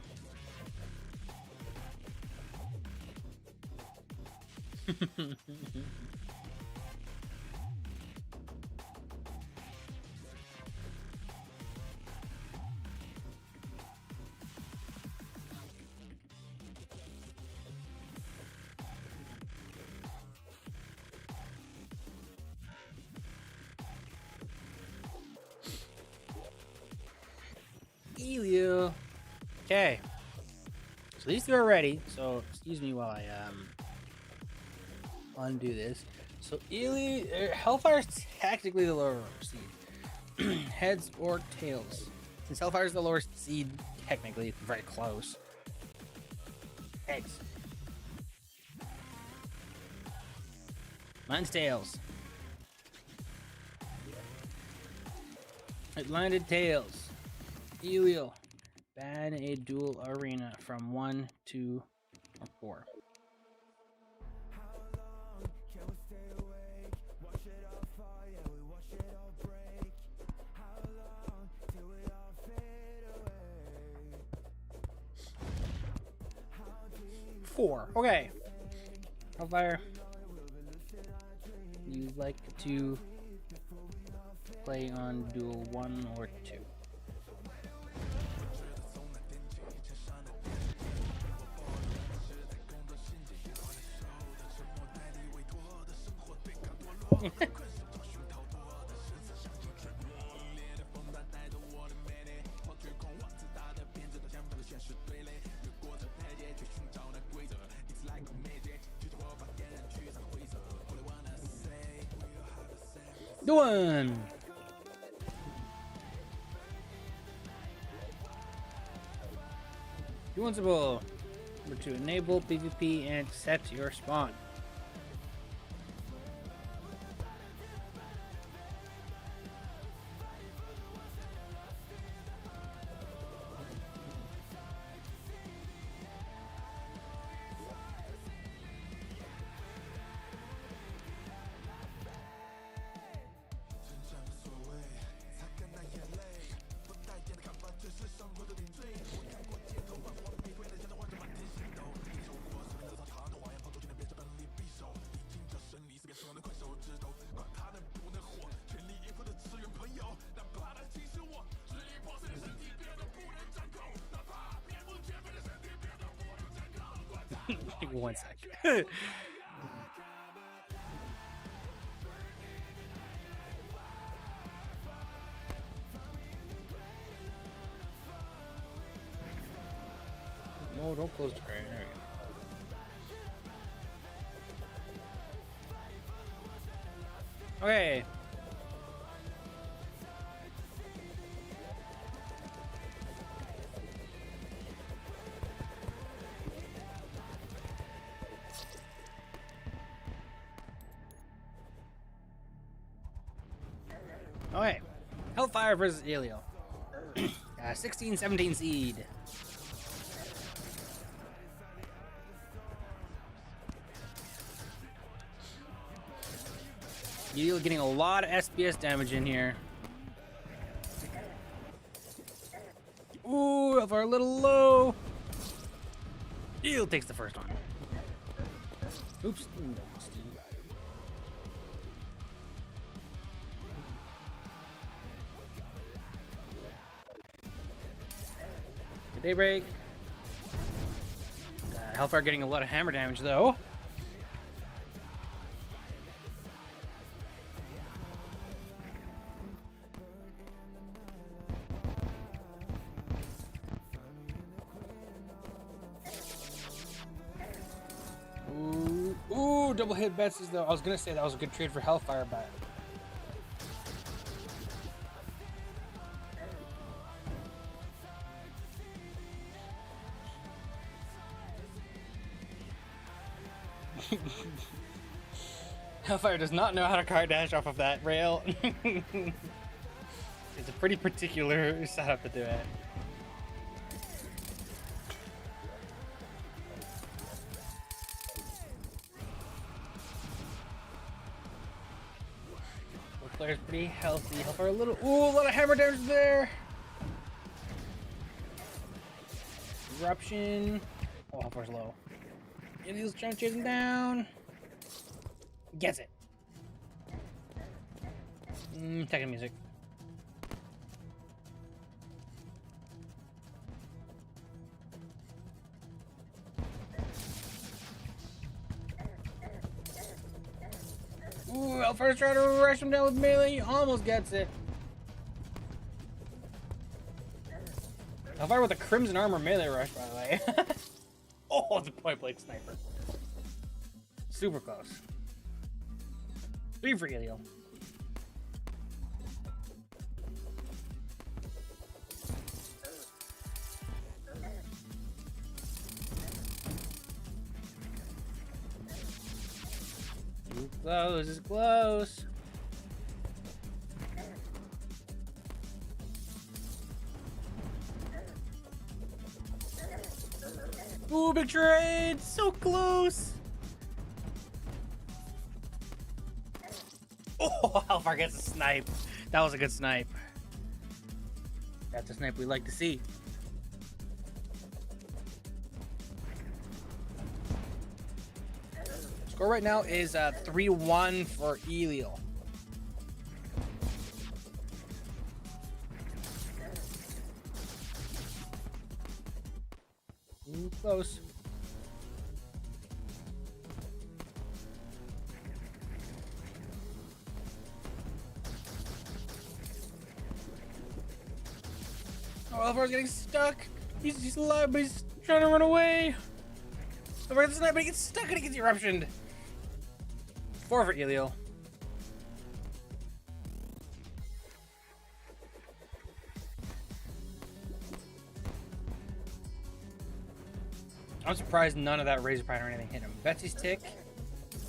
Elio. Okay. So these two are ready. So excuse me while I undo this. So Elio, Hellfire is technically the lower seed. Heads or tails. Since Hellfire is the lower seed, technically it's very close. Heads. Mine's tails. It landed tails. Elio, ban a dual arena from 1, 2, or 4. Four. Okay. Hellfire. You like to play on duel 1 or 2. Doing. Doable. Number 2, enable PvP and set your spawn. Give me 1 sec. No, don't close the crane. There we go. Okay. Okay. Hellfire versus Elio. 16-17 seed. Elio getting a lot of SPS damage in here. Ooh, Hellfire a little low. Elio takes the first one. Oops. Daybreak. Hellfire getting a lot of hammer damage though. Ooh, double hit bets though. I was gonna say that was a good trade for Hellfire, but Hellfire does not know how to car dash off of that rail. It's a pretty particular setup to do it. Both players pretty healthy. Hellfire a little. Ooh, a lot of hammer damage there. Eruption. Oh, Hellfire's low. And he's trying to chase him down. Gets it. Tekken music. Ooh, Hellfire's trying to rush him down with melee. Almost gets it. Hellfire with a crimson armor melee rush, by the way. Oh, it's a point blank sniper. Super close. 3 for Elio. Too close, it's close. Ooh, big trade! So close! Oh, Hellfire gets a snipe. That was a good snipe. That's a snipe we like to see. Score right now is 3-1 for Elio. Ooh, close. Oh, Alvar's getting stuck. He's alive, but he's trying to run away. Alvar gets sniped, but he gets stuck and he gets eruptioned. 4 for Elio. I'm surprised none of that razor pride or anything hit him. Betsy's tick.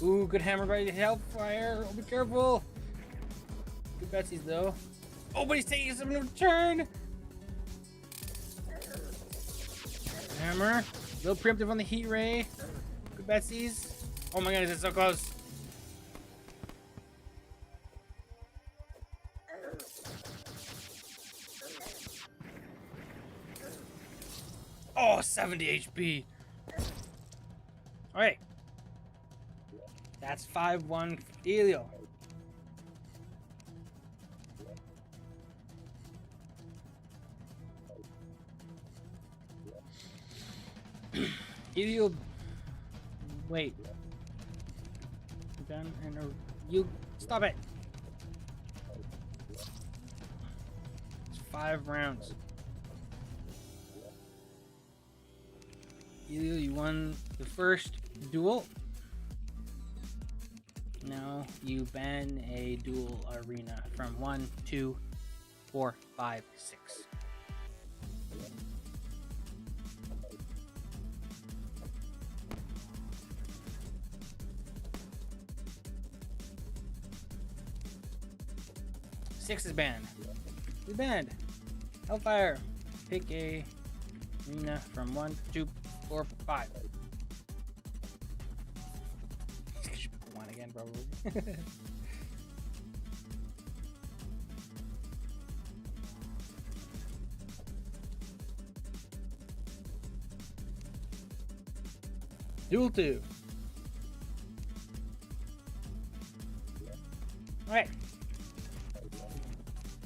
Ooh, good hammer ready to help fire. Oh, be careful. Good Betsy's though. Oh, but he's taking some return. Hammer. A little preemptive on the heat ray. Good Betsy's. Oh my goodness, it's so close. Oh, 70 HP. Alright. That's 5-1 for Elio. Elio, wait. Done and you stop it. It's 5 rounds. Elio, you won the first duel. Now you ban a duel arena from 1, 2, 4, 5, 6. Six is banned. We banned. Hellfire. Pick a arena from 1, 2, 4, 5. One again, probably. Duel 2. Alright.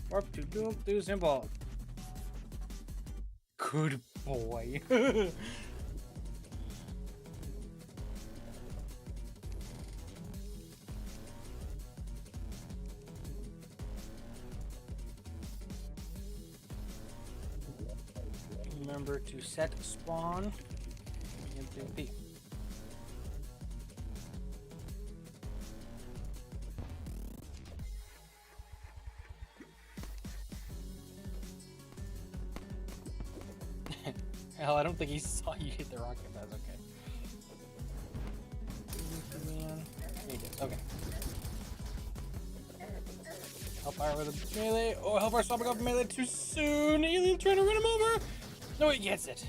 Warp to duel 2 symbol. Good boy. Remember to set spawn in PvP. Hell, I don't think he saw you hit the rocket. That's okay. He did. Okay. Hellfire with a melee. Oh, Hellfire swapping off melee too soon. Alien trying to run him over. No, he gets it.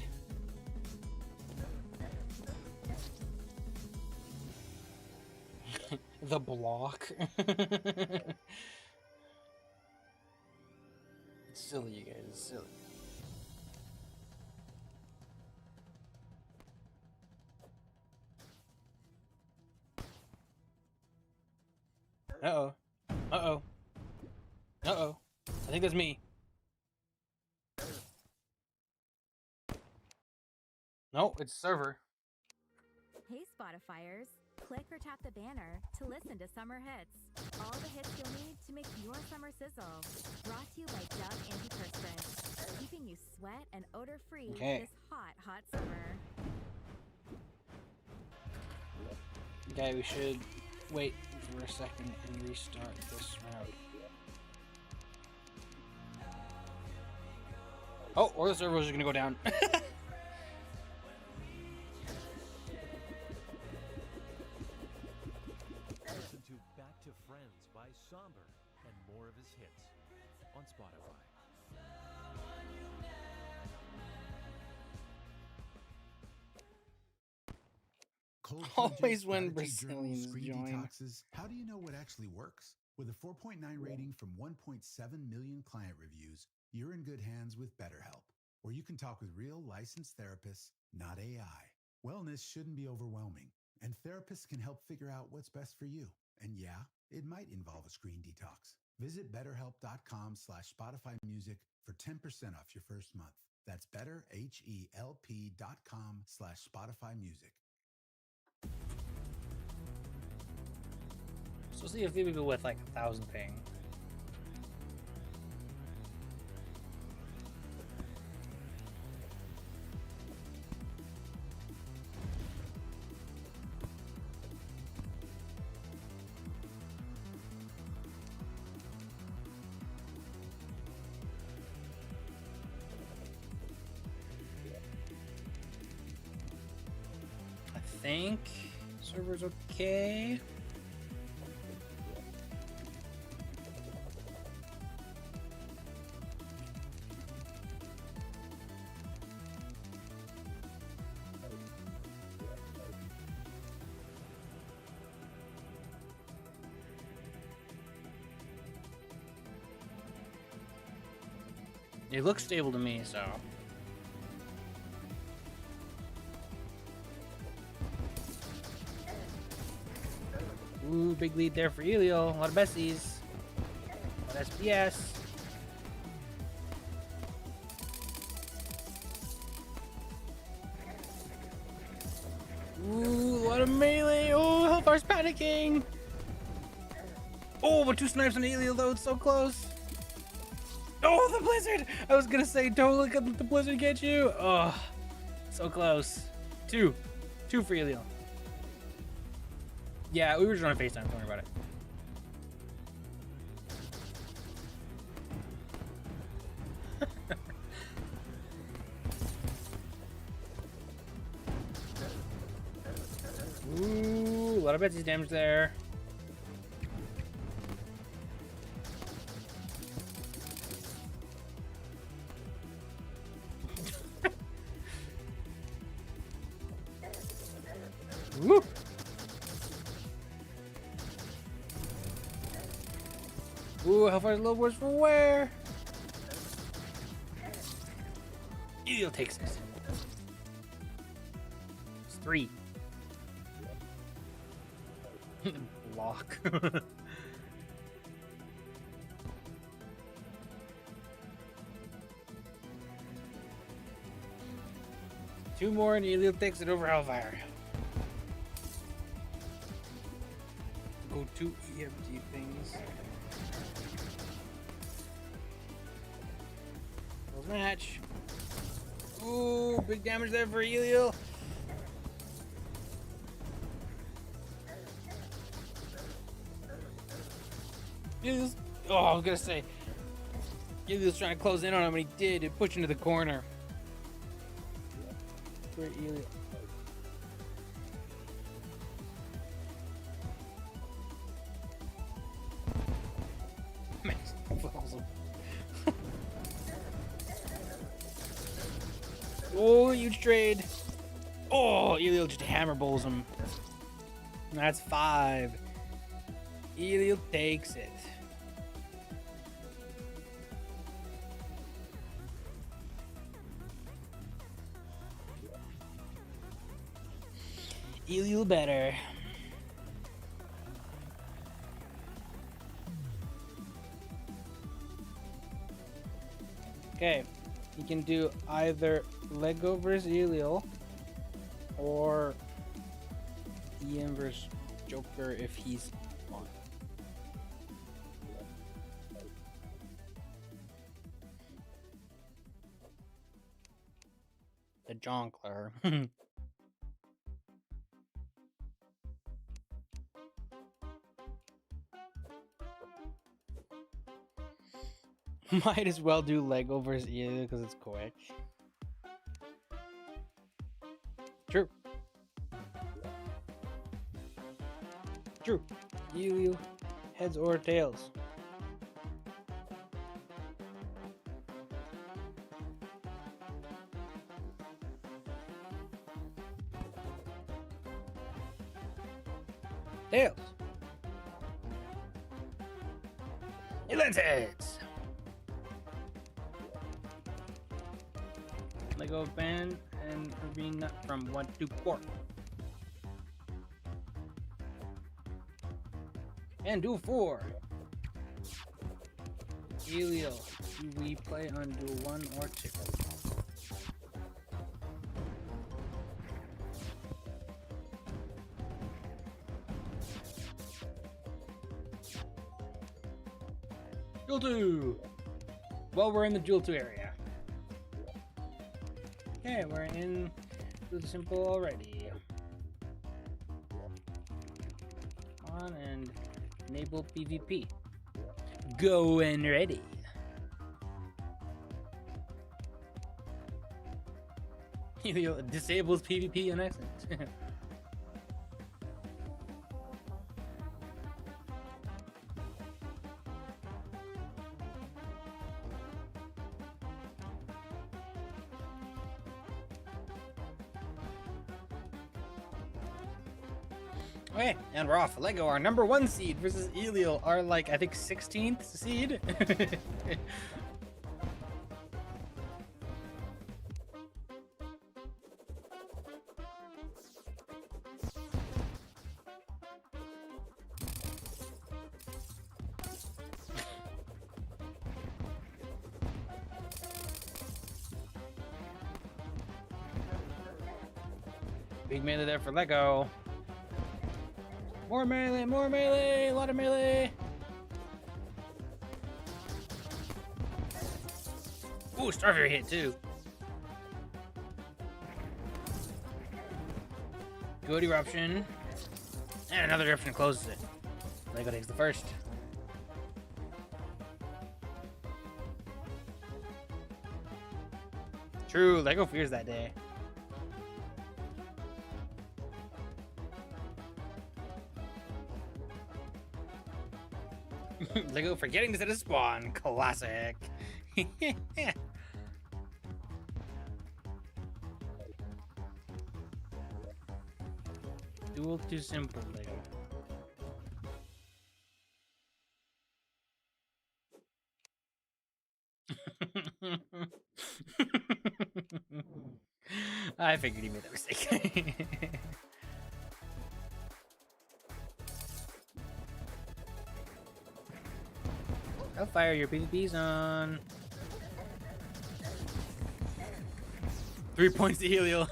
The block. It's silly, you guys. It's silly. Uh-oh. Uh-oh. Uh-oh. I think that's me. No, it's server. Hey Spotifyers, click or tap the banner to listen to summer hits. All the hits you'll need to make your summer sizzle. Brought to you by Dove Antiperspirant, keeping you sweat and odor-free this hot, hot summer. Okay, we should wait for a second and restart this round. Oh, or the servers are gonna go down. Listen to Back to Friends by Somber and more of his hits on Spotify. Cold Always plunges, when gratitude journals, Brazilians screen join. detoxes. How do you know what actually works? With a 4.9 rating from 1.7 million client reviews, you're in good hands with BetterHelp, where you can talk with real licensed therapists, not AI. Wellness shouldn't be overwhelming, and therapists can help figure out what's best for you. And yeah, it might involve a screen detox. Visit betterhelp.com/Spotify Music for 10% off your first month. That's betterhelp.com/Spotify Music. So see if we go with like 1,000 ping. I think server's okay. It looks stable to me, so. Ooh, big lead there for Elio. A lot of Bessies. A lot of SPS. Ooh, a lot of melee. Oh, Hellfire's panicking. Oh, but 2 snipes on Elio though. It's so close. Oh, the blizzard! I was gonna say, don't look at the blizzard get you. Oh, so close. 2 for Elio. Yeah, we were just on FaceTime. Don't worry about it. Ooh, a lot of Betsy's damage there. Woo! Ooh, how far is low boards from where? Elio takes it. It's 3. Block. 2 more and Elio takes it over Hellfire. Go 2 EMT things. Close match. Ooh, big damage there for Elio. Elio's, oh, I was gonna say, Elio's trying to close in on him, and he did. It pushed into the corner. For Elio. Oh, huge trade. Oh, Elio just hammer bowls him. That's 5. Elio takes it. Elio better. Okay, you can do either Lego versus Elio or Ian versus Joker if he's on. The Jonkler. Might as well do Lego versus Elio because it's quick. True. True. Elio, heads or tails? Tails. It lands heads. Lego band and arena from 1 to 4. And duel 4. Elio, do we play on duel 1 or 2? Duel 2! Well, we're in the Duel 2 area. Okay, we're in Duel Simple already. On and enable PvP. Go and ready. Disables PvP in accent. Okay, and we're off. Lego, our number 1 seed versus Eliel, our like I think 16th seed. Big melee there for Lego. More melee, a lot of melee. Ooh, Starfire hit too. Good eruption. And another eruption closes it. Lego takes the first. True, Lego fears that day. Lego forgetting to set a spawn. Classic. Duel too simple, Lego. I figured he made that mistake. I'll fire your PvPs on. 3 points to Helio.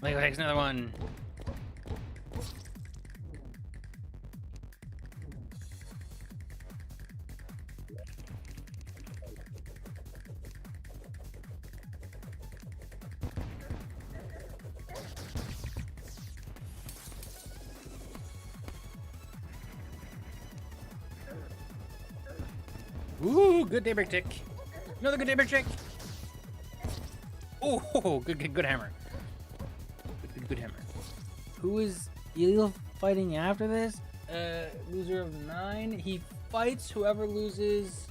Lego takes another one. Ooh, good daybreak tick. Another good daybreak tick. Oh, good hammer. Good hammer. Who is Eliel fighting after this? Loser of 9. He fights whoever loses.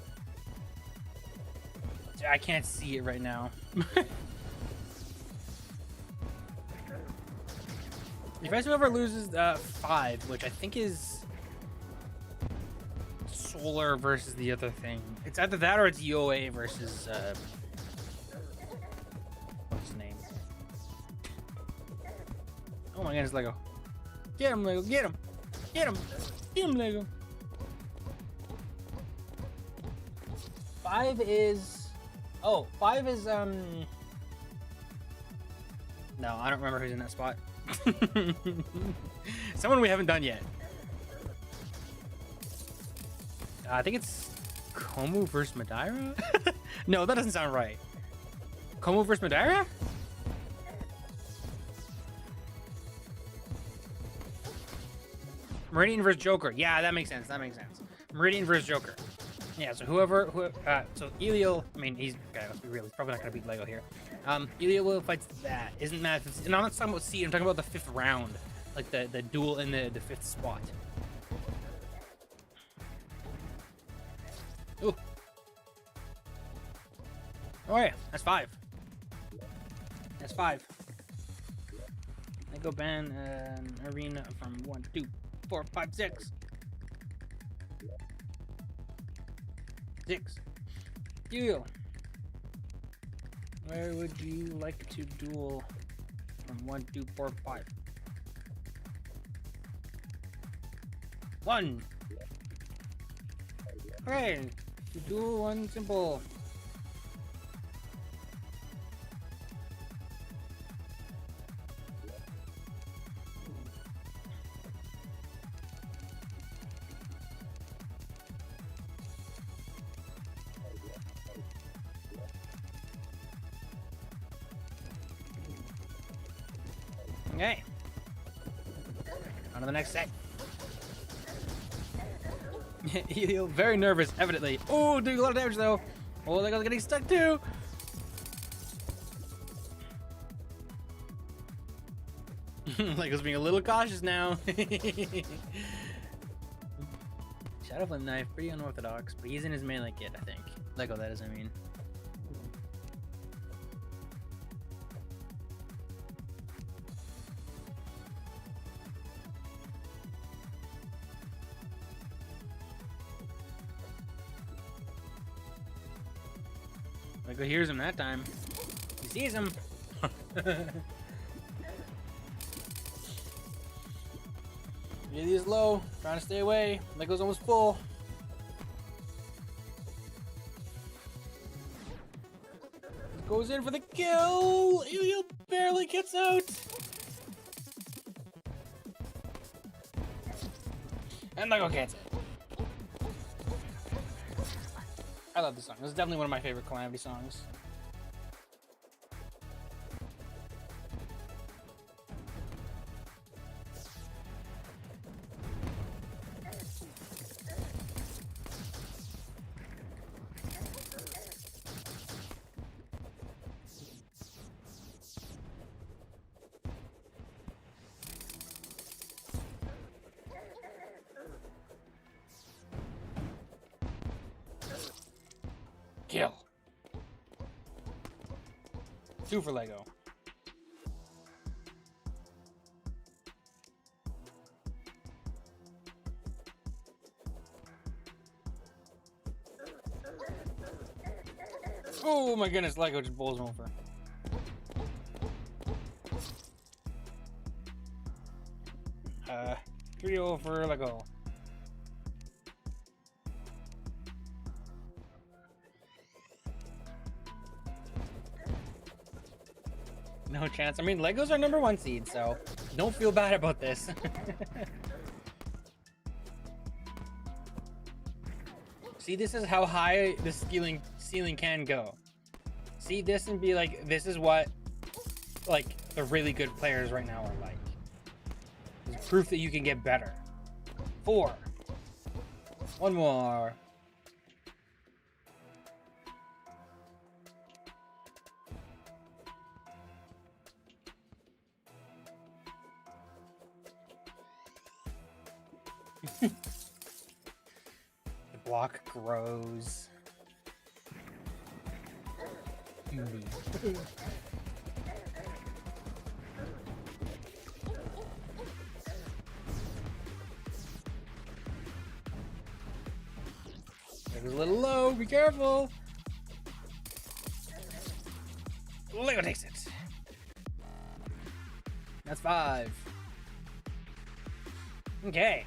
I can't see it right now. He fights whoever loses 5, which I think is Solar versus the other thing. It's either that or it's UOA versus what's his name? Oh my goodness, Lego. Get him, Lego, get him! Get him! Get him, Lego! 5 is... Oh, 5 is, No, I don't remember who's in that spot. Someone we haven't done yet. I think it's Komu versus Madeira? No, that doesn't sound right. Komu versus Madeira? Meridian versus Joker. Yeah, that makes sense. That makes sense. Meridian versus Joker. Yeah, so so Eliel, I mean, okay, let's be real, he's probably not going to beat Lego here. Eliel fights that. Isn't that, and I'm not talking about seed, I'm talking about the 5th round. Like the duel in the 5th spot. Ooh. Oh yeah, that's 5. That's 5. I go ban an arena from 1, 2, 4, 5, 6. 6. Duel. Where would you like to duel from 1, 2, 4, 5? 1. Okay. Duel 1 simple. Okay. On to the next set. You're very nervous, evidently. Oh, doing a lot of damage though. Oh, Lego's getting stuck too. Lego's being a little cautious now. Shadow Flame Knife, pretty unorthodox, but he's in his melee kit, I think. Lego, that is, I mean. Lego hears him that time. He sees him. He is low, trying to stay away. Lego's almost full. Goes in for the kill. Ilya barely gets out. And Lego gets it. I love this song. This is definitely one of my favorite Calamity songs. Kill. 2 for Lego. Oh my goodness, Lego just bowls him over. Trio for Lego. No chance. I mean, Legos are #1 seed, so don't feel bad about this. See, this is how high the ceiling can go. See this and be like, this is what, like, the really good players right now are like. It's proof that you can get better. 4. One more. The block grows. It was a little low, be careful. Lego takes it. That's 5. Okay.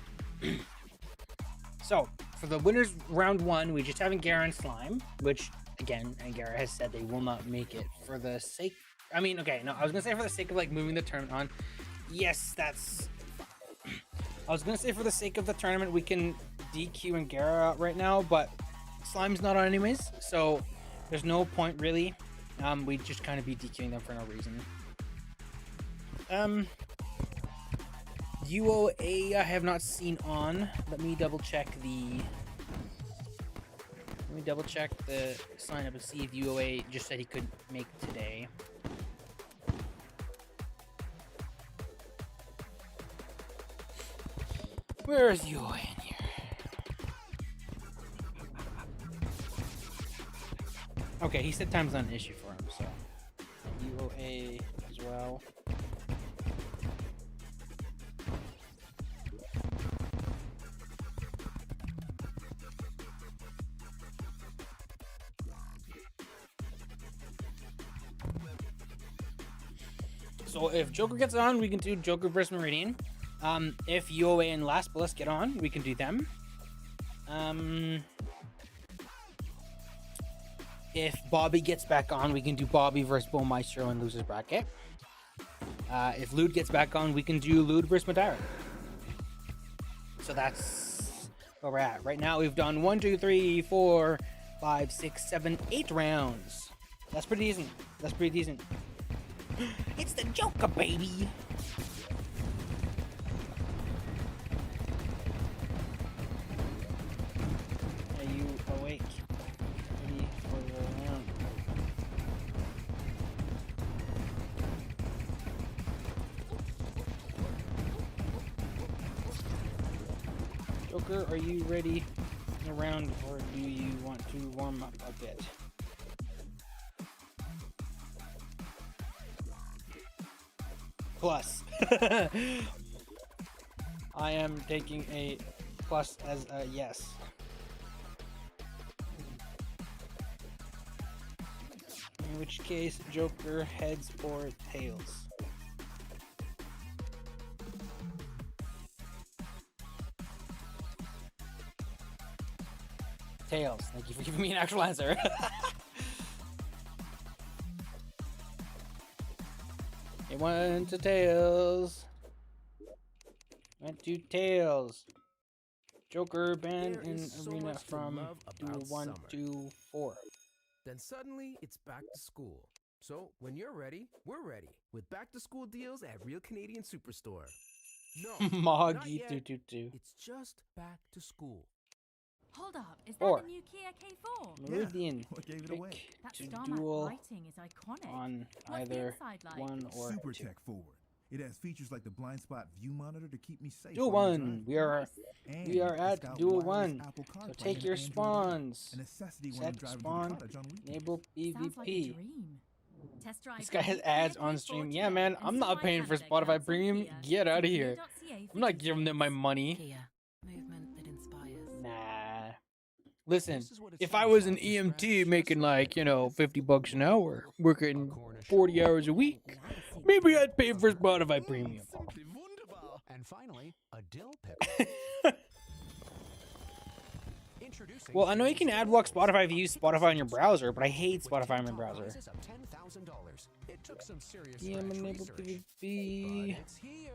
So, for the winners round 1, we just have Angara and Slime, which, again, Angara has said they will not make it for the sake... I mean, okay, no, I was going to say for the sake of, like, moving the tournament on. Yes, that's... I was going to say for the sake of the tournament, we can DQ Angara out right now, but Slime's not on anyways, so there's no point, really. We'd just kind of be DQing them for no reason. UOA I have not seen on. Let me double check the sign up and see if UOA just said he could make today. Where is UOA in here? Okay, he said time's not an issue for him, so UOA as well. So if Joker gets on, we can do Joker versus Meridian. If UOA and Last Bliss get on, we can do them. If Bobby gets back on, we can do Bobby versus Bo Maestro and Losers Bracket. If Lude gets back on, we can do Lude versus Madara. So that's where we're at. Right now we've done 1, 2, 3, 4, 5, 6, 7, 8 rounds. That's pretty decent. That's pretty decent. It's the Joker, baby. Are you awake? Ready for your round? Joker, are you ready around, or do you want to warm up a bit? Plus. I am taking a plus as a yes. In which case, Joker heads or tails. Tails. Thank you for giving me an actual answer. It went to tails. Went to tails. Joker banned There in is so arena much to from love duel about 1 summer. to 4. Then suddenly it's back to school. So when you're ready, we're ready with back to school deals at Real Canadian Superstore. No, not Moggy yet. 222. It's just back to school. Hold up, is that Four. the new Kia K4? Meridian. What gave it Pick away? That to star map duel lighting is iconic. on What's the either inside like? 1 or Super 2. tech forward. It has features like the blind spot view monitor to keep me safe. Duel while I'm 1. driving. We are And we are it's at got duel wireless 1. Apple So CarPlay take and your Android Auto, spawns. a necessity when I'm Set driving spawn. through the cottage on weekends. Enable Sounds like a PvP. dream. Test drive This guy the has new ads Kia on K4 stream. today Yeah, man. and I'm see not why paying for Canada Spotify counts on Premium. Kia. Get out of See here. Kia for I'm not giving them my details. money. Kia, movement that inspires. Nah. Listen, This is what it if I sounds was an like to EMT scratch making a like, you know, $50 an hour, working Cornish 40 hours a week, maybe I'd pay for Spotify Premium. Simply wunderbar. And finally, a dill pickle. Introducing Well, I know you can Dills to ad block Bills, Spotify if a you use pickle Spotify on your sandwich browser, but I with hate Spotify 10 on my top browser. prizes of $10,000. It took some serious DM scratch enable research, PvP. but it's here.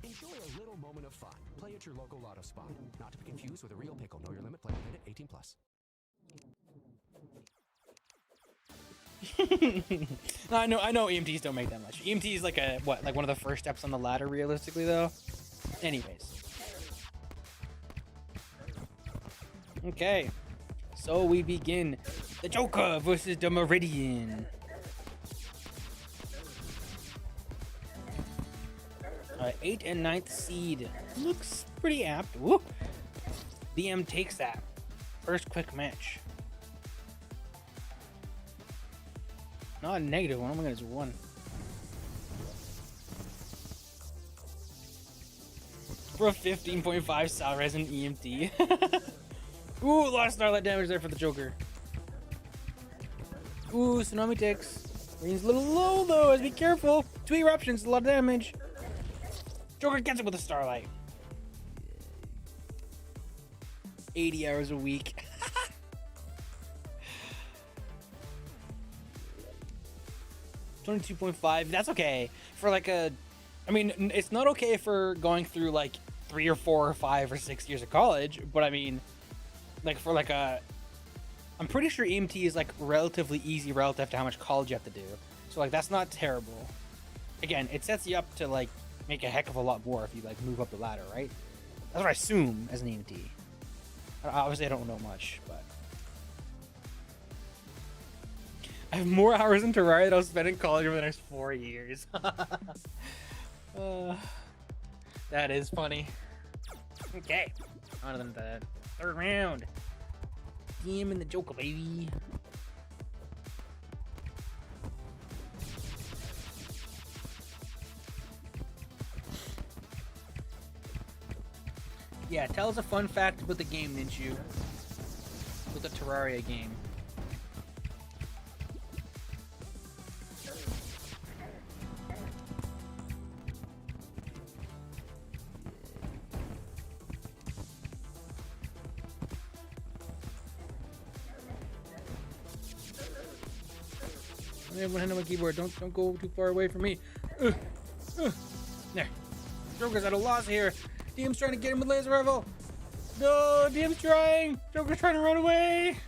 Enjoy a little moment of fun. Play at your local lotto spot. Not to be confused with a real pickle. Know your limit. Play within it. 18 plus. No, I know EMTs don't make that much. EMT is like like one of the first steps on the ladder, realistically, though. Anyways. Okay. So we begin. The Joker versus the Meridian. 8th and 9th seed. Looks pretty apt. Woo. BM takes that. First quick match. Not a negative one. Oh my god, it's 1. For a 15.5 Sal Res and EMT. Ooh, a lot of Starlight damage there for the Joker. Ooh, Tsunami ticks. Rain's a little low though, as be careful. 2 eruptions, a lot of damage. Joker gets it with a Starlight. 80 hours a week. 22.5. That's okay for like a. I mean, it's not okay for going through like 3 or 4 or 5 or 6 years of college, but I mean, like for like a. I'm pretty sure EMT is like relatively easy relative to how much college you have to do. So like that's not terrible. Again, it sets you up to like make a heck of a lot more if you like move up the ladder, right? That's what I assume as an EMT. Obviously, I don't know much, but I have more hours in Terraria that I'll spend in college over the next 4 years. That is funny. Okay, on to the 3rd round. DM and the Joker, baby. Yeah, tell us a fun fact about the game, Ninju. With the Terraria game. I have one hand on my keyboard. Don't go too far away from me. There. Joker's at a loss here. DM's trying to get him with laser rifle. No, DM's trying. Joker's trying to run away.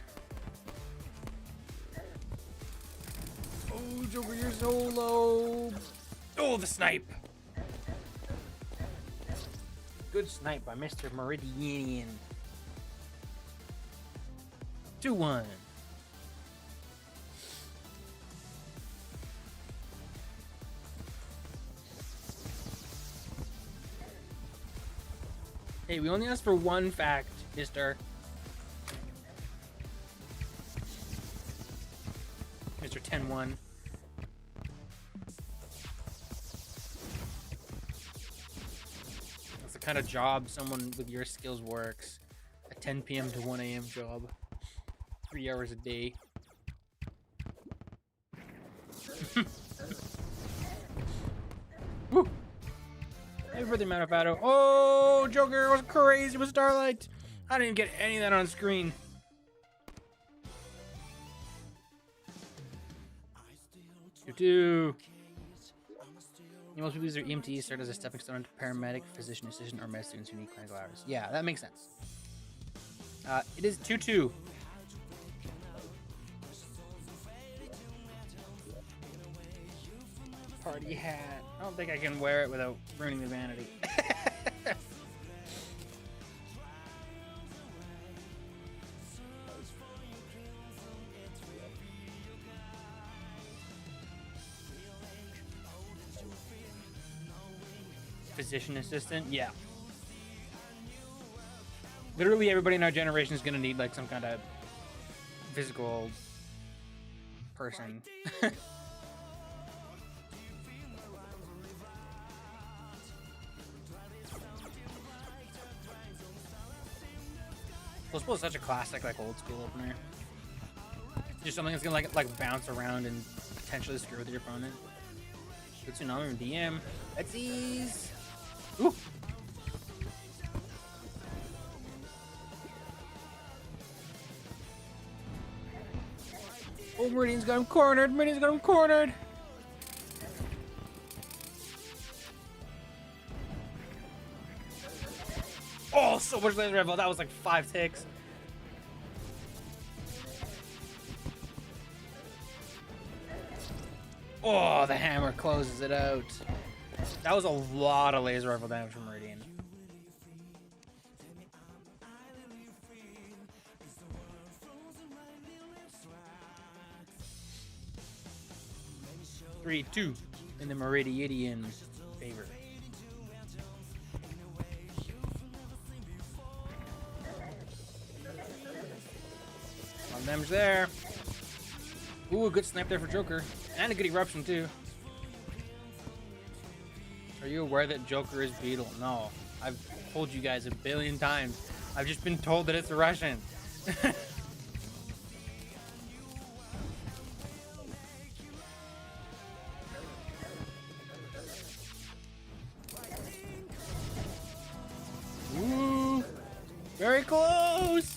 Oh, Joker, you're so low. Oh, the snipe. Good snipe by Mr. Meridian. 2-1. Hey, we only asked for one fact, Mr. Mr. 10-1. That's the kind of job someone with your skills works. A 10 p.m. to 1 a.m. job. 3 hours a day. Woo! Maybe for the amount of battle. Oh, Joker was crazy with Starlight. I didn't even get any of that on screen. You most people use their EMT start as a stepping stone to paramedic, physician assistant, or med students who need clinical hours. Yeah, that makes sense. It is 2-2. Party hat. I don't think I can wear it without ruining the vanity. Physician assistant, yeah. Literally everybody in our generation is gonna need like some kind of physical person. Well, such a classic, like old school opener. Just something that's gonna like bounce around and potentially screw with your opponent. Good tsunami and DM. Let's ease. Ooh. Oh, Meridian's got him cornered. Meridian's got him cornered. Oh, so much laser rifle. That was like 5 ticks. Oh, the hammer closes it out. That was a lot of laser rifle damage from Meridian. Three, 2 in the Meridian favor. Some damage there. Ooh, a good snipe there for Joker. And a good eruption, too. Are you aware that Joker is Beetle? No. I've told you guys a billion times. I've just been told that it's a Russian. Ooh. Very close.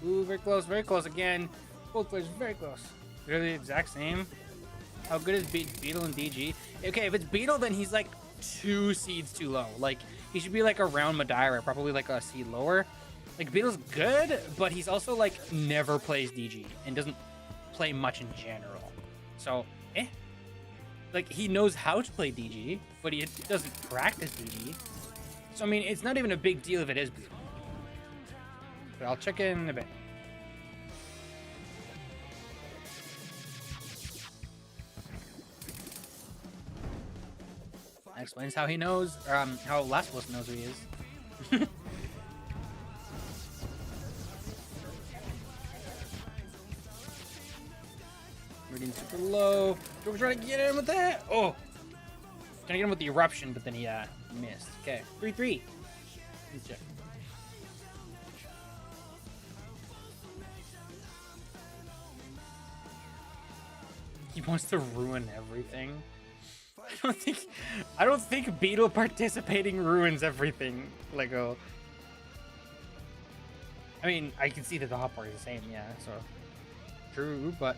Ooh, very close again. Both players very close. They're the exact same. How good is Beetle and DG? Okay, if it's Beetle, then he's like 2 seeds too low. Like, he should be like around Madeira, probably like a seed lower. Like, Beetle's good, but he's also like never plays DG and doesn't play much in general. So, like, he knows how to play DG, but he doesn't practice DG. So, I mean, it's not even a big deal if it is Beetle. But I'll check in a bit. That explains how he knows, how Last Blast knows who he is. Reading super low. Joker's trying to get him with that. Oh, trying to get him with the eruption, but then he missed. Okay, 3-3. Let's check. He wants to ruin everything. I don't think Beetle participating ruins everything, Lego. I mean, I can see that the hot part is the same, yeah, so true, but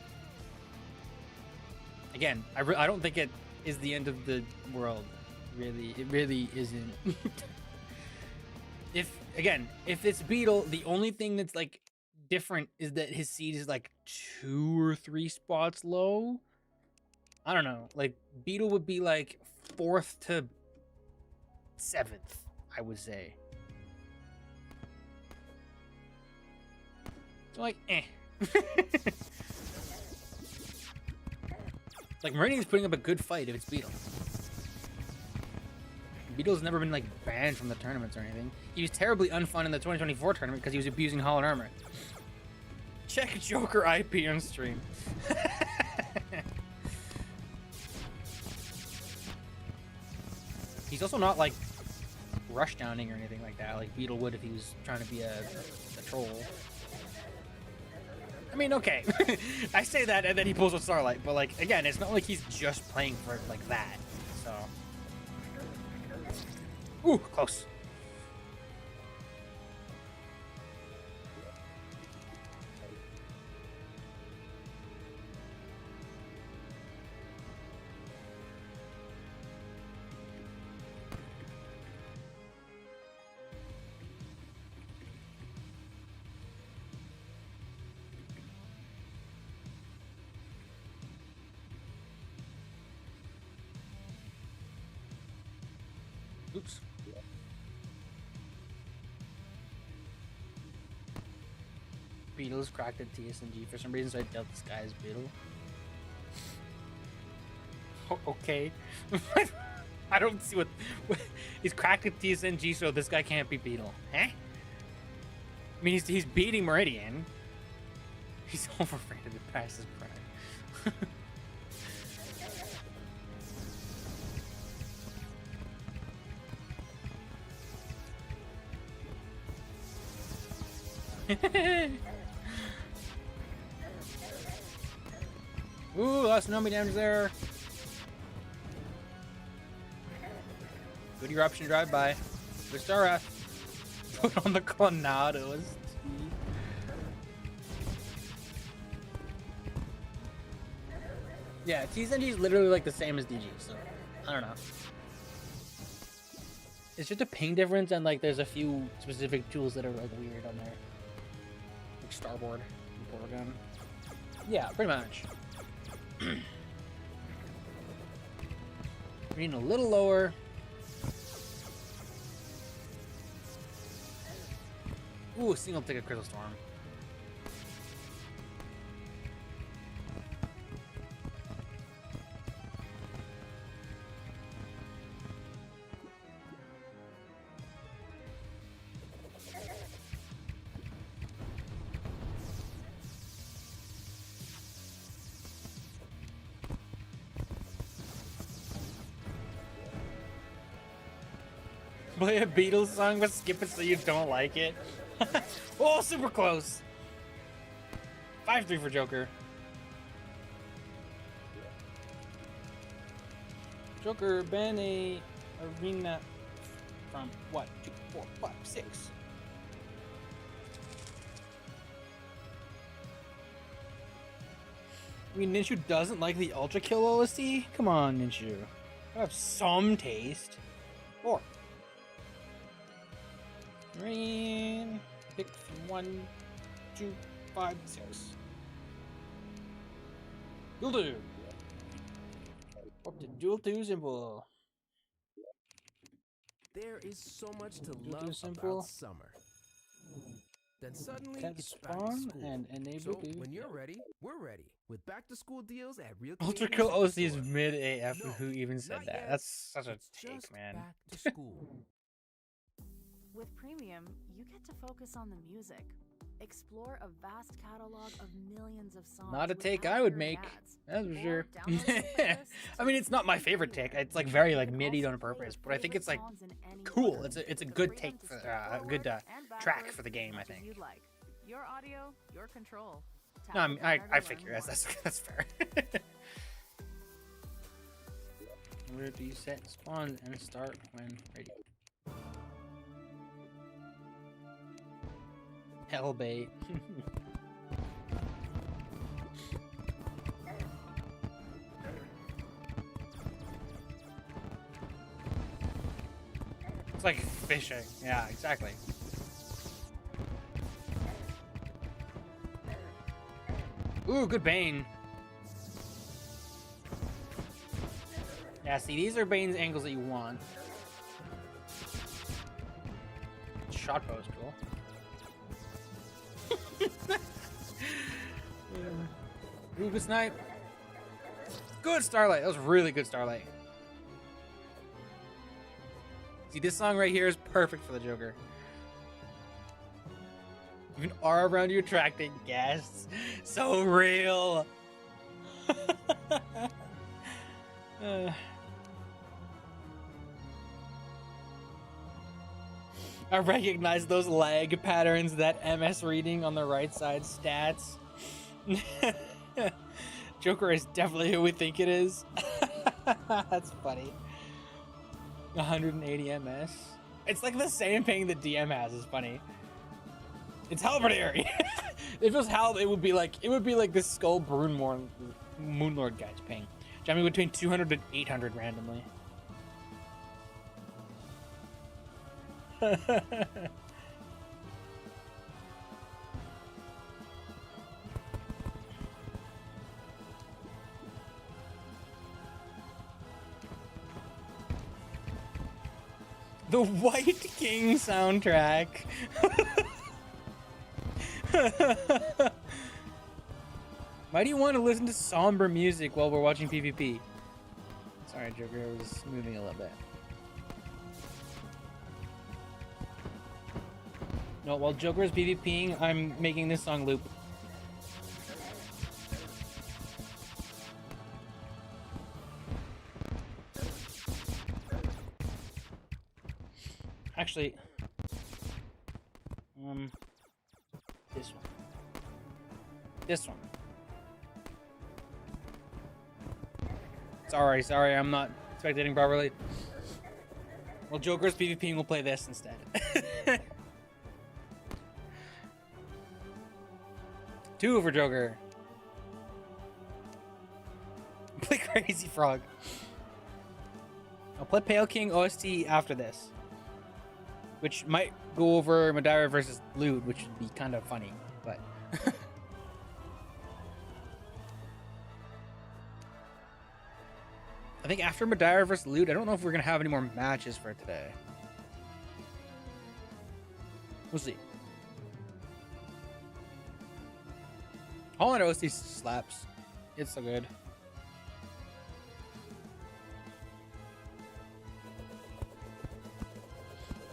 again, I don't think it is the end of the world. Really, it really isn't. if it's Beetle, the only thing that's like different is that his seed is like 2 or 3 spots low. I don't know. Like Beetle would be like 4th to 7th, I would say. So like, eh. Like Meridian's putting up a good fight if it's Beetle. Beetle's never been like banned from the tournaments or anything. He was terribly unfun in the 2024 tournament because he was abusing Hollow Armor. Check Joker IP on stream. He's also not like rush downing or anything like that, like Beetle would if he was trying to be a troll. I mean, okay. I say that and then he pulls with Starlight, but like again, it's not like he's just playing for it like that. So ooh, close. Oops. Beetle's cracked at TSNG. For some reason, so I dealt this guy as Beetle. Okay. I don't see what... He's cracked at TSNG, so this guy can't be Beetle. Huh? I mean, he's beating Meridian. He's overrated to pass his prime. Ooh, lost Nomi damage there. Good eruption drive-by. Good star F. Put on the Clonados. Yeah, TSNG is literally like the same as DG, so I don't know. It's just a ping difference, and like there's a few specific tools that are like weird on there. Like Starboard and Portal Gun. Yeah, pretty much. Green a little lower. Ooh, single ticket Crystal Storm. Play a Beatles song but skip it so you don't like it. Oh, super close. 5-3 for Joker. Joker ban a arena from what? 2, 4, 5, 6. I mean, Ninshu doesn't like the Ultra Kill OST? Come on, Ninshu. Have some taste. 4. Green. Pick from 1, 2, 5, 6. Dual 2. Up to Dual 2 symbol. There is so much to Dual love 2 symbol. about summer. Then suddenly Cat it's back to spawn school. and enable. So when you're ready, we're ready with back to school deals at Real Ultra Canadian Kill OC is Superstore. mid AF. No, Who even said not that? yet. That's such a It's take, just man. back to school. With Premium, you get to focus on the music. Explore a vast catalog of millions of songs. Not a take without I would hearing make. ads. That's for Or sure. download some playlists I mean, it's not my favorite take. It's like very like MIDI on purpose, but I think it's like cool. It's a good take for a good track for the game. I think. Like. Your audio, your control. No, I mean, I figure that's fair. Where do you set spawn and start when ready? Hellbait. It's like fishing. Yeah, exactly. Ooh, good Bane. Yeah, see, these are Bane's angles that you want. Shot bow is cool. Ooh, good snipe. Good Starlight. That was really good Starlight. See, this song right here is perfect for the Joker. Even aura around you attracting guests. So real. I recognize those lag patterns, that MS reading on the right side stats. Joker is definitely who we think it is. That's funny. 180 MS. It's like the same thing that DM has is funny. It's Halberdier. If it was Hal, it would be like this Skull Moonlord guy's ping. Jumping between 200 and 800 randomly. The White King soundtrack. Why do you want to listen to somber music while we're watching PvP? Sorry, Joker, I was moving a little bit. No, while Joker is PvPing, I'm making this song loop. Actually, this one. This one. Sorry, I'm not spectating properly. Well, Joker's PvPing will play this instead. 2 for Joker. Play Crazy Frog. I'll play Pale King OST after this, which might go over Madara versus Lude, which would be kind of funny, but. I think after Madara versus Lude, I don't know if we're gonna have any more matches for today. We'll see. Holland OST slaps. It's so good.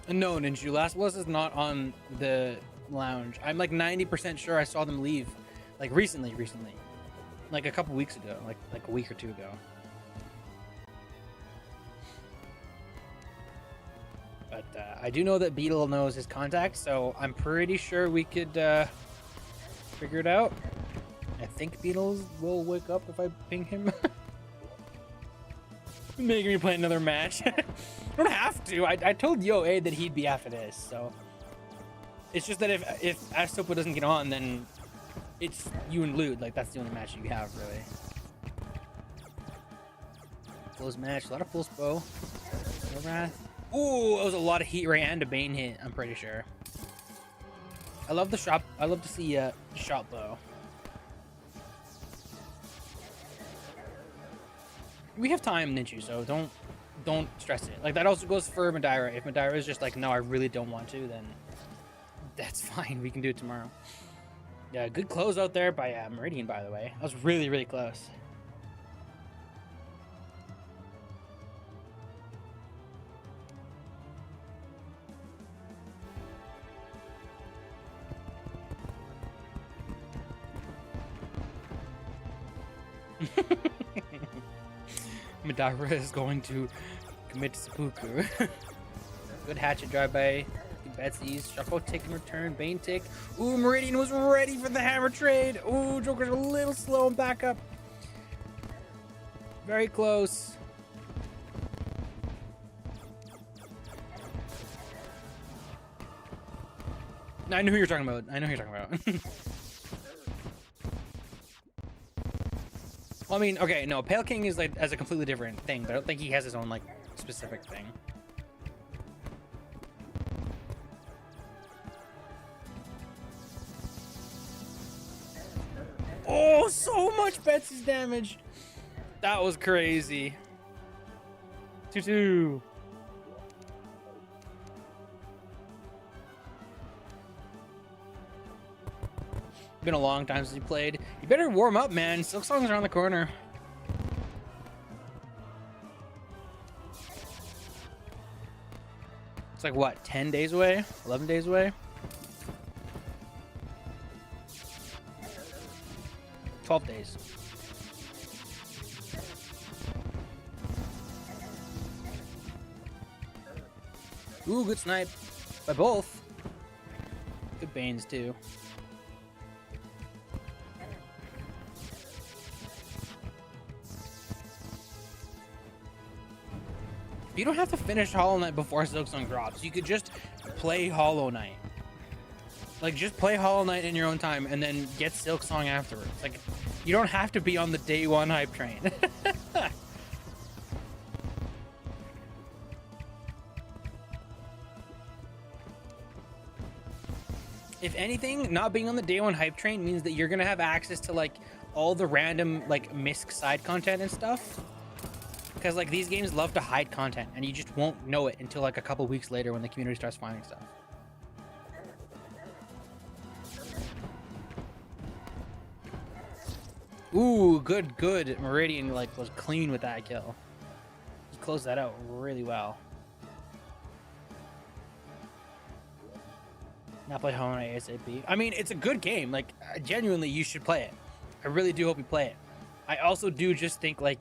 And no, Ninju, Last Bless is not on the lounge. I'm like 90% sure I saw them leave, like recently, like a couple weeks ago, like a week or 2 ago. But I do know that Beetle knows his contact, so I'm pretty sure we could figure it out. I think Beetles will wake up if I ping him. Making me play another match. I don't have to. I told Yo-A that he'd be after this, so. It's just that if Astopo doesn't get on, then it's you and Lude. Like, that's the only match you have, really. Close match. A lot of pulse bow. No wrath. Ooh, that was a lot of heat ray and a Bane hit, I'm pretty sure. I love the shot. I love to see shot bow. We have time, Ninju, so don't stress it. Like, that also goes for Madara. If Madara is just like, no, I really don't want to, then that's fine. We can do it tomorrow. Yeah, good close out there by Meridian, by the way. That was really, really close. Madara is going to commit seppuku. Good hatchet drive by Betsy's. Shuffle tick in return. Bane tick. Ooh, Meridian was ready for the hammer trade. Ooh, Joker's a little slow and back up. Very close. I know who you're talking about. Well, I mean, okay, no, Pale King is like as a completely different thing, but I don't think he has his own like specific thing. Oh, so much Betsy's damage. That was crazy. 2-2. Been a long time since you played. You better warm up, man. Silksong's around the corner. It's like what, 10 days away? 11 days away? 12 days. Ooh, good snipe by both. Good Banes too. You don't have to finish Hollow Knight before Silksong drops. You could just play Hollow Knight. Like, just play Hollow Knight in your own time and then get Silksong afterwards. Like, you don't have to be on the day one hype train. If anything, not being on the day one hype train means that you're gonna have access to, like, all the random, like, misc side content and stuff. Because, like, these games love to hide content, and you just won't know it until, like, a couple weeks later when the community starts finding stuff. Ooh, good. Meridian, like, was clean with that kill. He closed that out really well. Now play Hollow Knight ASAP. I mean, it's a good game. Like, genuinely, you should play it. I really do hope you play it. I also do just think, like,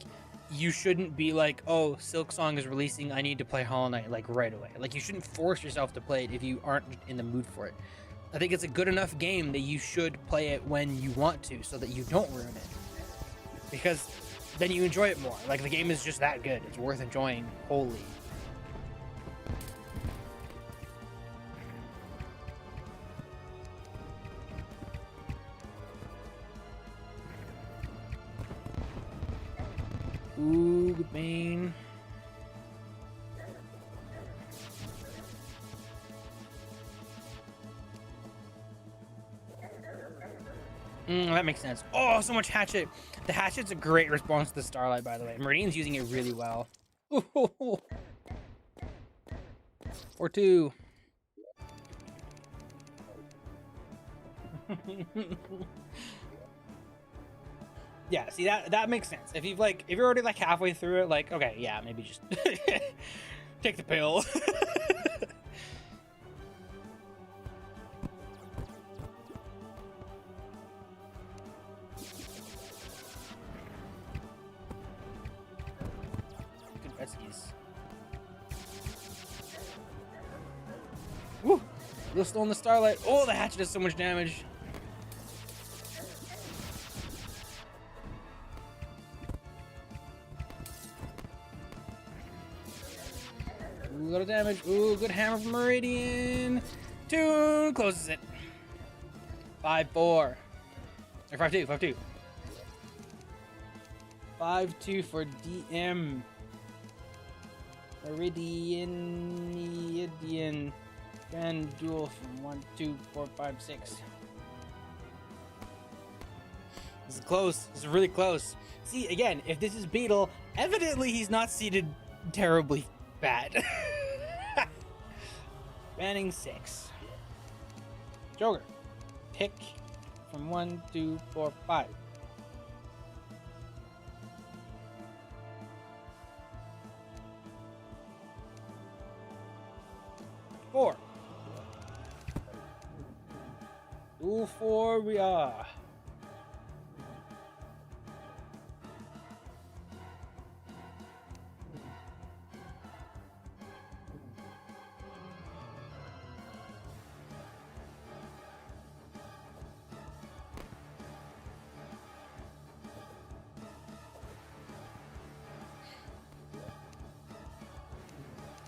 you shouldn't be like, oh, Silksong is releasing, I need to play Hollow Knight, like, right away. Like, you shouldn't force yourself to play it if you aren't in the mood for it. I think it's a good enough game that you should play it when you want to, so that you don't ruin it. Because then you enjoy it more. Like, the game is just that good. It's worth enjoying wholly. Ooh, good Bane. That makes sense. Oh, so much Hatchet. The Hatchet's a great response to the Starlight, by the way. Meridian's using it really well. 4-2. Yeah, see, that makes sense. If you're already like halfway through it, like, okay, yeah, maybe just take the pill. Good Betsies. Woo! Little still in the Starlight. Oh, the Hatchet does so much damage. Ooh, a little damage. Ooh, good hammer from Meridian. Tune closes it. 5-4. Or 5-2, 5-2. 5-2 for DM. Meridian. Grand duel from 1, 2, 4, 5, 6. This is close. This is really close. See, again, if this is Beetle, evidently he's not seated terribly bad. Banning 6. Joker. Pick from 1, 2, 4, 5. 4. 2-4 we are.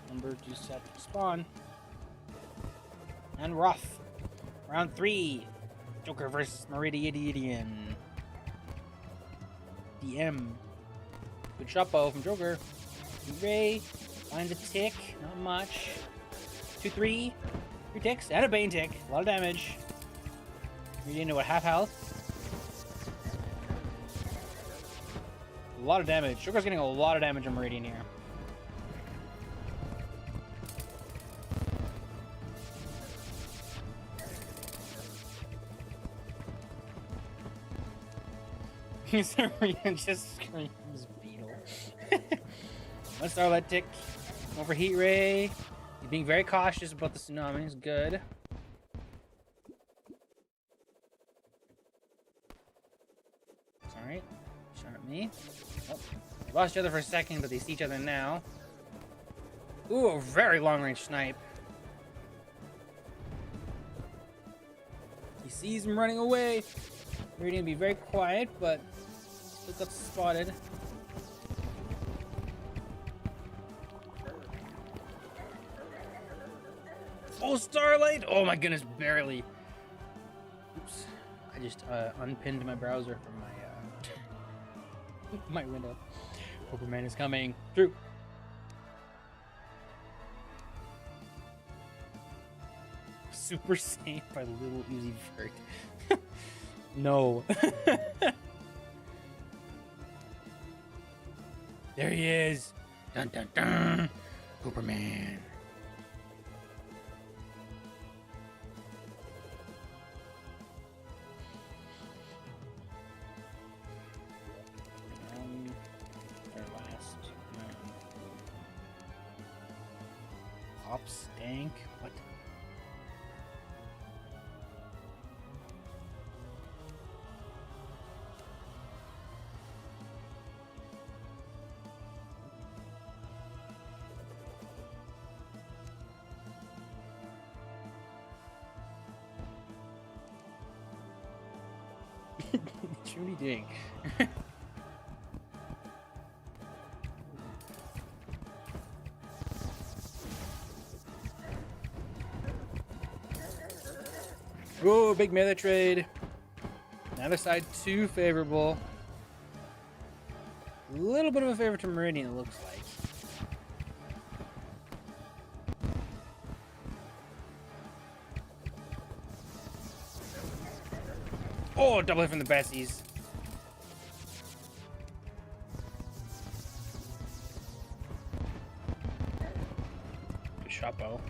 Number 2 set to spawn. And rough. Round 3. Joker versus Meridian. DM. Good shotbow from Joker. Ray. Finds a tick. Not much. 2-3. 3 ticks. And a Bane tick. A lot of damage. Meridian to a half health. A lot of damage. Joker's getting a lot of damage on Meridian here. Terraria just screams beetle. One Starlight tick. Over Heat Ray. He's being very cautious about the tsunamis. Good. Alright. Shot at me. Oh. They lost each other for a second, but they see each other now. Ooh, a very long-range snipe. He sees him running away. We're gonna be very quiet, but still got spotted. Oh, Starlight! Oh my goodness, barely. Oops. I just unpinned my browser from my my window. Overman is coming through. Super Saint by Little Uzi Vert. No. There he is. Dun dun dun. Superman. Their last Pop stank. What? Truly dig. Oh, big melee trade. Neither side too favorable. A little bit of a favor to Meridian, it looks like. Oh, double hit from the Bessies. Good shot, Bo.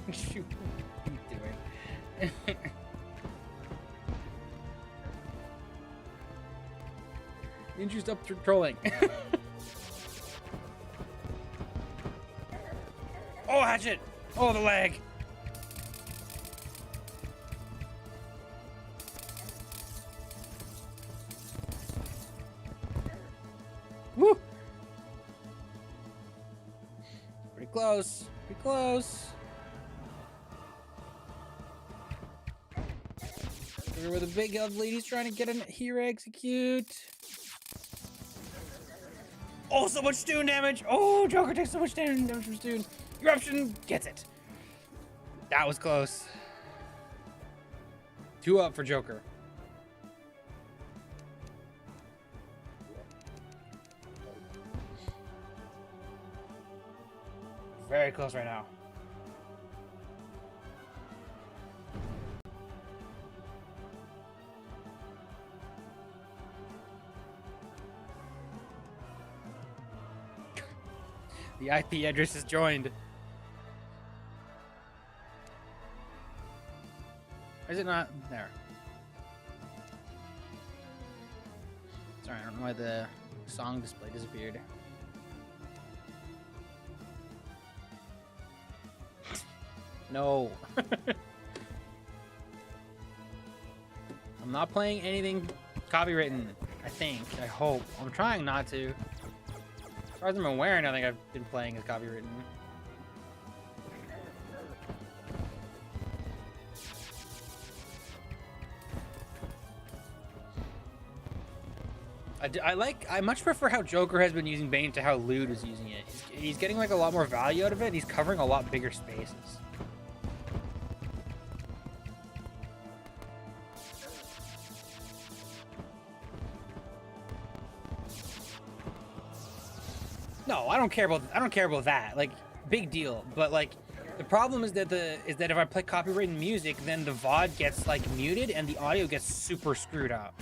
Shoot. What are you doing? Ninja's up through trolling. Oh, hatchet! Oh, the leg! Woo! Pretty close. Pretty close. Where the big elf lady's trying to get a hero execute. Oh, so much stun damage! Oh, Joker takes so much damage from stun. Eruption gets it. That was close. 2 up for Joker. Very close right now. The IP address is joined. Or is it not there? Sorry, I don't know why the song display disappeared. No. I'm not playing anything copywritten, I think. I hope. I'm trying not to. As far as I'm aware, nothing I've been playing is copywritten. I much prefer how Joker has been using Bane to how Lude is using it. He's getting like a lot more value out of it. He's covering a lot bigger spaces. No, I don't care about that. Like, big deal. But like, the problem is that if I play copyrighted music, then the VOD gets like muted and the audio gets super screwed up.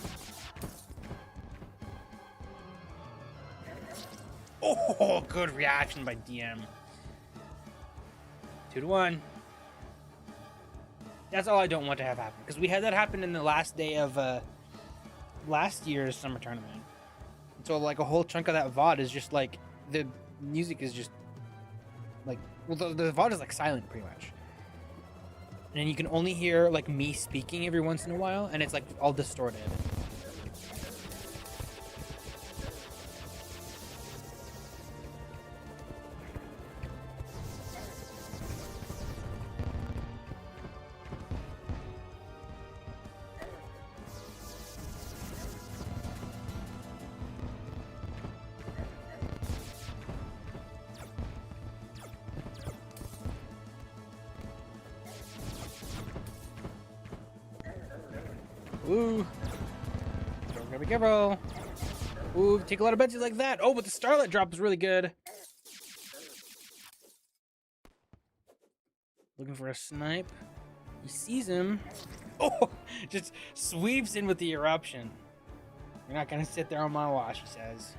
Oh, good reaction by DM. 2-1. That's all I don't want to have happen, because we had that happen in the last day of last year's summer tournament. So like a whole chunk of that VOD is just like the music is just like, well, the VOD is like silent pretty much, and you can only hear like me speaking every once in a while, and it's like all distorted. Ooh. Gotta be careful. Ooh, take a lot of benches like that. Oh, but the Starlight drop is really good. Looking for a snipe. He sees him. Oh, just sweeps in with the eruption. You're not gonna sit there on my watch, he says.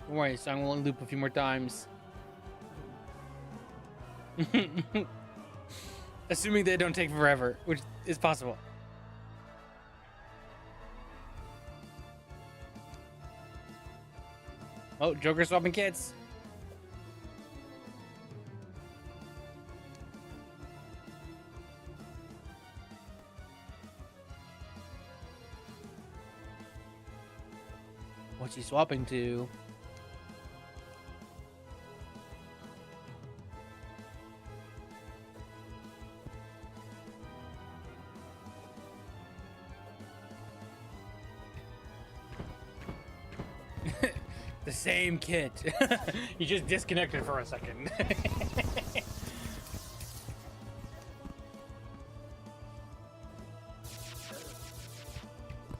Don't worry, song will loop a few more times. Assuming they don't take forever, which is possible. Oh, Joker swapping kits. What's he swapping to? The same kit. He just disconnected for a second.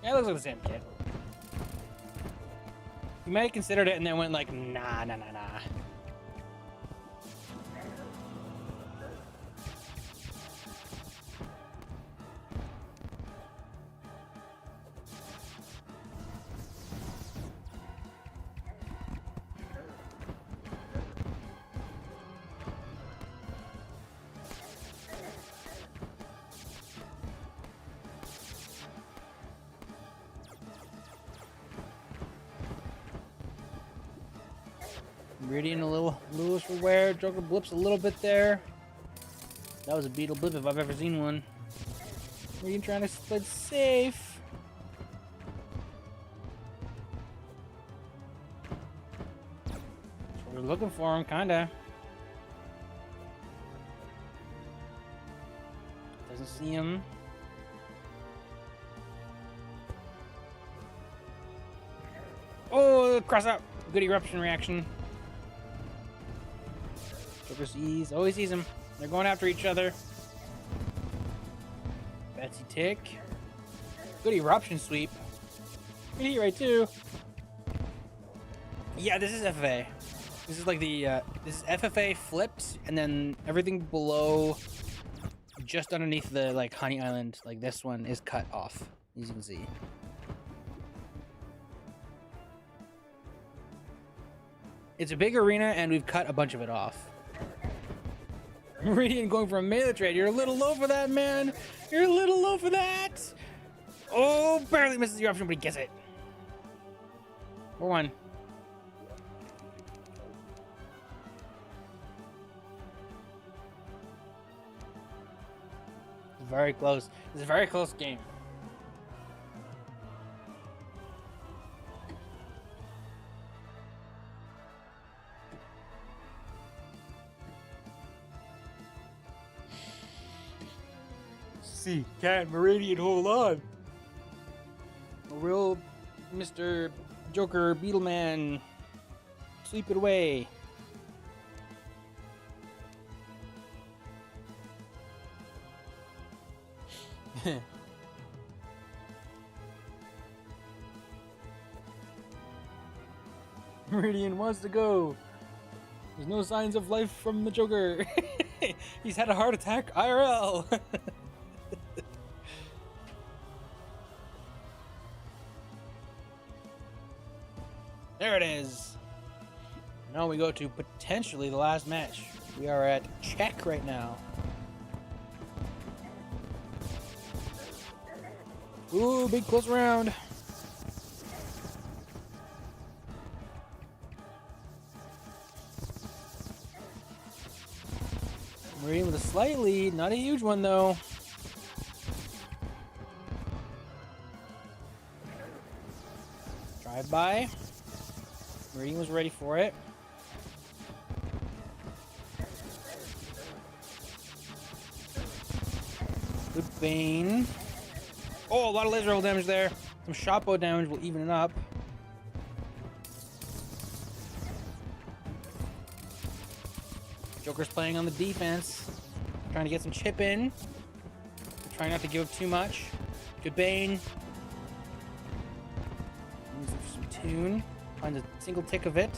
Yeah, it looks like the same kit. He might have considered it and then went like, nah. Meridian a little for wear. Joker blips a little bit there. That was a beetle blip if I've ever seen one. Meridian trying to split safe. We're looking for him, kinda. Doesn't see him. Oh, cross out. Good eruption reaction. Joker sees. Oh, he sees him. They're going after each other. Betsy tick. Good eruption sweep. Good heat right too. Yeah, this is FFA. This is like the this is FFA flipped, and then everything below, just underneath the like Honey Island, like this one is cut off, as you can see. It's a big arena, and we've cut a bunch of it off. Meridian going for a melee trade. You're a little low for that, man. You're a little low for that. Oh, barely misses the option, but he gets it. 4-1. Very close. It's a very close game. See, can Meridian hold on? A real Mr. Joker Beetleman, sweep it away. Meridian wants to go. There's no signs of life from the Joker. He's had a heart attack IRL. There it is. Now we go to potentially the last match. We are at check right now. Ooh, big close round. Meridian with a slight lead, not a huge one though. Drive by. Meridian was ready for it. Good Bane. Oh, a lot of laser roll damage there. Some shot bow damage will even it up. Joker's playing on the defense. Trying to get some chip in. Trying not to give up too much. Good Bane. Use it for some tune. Finds a single tick of it.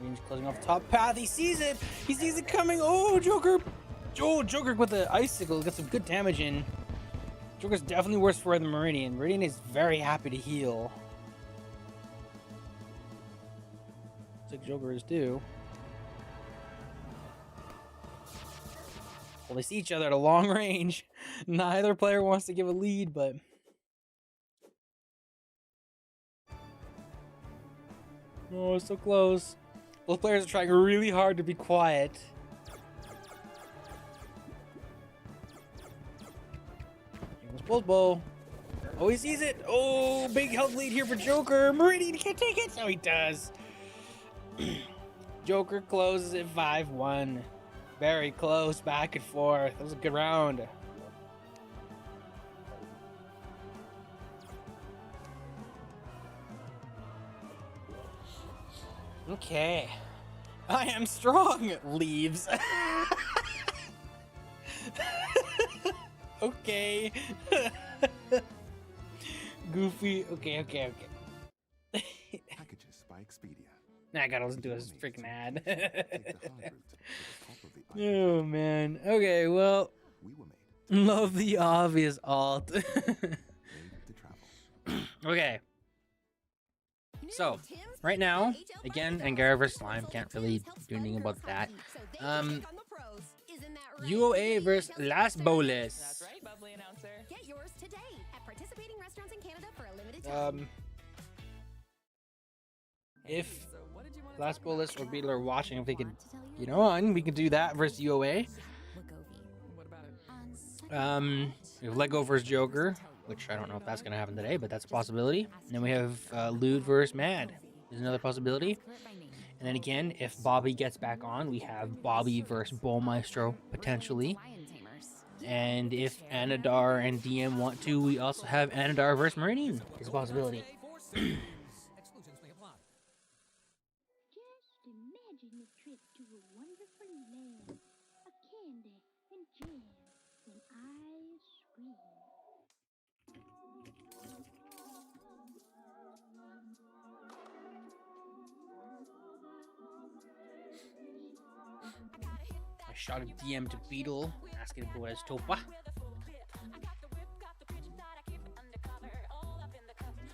He's closing off the top path. He sees it. He sees it coming. Oh, Joker. Oh, Joker with the icicle. Got some good damage in. Joker's definitely worse for than Meridian. Meridian is very happy to heal. Looks like Joker is too. Well, they see each other at a long range. Neither player wants to give a lead, but... Oh, it's so close. Both players are trying really hard to be quiet. Here goes Bull's Bow. Oh, he sees it. Oh, big health lead here for Joker. Meridian can't take it. No, he does. Joker closes at 5-1. Very close, back and forth. That was a good round. Okay. I am strong. Leaves. Okay. Goofy. Okay. Packages by Expedia. Nah, I gotta listen to his freaking ad. Oh man. Okay, well. We were made Love the obvious alt. to travel. Okay. So, right now, again, Angara versus Slime, can't really do anything about that. UOA versus Las Bolas. That's right, bubbly announcer. Get yours today at participating restaurants in Canada for a limited time. If Las Bolas or Beetle are watching, if they could get on, we could do that versus UOA. What about it? We have Lego versus Joker, which I don't know if that's going to happen today, but that's a possibility. And then we have Lude versus Mad. There's another possibility. And then again, if Bobby gets back on, we have Bobby versus Bull Maestro, potentially. And if Anadar and DM want to, we also have Anadar versus Meridian. It's a possibility. Exclusions may apply. Just imagine a trip to a wonderful land, a candy and jam when I scream. I shot a DM to Beetle, asking for his Topa.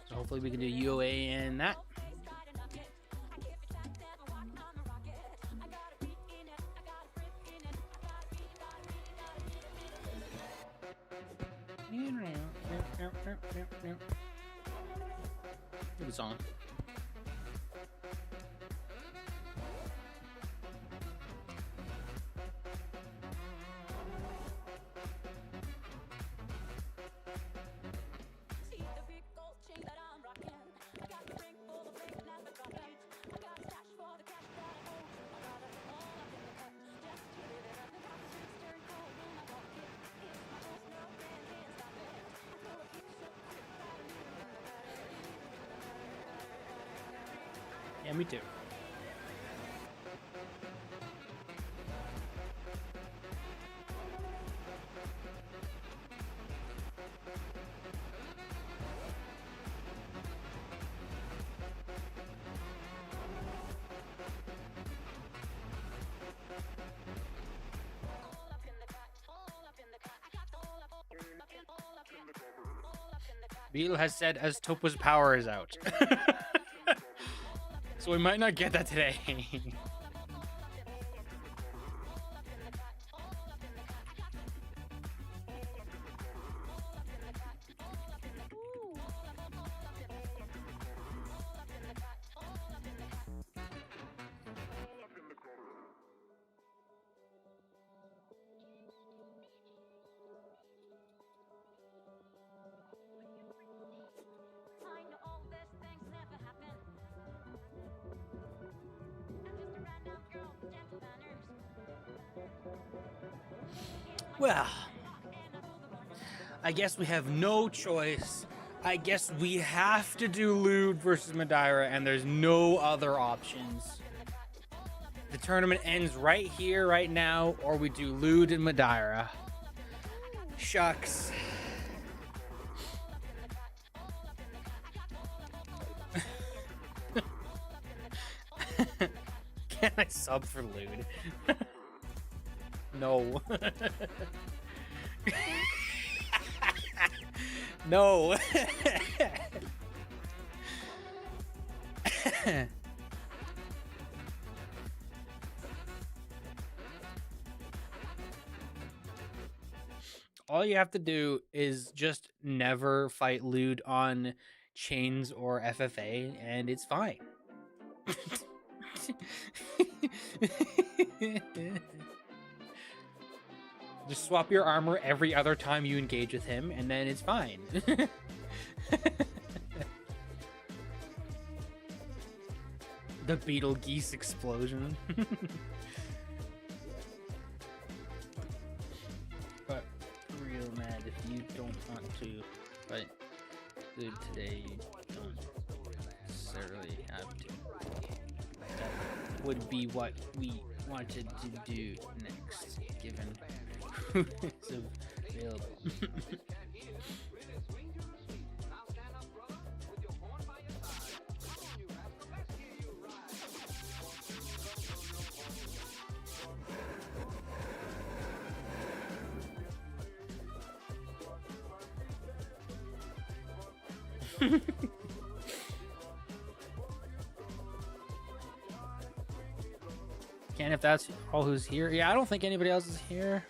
So hopefully we can do UOA in that. Good song. Yeah, me too. Beetle has said as Topa's power is out. So we might not get that today. Well, I guess we have no choice. I guess we have to do Lude versus Madeira, and there's no other options. The tournament ends right here, right now, or we do Lude and Madeira. Shucks. Can I sub for Lude? No. No. All you have to do is just never fight Lude on chains or FFA, and it's fine. Just swap your armor every other time you engage with him, and then it's fine. The Beetlegeese explosion. But real mad if you don't want to fight Lude today, you don't necessarily have to. That would be what we wanted to do next, given who is available. Ken, if that's all who's here. Yeah, I don't think anybody else is here.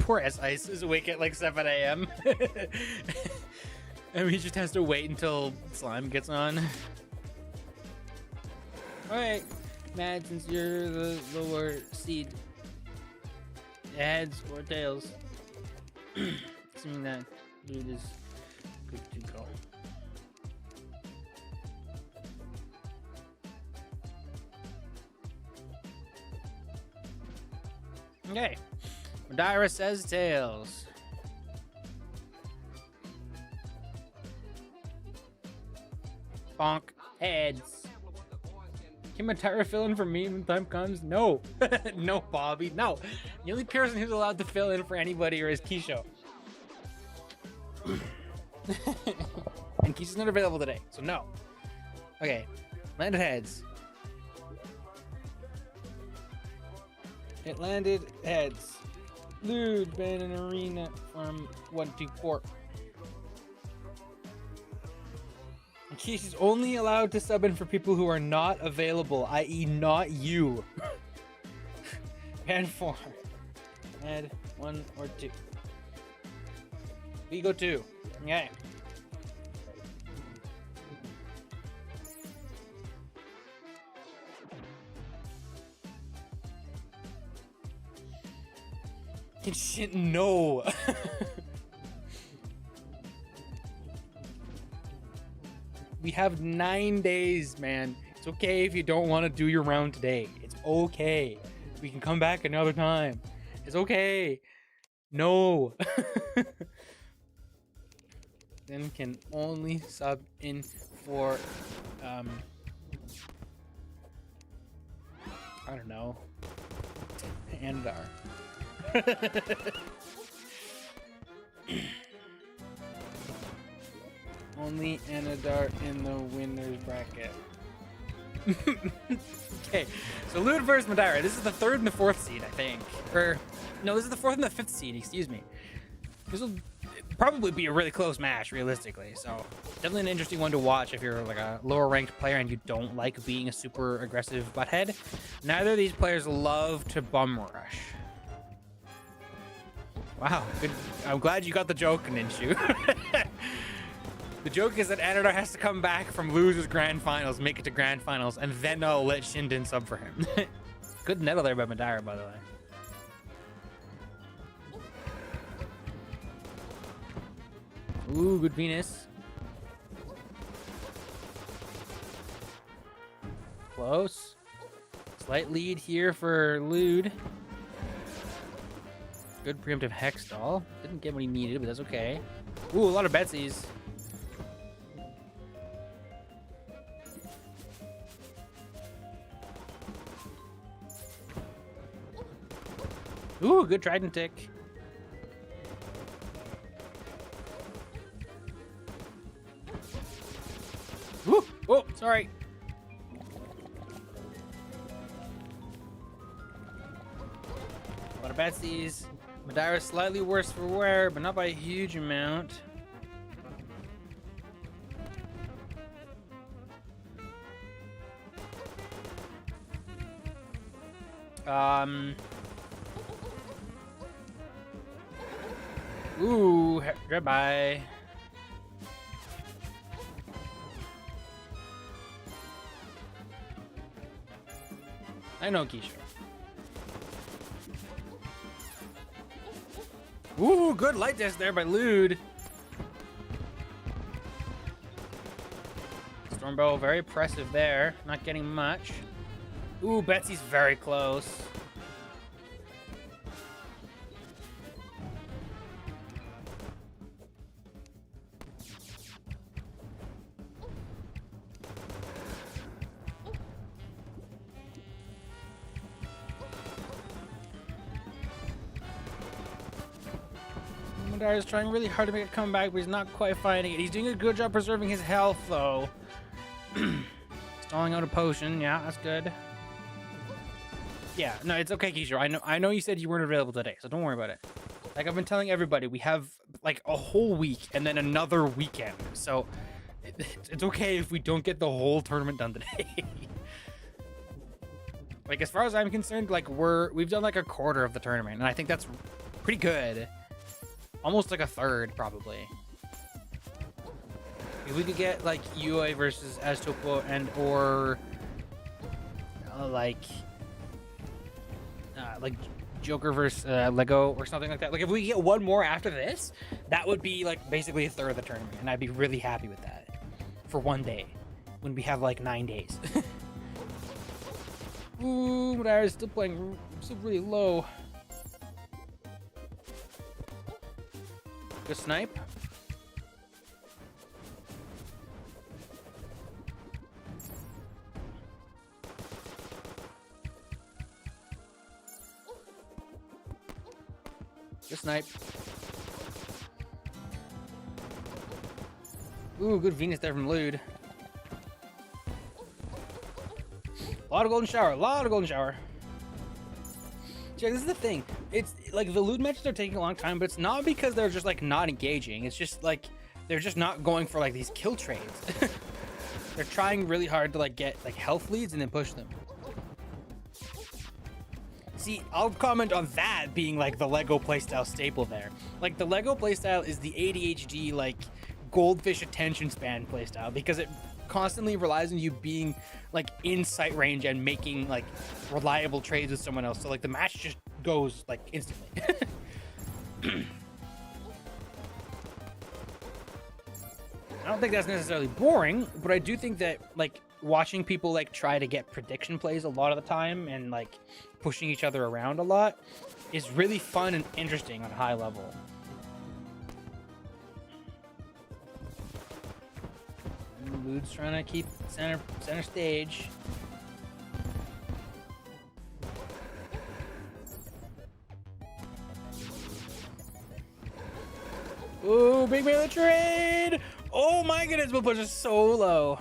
Poor S-Ice is awake at like 7 a.m. And he just has to wait until Slime gets on. Alright, Matt, since you're the lower seed, heads or tails? Assuming that Lude is good to go. Okay. Madeira says tails. Bonk. Heads. Can Madeira fill in for me when time comes? No. No, Bobby. No. The only person who's allowed to fill in for anybody is Keisho. And Keisha's not available today, so no. Okay. Landed heads. It landed heads. Lude banned an arena from 124. She's only allowed to sub in for people who are not available, i.e. not you. Add 4. Add 1 or 2. We go 2. Okay. Shit, no. We have 9 days, man. It's okay if you don't want to do your round today. It's okay. We can come back another time. It's okay. No. Then can only sub in for I don't know. Andar. Only Anadar in the winner's bracket. Okay, so Lude versus Madeira. This is the 3rd and the 4th seed, I think. Or no, this is the 4th and the 5th seed. Excuse me. This will. probably be a really close match, realistically. So definitely an interesting one to watch if you're like a lower ranked player and you don't like being a super aggressive butthead. Neither of these players love to bum rush. Wow, good. I'm glad you got the joke, Ninshu. The joke is that Anadar has to come back from losers grand finals, make it to grand finals, and then I'll let Shinden sub for him. Good nettle there by Madara, by the way. Ooh, good Venus. Close. Slight lead here for Lude. Good preemptive Hex doll. Didn't get what he needed, but that's okay. Ooh, a lot of Betsies. Ooh, good Trident tick. Ooh, oh, sorry. A lot of Betsies. Madara's slightly worse for wear, but not by a huge amount. Ooh, goodbye. I know Keisha. Ooh, good light test there by Lude. Stormbow, very impressive there. Not getting much. Ooh, Betsy's very close. Madara's trying really hard to make a comeback, but he's not quite finding it. He's doing a good job preserving his health, though. Stalling out a potion. Yeah, that's good. Yeah, no, it's okay, Keisha. I know you said you weren't available today, so don't worry about it. Like I've been telling everybody, we have like a whole week and then another weekend. So it's okay if we don't get the whole tournament done today. Like as far as I'm concerned, like we've done like a quarter of the tournament, and I think that's pretty good. Almost like a third, probably. If we could get like UA versus Aztopo and or like Joker versus Lego or something like that. Like if we get one more after this, that would be like basically a third of the tournament, and I'd be really happy with that for one day when we have like 9 days. Ooh, Madara is still playing, still really low. Good snipe. Good snipe. Ooh, good Venus there from Lude. A lot of golden shower, a lot of golden shower. Yeah, this is the thing. It's like the Lude matches are taking a long time, but it's not because they're just like not engaging. It's just like they're just not going for like these kill trades. They're trying really hard to like get like health leads and then push them. See, I'll comment on that being like the Lego playstyle staple there. Like the Lego playstyle is the ADHD like goldfish attention span playstyle because it constantly relies on you being like in sight range and making like reliable trades with someone else. So like the match just goes like instantly. I don't think that's necessarily boring, but I do think that like watching people like try to get prediction plays a lot of the time and like pushing each other around a lot is really fun and interesting on a high level. Lude's trying to keep center stage. Ooh, big melee trade! Oh my goodness, we'll push us so low.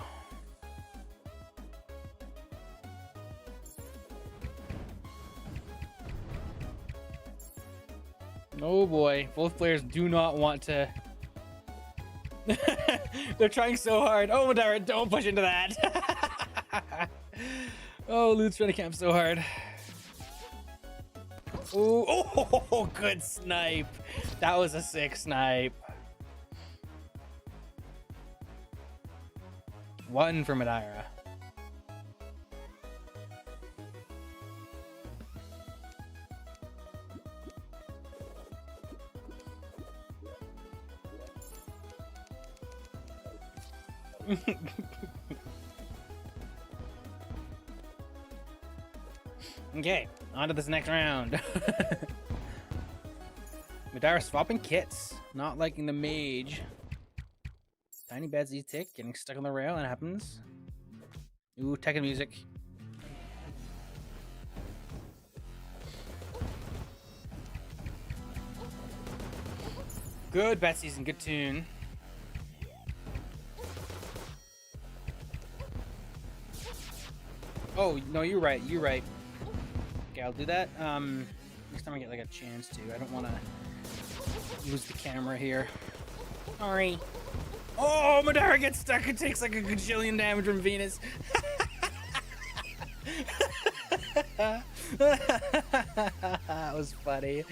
Oh boy, both players do not want to. They're trying so hard. Oh, Madara, don't push into that. Oh, Lude's trying to camp so hard. Ooh, oh, good snipe. That was a sick snipe. 1 for Madara. Okay, on to this next round. Madara swapping kits, not liking the mage. Tiny beds each tick, getting stuck on the rail, and it happens. Ooh, Tekken music. Good bet season, good tune. Oh, no, you're right, you're right. Okay, I'll do that. Next time I get like a chance to. I don't want to lose the camera here. Sorry. Oh, Madara gets stuck. It takes like a gajillion damage from Venus. That was funny.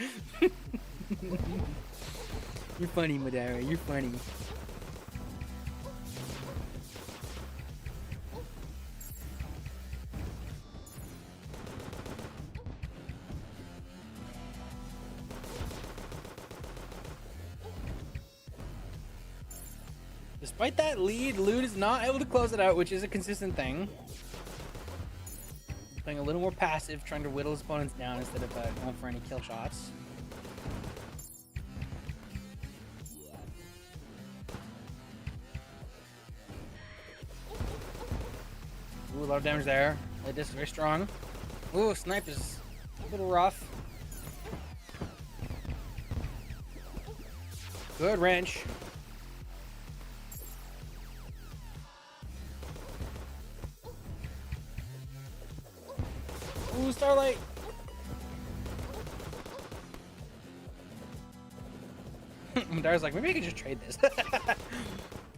You're funny, Madara. You're funny. Despite that lead, Lude is not able to close it out, which is a consistent thing. Playing a little more passive, trying to whittle his opponents down instead of going for any kill shots. Ooh, a lot of damage there. This is very strong. Ooh, snipe is a little rough. Good wrench. Ooh, Starlight! Madara's like, maybe I could just trade this. I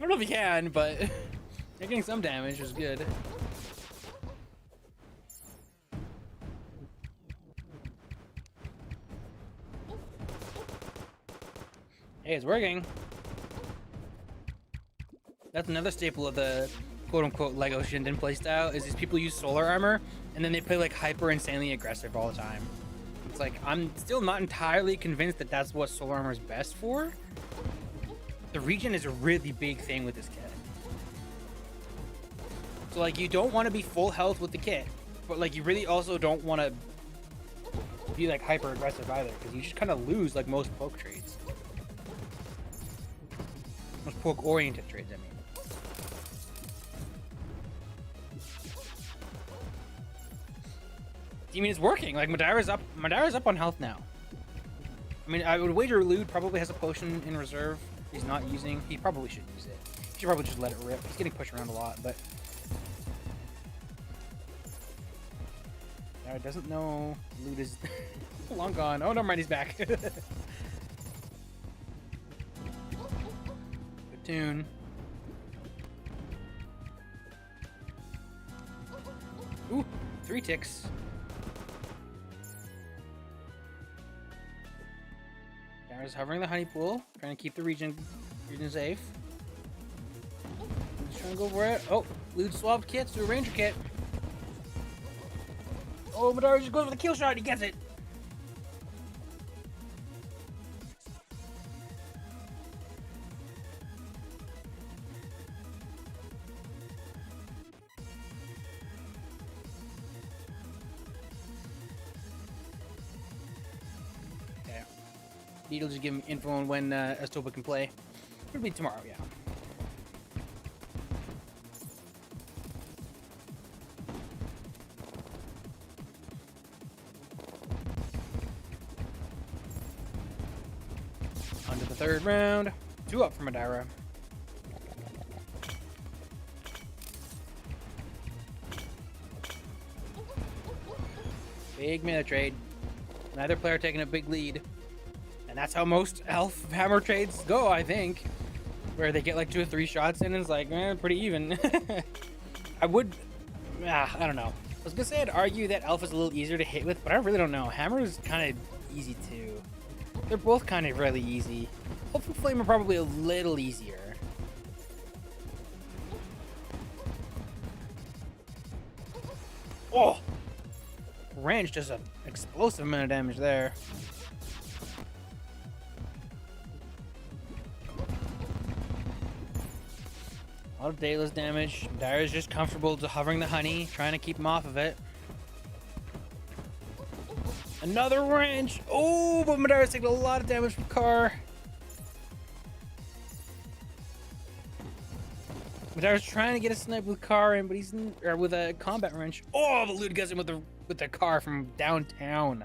don't know if you can, but you're getting some damage, which is good. Hey, it's working. That's another staple of the quote-unquote Lego Shinden playstyle, is these people use solar armor, and then they play like hyper insanely aggressive all the time. It's like, I'm still not entirely convinced that that's what solar armor is best for. The regen is a really big thing with this kit. So like, you don't want to be full health with the kit, but like, you really also don't want to be like hyper aggressive either, because you just kind of lose like most poke trades. Most poke oriented trades, I mean. I mean, it's working. Like, Madara's up on health now. I mean, I would wager Lude probably has a potion in reserve he's not using. He probably should use it. He should probably just let it rip. He's getting pushed around a lot, but Madara doesn't know Lude is long gone. Oh, never mind, he's back. Good tune. Ooh, 3 ticks. Madara's hovering the honey pool, trying to keep the region safe. He's trying to go for it. Oh, Lude swapped kits to a ranger kit. Oh, Madara just goes for the kill shot. He gets it. It'll just give him info on when Estopa can play. It'll be tomorrow, yeah. On to the 3rd round. 2 up for Madara. Big mana trade. Neither player taking a big lead. And that's how most elf hammer trades go, I think. Where they get like 2 or 3 shots in and it's like, pretty even. I don't know. I was gonna say I'd argue that elf is a little easier to hit with, but I really don't know. Hammer is kind of easy too. They're both kind of really easy. Elf and flame are probably a little easier. Oh! Range does an explosive amount of damage there. A lot of Daedalus damage. Dara's just comfortable to hovering the honey, trying to keep him off of it. Another range! Oh, but Madara's taking a lot of damage from Carr. Madara's trying to get a snipe with Carr in, but he's with a combat wrench. Oh, the Lud gets him with the car from downtown.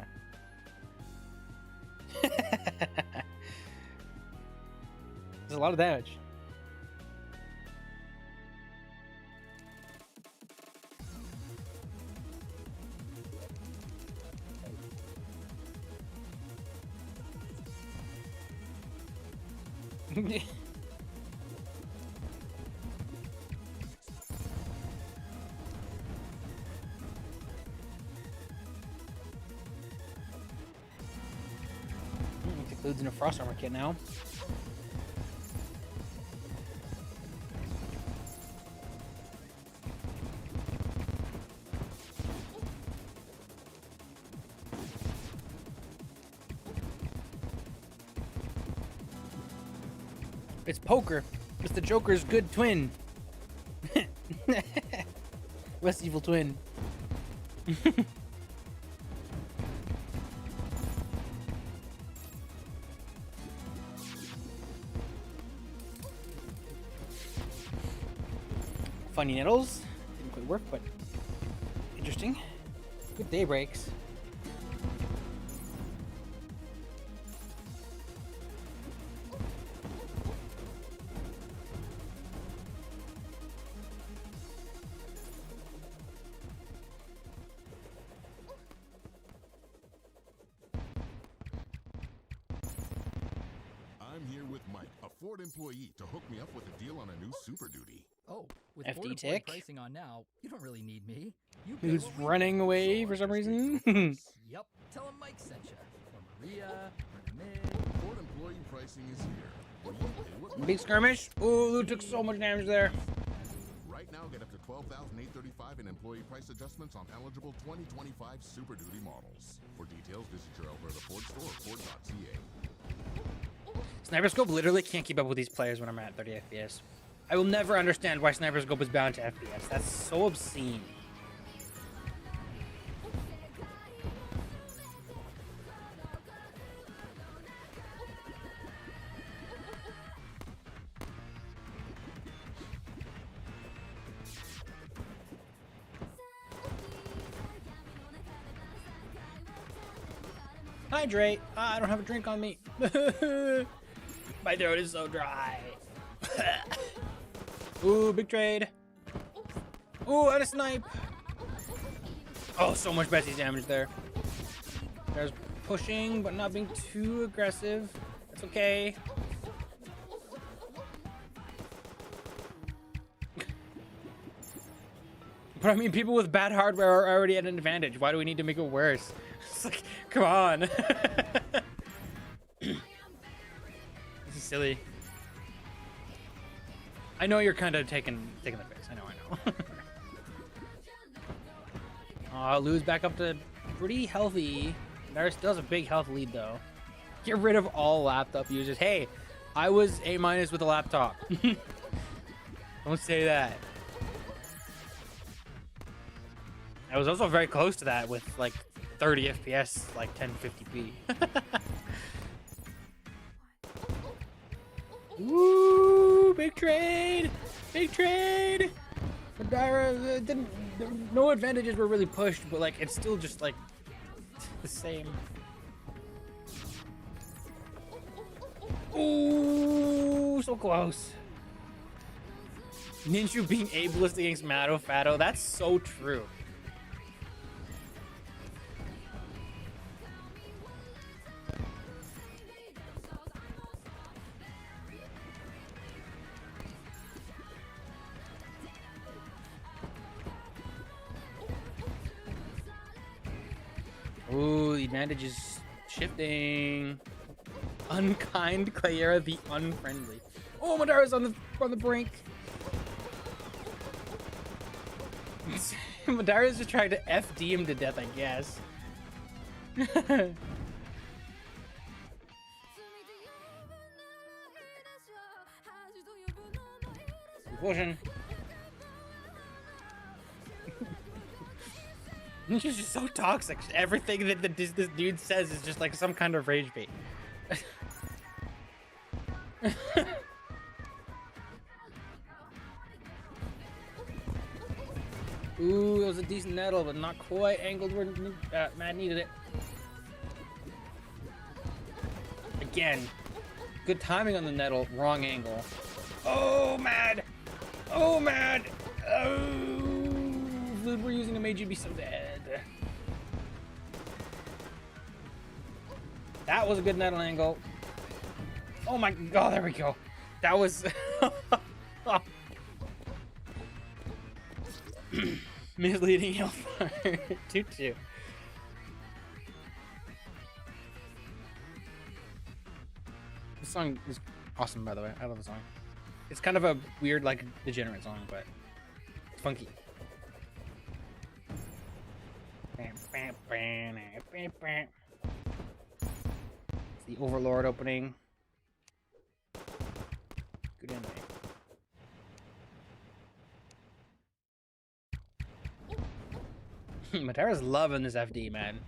There's a lot of damage. Includes in a frost armor kit now. It's poker. It's the Joker's good twin. Less evil twin. Funny nettles. Didn't quite work, but interesting. Good day breaks. I'm here with Mike, a Ford employee, to hook me up with a deal on a new Super Duty. Oh, with FD Ford employee tick. pricing on now, you don't really need me. You Who's pay what we running pay, away so for I some just reason? pay the price. Yep. Tell him Mike sent you. Or Maria, or Mid. Ford employee pricing is here. Where you pay what Big skirmish. Ooh, Lud took so much damage there. Right now, get up to $12,835 in employee price adjustments on eligible 2025 Super Duty models. For details, visit your Alberta Ford store or Ford.ca. Sniper Scope literally can't keep up with these players when I'm at 30 FPS. I will never understand why Sniper Scope is bound to FPS. That's so obscene. Hydrate. I don't have a drink on me. My throat is so dry. Ooh, big trade. Ooh, and a snipe. Oh, so much Betsy's damage there. There's pushing, but not being too aggressive. That's okay. But I mean, people with bad hardware are already at an advantage. Why do we need to make it worse? It's like, come on. This is silly. I know you're kind of taking the piss. I know. Lose back up to pretty healthy. There still has a big health lead though. Get rid of all laptop users. Hey, I was A- with a laptop. Don't say that. I was also very close to that with like 30 FPS, like 1050p. Woo! Big trade! Big trade! For Dara, no advantages were really pushed, but like it's still just like the same. Ooh, so close. Ninja being ableist against Matto Fatto, that's so true. Ooh, the advantage is shifting. Unkind Clayera the unfriendly. Oh, Madara's on the brink. Madara's just trying to FD him to death, I guess. Explosion. It's just so toxic. Everything that this dude says is just like some kind of rage bait. Ooh, it was a decent nettle, but not quite angled where Mad needed it. Again, good timing on the nettle, wrong angle. Oh, Mad! Oh, Mad! Oh, if Lud were using a mage, you'd be so dead. That was a good nettle angle. Oh my god, there we go. That was... misleading Hellfire. 2-2. This song is awesome, by the way. I love the song. It's kind of a weird, like, degenerate song, but it's funky. It's the Overlord opening. Good ending. Matara's loving this FD, man.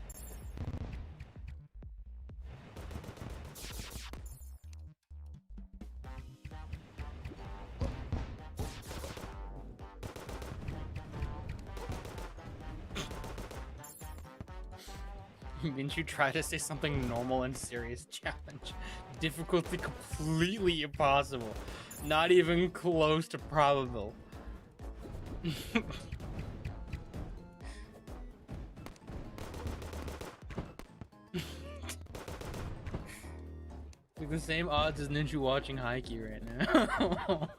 Didn't you try to say something normal and serious? Challenge. Difficulty completely impossible. Not even close to probable. Like the same odds as Ninja watching Haikyuu right now.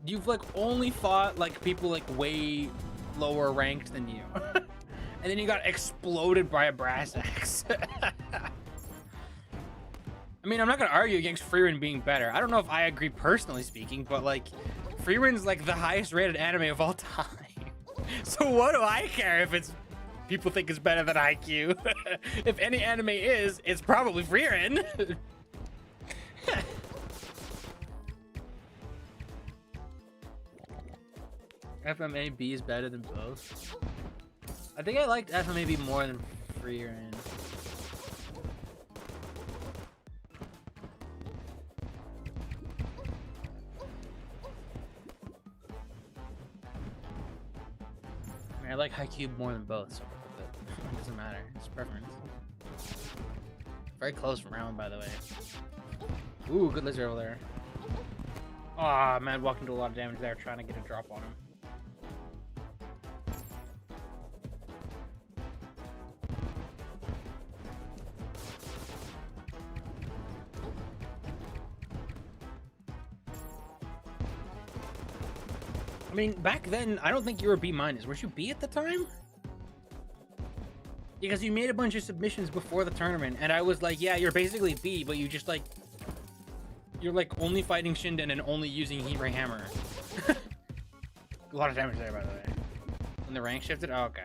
You've like only fought like people like way lower ranked than you. And then you got exploded by a brass axe. I mean, I'm not gonna argue against Frieren being better. I don't know if I agree personally speaking, but like Frieren's like the highest rated anime of all time. So what do I care if it's people think it's better than Haikyuu? If any anime is, it's probably Frieren. FMAB is better than both. I think I liked FMAB more than Frieren. I like Haikyuu more than both, so it doesn't matter. It's preference. Very close round, by the way. Ooh, good laser over there. Aw, man, walked into a lot of damage there trying to get a drop on him. I mean, back then, I don't think you were B-. Were you B at the time? Because you made a bunch of submissions before the tournament, and I was like, yeah, you're basically B, but you just like... You're like only fighting Shinden and only using Heat Ray Hammer. A lot of damage there, by the way. When the rank shifted? Oh, okay.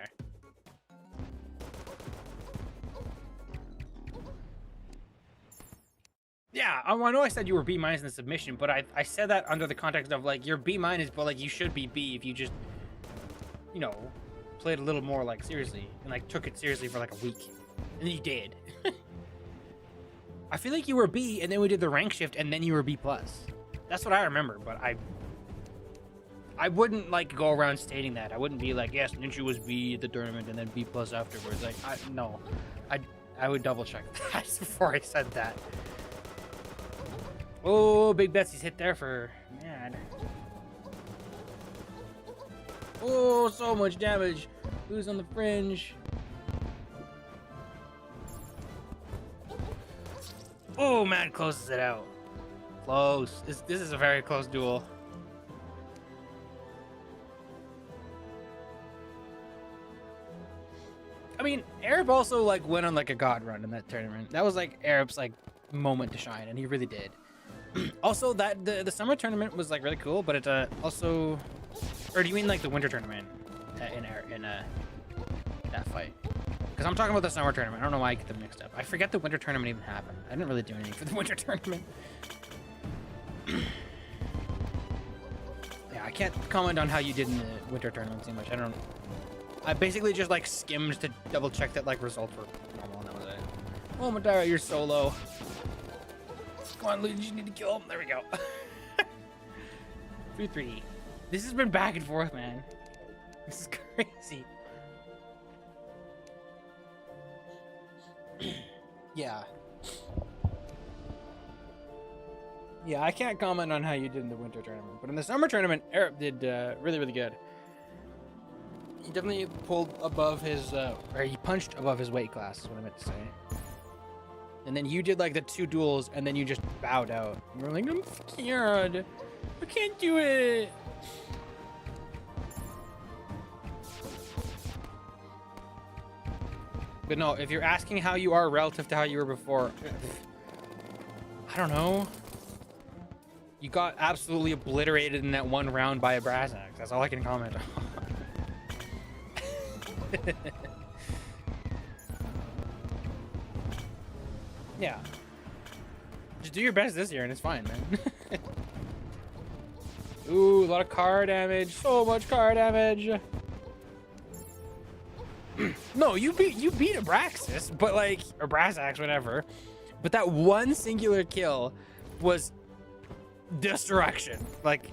Yeah, I know I said you were B- in the submission, but I said that under the context of like you're B-, but like you should be B if you just, you know, played a little more like seriously and like took it seriously for like a week, and then you did. I feel like you were B, and then we did the rank shift, and then you were B+. That's what I remember, but I wouldn't like go around stating that. I wouldn't be like, yes, Ninja was B at the tournament and then B+ afterwards. Like, no, I would double check that before I said that. Oh, Big Betsy's hit there for Mad. Oh, so much damage. Who's on the fringe? Oh, Mad closes it out. Close. This is a very close duel. I mean, Arab also like went on like a god run in that tournament. That was like Arab's like moment to shine, and he really did. Also, that the summer tournament was like really cool, but it also, or do you mean like the winter tournament in that fight? Because I'm talking about the summer tournament. I don't know why I get them mixed up. I forget the winter tournament even happened. I didn't really do anything for the winter tournament. Yeah, I can't comment on how you did in the winter tournament too much. I basically just like skimmed to double check that like results were normal, and that was it. Oh, Madara, you're solo. Come on, Luigi, you need to kill him. There we go. 3-3. This has been back and forth, man. This is crazy. Yeah. Yeah, I can't comment on how you did in the winter tournament, but in the summer tournament, Arab did really, really good. He definitely pulled above his, or he punched above his weight class, is what I meant to say. And then you did like the 2 duels, and then you just bowed out. You were like, I'm scared. I can't do it. But no, if you're asking how you are relative to how you were before, I don't know. You got absolutely obliterated in that one round by a brass axe. That's all I can comment on. Yeah. Just do your best this year and it's fine, man. Ooh, a lot of car damage. So much car damage. No, you beat Abraxas, but like, or Brass Axe, whatever. But that one singular kill was destruction. Like,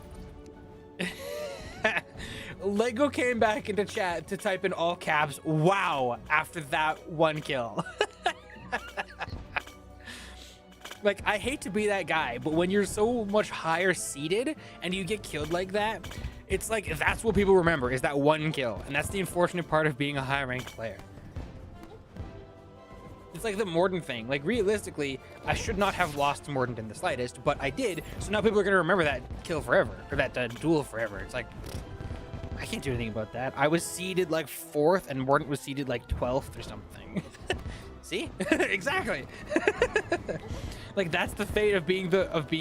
Lego came back into chat to type in all caps, wow, after that one kill. Like, I hate to be that guy, but when you're so much higher seated and you get killed like that, it's like, that's what people remember, is that one kill. And that's the unfortunate part of being a high-ranked player. It's like the Mordant thing. Like, realistically, I should not have lost to Mordant in the slightest, but I did, so now people are going to remember that kill forever, or that duel forever. It's like, I can't do anything about that. I was seeded like 4th, and Mordant was seeded like 12th or something. See? Exactly. Like, that's the fate of being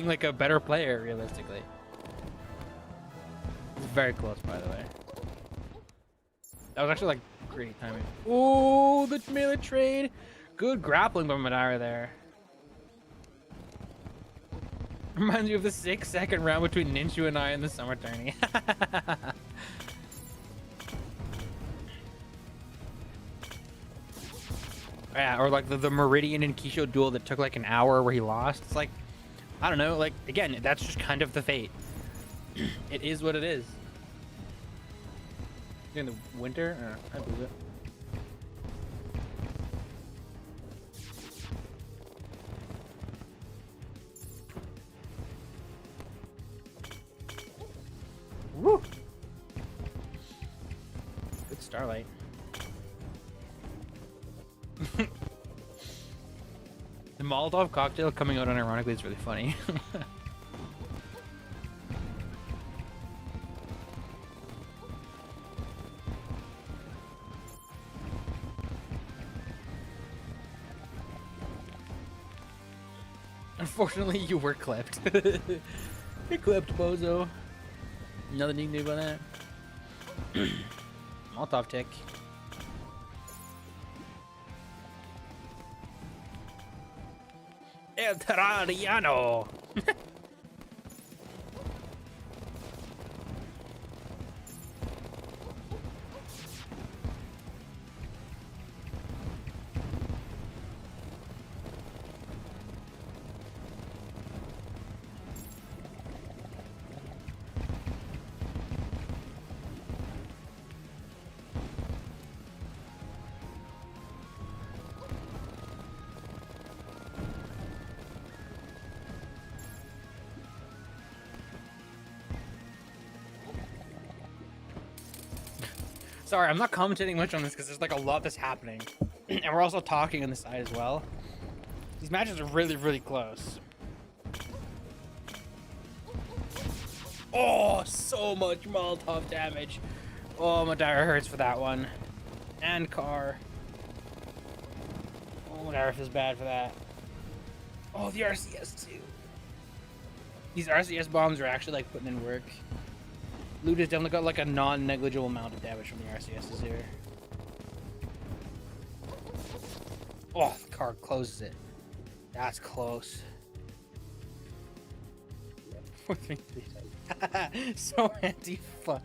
like a better player, realistically. It's very close, by the way. That was actually like great timing. Oh, the melee trade. Good grappling by Madara there. Reminds me of the 6-second round between Ninshu and I in the summer tourney. Yeah, or like the Meridian and Kisho duel that took like an hour where he lost. It's like, I don't know, like, again, that's just kind of the fate. It is what it is. In the winter? I believe it. Woo! Good Starlight. The Molotov cocktail coming out unironically is really funny. Unfortunately, you were clipped. You're clipped, bozo. Nothing you can do about that. Molotov tick. El Terrariano. Sorry, I'm not commentating much on this because there's like a lot that's happening. And we're also talking on the side as well. These matches are really, really close. Oh, so much Molotov damage. Oh, Madara hurts for that one. And car. Oh, Madara feels bad for that. Oh, the RCS too. These RCS bombs are actually like putting in work. Loot has definitely got like a non-negligible amount of damage from the RCSs here. Oh, the car closes it. That's close. So anti-fun.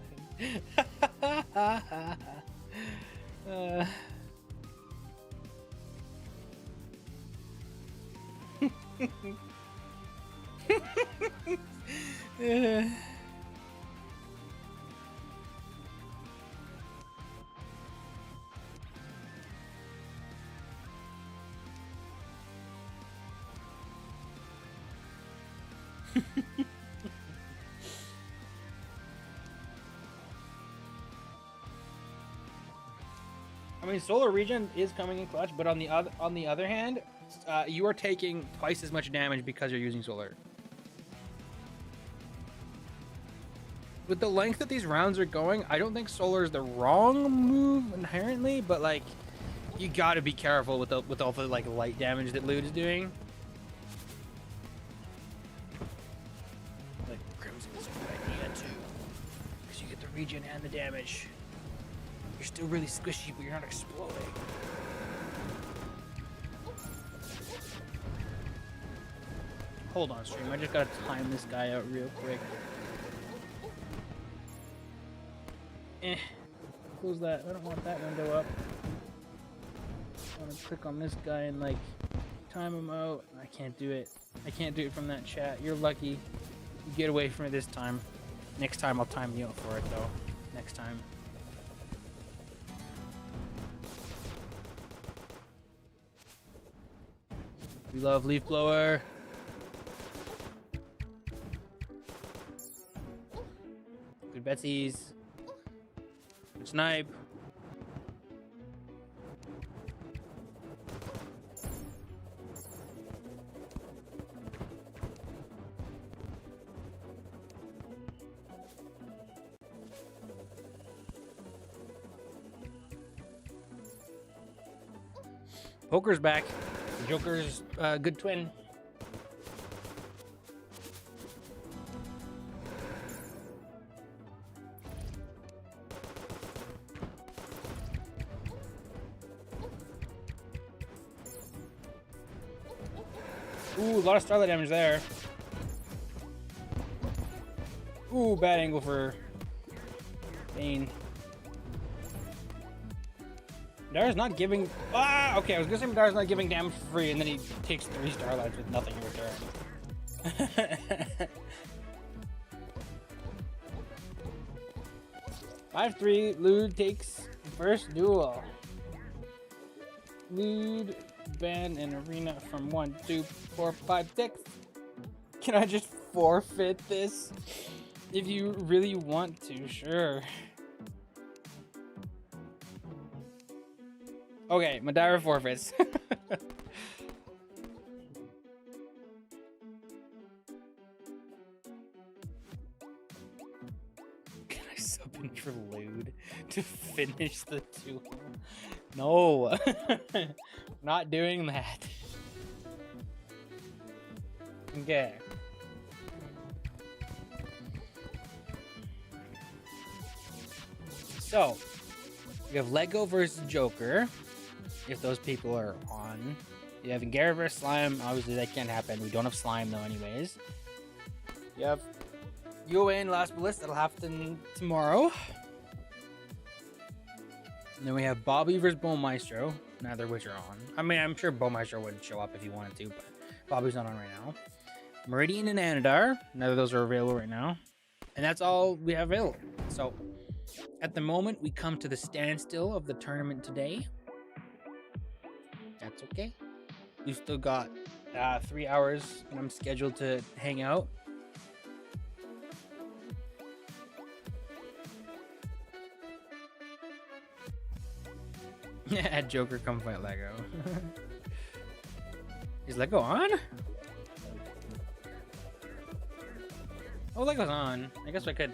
I mean, solar regen is coming in clutch, but on the other hand, you are taking twice as much damage because you're using solar. With the length that these rounds are going, I don't think solar is the wrong move inherently, but like, you gotta be careful with all the like light damage that Loot is doing. Like Crimson is a good idea too, because you get the regen and the damage. You're still really squishy, but you're not exploding. Hold on, stream. I just gotta time this guy out real quick. Close that. I don't want that window up. I want to click on this guy and like time him out. I can't do it. I can't do it from that chat. You're lucky. You get away from it this time. Next time I'll time you out for it though. Next time. We love Leaf Blower. Good Betsy's. Good Snipe. Poker's back. Joker's good twin. Ooh, a lot of starlight damage there. Ooh, bad angle for Bane. Madara's not giving... Ah! Okay, I was gonna say Madara's not giving damage for free, and then he takes 3 starlights with nothing in return. 5-3, Lude takes first duel. Lude, ban an arena from 1, 2, 4, 5, 6. Can I just forfeit this? If you really want to, sure. Okay, Madara forfeits. Can I sub in for Lude to finish the duel? No. Not doing that. Okay. So, we have Lego versus Joker. If those people are on. You have Garrett versus Slime. Obviously, that can't happen. We don't have Slime, though, anyways. You have UA and Last Bliss. That'll happen tomorrow. And then we have Bobby versus Bo Maestro. Neither of which are on. I mean, I'm sure Bo Maestro would show up if he wanted to, but Bobby's not on right now. Meridian and Anadar. Neither of those are available right now. And that's all we have available. So, at the moment, we come to the standstill of the tournament today. That's okay. We've still got 3 hours and I'm scheduled to hang out. Yeah, Joker, come fight Lego. Is Lego on? Oh, that goes on. I guess I could.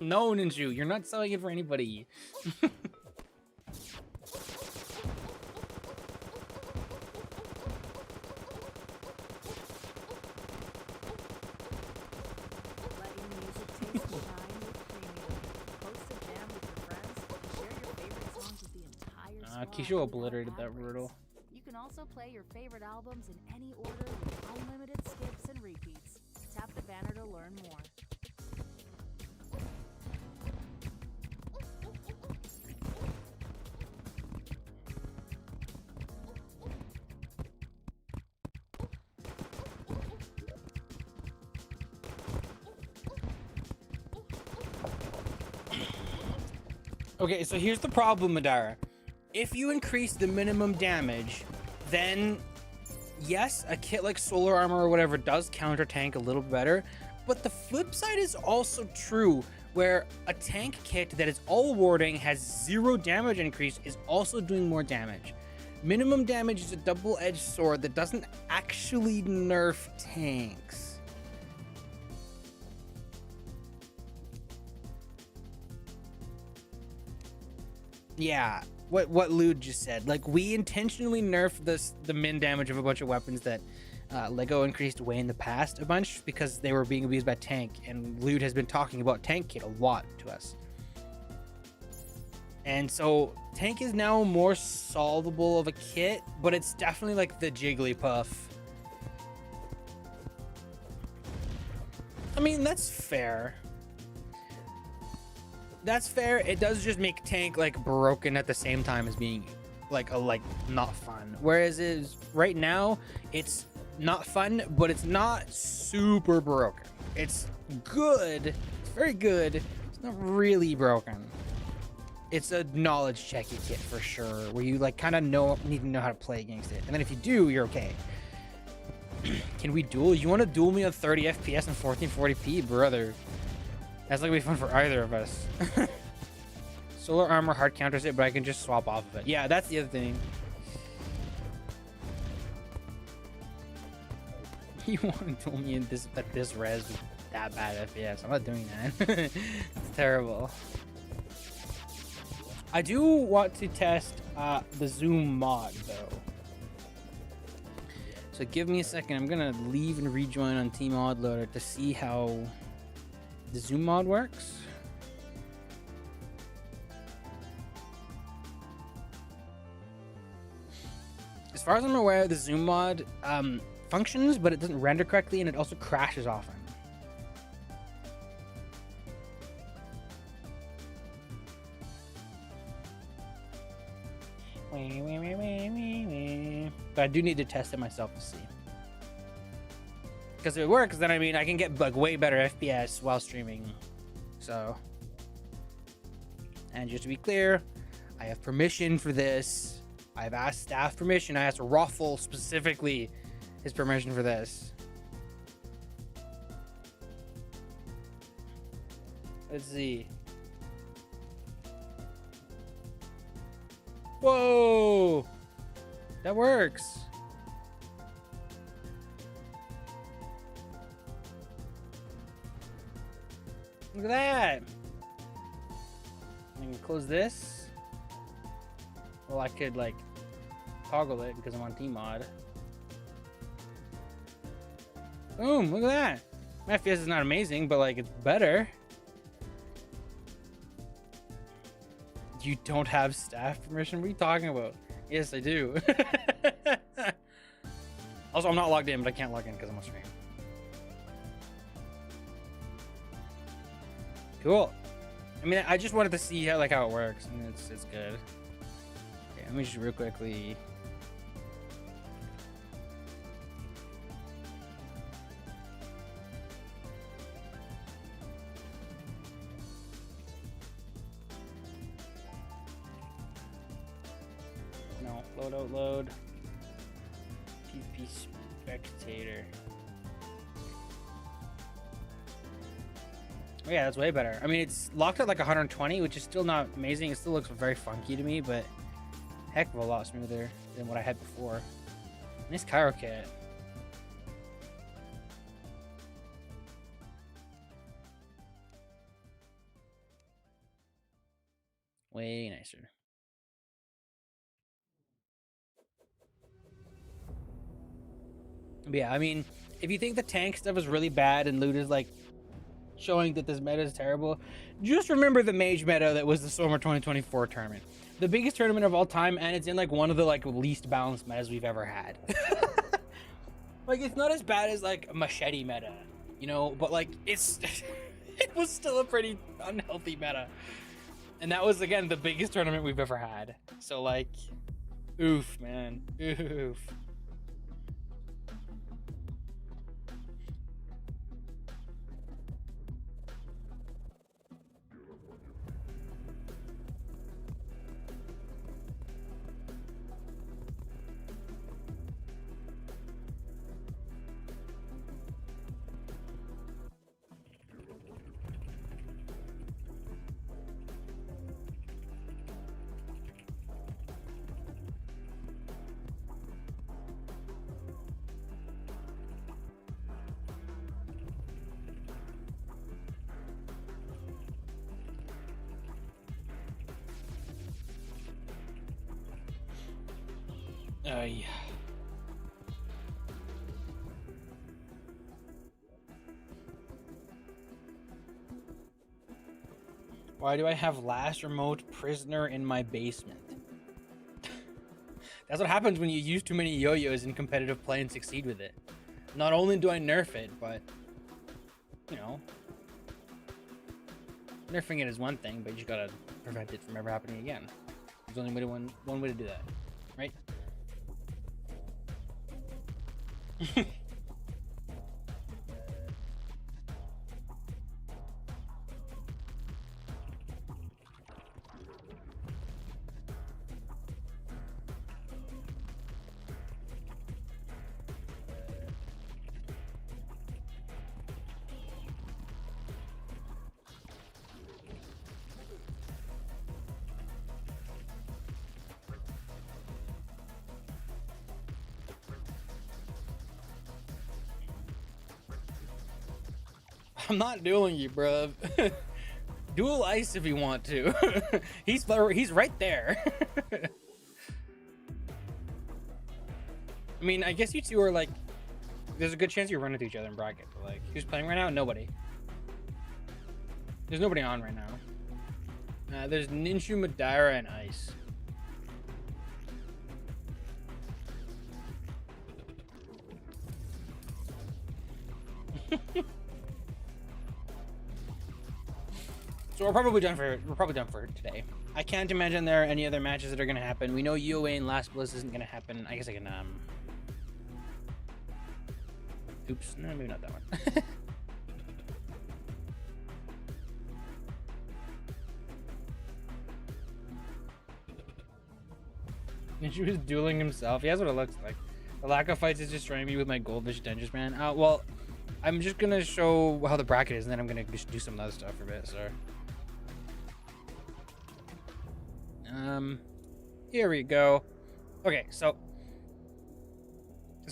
No, Ninju, you're not selling it for anybody. Kisho obliterated that brutal. You can also play your favorite albums in any order with unlimited skips and repeats. Tap the banner to learn more. Okay, so here's the problem, Madara. If you increase the minimum damage, then yes, a kit like Solar Armor or whatever does counter tank a little better, but the flip side is also true, where a tank kit that is all warding, has 0 damage increase, is also doing more damage. Minimum damage is a double-edged sword that doesn't actually nerf tanks. Yeah, what Lude just said. Like, we intentionally nerfed the min damage of a bunch of weapons that Lego increased way in the past a bunch because they were being abused by tank, and Lude has been talking about tank kit a lot to us. And so tank is now more solvable of a kit, but it's definitely like the Jigglypuff. I mean, that's fair. That's fair. It does just make tank like broken at the same time as being like not fun. Whereas right now it's not fun, but it's not super broken. It's good. It's very good. It's not really broken. It's a knowledge checky kit for sure, where you like kind of need to know how to play against it, and then if you do, you're okay. Can we duel? You want to duel me on 30 FPS and 1440p, brother? That's not gonna be fun for either of us. Solar Armor hard counters it, but I can just swap off of it. Yeah, that's the other thing. You want to duel me in at this res with that bad FPS? I'm not doing that. It's terrible. I do want to test the zoom mod though. So give me a second. I'm gonna leave and rejoin on Team Loader to see how the zoom mod works. As far as I'm aware, the zoom mod functions, but it doesn't render correctly, and it also crashes often. But I do need to test it myself to see. Because if it works, then I mean I can get like way better FPS while streaming. So, and just to be clear, I have permission for this. I've asked staff permission. I asked Ruffle specifically his permission for this. Let's see. Whoa! That works. Look at that. I can close this. Well, I could like toggle it because I'm on Team Mod. Boom, look at that. My FPS is not amazing, but like it's better. You don't have staff permission? What are you talking about? Yes, I do. Also, I'm not logged in, but I can't log in because I'm on stream. Cool. I mean, I just wanted to see how it works, and it's good. Okay, let me just real quickly. No, load. PvP spectator. Yeah, that's way better. I mean, it's locked at like 120, which is still not amazing. It still looks very funky to me, but heck of a lot smoother than what I had before. Nice Cairo kit. Way nicer. But yeah, I mean, if you think the tank stuff is really bad and loot is like showing that this meta is terrible, just remember the mage meta that was the Summer 2024 tournament. The biggest tournament of all time, and it's in like one of the like least balanced metas we've ever had. Like, it's not as bad as like a machete meta, you know, but like it's it was still a pretty unhealthy meta. And that was, again, the biggest tournament we've ever had. So, like, oof, man. Oof. Yeah. Why do I have last remote prisoner in my basement? That's what happens when you use too many yo-yos in competitive play and succeed with it. Not only do I nerf it, but, you know, nerfing it is one thing, but you just gotta prevent it from ever happening again. There's only one way to do that, right? I'm not dueling you, bruv. Duel Ice if you want to. He's right there. I mean, I guess you two are like, there's a good chance you run into each other in bracket, but like, who's playing right now? Nobody. There's nobody on right now. There's Ninshu, Madeira, and Ice. So we're probably done for today. I can't imagine there are any other matches that are gonna happen. We know UA and Last Bliss isn't gonna happen. I guess I can oops, no, maybe not that one. And she was dueling himself. Yeah, that's what it looks like. The lack of fights is destroying me with my goldfish dentures, man. Well, I'm just gonna show how the bracket is, and then I'm gonna just do some other stuff for a bit. So, here we go. Okay, so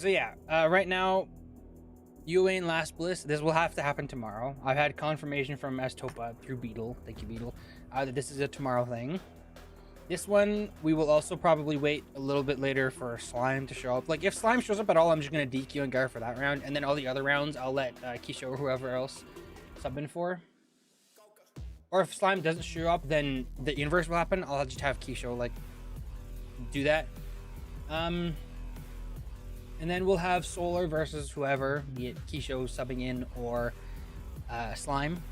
yeah, right now, UA and Last Bliss. This will have to happen tomorrow. I've had confirmation from Estopa through Beetle. Thank you, Beetle. That this is a tomorrow thing. This one, we will also probably wait a little bit later for Slime to show up. Like, if Slime shows up at all, I'm just going to DQ and Gar for that round. And then all the other rounds, I'll let Kisho or whoever else sub in for. Or if Slime doesn't show up, then the inverse will happen. I'll just have Kisho, like, do that. And then we'll have Solar versus whoever, be it Kisho subbing in or Slime.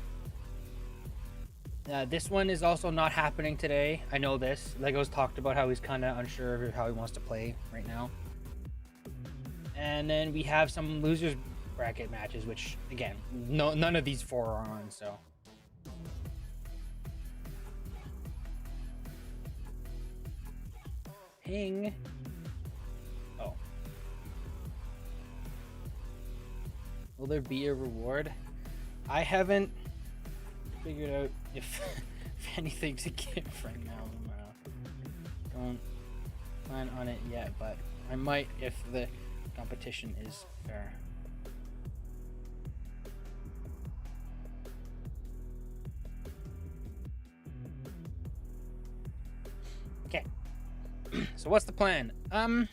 This one is also not happening today. I know this. Lego's talked about how he's kind of unsure of how he wants to play right now. And then we have some losers bracket matches, which, again, none of these four are on, so. Ping. Oh. Will there be a reward? I haven't figured out if, if anything to get right now. Don't plan on it yet, but I might if the competition is fair. Okay. So what's the plan? Let me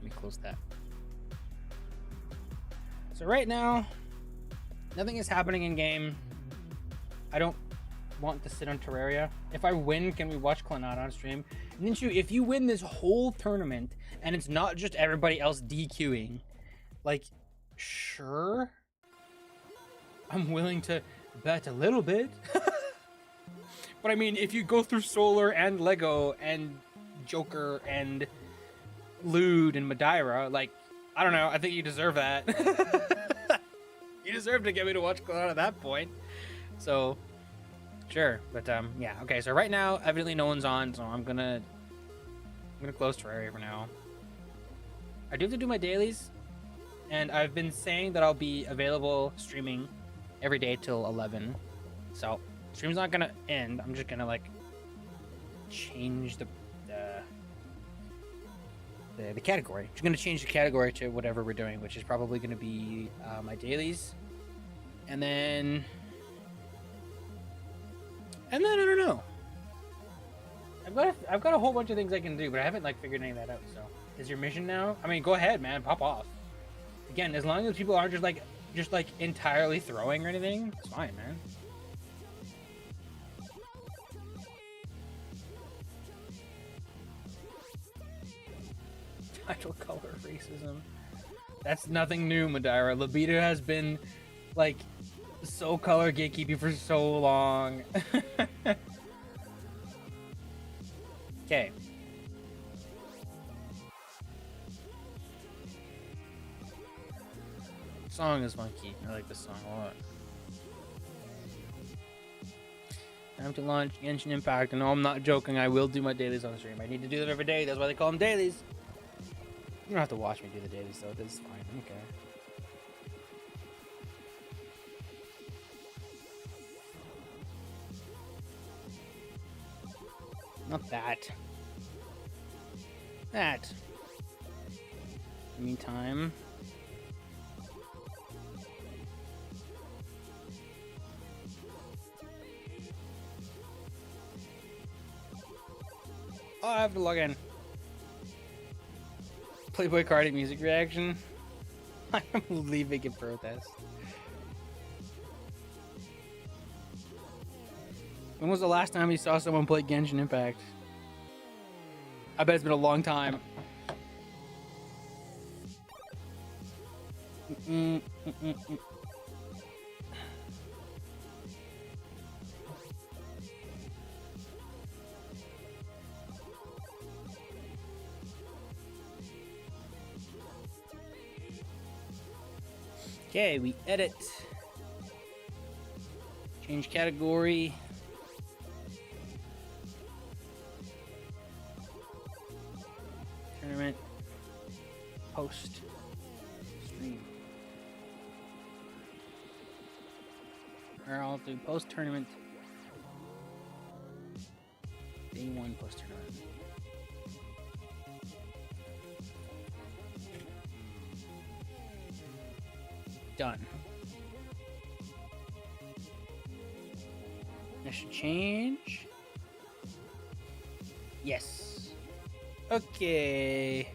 close that. So right now, nothing is happening in game. I don't want to sit on Terraria. If I win, can we watch Clanada on stream? And then if you win this whole tournament and it's not just everybody else DQing, like, sure, I'm willing to bet a little bit. But I mean, if you go through Solar and Lego and Joker and Lude and Madeira, like, I don't know, I think you deserve that. You deserve to get me to watch Cloud at that point. So, sure. But, yeah, okay, so right now, evidently no one's on, so I'm gonna close Terraria for now. I do have to do my dailies, and I've been saying that I'll be available streaming every day till 11. So, stream's not gonna end. I'm just gonna, like, change the category. Just gonna change the category to whatever we're doing, which is probably gonna be my dailies, and then I don't know. I've got a whole bunch of things I can do, but I haven't like figured any of that out. So, is your mission now? I mean, go ahead, man. Pop off. Again, as long as people aren't just like entirely throwing or anything, it's fine, man. Title color racism. That's nothing new, Madeira. Libido has been like so color gatekeeping for so long. Okay. Song is funky. I like this song a lot. Time to launch Genshin Impact. No, I'm not joking. I will do my dailies on the stream. I need to do that every day. That's why they call them dailies. You don't have to watch me do the dailies, though. This is fine. Okay. Not that. That. In the meantime. Oh, I have to log in. Playboy Cardi music reaction. I am leaving in protest. When was the last time you saw someone play Genshin Impact? I bet it's been a long time. Okay, we edit. Change category. Tournament. Post. Stream. Or I'll do post tournament. Day 1 post tournament. Done. That should change. Yes. Okay.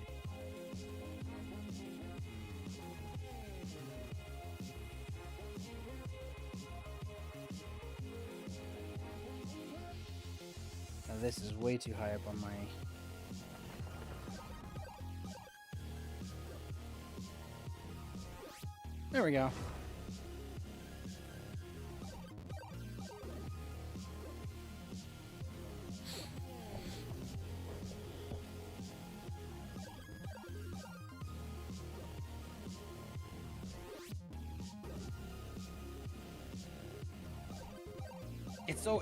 Now this is way too high up on my... There we go.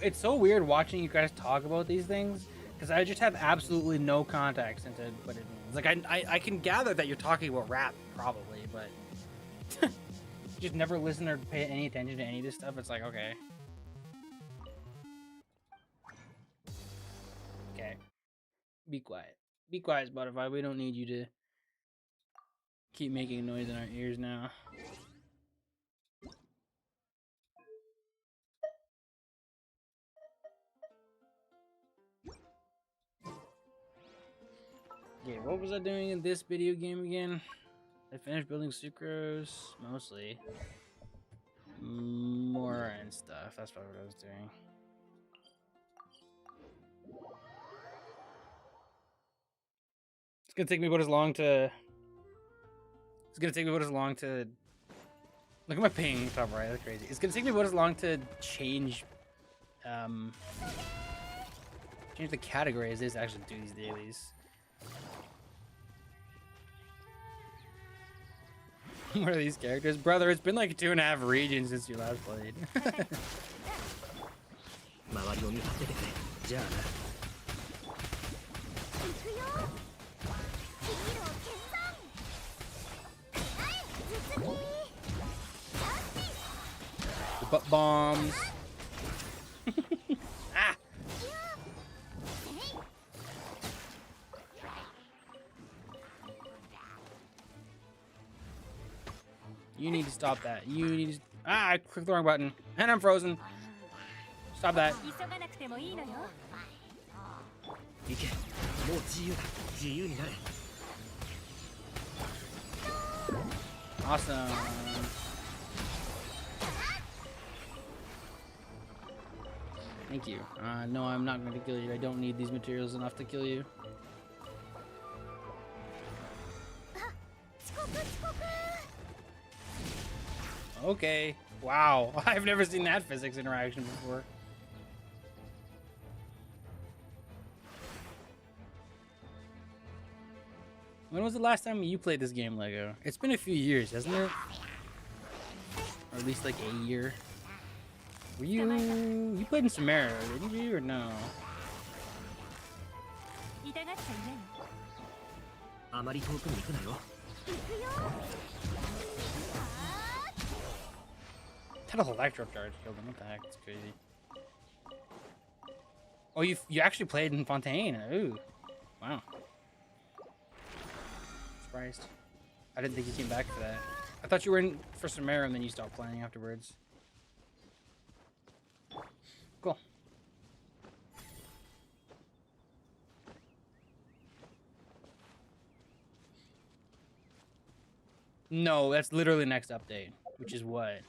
It's so weird watching you guys talk about these things because I just have absolutely no context into what it means. Like I can gather that you're talking about rap probably, but just never listen or pay any attention to any of this stuff. It's like, okay, Be quiet. Be quiet, Spotify. We don't need you to keep making noise in our ears now. Okay, what was I doing in this video game again? I finished building sucrose, mostly. More and stuff. That's probably what I was doing. It's gonna take me about as long to. It's gonna take me about as long to. Look at my ping top right. That's crazy. It's gonna take me about as long to change. Change the category as it is to actually do these dailies. What are these characters? Brother, it's been like 2.5 regions since you last played. The butt bombs. Ah! You need to stop that. You need to... Ah, I clicked the wrong button. And I'm frozen. Stop that. Awesome. Thank you. No, I'm not going to kill you. I don't need these materials enough to kill you. Okay. Wow. I've never seen that physics interaction before. When was the last time you played this game, Lego? It's been a few years, hasn't it? Or at least like a year. Were you played in Samara, didn't you, or no? That electro charge killed him. What the heck? It's crazy. Oh, you actually played in Fontaine. Ooh, wow. Surprised. I didn't think you came back for that. I thought you were in for Samara and then you stopped playing afterwards. Cool. No, that's literally next update, which is what?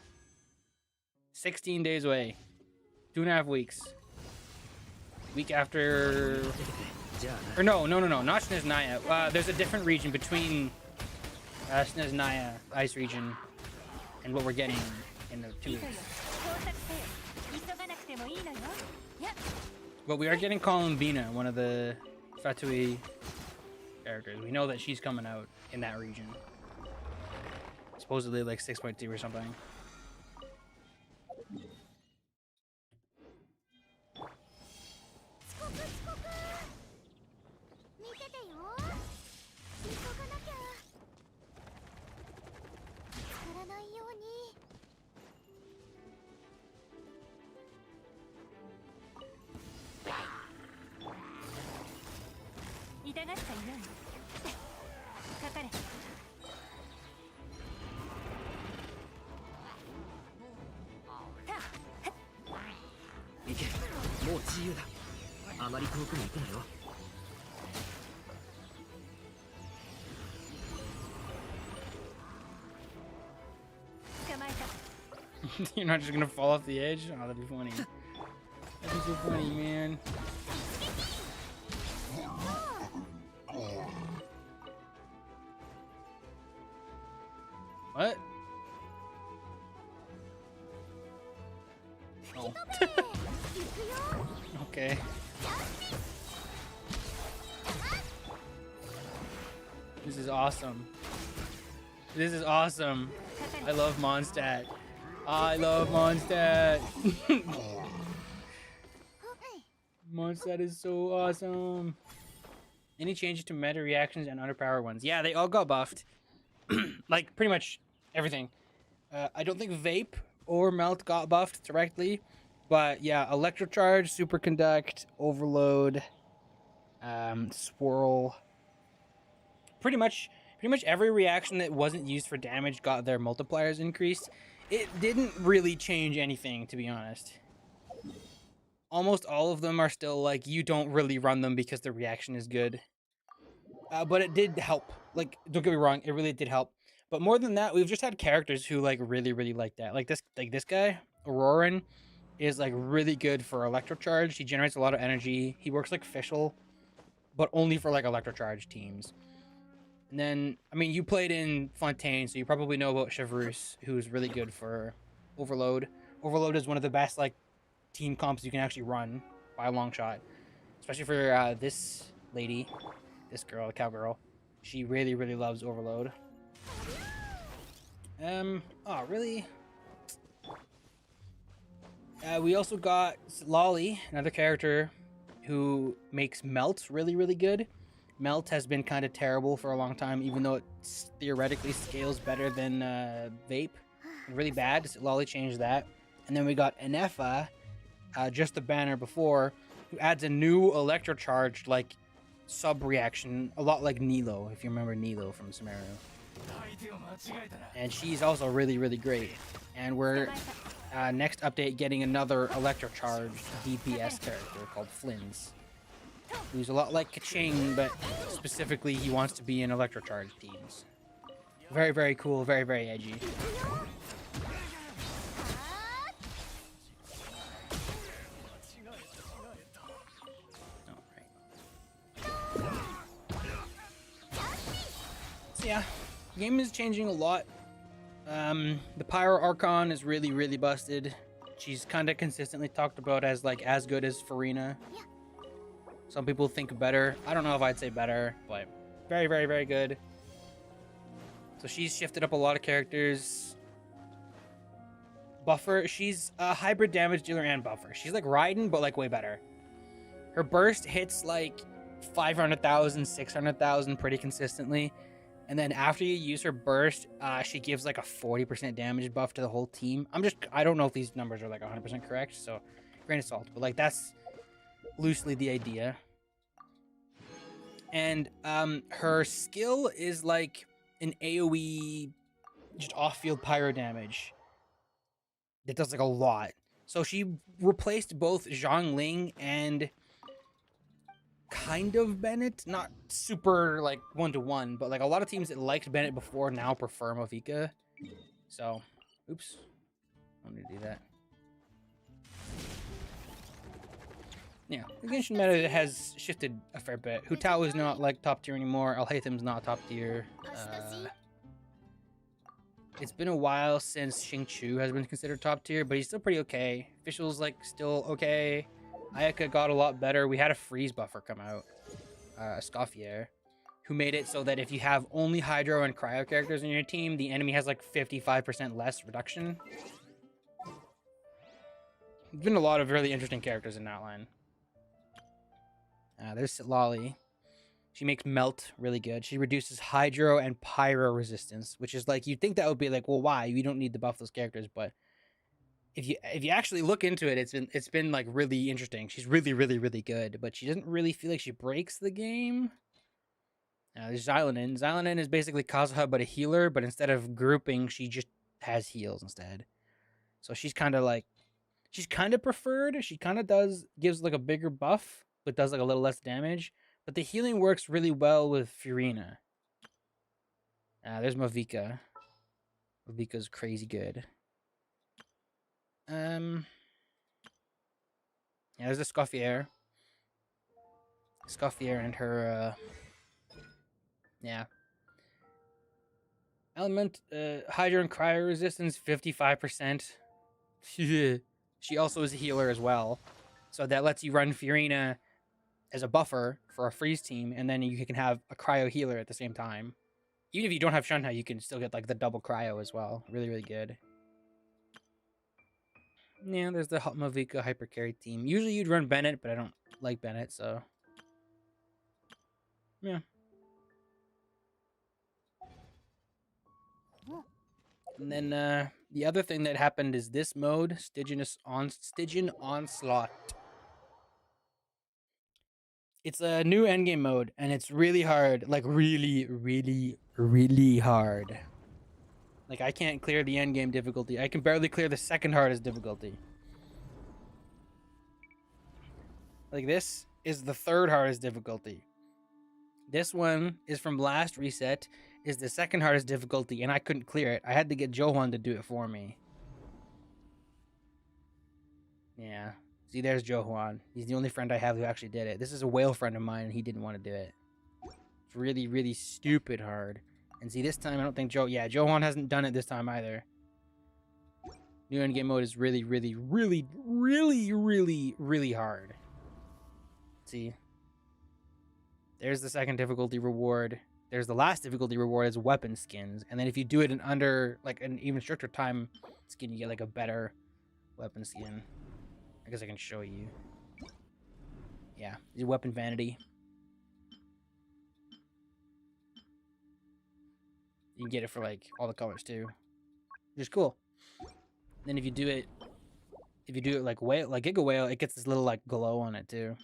16 days away. 2.5 weeks. Week after... Or no, not Snezhnaya. There's a different region between Snezhnaya, Ice region, and what we're getting in the 2 weeks. But we are getting Columbina, one of the Fatui characters. We know that she's coming out in that region. Supposedly like 6.2 or something. You're not just gonna fall off the edge? Oh, that'd be funny. That'd be so funny, man. What? Oh. Okay. This is awesome. This is awesome. I love Mondstadt. I love Mondstadt. Mondstadt is so awesome. Any changes to meta reactions and underpowered ones? Yeah, they all got buffed. Like, pretty much everything. I don't think Vape or Melt got buffed directly. But, yeah, Electrocharge, Superconduct, Overload, swirl. Pretty much every reaction that wasn't used for damage got their multipliers increased. It didn't really change anything, to be honest. Almost all of them are still like, you don't really run them because the reaction is good. But it did help. Like, don't get me wrong, it really did help. But more than that, we've just had characters who like really like that. Like this guy, Auroran, is like really good for electrocharge. He generates a lot of energy. He works like Fischl, but only for like electrocharge teams. And then, I mean, you played in Fontaine, so you probably know about Chevreuse, who's really good for Overload. Overload is one of the best like team comps you can actually run by a long shot, especially for this lady, this girl, the cowgirl. She really loves Overload. Oh really? We also got Lolly, another character who makes Melt really good. Melt has been kind of terrible for a long time, even though it theoretically scales better than Vape. Really bad. Lolly changed that. And then we got Enefa, just the banner before, who adds a new electrocharged like sub reaction, a lot like Nilo, if you remember Nilo from Sumeru. And she's also really great. And we're next update getting another electrocharged DPS character called Flynn's, who's a lot like Kaching, but specifically he wants to be in electrocharged teams. Very cool, very edgy. So yeah, the game is changing a lot. The Pyro Archon is really busted. She's kind of consistently talked about as like as good as Farina. Some people think better. I don't know if I'd say better, but very good. So she's shifted up a lot of characters. Buffer, she's a hybrid damage dealer and buffer. She's like Raiden, but like way better. Her burst hits like 500,000, 600,000 pretty consistently. And then after you use her burst, she gives like a 40% damage buff to the whole team. I don't know if these numbers are like 100% correct, so grain of salt. But like that's loosely the idea. And her skill is like an AoE, just off-field pyro damage. That does like a lot. So she replaced both Zhang Ling and kind of Bennett, not super like 1-to-1, but like a lot of teams that liked Bennett before now prefer Mavika. So, oops, I wanted to do that. Yeah, the Genshin meta has shifted a fair bit. Hu Tao is not like top tier anymore. Alhaitham's not top tier. It's been a while since Xing Chu has been considered top tier, but he's still pretty okay. Fischl's like still okay. Ayaka got a lot better. We had a freeze buffer come out, Escoffier, who made it so that if you have only Hydro and Cryo characters in your team, the enemy has like 55% less reduction. There's been a lot of really interesting characters in that line. There's Lolly. She makes Melt really good. She reduces Hydro and Pyro resistance, which is like, you'd think that would be like, well, why? You don't need to buff those characters, but if you actually look into it, it's been like really interesting. She's really good, but she doesn't really feel like she breaks the game. There's Xilanen. Xilanen is basically Kazuha, but a healer, but instead of grouping, she just has heals instead. So she's kind of preferred. She kind of gives like a bigger buff, but does like a little less damage. But the healing works really well with Furina. There's Mavika. Mavika's crazy good. Yeah, there's a Scoffier. Scoffier and her, yeah. Element, Hydro and Cryo resistance, 55%. She also is a healer as well. So that lets you run Furina as a buffer for a freeze team, and then you can have a Cryo healer at the same time. Even if you don't have Shunhai, you can still get like the double Cryo as well. Really good. Yeah, there's the Mavika hyper carry team. Usually you'd run Bennett, but I don't like Bennett, so yeah. And then the other thing that happened is this mode, Stygian Onslaught. It's a new endgame mode, and it's really hard. Like, really, really, really hard. Like, I can't clear the endgame difficulty. I can barely clear the second hardest difficulty. Like, this is the third hardest difficulty. This one is from last reset, is the second hardest difficulty, and I couldn't clear it. I had to get Johan to do it for me. Yeah. See, there's Johan. He's the only friend I have who actually did it. This is a whale friend of mine, and he didn't want to do it. It's really, really stupid hard. And see, this time I don't think Johan hasn't done it this time either. New endgame mode is really, really, really, really, really, really hard. See? There's the second difficulty reward. There's the last difficulty reward is weapon skins. And then if you do it in under, like, an even stricter time skin, you get, like, a better weapon skin. I guess I can show you. Yeah, the weapon vanity. You can get it for, like, all the colors, too. Which is cool. Then if you do it like whale, like Giga Whale, it gets this little, like, glow on it, too.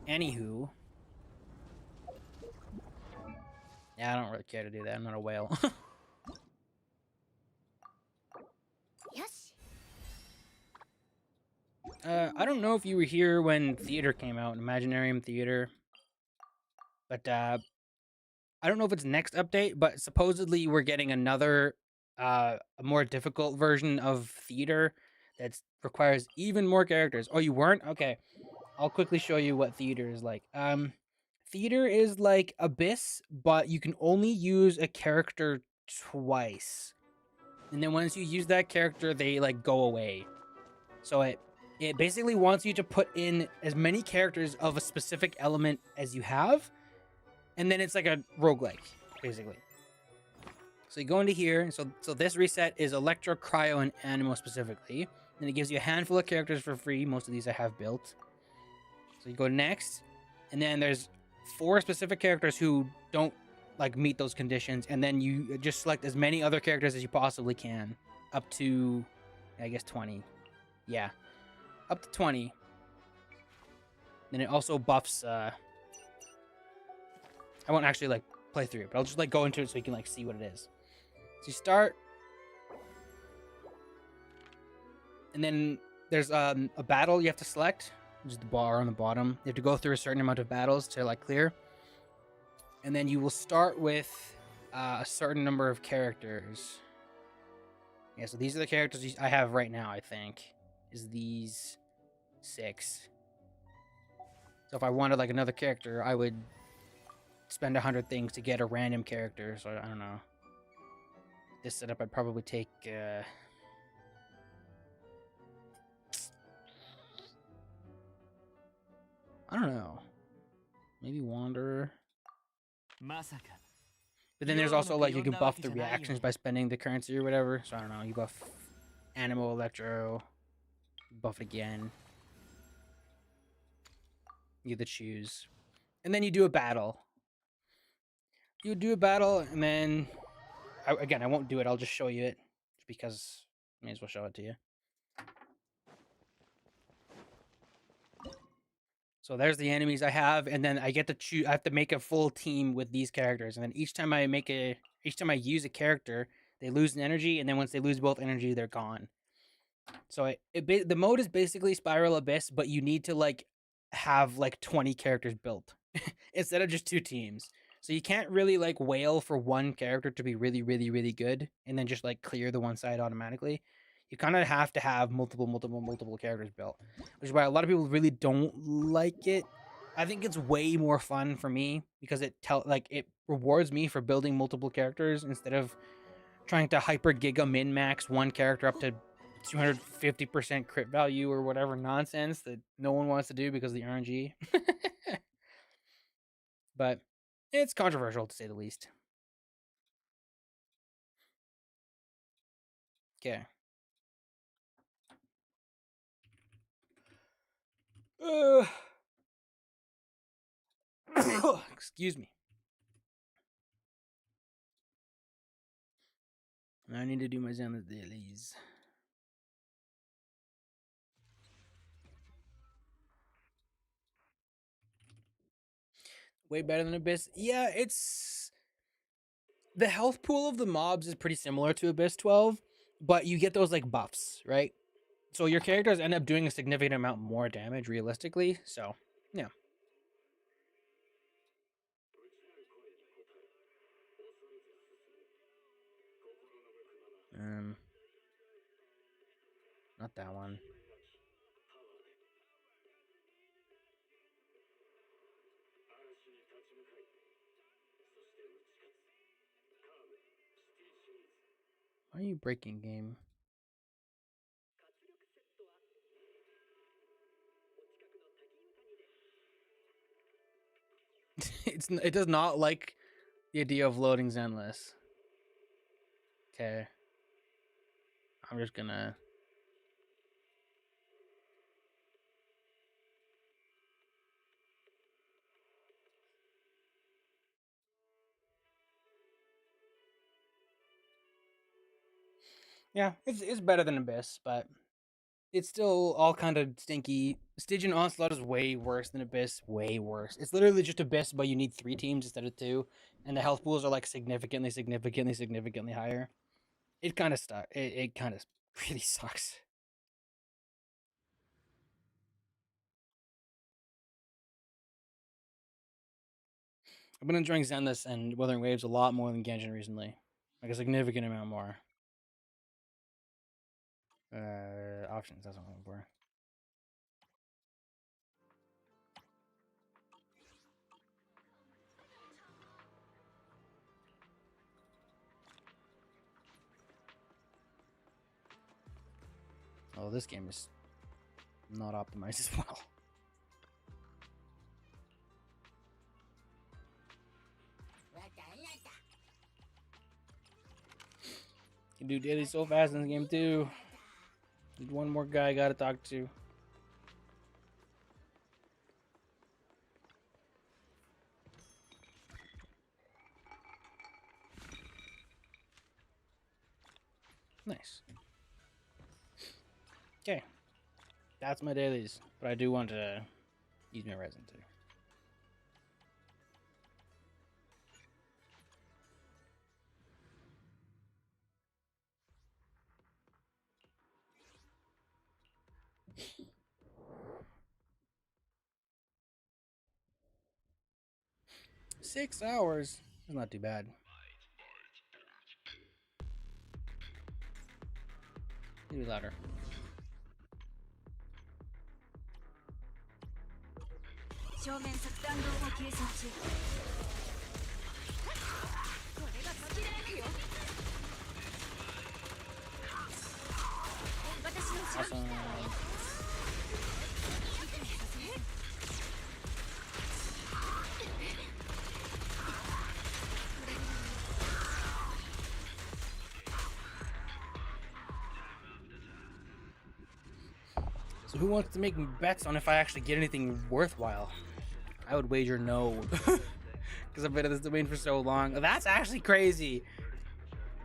Anywho. Yeah, I don't really care to do that. I'm not a whale. Yes. I don't know if you were here when Theater came out, Imaginarium Theater. But, I don't know if it's next update, but supposedly we're getting another, a more difficult version of Theater that requires even more characters. Oh, you weren't? Okay. I'll quickly show you what Theater is like. Theater is like Abyss, but you can only use a character twice. And then once you use that character, they, like, go away. So it basically wants you to put in as many characters of a specific element as you have. And then it's like a roguelike, basically. So you go into here. So this reset is Electro, Cryo, and Animo specifically. And it gives you a handful of characters for free. Most of these I have built. So you go next. And then there's 4 specific characters who don't, like, meet those conditions. And then you just select as many other characters as you possibly can. Up to, I guess, 20. Yeah. Up to 20. Then it also buffs, I won't actually, like, play through it, but I'll just, like, go into it so you can, like, see what it is. So you start, and then there's a battle you have to select, which is the bar on the bottom. You have to go through a certain amount of battles to, like, clear. And then you will start with a certain number of characters. Yeah, so these are the characters I have right now, I think, is these 6. So if I wanted, like, another character, I would spend 100 things to get a random character. So I don't know. This setup, I'd probably take. I don't know. Maybe Wanderer. But then there's also, like, you can buff the reactions by spending the currency or whatever. So I don't know. You buff Animo, Electro, buff it again. You get to choose, and then you do a battle. You do a battle, and then again, I won't do it. I'll just show you it, just because I may as well show it to you. So there's the enemies I have, and then I get to choose. I have to make a full team with these characters, and then each time I use a character, they lose an energy, and then once they lose both energy, they're gone. So the mode is basically Spiral Abyss, but you need to, like, have, like, 20 characters built instead of just 2 teams. So you can't really, like, whale for one character to be really, really, really good and then just, like, clear the one side automatically. You kind of have to have multiple characters built, which is why a lot of people really don't like it. I think it's way more fun for me because it rewards me for building multiple characters instead of trying to hyper giga min max one character up to 250% crit value or whatever nonsense that no one wants to do because of the RNG. But it's controversial, to say the least. Okay. Excuse me. I need to do my Zenless dailies. Way better than Abyss. Yeah, it's the health pool of the mobs is pretty similar to Abyss 12, but you get those like buffs, right? So your characters end up doing a significant amount more damage realistically. So, yeah. Not that one. Why are you breaking game? It does not like the idea of loading Zenless. Okay. I'm just gonna Yeah, it's better than Abyss, but it's still all kind of stinky. Stygian Onslaught is way worse than Abyss. Way worse. It's literally just Abyss, but you need 3 teams instead of 2, and the health pools are like significantly higher. It kind of stuck. It kind of really sucks. I've been enjoying Zenless and Wuthering Waves a lot more than Genshin recently, like a significant amount more. Options. That's what I'm looking for. Oh, this game is not optimized as well. Can do daily so fast in this game too. Need one more guy I gotta talk to. Nice. Okay. That's my dailies. But I do want to use my resin too. Six hours. That's not too bad. Maybe louder. Awesome. So who wants to make bets on if I actually get anything worthwhile? I would wager no. Because I've been in this domain for so long. That's actually crazy.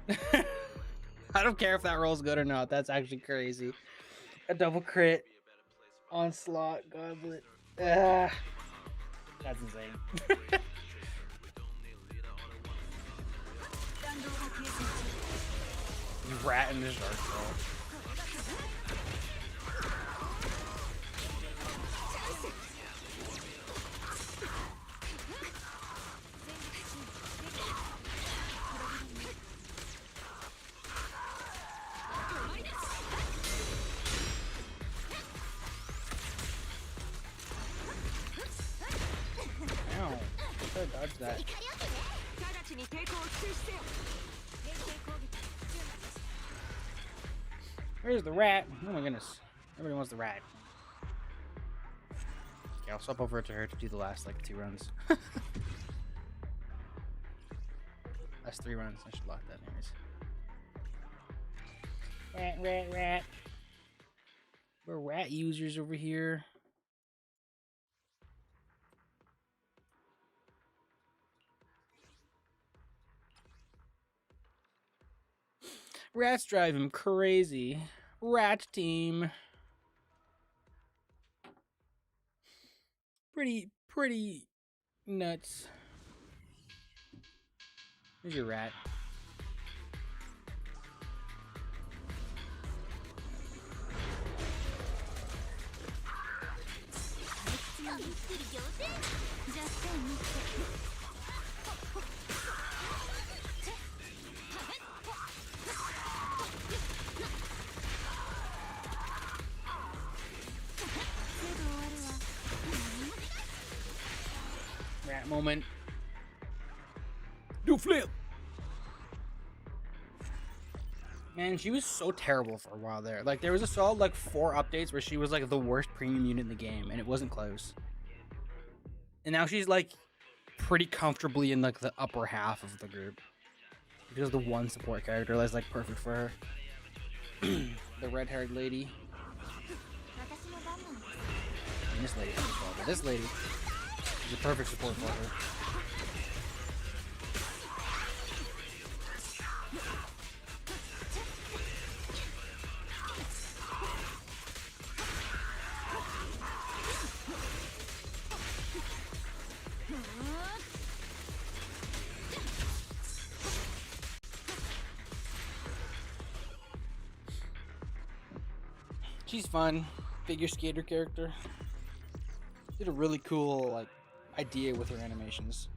I don't care if that roll's good or not. That's actually crazy. A double crit. Onslaught. Goblet. That's insane. Rat in the shark troll. Dodge that. Where's the rat? Oh my goodness. Everybody wants the rat. Okay, I'll swap over to her to do the last like 2 runs. Last 3 runs. I should lock that anyways. Rat. We're rat users over here. Rats drive him crazy. Rat team. Pretty Nuts. Here's your rat. Rat moment. Do flip. Man, she was so terrible for a while there. Like, there was a solid, like, 4 updates where she was, like, the worst premium unit in the game, and it wasn't close. And now she's, like, pretty comfortably in, like, the upper half of the group. Because the one support character that's, like, perfect for her. The red-haired lady. And this lady as well, but this lady is a perfect support for her. She's fun. Figure skater character. Did a really cool like idea with her animations.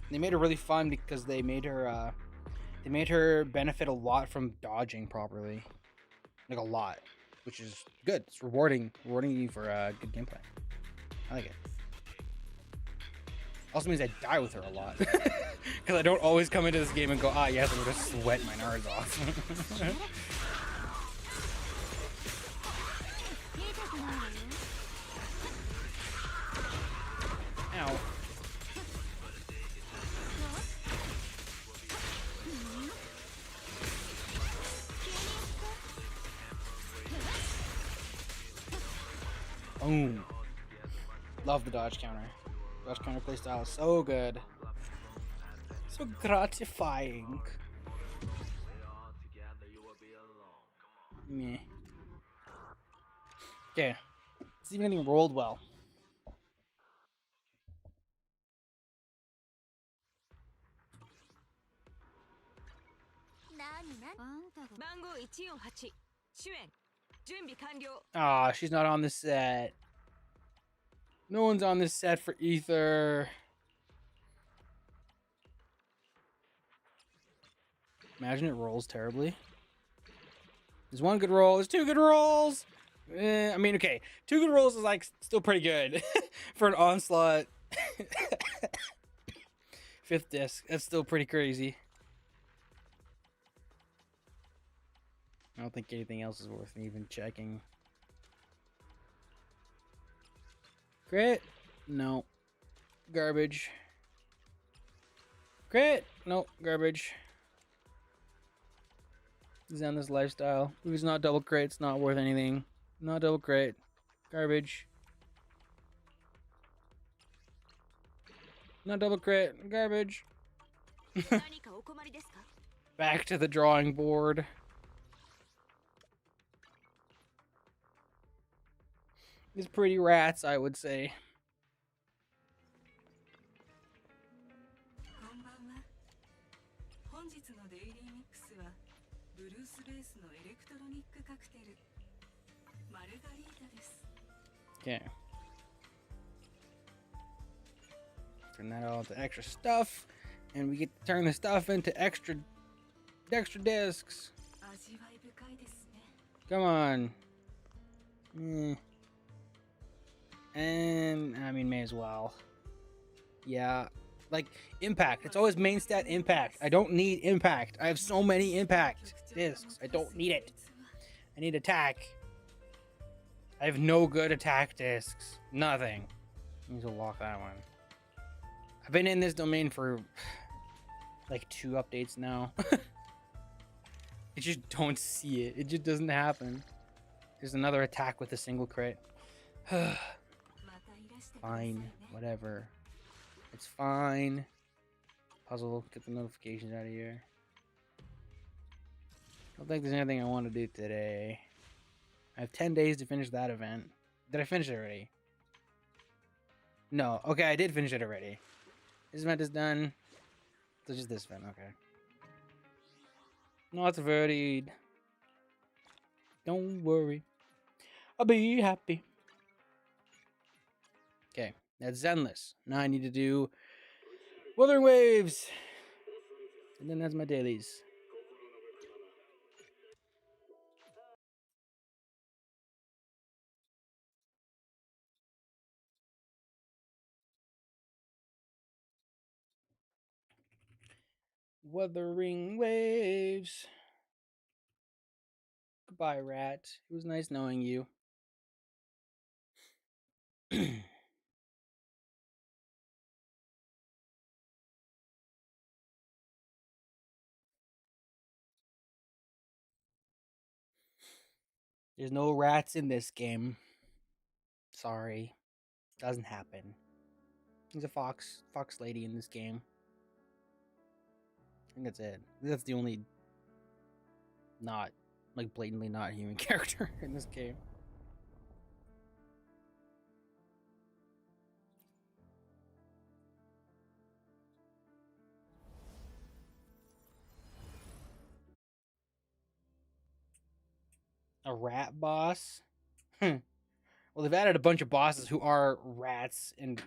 They made her really fun because they made her benefit a lot from dodging properly. Like a lot. Which is good. It's rewarding you for good gameplay. I like it. Also means I die with her a lot. Because I don't always come into this game and go, ah yes, I'm gonna sweat my nards off. Ow. Boom. Love the dodge counter. Dodge counter playstyle is so good. So gratifying. Meh. Okay. See if anything rolled well. Ah, she's not on the set. No one's on this set for Ether. Imagine it rolls terribly. There's one good roll. There's 2 good rolls. I mean, okay. 2 good rolls is like still pretty good for an onslaught. 5th disc. That's still pretty crazy. I don't think anything else is worth me even checking. Crit? No. Garbage. Crit? No. Garbage. He's on this lifestyle. If he's not double crit, it's not worth anything. Not double crit. Garbage. Not double crit. Garbage. Back to the drawing board. These pretty rats, I would say. Okay. Turn that all into extra stuff, and we get to turn the stuff into extra discs. Come on. And I mean, may as well. Yeah, like impact. It's always main stat impact. I don't need impact. I have so many impact discs. I don't need it. I need attack. I have no good attack discs. Nothing. I need to lock that one. I've been in this domain for like 2 updates now. I just don't see it. It just doesn't happen. There's another attack with a single crit. Fine. Whatever. It's fine. Puzzle. Get the notifications out of here. I don't think there's anything I want to do today. I have 10 days to finish that event. Did I finish it already? No. Okay, I did finish it already. This event is done. So just this event, okay. Not worried. Don't worry. I'll be happy. Okay, that's Zenless. Now I need to do Wuthering Waves. And then that's my dailies. Wuthering Waves. Goodbye, Rat. It was nice knowing you. There's no rats in this game. Sorry. Doesn't happen. There's a fox lady in this game. I think that's it. I think that's the only not, like, blatantly not human character in this game. A rat boss? Well, they've added a bunch of bosses who are rats in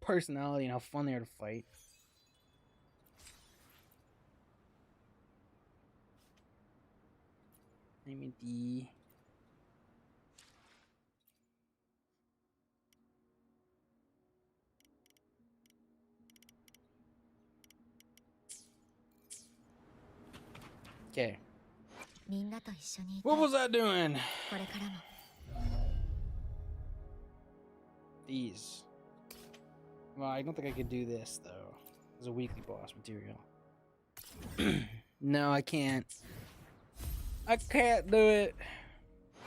personality and how fun they are to fight. Name the okay. What was that doing? These. Well, I don't think I could do this though. It's a weekly boss material. No, I can't. I can't do it.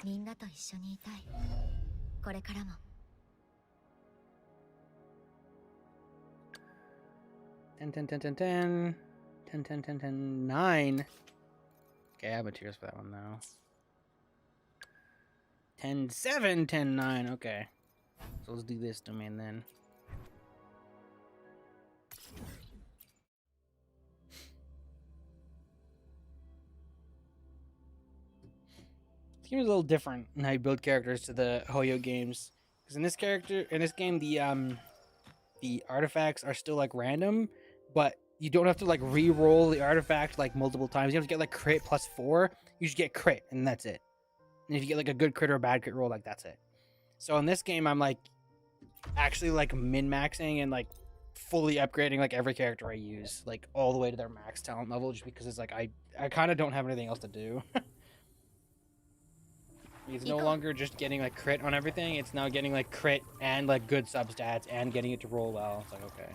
みんなと一緒にいたい。これからも。10, 10, 10, 10, 10. 10, 10, 10, 10, 9. Okay, I have materials for that one though. 10, 7, 10, 9. Okay. So let's do this domain then. This game is a little different in how you build characters to the Hoyo games. Because in this game, the artifacts are still like random, but you don't have to like re-roll the artifact like multiple times. You have to get like crit +4. You just get crit, and that's it. And if you get like a good crit or a bad crit roll, like that's it. So in this game, I'm like actually like min-maxing and like fully upgrading like every character I use, like all the way to their max talent level, just because it's like I kind of don't have anything else to do. It's no longer just getting like crit on everything. It's now getting like crit and like good substats and getting it to roll well. It's like, okay,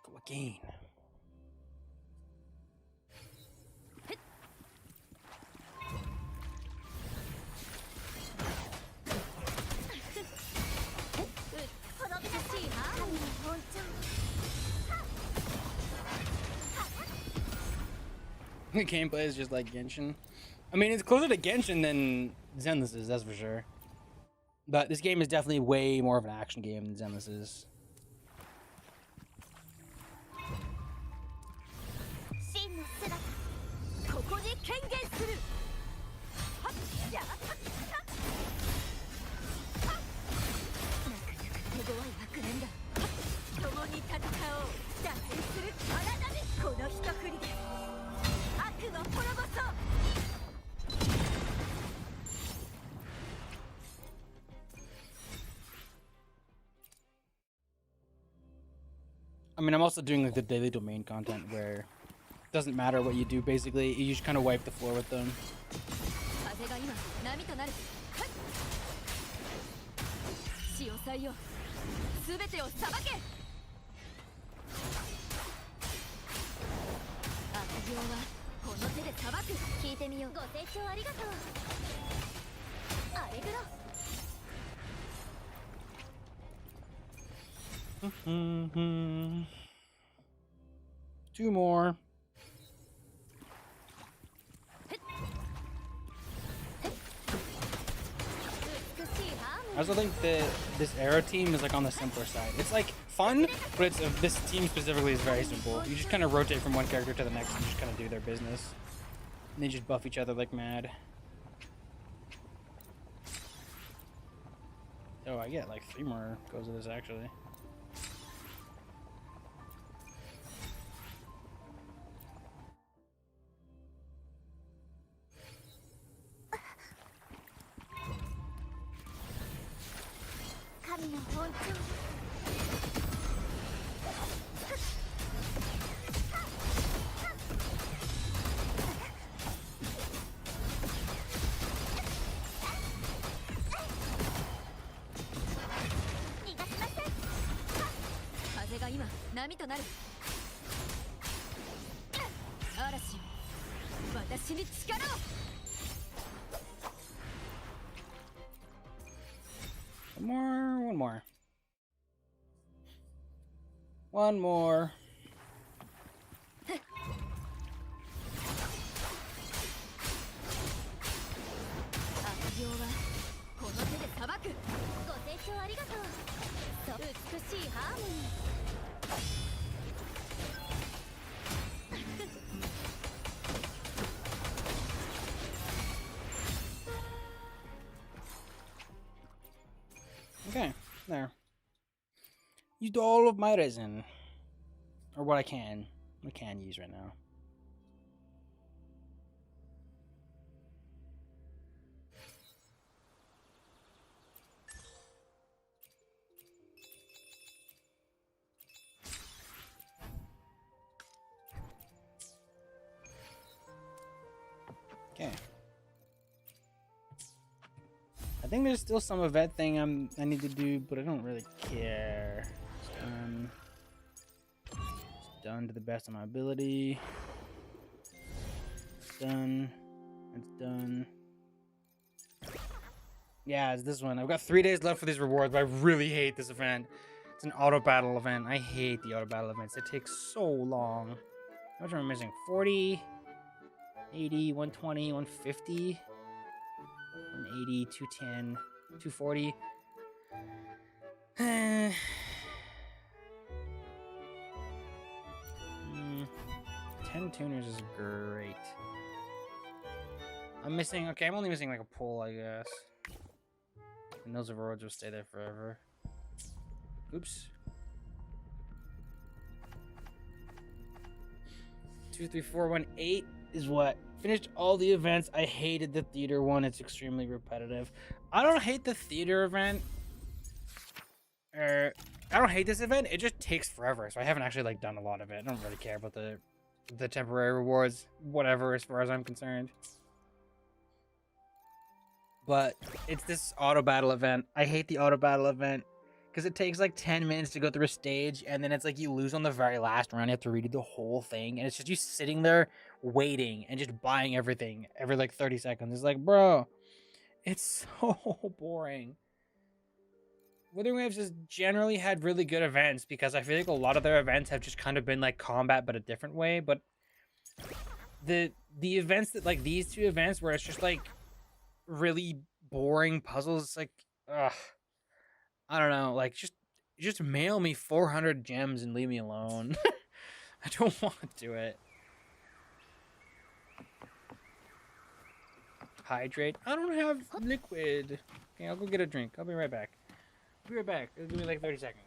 go again. The gameplay is just like Genshin. I mean, it's closer to Genshin than Zenless is, that's for sure. But this game is definitely way more of an action game than Zenless is. I mean, I'm also doing like the daily domain content where it doesn't matter what you do, basically. You just kind of wipe the floor with them. 業はこの手で裁く。聞いてみよう。ご清聴ありがとう。アレグロ。 Two more. I also think that this arrow team is like on the simpler side. It's like fun, but it's this team specifically is very simple. You just kind of rotate from one character to the next and just kind of do their business. And they just buff each other like mad. Oh, I get like 3 more goes of this actually. One more. Okay, there. Used all of my resin. Or what I can use right now. Okay. I think there's still some event thing I need to do, but I don't really care. It's done to the best of my ability. It's done. It's done. Yeah, it's this one. I've got 3 days left for these rewards, but I really hate this event. It's an auto battle event. I hate the auto battle events. It takes so long. How much am I missing? 40, 80, 120, 150, 180, 210, 240. 10 tuners is great. I'm missing, okay, I'm only missing like a pull, I guess. And those rewards will stay there forever. Oops. 2, 3, 4, 1, 8 is what? Finished all the events. I hated the theater one. It's extremely repetitive. I don't hate the theater event. I don't hate this event. It just takes forever. So I haven't actually like done a lot of it. I don't really care about the temporary rewards. Whatever, as far as I'm concerned. But it's this auto battle event. I hate the auto battle event because it takes like 10 minutes to go through a stage, and then it's like you lose on the very last round. You have to redo the whole thing, and it's just you sitting there waiting and just buying everything every like 30 seconds. It's like, bro, it's so boring. Wuthering Waves has generally had really good events because I feel like a lot of their events have just kind of been like combat but a different way. But the events that like these 2 events where it's just like really boring puzzles, it's like, ugh, I don't know, like just mail me 400 gems and leave me alone. I don't want to do it. Hydrate. I don't have liquid. Okay, I'll go get a drink. I'll be right back. Be right back. It'll give me like 30 seconds.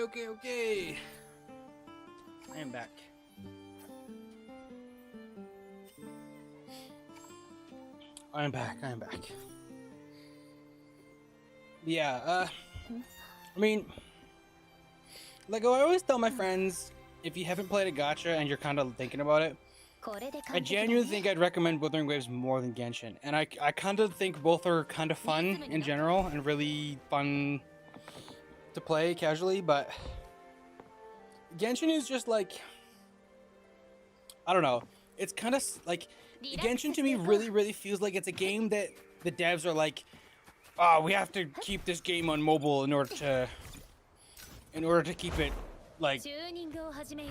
Okay. I am back. I'm back. Yeah, I mean, like I always tell my friends, if you haven't played a gacha and you're kind of thinking about it, I genuinely think I'd recommend Wuthering Waves more than Genshin. And I kind of think both are kind of fun in general and really fun to play casually, but Genshin is just like, I don't know. It's kind of like, Genshin to me really feels like it's a game that the devs are like, oh, we have to keep this game on mobile in order to keep it like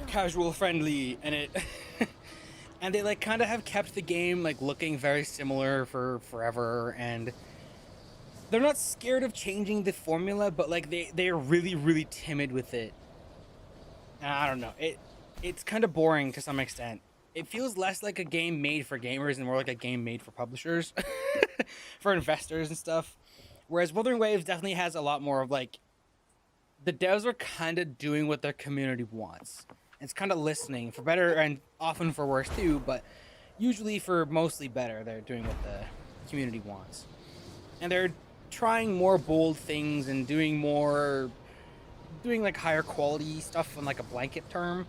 casual friendly, and it and they like kind of have kept the game like looking very similar for forever, and they're not scared of changing the formula, but like they're really timid with it. And I don't know, it's kind of boring to some extent. It feels less like a game made for gamers and more like a game made for publishers, for investors and stuff. Whereas Wuthering Waves definitely has a lot more of like, the devs are kind of doing what their community wants. It's kind of listening, for better and often for worse too, but usually for mostly better, they're doing what the community wants. And they're trying more bold things and doing like higher quality stuff on like a blanket term.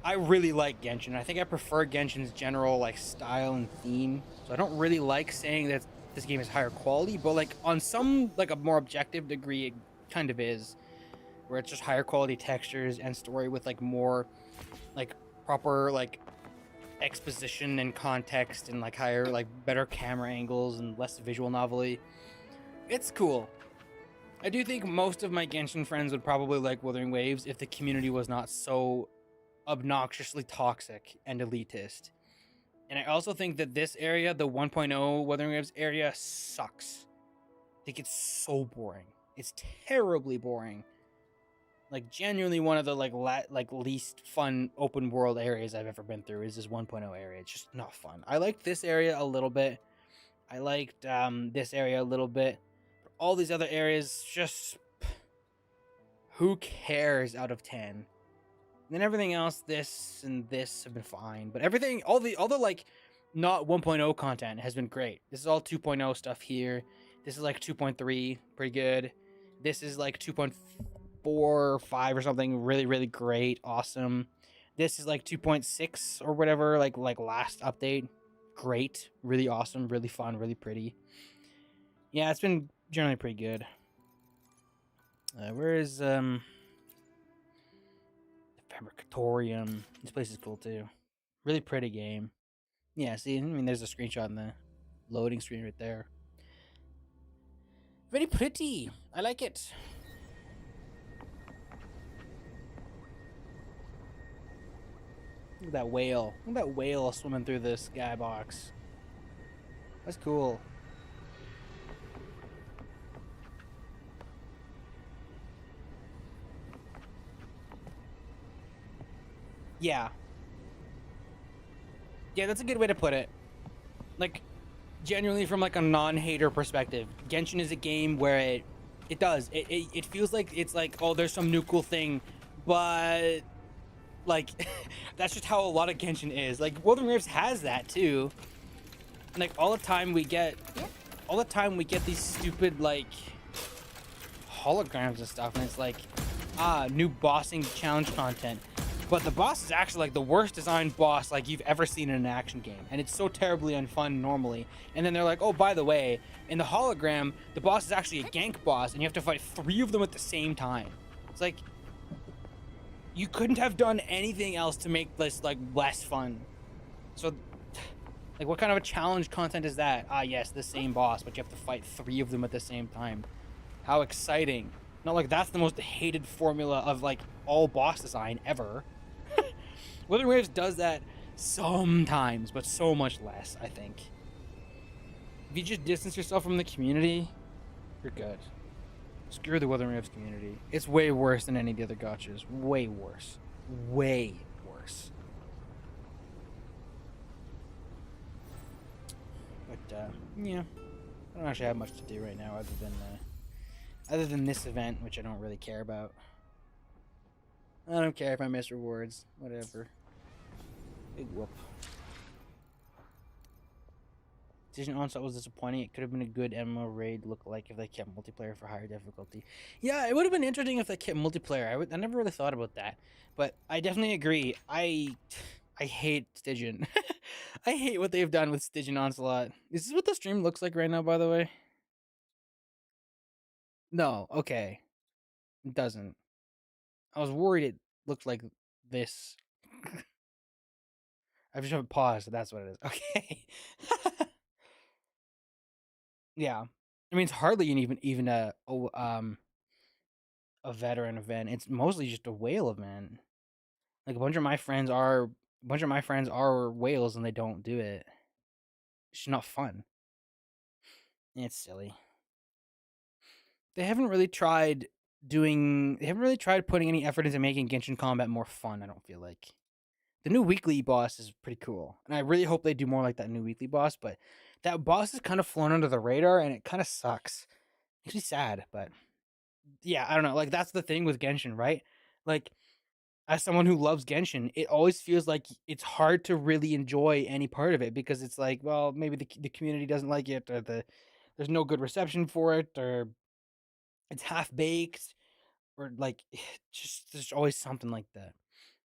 I really like Genshin. I think I prefer Genshin's general like style and theme. So I don't really like saying that this game is higher quality, but like on some like a more objective degree, it kind of is, where it's just higher quality textures and story with like more like proper like exposition and context and like higher like better camera angles and less visual novelty. It's cool. I do think most of my Genshin friends would probably like Wuthering Waves if the community was not so obnoxiously toxic and elitist. And I also think that this area, the 1.0 Wuthering Waves area, sucks. I think it's so boring. It's terribly boring. Like genuinely one of the like least fun open world areas I've ever been through is this 1.0 area. It's just not fun. I liked this area a little bit. I liked this area a little bit. But all these other areas, just who cares out of 10? And then everything else, this and this have been fine. But everything, all the like not 1.0 content has been great. This is all 2.0 stuff here. This is like 2.3, pretty good. This is like 2.4 or 5 or something, really great, awesome. This is like 2.6 or whatever, like last update. Great, really awesome, really fun, really pretty. Yeah, it's been generally pretty good. Where is Fabricatorium? This place is cool too. Really pretty game. Yeah, see, I mean, there's a screenshot in the loading screen right there. Very pretty. I like it. Look at that whale. Look at that whale swimming through the skybox. That's cool. Yeah. Yeah, that's a good way to put it. Like, genuinely from like a non-hater perspective, Genshin is a game where it feels like it's like, oh, there's some new cool thing, but like that's just how a lot of Genshin is. Like Wuthering Waves has that too. And like all the time we get these stupid like holograms and stuff, and it's like, new bossing challenge content. But the boss is actually like the worst designed boss like you've ever seen in an action game. And it's so terribly unfun normally. And then they're like, oh, by the way, in the hologram, the boss is actually a gank boss and you have to fight 3 of them at the same time. It's like, you couldn't have done anything else to make this like less fun. So Like, what kind of a challenge content is that? Ah, yes, the same boss, but you have to fight 3 of them at the same time. How exciting. Not like that's the most hated formula of, like, all boss design ever. Wuthering Waves does that sometimes, but so much less, I think. If you just distance yourself from the community, you're good. Screw the Wuthering Waves community. It's way worse than any of the other gotchas. Way worse. Way worse. But, yeah. I don't actually have much to do right now other than this event, which I don't really care about. I don't care if I miss rewards. Whatever. Big whoop. Decision Onslaught was disappointing. It could have been a good MMO raid look-alike if they kept multiplayer for higher difficulty. Yeah, it would have been interesting if they kept multiplayer. I never really thought about that. But I definitely agree. I hate Stygian. I hate what they've done with Stygian Onslaught. Is this what the stream looks like right now, by the way? No, okay. It doesn't. I was worried it looked like this. I just have it paused, so that's what it is. Okay. Yeah. I mean, it's hardly even a veteran event. It's mostly just a whale event. Like a bunch of my friends are whales and they don't do it. It's just not fun. It's silly. They haven't really tried putting any effort into making Genshin combat more fun, I don't feel like. The new weekly boss is pretty cool. And I really hope they do more like that new weekly boss, but that boss is kind of flown under the radar and it kind of sucks. Makes me sad, but yeah, I don't know. Like, that's the thing with Genshin, right? Like, as someone who loves Genshin, it always feels like it's hard to really enjoy any part of it because it's like, well, maybe the community doesn't like it, or there's no good reception for it, or it's half baked, or like just there's always something like that.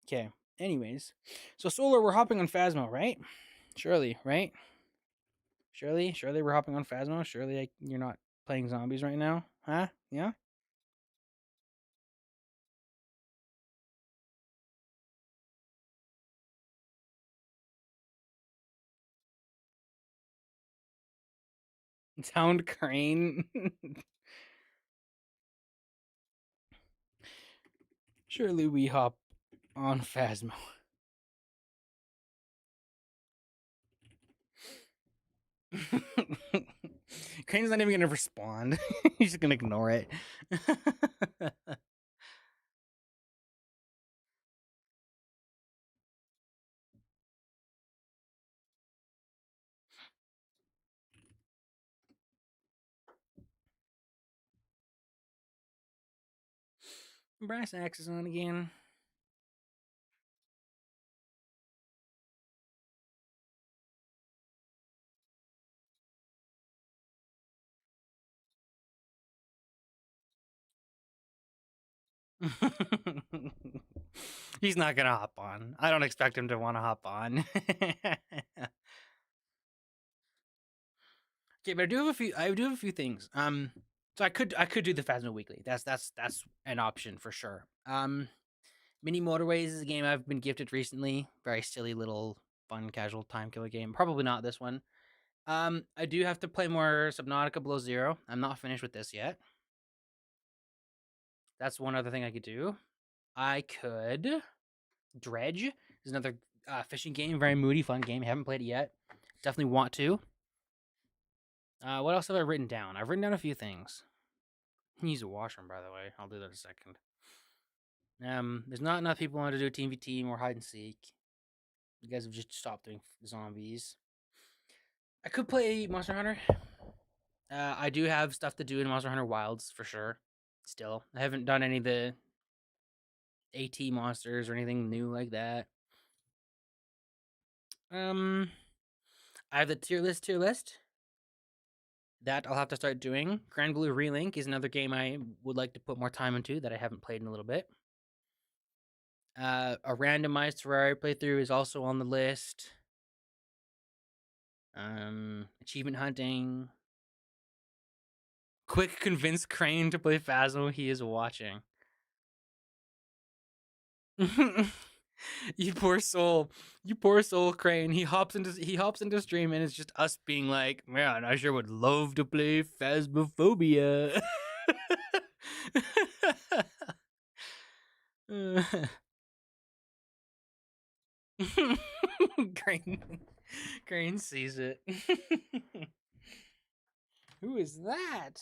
Okay. Anyways, so Solar, we're hopping on Phasmo, right? Surely, right? Surely, we're hopping on Phasmo. Surely, you're not playing zombies right now, huh? Yeah. Sound Crane. Surely we hop on Phasmo. Crane's not even gonna respond. He's just gonna ignore it. Brass axe is on again. He's not gonna hop on. I don't expect him to want to hop on. Okay, but I do have a few things. So I could do the Phasmo Weekly. That's an option for sure. Mini Motorways is a game I've been gifted recently. Very silly little fun casual time killer game. Probably not this one. I do have to play more Subnautica Below Zero. I'm not finished with this yet. That's one other thing I could do. I could Dredge is another fishing game. Very moody, fun game. Haven't played it yet. Definitely want to. What else have I written down? I've written down a few things. Use a washroom, by the way. I'll do that in a second. There's not enough people want to do Team v Team or hide and seek. You guys have just stopped doing zombies. I could play Monster Hunter. I do have stuff to do in Monster Hunter Wilds for sure. Still, I haven't done any of the AT monsters or anything new like that. I have the tier list. That I'll have to start doing. Grand Blue Relink is another game I would like to put more time into that I haven't played in a little bit. A randomized Terraria playthrough is also on the list. Achievement hunting. Quick convince Crane to play Phasmo. He is watching. You poor soul. You poor soul, Crane. He hops into stream and it's just us being like, man, I sure would love to play Phasmophobia. Crane sees it. Who is that?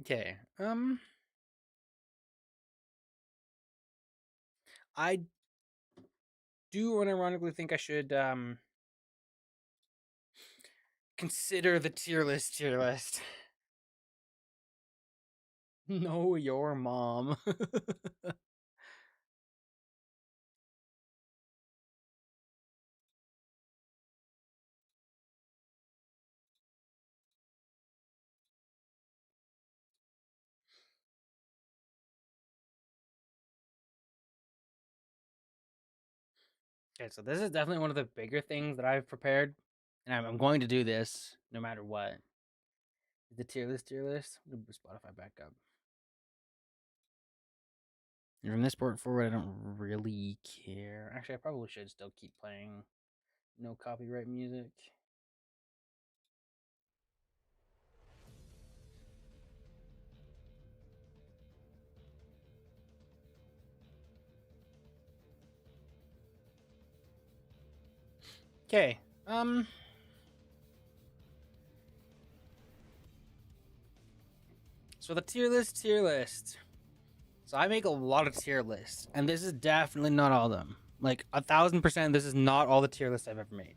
Okay. I do unironically think I should consider the tier list. Know your mom. Okay, so this is definitely one of the bigger things that I've prepared, and I'm going to do this no matter what. The tier list. I'm gonna put Spotify back up. And from this point forward, I don't really care. Actually, I probably should still keep playing no copyright music. Okay. So the tier list. So I make a lot of tier lists, and this is definitely not all of them. Like 1000%, this is not all the tier lists I've ever made.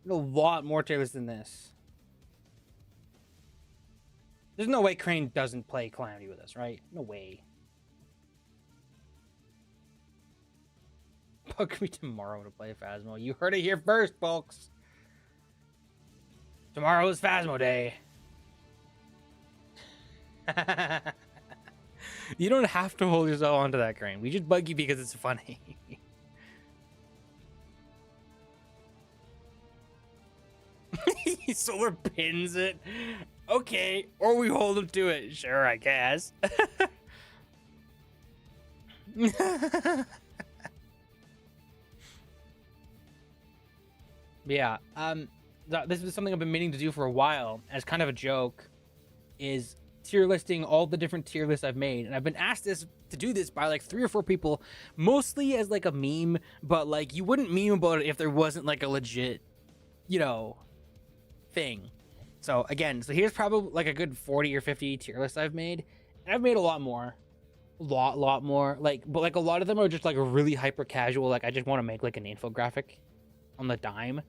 There's a lot more tier lists than this. There's no way Crane doesn't play Calamity with us, right? No way. Bug me tomorrow to play Phasmo. You heard it here first, folks. Tomorrow is Phasmo Day. You don't have to hold yourself onto that, Crane. We just bug you because it's funny. Solar pins it. Okay, or we hold him to it. Sure, I guess. Yeah, this is something I've been meaning to do for a while as kind of a joke, is tier listing all the different tier lists I've made. And I've been asked to do this by like 3 or 4 people, mostly as like a meme, but like you wouldn't meme about it if there wasn't like a legit, thing. So again, here's probably like a good 40 or 50 tier lists I've made. And I've made a lot more. Lot more. But like a lot of them are just like really hyper casual. Like I just want to make like an infographic on the dime.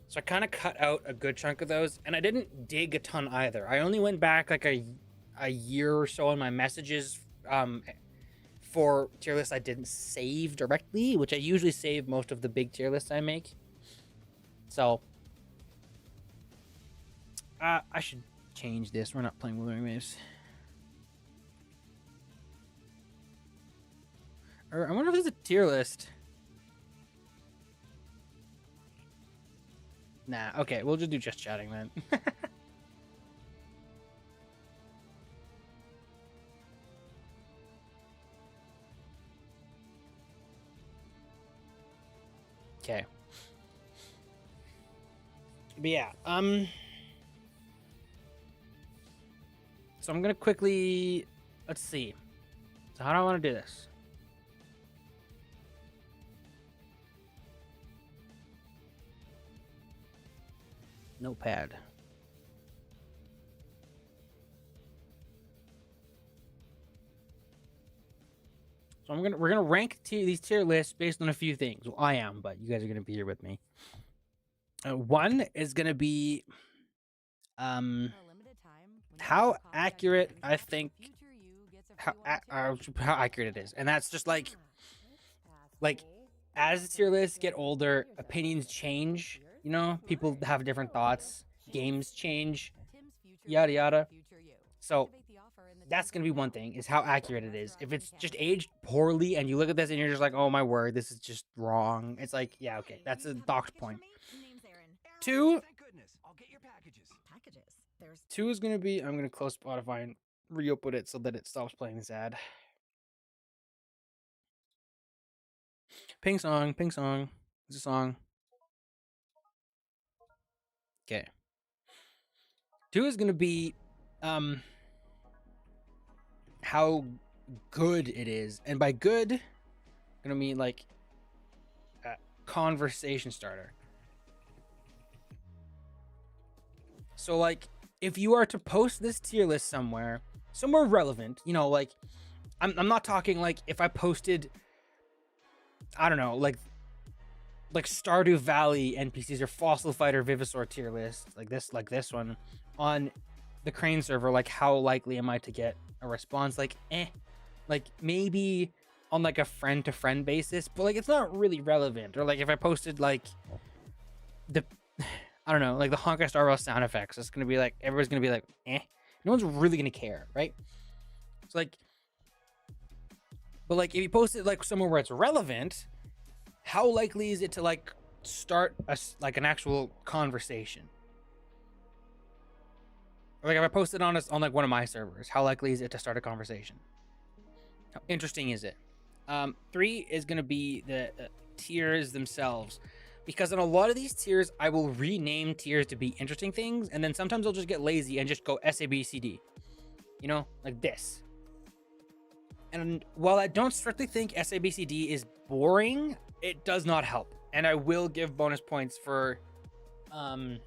So I kind of cut out a good chunk of those, and I didn't dig a ton either. I only went back like a year or so on my messages for tier lists I didn't save directly, which I usually save most of the big tier lists I make. So I should change this. We're not playing Wuthering Waves. Or I wonder if there's a tier list. Nah, okay, we'll just do just chatting then. Okay. But yeah, so I'm gonna quickly, let's see. So how do I want to do this? Notepad. So we're gonna rank these tier lists based on a few things. Well, I am, but you guys are gonna be here with me. One is gonna be how accurate I think how accurate it is, and that's just like as the tier lists get older, opinions change. People have different thoughts, games change, yada yada. So that's gonna be one thing, is how accurate it is. If it's just aged poorly and you look at this and you're just like, oh my word, this is just wrong. It's like, yeah, okay, that's a docked point. Two. Two is gonna be, I'm gonna close Spotify and reopen it so that it stops playing this ad. Ping song, ping song. It's a song. Okay. Two is gonna be how good it is, and by good, I'm gonna mean like a conversation starter. So like, if you are to post this tier list somewhere relevant, you know, like I'm not talking like if I posted, I don't know, like Stardew Valley NPCs or Fossil Fighter Vivisaur tier list, like this one on the Crane server, like how likely am I to get a response? Like like maybe on like a friend to friend basis, but like it's not really relevant. Or like if I posted like the I don't know, like the Honkai Star Rail sound effects, it's gonna be like everyone's gonna be like no one's really gonna care, right? It's like, but like if you post it like somewhere where it's relevant, how likely is it to like start like an actual conversation? Or like if I post it on like one of my servers, how likely is it to start a conversation? How interesting is it? 3 is gonna be the tiers themselves, because on a lot of these tiers, I will rename tiers to be interesting things, and then sometimes I'll just get lazy and just go SABCD, you know, like this. And while I don't strictly think SABCD is boring, it does not help, and I will give bonus points for a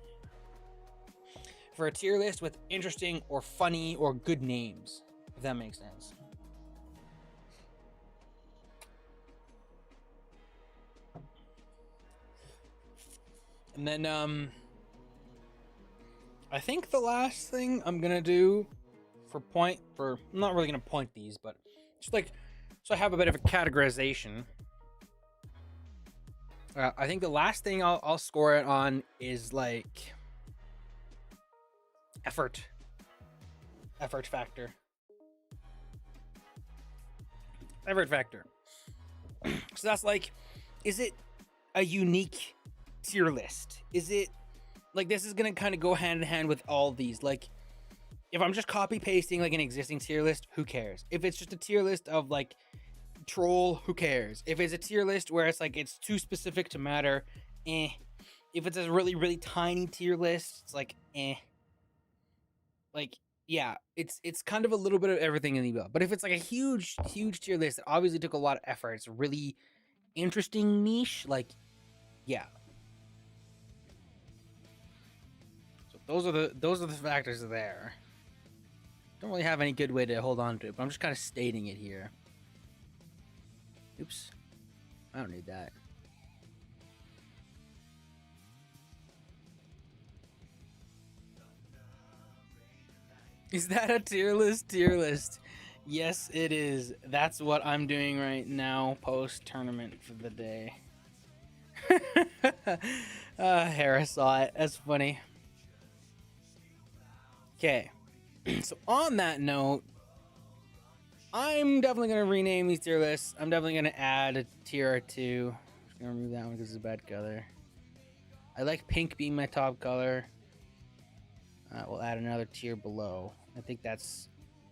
tier list with interesting or funny or good names, if that makes sense. And then I think the last thing I'm gonna do I'm not really gonna point these, but just like so I have a bit of a categorization. I think the last thing I'll score it on is like effort factor. So that's like, is it a unique tier list? Is it like, this is gonna kind of go hand in hand with all these? Like, if I'm just copy pasting like an existing tier list, who cares? If it's just a tier list of like troll, who cares? If it's a tier list where it's like it's too specific to matter, If it's a really tiny tier list, it's like like, yeah, it's kind of a little bit of everything in the above. But if it's like a huge tier list that obviously took a lot of effort, it's a really interesting niche, like, yeah. So those are the factors there. Don't really have any good way to hold on to it, but I'm just kind of stating it here. Oops. I don't need that. Is that a tier list? Tier list. Yes, it is. That's what I'm doing right now, post-tournament for the day. Harris saw it. That's funny. Okay. So on that note, I'm definitely going to rename these tier lists. I'm definitely going to add a tier or two. I'm just going to remove that one because it's a bad color. I like pink being my top color. We'll add another tier below. I think that's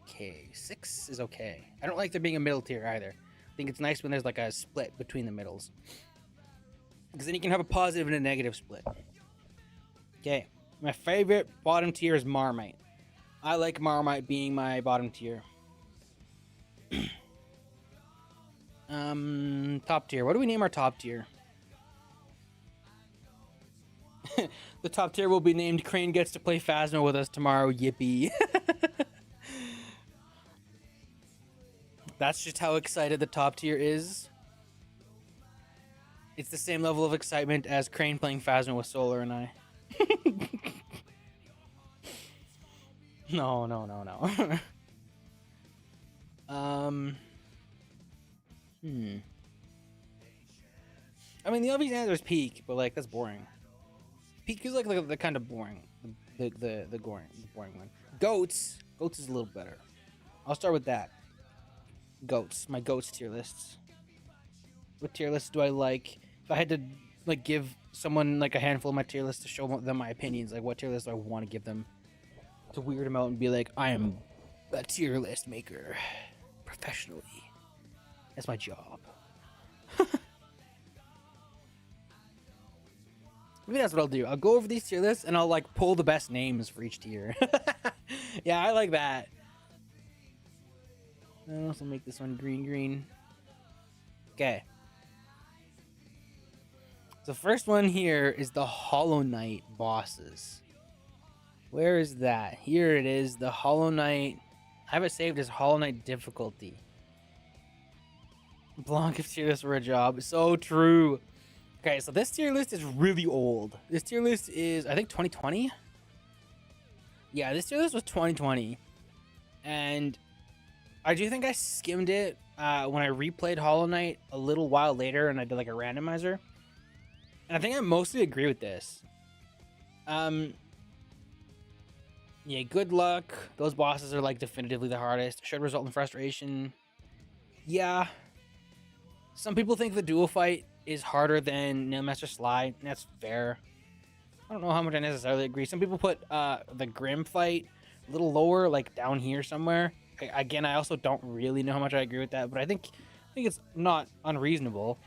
okay. 6 is okay. I don't like there being a middle tier either. I think it's nice when there's like a split between the middles, because then you can have a positive and a negative split. Okay, my favorite bottom tier is Marmite. I like Marmite being my bottom tier. Top tier. What do we name our top tier? The top tier will be named Crane Gets to Play Phasma with us tomorrow. Yippee. That's just how excited the top tier is. It's the same level of excitement as Crane playing Phasma with Solar and I. No. I mean, the obvious answer is Peak, but like that's boring. Peak is like the kind of boring, the boring one. Goats Goats is a little better. I'll start with that. Goats. My goats tier lists. What tier lists do I like? If I had to like give someone like a handful of my tier lists to show them my opinions, like what tier list do I want to give them? To weird them out and be like, I am a tier list maker professionally. That's my job. Maybe that's what I'll do. I'll go over these tier lists and I'll like pull the best names for each tier. Yeah, I like that. I'll also make this one green. Okay. The first one here is the Hollow Knight bosses. Where is that? Here it is, the Hollow Knight. I have it saved as Hollow Knight difficulty. Blanc if tier list were a job. So true. Okay, so this tier list is really old. This tier list is, I think, 2020? Yeah, this tier list was 2020. And I do think I skimmed it when I replayed Hollow Knight a little while later and I did like a randomizer. And I think I mostly agree with this. Yeah, good luck. Those bosses are like definitively the hardest. Should result in frustration. Yeah. Some people think the dual fight is harder than Nailmaster Sly, and that's fair. I don't know how much I necessarily agree. Some people put the Grim fight a little lower, like down here somewhere. Again, I also don't really know how much I agree with that, but I think it's not unreasonable.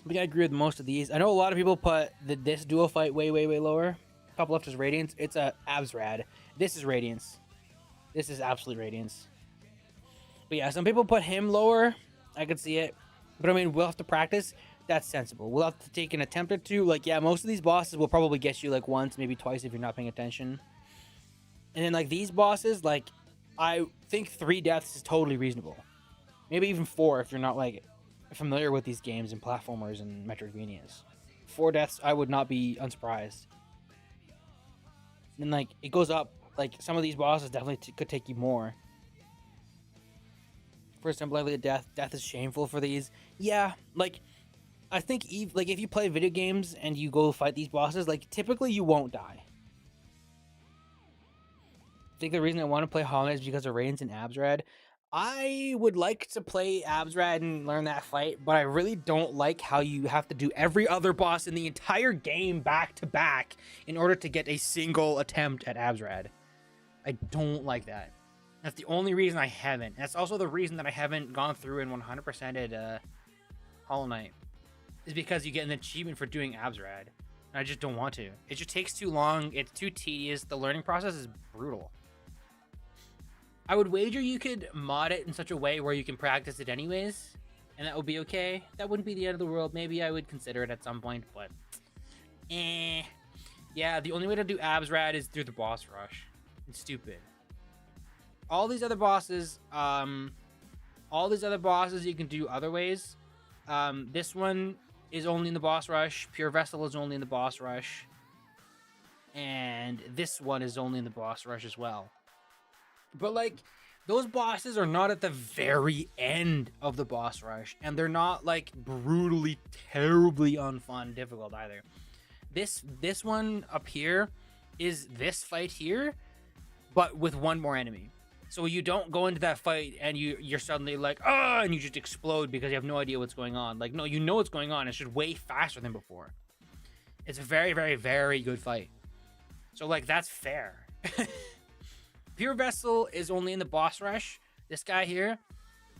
I think I agree with most of these. I know a lot of people put this dual fight way lower. Top left is Radiance. It's a Absrad. This is Radiance. This is absolute Radiance. But yeah, some people put him lower. I could see it. But I mean, we'll have to practice. That's sensible. We'll have to take an attempt or two. Like, yeah, most of these bosses will probably get you like once, maybe twice if you're not paying attention. And then like these bosses, like I think 3 deaths is totally reasonable. Maybe even 4 if you're not like familiar with these games and platformers and Metroidvanias. 4 deaths, I would not be unsurprised. And like it goes up. Like some of these bosses definitely could take you more. First time likely to death. Death is shameful for these. Yeah, like I think like if you play video games and you go fight these bosses, like typically you won't die. I think the reason I want to play Hollow Knight is because of Radiance and Absrad. I would like to play Absrad and learn that fight, but I really don't like how you have to do every other boss in the entire game back to back in order to get a single attempt at Absrad. I don't like that. That's the only reason I haven't. That's also the reason that I haven't gone through and 100%ed Hollow Knight. Is because you get an achievement for doing Absrad. And I just don't want to. It just takes too long. It's too tedious. The learning process is brutal. I would wager you could mod it in such a way where you can practice it anyways. And that would be okay. That wouldn't be the end of the world. Maybe I would consider it at some point, but... Yeah, the only way to do Absrad is through the boss rush. It's stupid. All these other bosses, you can do other ways. This one is only in the boss rush. Pure Vessel is only in the boss rush. And this one is only in the boss rush as well. But like, those bosses are not at the very end of the boss rush. And they're not like brutally, terribly unfun difficult either. This one up here is this fight here, but with one more enemy. So you don't go into that fight and you're suddenly like, oh, and you just explode because you have no idea what's going on. Like, no, you know what's going on. It's just way faster than before. It's a very, very, very good fight. So like, that's fair. Pure Vessel is only in the boss rush. This guy here,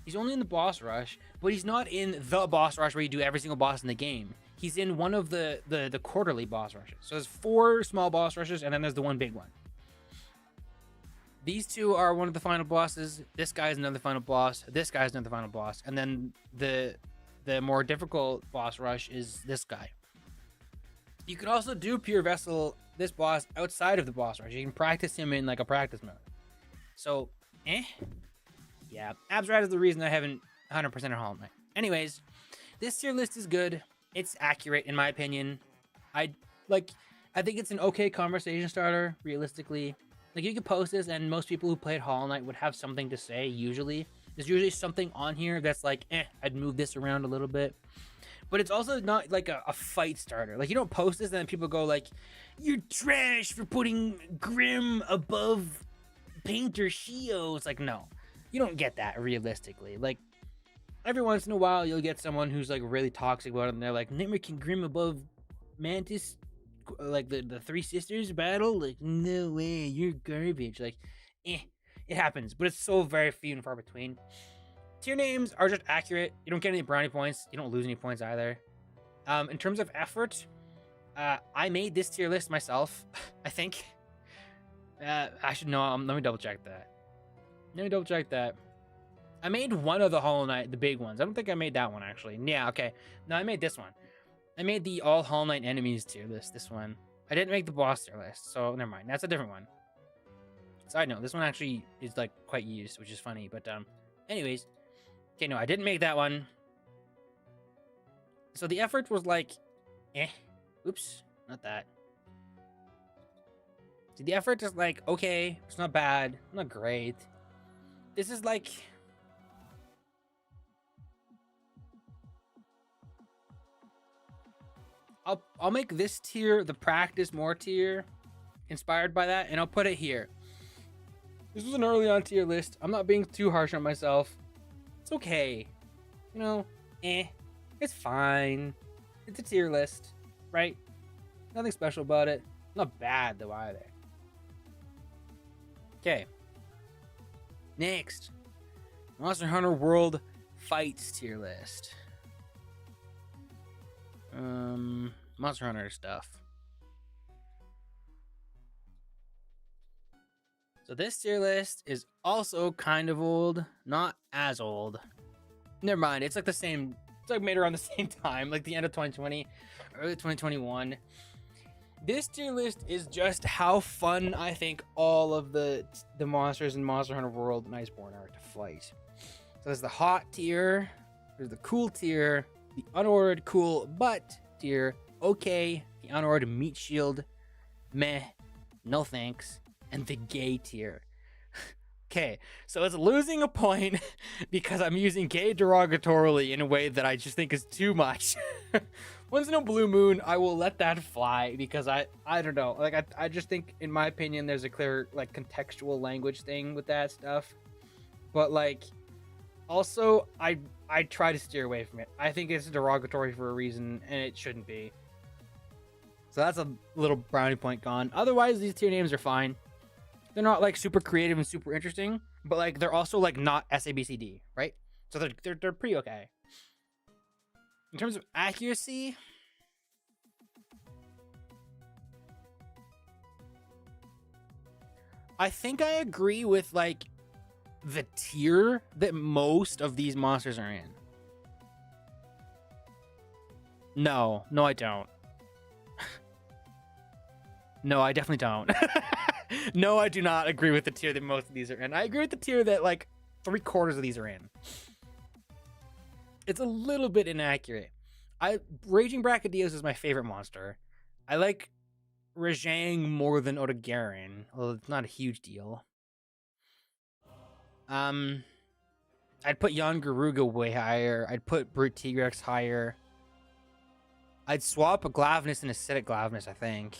he's only in the boss rush, but he's not in the boss rush where you do every single boss in the game. He's in one of the quarterly boss rushes. So there's 4 small boss rushes, and then there's the one big one. These 2 are one of the final bosses. This guy is another final boss. This guy is another final boss. And then the more difficult boss rush is this guy. You can also do Pure Vessel, this boss, outside of the boss rush. You can practice him in like a practice mode. So, yeah, Absrad is the reason I haven't 100% Hollow Knight. Anyways, this tier list is good. It's accurate in my opinion. I think it's an okay conversation starter, realistically. Like, you could post this and most people who played Hollow Knight would have something to say, usually. There's usually something on here that's like, I'd move this around a little bit. But it's also not like a fight starter. Like, you don't post this and then people go like, you're trash for putting Grim above painter Shio. It's like, no, you don't get that realistically. Like, every once in a while, you'll get someone who's like really toxic about it, and they're like, Nightmare can grim above Mantis, like the Three Sisters battle. Like, no way, you're garbage. Like, it happens, but it's so very few and far between. Tier names are just accurate. You don't get any brownie points. You don't lose any points either. In terms of effort, I made this tier list myself, I think. I should know. Let me double check that. I made one of the Hollow Knight, the big ones. I don't think I made that one, actually. Yeah, okay. No, I made this one. I made the all Hollow Knight enemies tier list, this one. I didn't make the boss tier list, so never mind. That's a different one. Side note, this one actually is, like, quite used, which is funny. But, anyways. Okay, no, I didn't make that one. So the effort was, like, Oops, not that. See, the effort is, like, okay. It's not bad. Not great. This is, like... I'll make this tier the practice more tier, inspired by that, and I'll put it here. This was an early on tier list. I'm not being too harsh on myself. It's okay. You know, it's fine. It's a tier list, right? Nothing special about it. Not bad though either. Okay. Next, Monster Hunter World Fights tier list. Monster Hunter stuff. So this tier list is also kind of old, not as old. Never mind, it's like the same, it's like made around the same time, like the end of 2020, early 2021. This tier list is just how fun I think all of the monsters in Monster Hunter World and Iceborne are to fight. So there's the hot tier, there's the cool tier, the unordered cool but tier, okay, the unordered meat shield, meh, no thanks, and the gay tier. Okay, so it's losing a point because I'm using gay derogatorily in a way that I just think is too much. Once in a blue moon, I will let that fly because I don't know. Like, I just think, in my opinion, there's a clear, like, contextual language thing with that stuff. But, like, also, I try to steer away from it. I think it's derogatory for a reason, and it shouldn't be. So that's a little brownie point gone. Otherwise, these tier names are fine. They're not, like, super creative and super interesting, but, like, they're also, like, not SABCD, right? So they're pretty okay. In terms of accuracy, I think I agree with, like, the tier that most of these monsters are in. No, I don't. No, I definitely don't. No, I do not agree with the tier that most of these are in. I agree with the tier that, like, 3/4 of these are in. It's a little bit inaccurate. Raging Brachydios is my favorite monster. I like Rajang more than Otogaron, although it's not a huge deal. I'd put Yon Garuga way higher. I'd put Brute Tigrex higher. I'd swap a Glavnus and Acidic Glavnus, I think.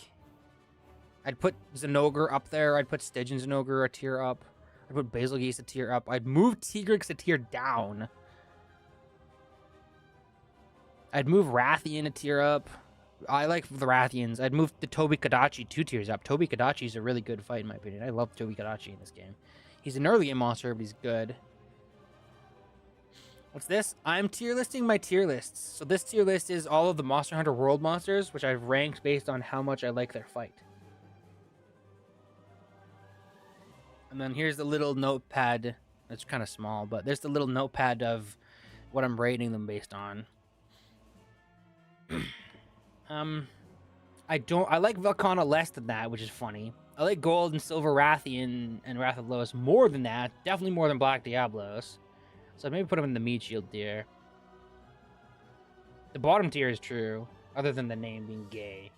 I'd put Zinogre up there. I'd put Stygian Zinogre a tier up. I'd put Basilgeuse a tier up. I'd move Tigrex a tier down. I'd move Rathian a tier up. I like the Rathians. I'd move the Tobi Kadachi 2 tiers up. Tobi Kadachi is a really good fight, in my opinion. I love Tobi Kadachi in this game. He's an early game monster, but he's good. What's this? I'm tier listing my tier lists. So this tier list is all of the Monster Hunter World monsters, which I've ranked based on how much I like their fight. And then here's the little notepad. It's kind of small, but there's the little notepad of what I'm rating them based on. I like Velkhana less than that, which is funny. I like Gold and Silver Rathian and Wrath of Lois more than that. Definitely more than Black Diablos. So maybe put him in the meat shield tier. The bottom tier is true, other than the name being gay.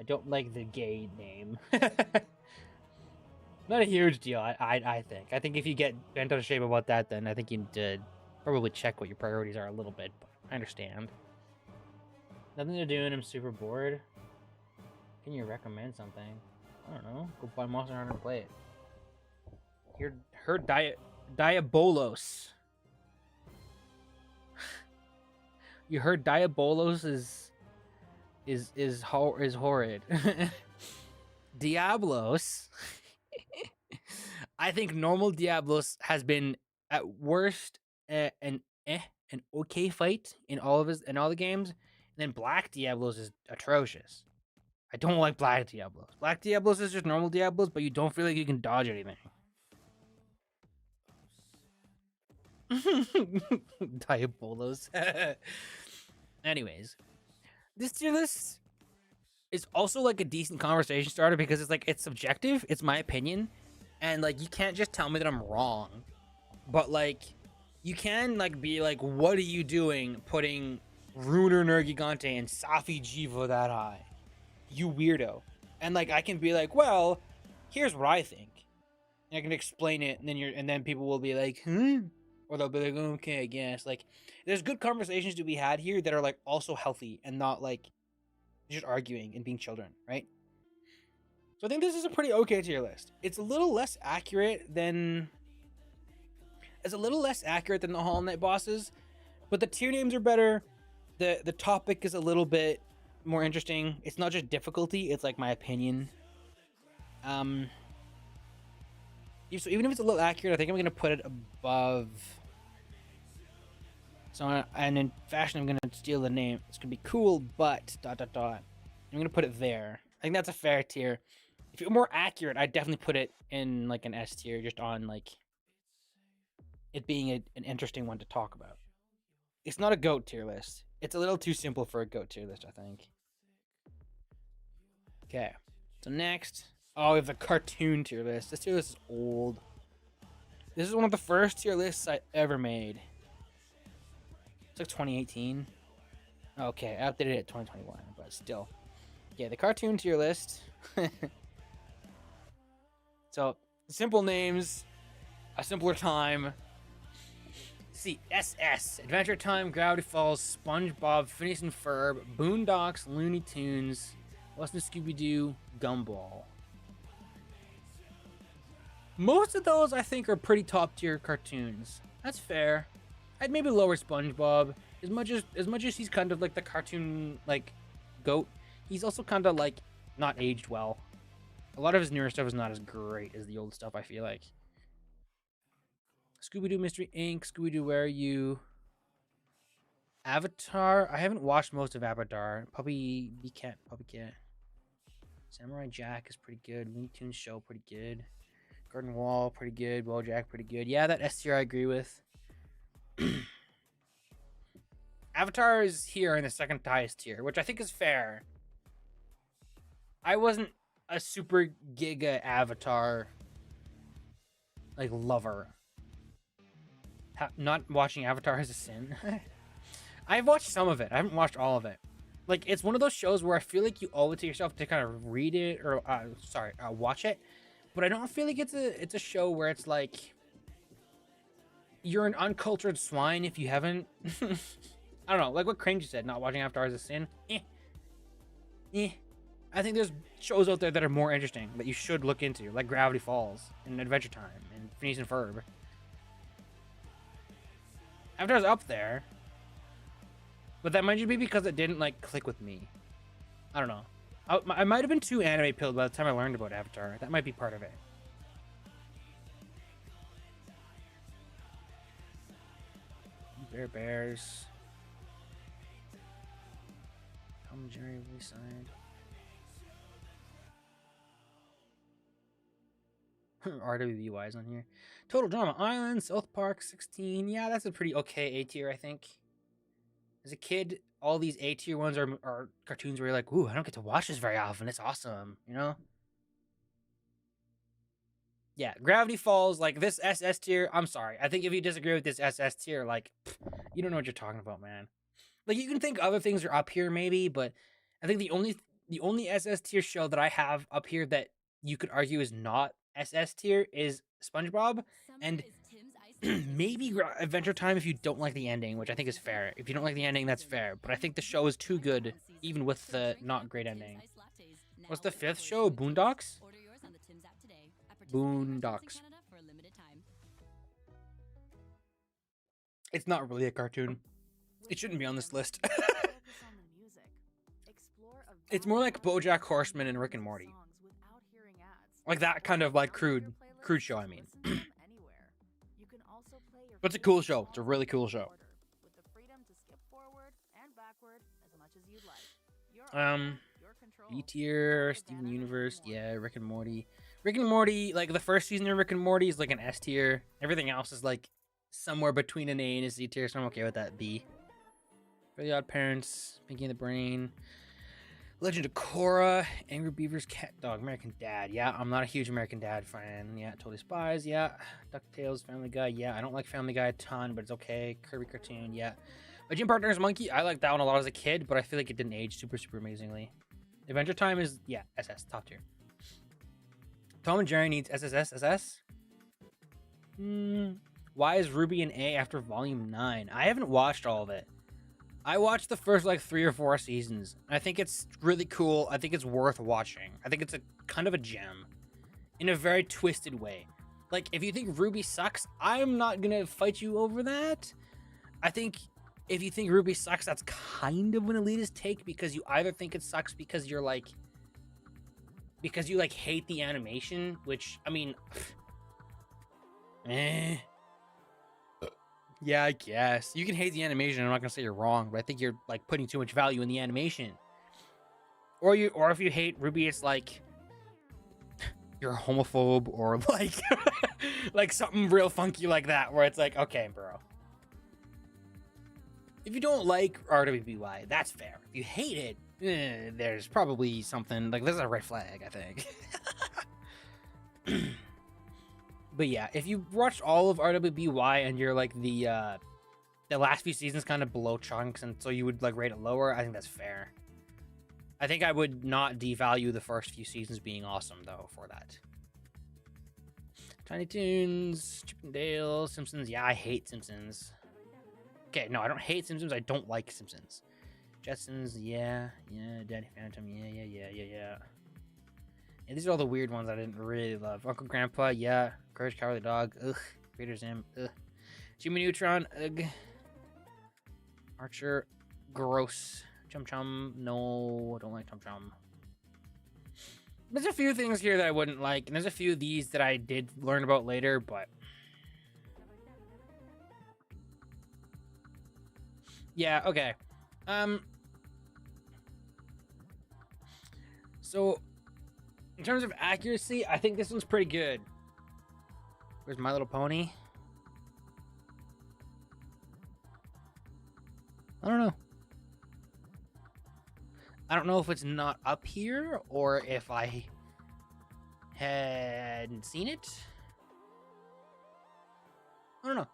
I don't like the gay name. Not a huge deal, I think. I think if you get bent out of shape about that, then I think you need to probably check what your priorities are a little bit. But I understand. Nothing to do and I'm super bored. Can you recommend something? I don't know. Go buy Monster Hunter and play it. Her Diabolos. You heard Diabolos is horrid. Diablos. I think normal Diablos has been at worst an okay fight in all the games, and then Black Diablos is atrocious. I don't like Black Diablos. Black Diablos is just normal Diablos, but you don't feel like you can dodge anything. Diabolos. Anyways, this tier list is also like a decent conversation starter because it's like it's subjective, it's my opinion, and like you can't just tell me that I'm wrong, but like you can like be like, what are you doing putting Runer Nergigante and Safi Jiva that high? You weirdo. And like I can be like, well, here's what I think. And I can explain it, and then people will be like, or they'll be like, okay, I guess. Like there's good conversations to be had here that are like also healthy and not like just arguing and being children, right? So I think this is a pretty okay tier list. It's a little less accurate than the Hollow Knight bosses, but the tier names are better. The topic is a little bit more interesting. It's not just difficulty, it's like my opinion. So even if it's a little accurate, I think I'm gonna put it above. So and in fashion, I'm gonna steal the name. It's gonna be cool, but ... I'm gonna put it there. I think that's a fair tier. If you're more accurate, I'd definitely put it in like an S tier, just on like it being an interesting one to talk about. It's not a GOAT tier list. It's a little too simple for a GOAT tier list, I think. Okay, so next, oh, we have the cartoon tier list. This tier list is old. This is one of the first tier lists I ever made. It's like 2018. Okay, I updated it 2021, but still. Yeah, the cartoon tier list. So, simple names, a simpler time. See, SS, Adventure Time, Gravity Falls, SpongeBob, Phineas and Ferb, Boondocks, Looney Tunes, Western Scooby-Doo, Gumball. Most of those, I think, are pretty top-tier cartoons. That's fair. I'd maybe lower SpongeBob. As much as he's kind of like the cartoon, like, GOAT, he's also kind of, like, not aged well. A lot of his newer stuff is not as great as the old stuff, I feel like. Scooby-Doo Mystery Inc., Scooby-Doo Where Are You? Avatar, I haven't watched most of Avatar. Puppy Cat. Samurai Jack is pretty good. Looney Tunes Show, pretty good. Garden Wall, pretty good. Jack, pretty good. Yeah, that S tier I agree with. Avatar is here in the second highest tier, which I think is fair. I wasn't a super giga Avatar like lover. Not watching Avatar is a sin. I've watched some of it. I haven't watched all of it. Like, it's one of those shows where I feel like you owe it to yourself to kind of read it or watch it, but I don't feel like it's a show where it's like you're an uncultured swine if you haven't. I don't know, like what Cringe said, not watching Avatar is a sin. I think there's shows out there that are more interesting that you should look into, like Gravity Falls and Adventure Time and Phineas and Ferb. Avatar's up there, but that might just be because it didn't like click with me. I don't know. I might have been too anime pilled by the time I learned about Avatar. That might be part of it. Bears. Tom and Jerry re-signed. RWBY is on here. Total Drama Island, South Park 16. Yeah, that's a pretty okay A tier, I think. As a kid, all these A tier ones are cartoons where you're like, ooh, I don't get to watch this very often. It's awesome, you know? Yeah, Gravity Falls, like this SS tier, I'm sorry. I think if you disagree with this SS tier, like, you don't know what you're talking about, man. Like, you can think other things are up here maybe, but I think the only SS tier show that I have up here that you could argue is not SS tier is SpongeBob, and maybe Adventure Time if you don't like the ending, which I think is fair. If you don't like the ending, that's fair, but I think the show is too good, even with the not great ending. What's the fifth show? Boondocks? Boondocks. It's not really a cartoon. It shouldn't be on this list. It's more like BoJack Horseman and Rick and Morty. Like that kind of like crude show, I mean. But it's a cool show. It's a really cool show. B tier, Steven Universe, yeah, Rick and Morty. Rick and Morty, like the first season of Rick and Morty is like an S tier. Everything else is like somewhere between an A and a C tier, so I'm okay with that. B. Fairly Odd Parents, Pinky and the Brain, Legend of Korra, Angry Beavers, Cat Dog, American Dad. Yeah, I'm not a huge American Dad fan. Yeah, Totally Spies. Yeah, DuckTales, Family Guy. Yeah, I don't like Family Guy a ton, but it's okay. Kirby Cartoon. Yeah. My Gym Partner's Monkey. I liked that one a lot as a kid, but I feel like it didn't age super amazingly. Adventure Time is, yeah, SS, top tier. Tom and Jerry needs SS. Why is Ruby an A after Volume 9? I haven't watched all of it. I watched the first like 3 or 4 seasons. I think it's really cool. I think it's worth watching. I think it's a kind of a gem in a very twisted way. Like, if you think Ruby sucks, I'm not going to fight you over that. I think if you think Ruby sucks, that's kind of an elitist take, because you either think it sucks because you're like, because you like hate the animation, which, I mean, yeah, I guess you can hate the animation. I'm not gonna say you're wrong, but I think you're like putting too much value in the animation. Or if you hate Ruby, it's like you're a homophobe, or like like something real funky like that, where it's like, okay, bro. If you don't like RWBY, that's fair. If you hate it, there's probably something, like, there's a red flag, I think. But yeah, if you watched all of RWBY and you're like the last few seasons kind of below chunks, and so you would like rate it lower, I think that's fair. I think I would not devalue the first few seasons being awesome, though, for that. Tiny Toons, Chip and Dale, Simpsons. Yeah, I hate Simpsons. Okay, no, I don't hate Simpsons. I don't like Simpsons. Jetsons, yeah. Daddy Phantom, yeah. And these are all the weird ones I didn't really love. Uncle Grandpa, yeah. Courage Cowardly Dog, ugh. Raiders Zim, ugh. Jimmy Neutron, ugh. Archer, gross. Chum Chum, no, I don't like Chum Chum. There's a few things here that I wouldn't like, and there's a few of these that I did learn about later, but yeah, okay. So in terms of accuracy, I think this one's pretty good. Where's My Little Pony? I don't know. I don't know if it's not up here or if I hadn't seen it. I don't know.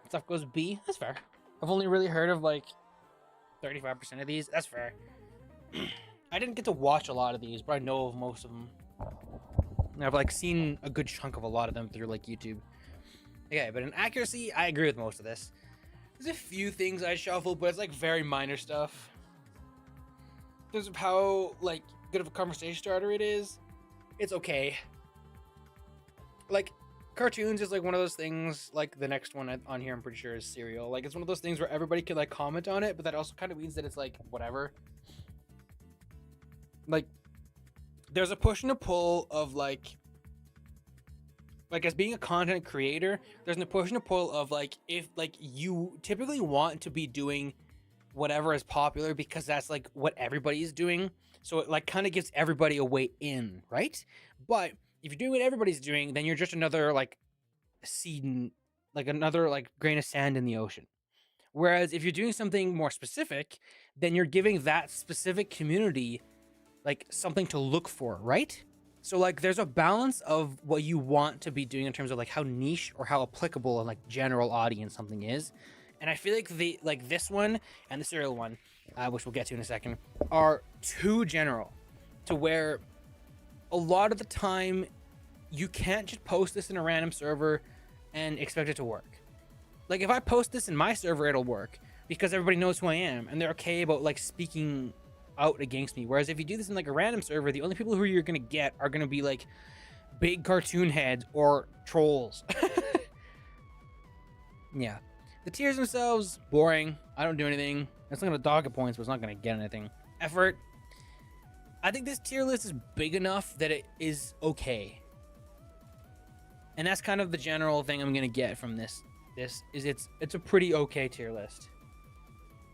Stuff goes B. That's fair. I've only really heard of like 35% of these. That's fair. I didn't get to watch a lot of these, but I know of most of them. And I've like seen a good chunk of a lot of them through like YouTube. Okay, but in accuracy, I agree with most of this. There's a few things I shuffled, but it's like very minor stuff. In terms of how like good of a conversation starter it is, it's okay. Like, cartoons is like one of those things, like the next one on here I'm pretty sure is Serial. Like, it's one of those things where everybody could like comment on it, but that also kind of means that it's like whatever. Like, there's a push and a pull of like as being a content creator, there's a push and a pull of like, if like you typically want to be doing whatever is popular because that's like what everybody is doing, so it like kind of gives everybody a way in, right? But if you're doing what everybody's doing, then you're just another like seed, like another like grain of sand in the ocean. Whereas if you're doing something more specific, then you're giving that specific community like something to look for, right? So like there's a balance of what you want to be doing in terms of like how niche or how applicable and like general audience something is. And I feel like this one and the Serial one, which we'll get to in a second, are too general to where a lot of the time you can't just post this in a random server and expect it to work. Like, if I post this in my server, it'll work because everybody knows who I am and they're okay about like speaking out against me. Whereas if you do this in like a random server, the only people who you're gonna get are gonna be like big cartoon heads or trolls. Yeah. The tiers themselves, boring. I don't do anything. It's not gonna dog it points, but it's not gonna get anything. Effort. I think this tier list is big enough that it is okay. And that's kind of the general thing I'm gonna get from this. It's a pretty okay tier list.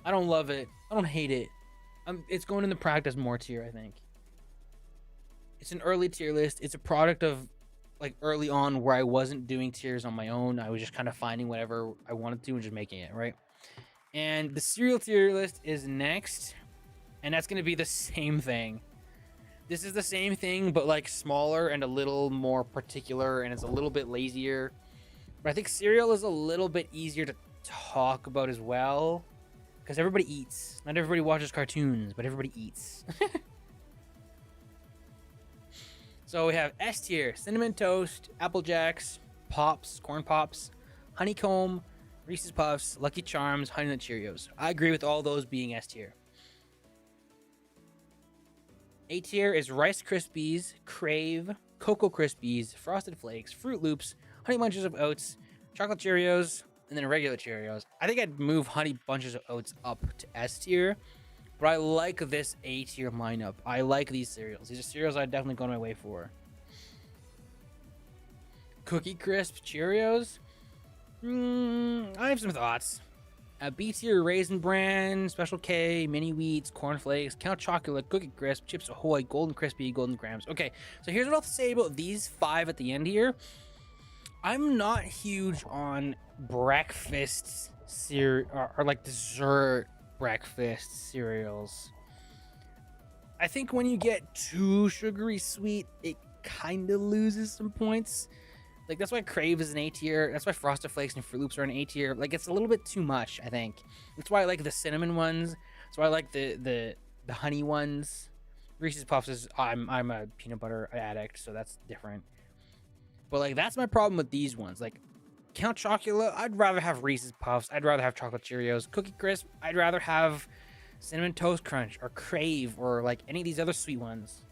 I don't love it. I don't hate it. It's going in the practice more tier, I think. It's an early tier list. It's a product of like early on where I wasn't doing tiers on my own. I was just kind of finding whatever I wanted to and just making it, right? And the serial tier list is next, and that's going to be the same thing. This is the same thing, but like smaller and a little more particular, and it's a little bit lazier. But I think cereal is a little bit easier to talk about as well, because everybody eats. Not everybody watches cartoons, but everybody eats. So we have S tier: Cinnamon Toast, Apple Jacks, Pops, Corn Pops, Honeycomb, Reese's Puffs, Lucky Charms, Honey Nut Cheerios. I agree with all those being S tier. A tier is Rice Krispies, Crave, Cocoa Krispies, Frosted Flakes, Fruit Loops, Honey Bunches of Oats, Chocolate Cheerios, and then regular Cheerios. I think I'd move Honey Bunches of Oats up to S tier, but I like this A tier lineup. I like these cereals. These are cereals I'd definitely go on my way for. Cookie Crisp Cheerios? I have some thoughts. B tier: Raisin Bran, Special K, Mini Wheats, Corn Flakes, Count Chocolate, Cookie Crisp, Chips Ahoy, Golden Crispy, Golden Grams. Okay, so here's what I'll say about these 5 at the end here. I'm not huge on breakfast or like dessert breakfast cereals. I think when you get too sugary sweet, it kind of loses some points. Like, that's why Crave is an A tier. That's why Frosted Flakes and Fruit Loops are an A tier. Like, it's a little bit too much, I think. That's why I like the cinnamon ones. That's why I like the honey ones. Reese's Puffs is, I'm a peanut butter addict, so that's different. But like, that's my problem with these ones. Like, Count Chocula, I'd rather have Reese's Puffs. I'd rather have Chocolate Cheerios. Cookie Crisp, I'd rather have Cinnamon Toast Crunch or Crave or like any of these other sweet ones.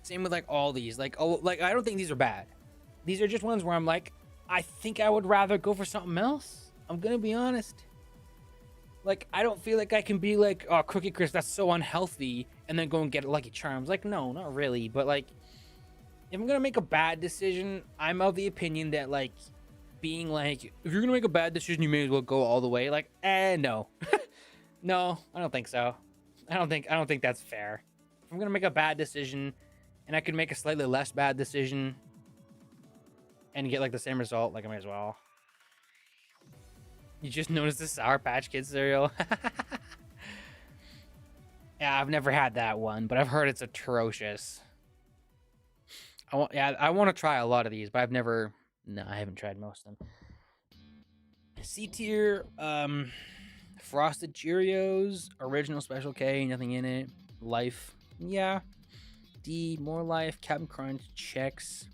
Same with like all these. Like, oh, like I don't think these are bad. These are just ones where I'm like, I think I would rather go for something else. I'm gonna be honest. Like, I don't feel like I can be like, oh, Cookie Crisp, that's so unhealthy, and then go and get Lucky Charms. Like, no, not really. But like, if I'm gonna make a bad decision, I'm of the opinion that like, being like, if you're gonna make a bad decision, you may as well go all the way. Like, no. No, I don't think so. I don't think that's fair. If I'm gonna make a bad decision and I could make a slightly less bad decision and get like the same result, like I might as well. You just noticed the Sour Patch Kids cereal? Yeah, I've never had that one, but I've heard it's atrocious. I want to try a lot of these, but I haven't tried most of them. C tier, Frosted Cheerios, Original Special K, nothing in it. Life, yeah. D, More Life, Captain Crunch, Chex.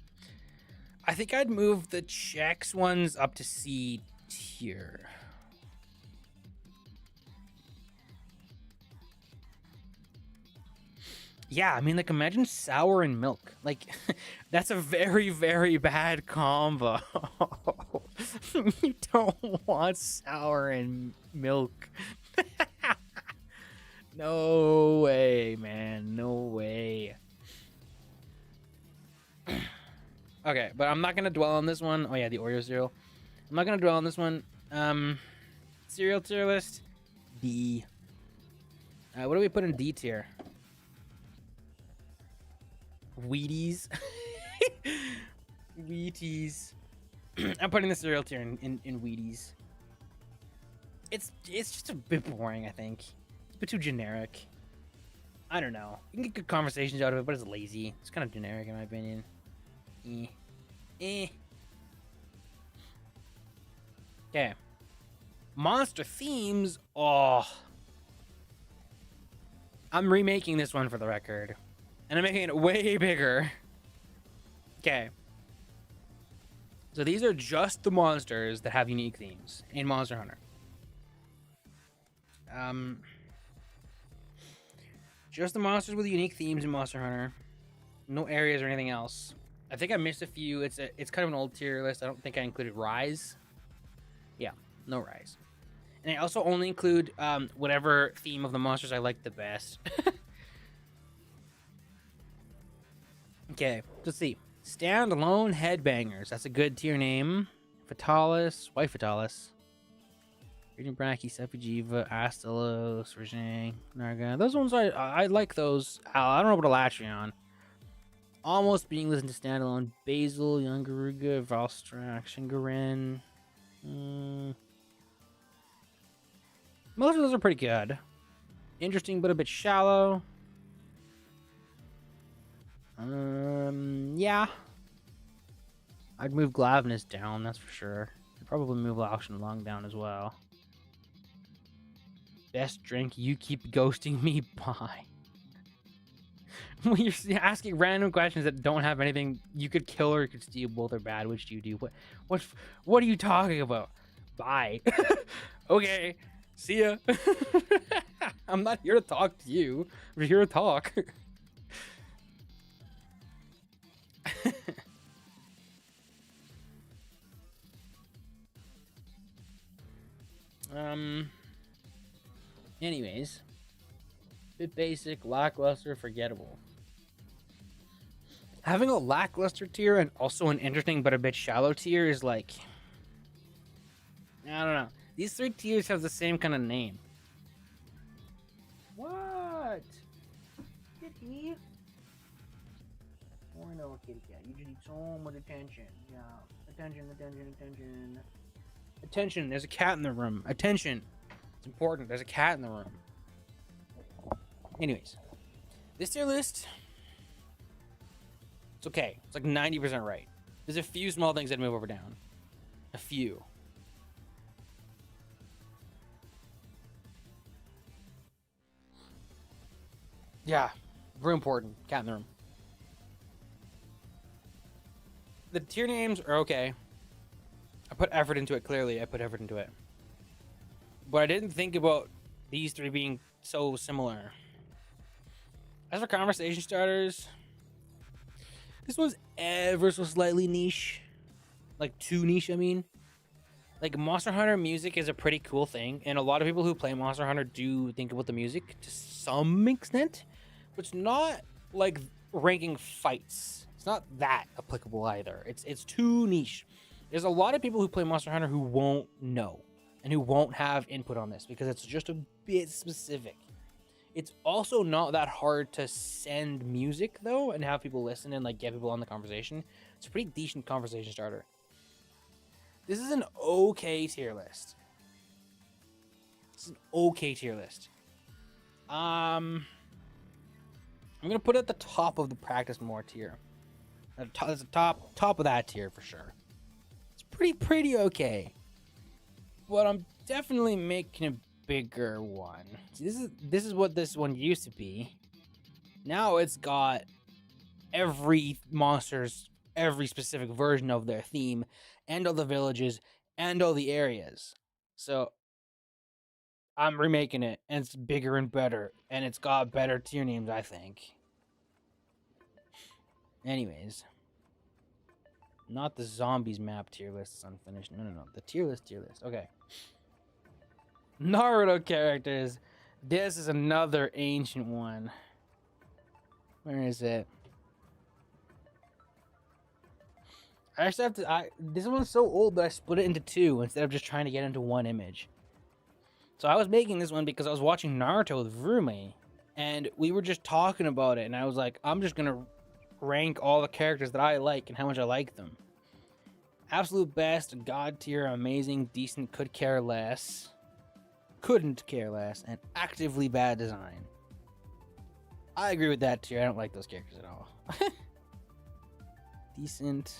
I think I'd move the Chex ones up to C tier. Yeah, I mean, like, imagine sour and milk. Like, that's a very, very bad combo. You don't want sour and milk. No way, man. No way. Okay, but I'm not going to dwell on this one. Oh, yeah, the Oreo cereal. I'm not going to dwell on this one. Cereal tier list, D. What do we put in D tier? Wheaties. Wheaties. I'm putting the cereal tier in Wheaties. It's just a bit boring, I think. It's a bit too generic. I don't know. You can get good conversations out of it, but it's lazy. It's kind of generic in my opinion. Okay. Monster themes. Oh. I'm remaking this one for the record. And I'm making it way bigger. Okay. So these are just the monsters that have unique themes in Monster Hunter. Just the monsters with unique themes in Monster Hunter. No areas or anything else. I think I missed a few. It's kind of an old tier list. I don't think I included Rise. Yeah, no Rise. And I also only include whatever theme of the monsters I like the best. Okay, let's see. Standalone Headbangers. That's a good tier name. Fatalis, White Fatalis. Raging Brachy, Sephijiva, Astalos, Rajang, Narga. Those ones I like those. I don't know about Elatreon. Almost being listened to standalone. Basil, Youngaruga, Valstrax, Shingarin. Most of those are pretty good. Interesting, but a bit shallow. Yeah. I'd move Glavnus down, that's for sure. I'd probably move Auction Lung down as well. Best drink, you keep ghosting me by. When you're asking random questions that don't have anything, you could kill or you could steal, both are bad. Which do you do? What are you talking about? Bye. Okay. See ya. I'm not here to talk to you. I'm here to talk. Anyways. Bit basic, lackluster, forgettable. Having a lackluster tier and also an interesting but a bit shallow tier is like... I don't know. These three tiers have the same kind of name. What? Kitty? Oh, I know, kitty cat. You just need so much attention. Yeah. Attention, attention, attention. Attention, there's a cat in the room. Attention. It's important. There's a cat in the room. Anyways. This tier list... It's okay. It's like 90% right. There's a few small things that move over down. A few. Yeah. Very important. Cat in the room. The tier names are okay. I put effort into it, clearly. I put effort into it. But I didn't think about these three being so similar. As for conversation starters... This one's ever so slightly niche. Like, too niche, I mean. Like, Monster Hunter music is a pretty cool thing. And a lot of people who play Monster Hunter do think about the music to some extent. But it's not, like, ranking fights. It's not that applicable either. It's too niche. There's a lot of people who play Monster Hunter who won't know. And who won't have input on this. Because it's just a bit specific. It's also not that hard to send music, though, and have people listen and, like, get people on the conversation. It's a pretty decent conversation starter. This is an okay tier list. This is an okay tier list. I'm going to put it at the top of the practice more tier. It's the top of that tier for sure. It's pretty okay. But I'm definitely making a bigger one. See, this is what this one used to be. Now it's got every specific version of their theme and all the villages and all the areas. So I'm remaking it and it's bigger and better and it's got better tier names, I think. Anyways, not the zombies map tier list is unfinished. No. The tier list. Okay. Naruto characters. This is another ancient one. Where is it? I actually have to... this one's so old that I split it into two instead of just trying to get into one image. So I was making this one because I was watching Naruto with Rumi, and we were just talking about it, and I was like, I'm just gonna rank all the characters that I like and how much I like them. Absolute best, god tier, amazing, decent, could care less. Couldn't care less, and actively bad design. I agree with that tier. I don't like those characters at all. Decent.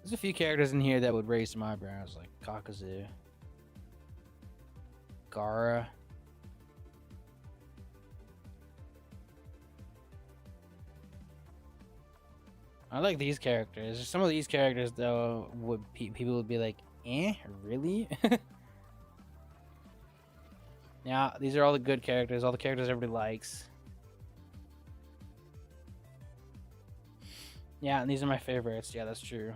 There's a few characters in here that would raise some eyebrows, like Kakazu, Gaara. I like these characters. Some of these characters, though, people would be like, eh, really? Yeah, these are all the good characters, all the characters everybody likes. Yeah, and these are my favorites. Yeah, that's true.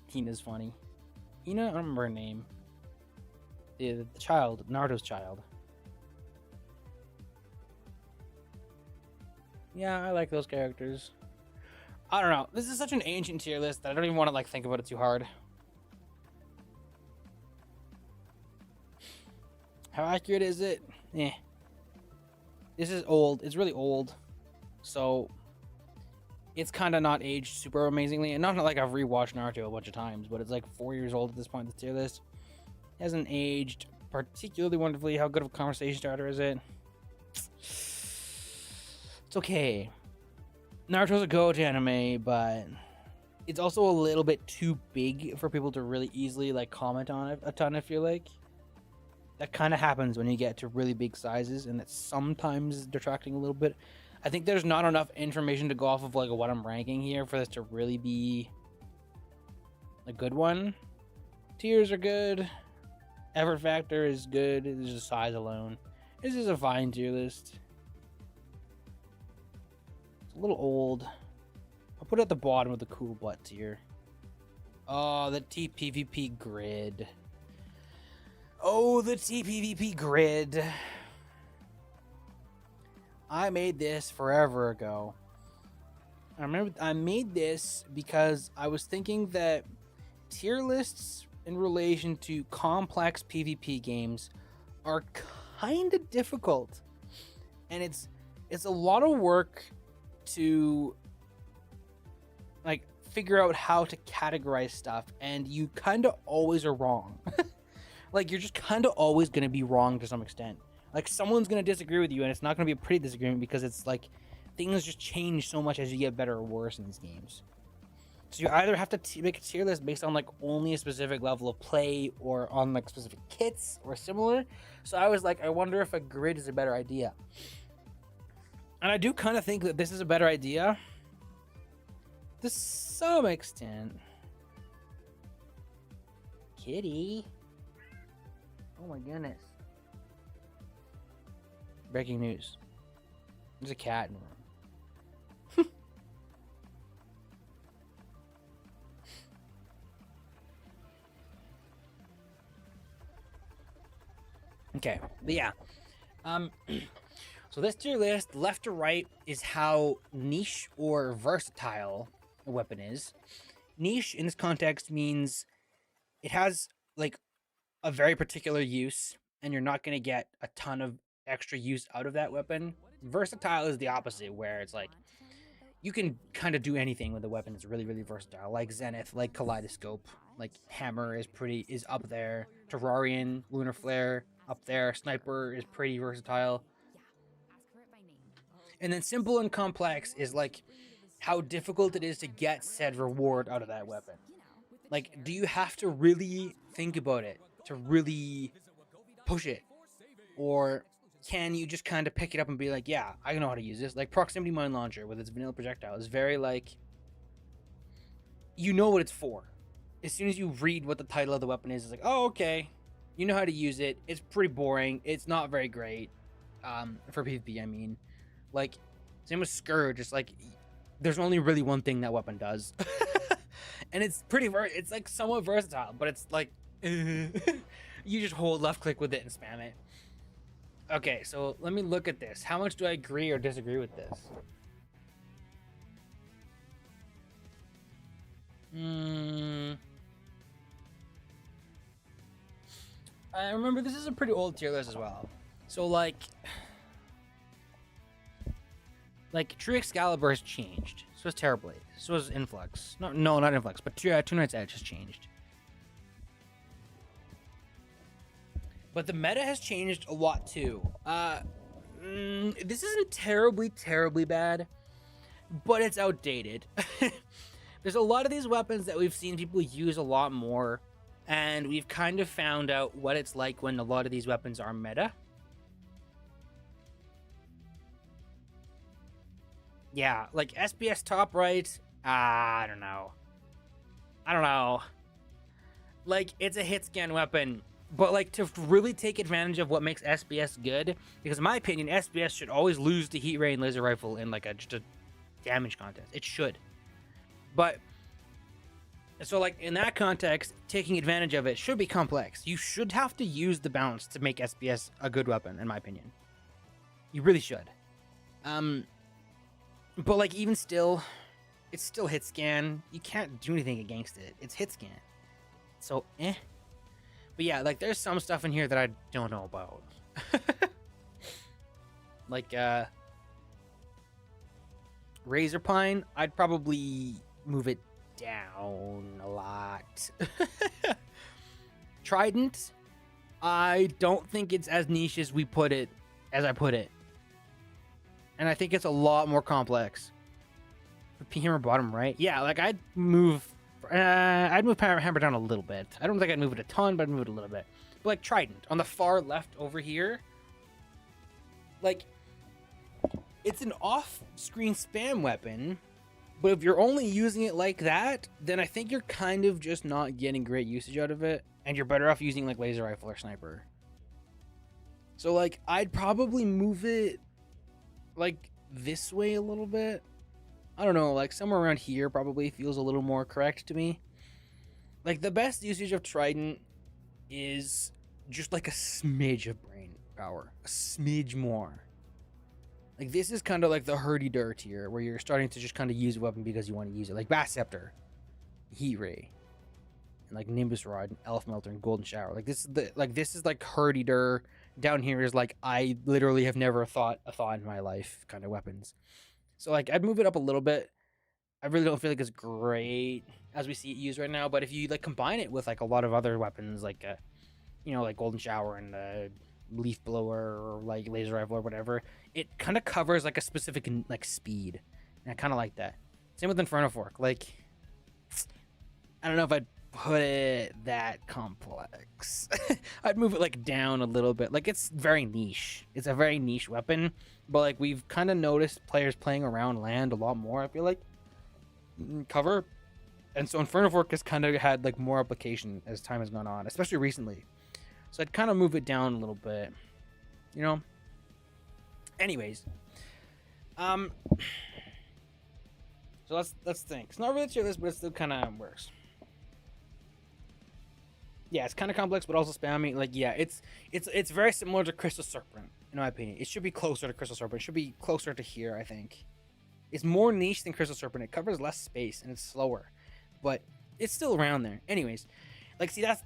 Hina's funny. Hina, I don't remember her name. The child, Naruto's child. Yeah, I like those characters. I don't know. This is such an ancient tier list that I don't even want to like think about it too hard. How accurate is it? Eh. This is old. It's really old. So it's kind of not aged super amazingly. And not like I've rewatched Naruto a bunch of times, but it's like 4 years old at this point, the tier list. It hasn't aged particularly wonderfully. How good of a conversation starter is it? It's okay. Naruto's a go-to anime, but it's also a little bit too big for people to really easily like comment on it a ton, I feel like. That kind of happens when you get to really big sizes, and it's sometimes detracting a little bit. I think there's not enough information to go off of like what I'm ranking here for this to really be a good one. Tiers are good. Effort factor is good. It's just size alone. This is a fine tier list. It's a little old. I'll put it at the bottom of the cool butt tier. Oh, the TPVP grid. Oh, the TPVP grid. I made this forever ago. I remember I made this because I was thinking that tier lists in relation to complex PvP games are kind of difficult. And it's a lot of work to like figure out how to categorize stuff, and you kind of always are wrong. Like, you're just kind of always going to be wrong to some extent. Like, someone's going to disagree with you, and it's not going to be a pretty disagreement because it's like things just change so much as you get better or worse in these games. So you either have to make a tier list based on like only a specific level of play or on like specific kits or similar. So I was like, I wonder if a grid is a better idea. And I do kind of think that this is a better idea to some extent. Kitty. Oh my goodness. Breaking news. There's a cat in the room. Okay, but yeah. So this tier list, left to right, is how niche or versatile a weapon is. Niche in this context means it has like a very particular use, and you're not going to get a ton of extra use out of that weapon. Versatile is the opposite, where it's like you can kind of do anything with the weapon. It's really, really versatile, like Zenith, like Kaleidoscope, like Hammer is up there, Terrarian, Lunar Flare up there, Sniper is pretty versatile. And then simple and complex is like how difficult it is to get said reward out of that weapon. Like, do you have to really think about it to really push it? Or can you just kind of pick it up and be like, yeah, I know how to use this? Like Proximity Mine Launcher with its vanilla projectile is very like, you know what it's for. As soon as you read what the title of the weapon is, it's like, oh, okay. You know how to use it. It's pretty boring. It's not very great. For PvP, I mean. Like, same with Scourge. It's like, there's only really one thing that weapon does. And it's it's like somewhat versatile, but it's like, you just hold left click with it and spam it. Okay, so let me look at this. How much do I agree or disagree with this? I remember this is a pretty old tier list as well. So like True Excalibur has changed. So has Terrorblade. So has Influx. No, not Influx, but Two Nights Edge has changed. But the meta has changed a lot too. This isn't terribly bad, but it's outdated. There's a lot of these weapons that we've seen people use a lot more, and we've kind of found out what it's like when a lot of these weapons are meta. Yeah, like SBS top right, I don't know. Like, it's a hit scan weapon, but like to really take advantage of what makes SBS good, because in my opinion, SBS should always lose to Heat Ray and Laser Rifle in like just a damage contest. It should. But so like in that context, taking advantage of it should be complex. You should have to use the balance to make SPS a good weapon, in my opinion. You really should. But like even still, it's still hit scan. You can't do anything against it. It's hit scan. So But yeah, like there's some stuff in here that I don't know about. Like Razor Pine, I'd probably move it down a lot. Trident, I don't think it's as niche as I put it. And I think it's a lot more complex. Hammer bottom right? Yeah, like I'd move Hammer down a little bit. I don't think I'd move it a ton, but I'd move it a little bit. But like Trident, on the far left over here, like, it's an off-screen spam weapon, but if you're only using it like that, then I think you're kind of just not getting great usage out of it, and you're better off using like laser rifle or sniper. So like, I'd probably move it like this way a little bit. I don't know, like somewhere around here probably feels a little more correct to me. Like the best usage of Trident is just like a smidge of brain power, a smidge more. Like this is kind of like the hurdy-dur tier where you're starting to just kind of use a weapon because you want to use it, like Bat Scepter, Heat Ray, and like Nimbus Rod, and Elf Melter, and Golden Shower. Like this is like hurdy-dur. Down here is like I literally have never thought a thought in my life kind of weapons. So like I'd move it up a little bit. I really don't feel like it's great as we see it used right now, but if you like combine it with like a lot of other weapons, like you know, like Golden Shower and Leaf Blower or like Laser Rifle or whatever, it kind of covers like a specific like speed, and I kind of like that. Same with Inferno Fork. Like I don't know if I'd put it that complex. I'd move it like down a little bit. Like it's very niche. It's a very niche weapon, but like we've kind of noticed players playing around land a lot more, I feel like. Cover. And so Inferno Fork has kind of had like more application as time has gone on, especially recently. So I'd kind of move it down a little bit, you know. Anyways, so let's think. It's not really tier list, but it still kind of works. Yeah, it's kind of complex, but also spammy. Like, yeah, it's very similar to Crystal Serpent, in my opinion. It should be closer to Crystal Serpent. It should be closer to here, I think. It's more niche than Crystal Serpent. It covers less space and it's slower, but it's still around there. Anyways, like, see, that's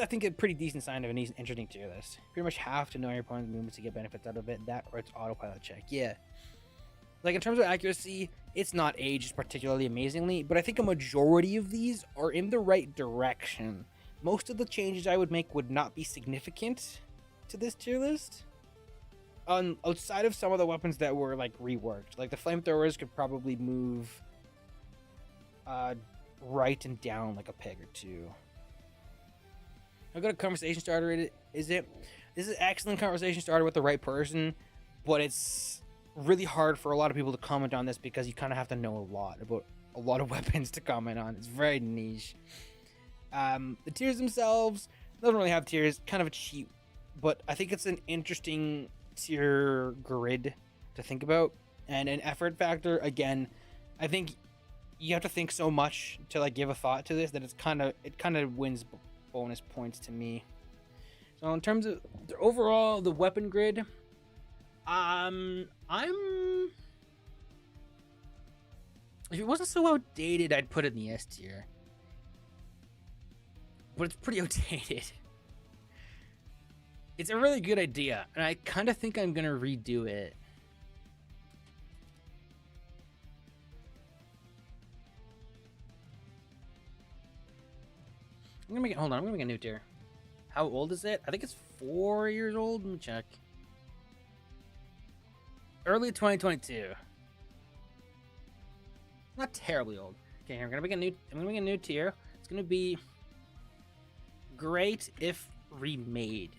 I think a pretty decent sign of an interesting tier list. Pretty much have to know your opponent's movements to get benefits out of it. That or its autopilot check. Yeah. Like, in terms of accuracy, it's not aged particularly amazingly, but I think a majority of these are in the right direction. Most of the changes I would make would not be significant to this tier list. Outside of some of the weapons that were like reworked, like the flamethrowers could probably move right and down like a peg or two. How good a conversation starter is it? This is an excellent conversation starter with the right person, but it's really hard for a lot of people to comment on this because you kind of have to know a lot about a lot of weapons to comment on. It's very niche. The tiers themselves doesn't really have tiers, kind of a cheat, but I think it's an interesting tier grid to think about, and an effort factor. Again, I think you have to think so much to like give a thought to this that it kind of wins bonus points to me. So in terms of the overall the weapon grid, if it wasn't so outdated, I'd put it in the S tier. But it's pretty outdated. It's a really good idea, and I kind of think I'm gonna redo it. I'm gonna make a new tier. How old is it? I think it's 4 years old. Let me check. Early 2022. Not terribly old. Okay, I'm gonna make a new tier. It's gonna be great if remade.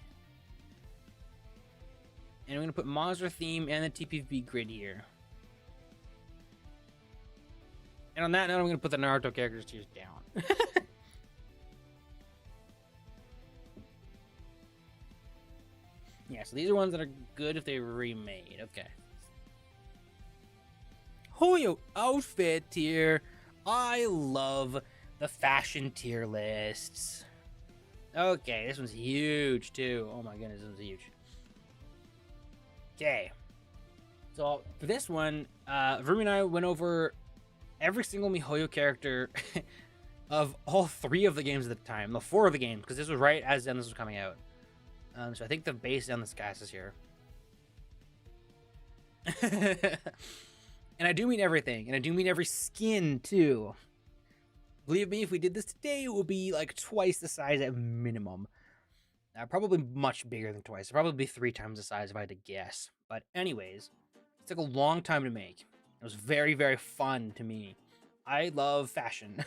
And I'm gonna put monster theme and the TPV grid here. And on that note, I'm gonna put the Naruto characters tiers down. Yeah, so these are ones that are good if they were remade. Okay. Hoyo outfit tier. I love the fashion tier lists. Okay, this one's huge too. Oh my goodness, this one's huge. Okay. So for this one, Rumi and I went over every single MiHoYo character of all 3 of the games at the time. The 4 of the games, because this was right as this was coming out. So I think the base on this cast is here. And I do mean everything, and I do mean every skin too. Believe me, if we did this today, it would be like twice the size at minimum. Probably much bigger than twice. Probably be 3 times the size if I had to guess. But anyways, it took a long time to make. It was very, very fun to me. I love fashion.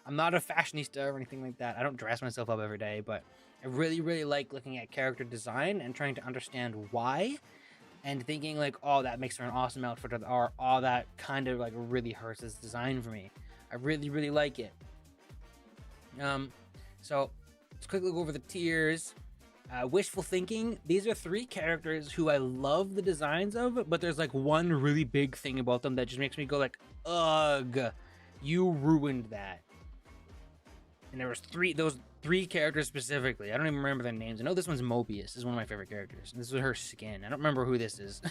I'm not a fashionista or anything like that. I don't dress myself up every day, but I really, really like looking at character design and trying to understand why. And thinking like, oh, that makes her an awesome outfit, or oh, that kind of like really hurts this design for me. I really, really like it. So let's quickly go over the tiers. Wishful thinking. These are 3 characters who I love the designs of, but there's like one really big thing about them that just makes me go like, ugh, you ruined that. And there was those 3 characters specifically. I don't even remember their names. I know this one's Mobius. This is one of my favorite characters. This is her skin. I don't remember who this is.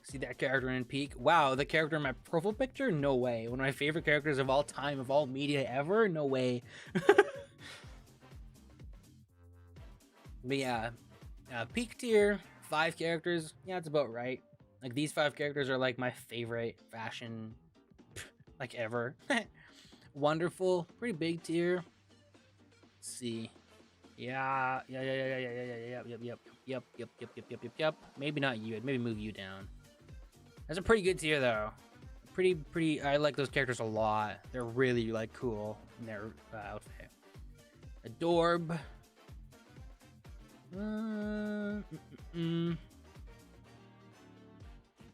See that character in peak? Wow, the character in my profile picture? No way. One of my favorite characters of all time, of all media ever? No way. But yeah, peak tier, 5 characters. Yeah, that's about right. Like, these 5 characters are like my favorite fashion, like, ever. Wonderful, pretty big tier. Let's see. Yeah. Yep. Maybe not you. I'd maybe move you down. That's a pretty good tier though. Pretty. I like those characters a lot. They're really like cool in their outfit. Adorb.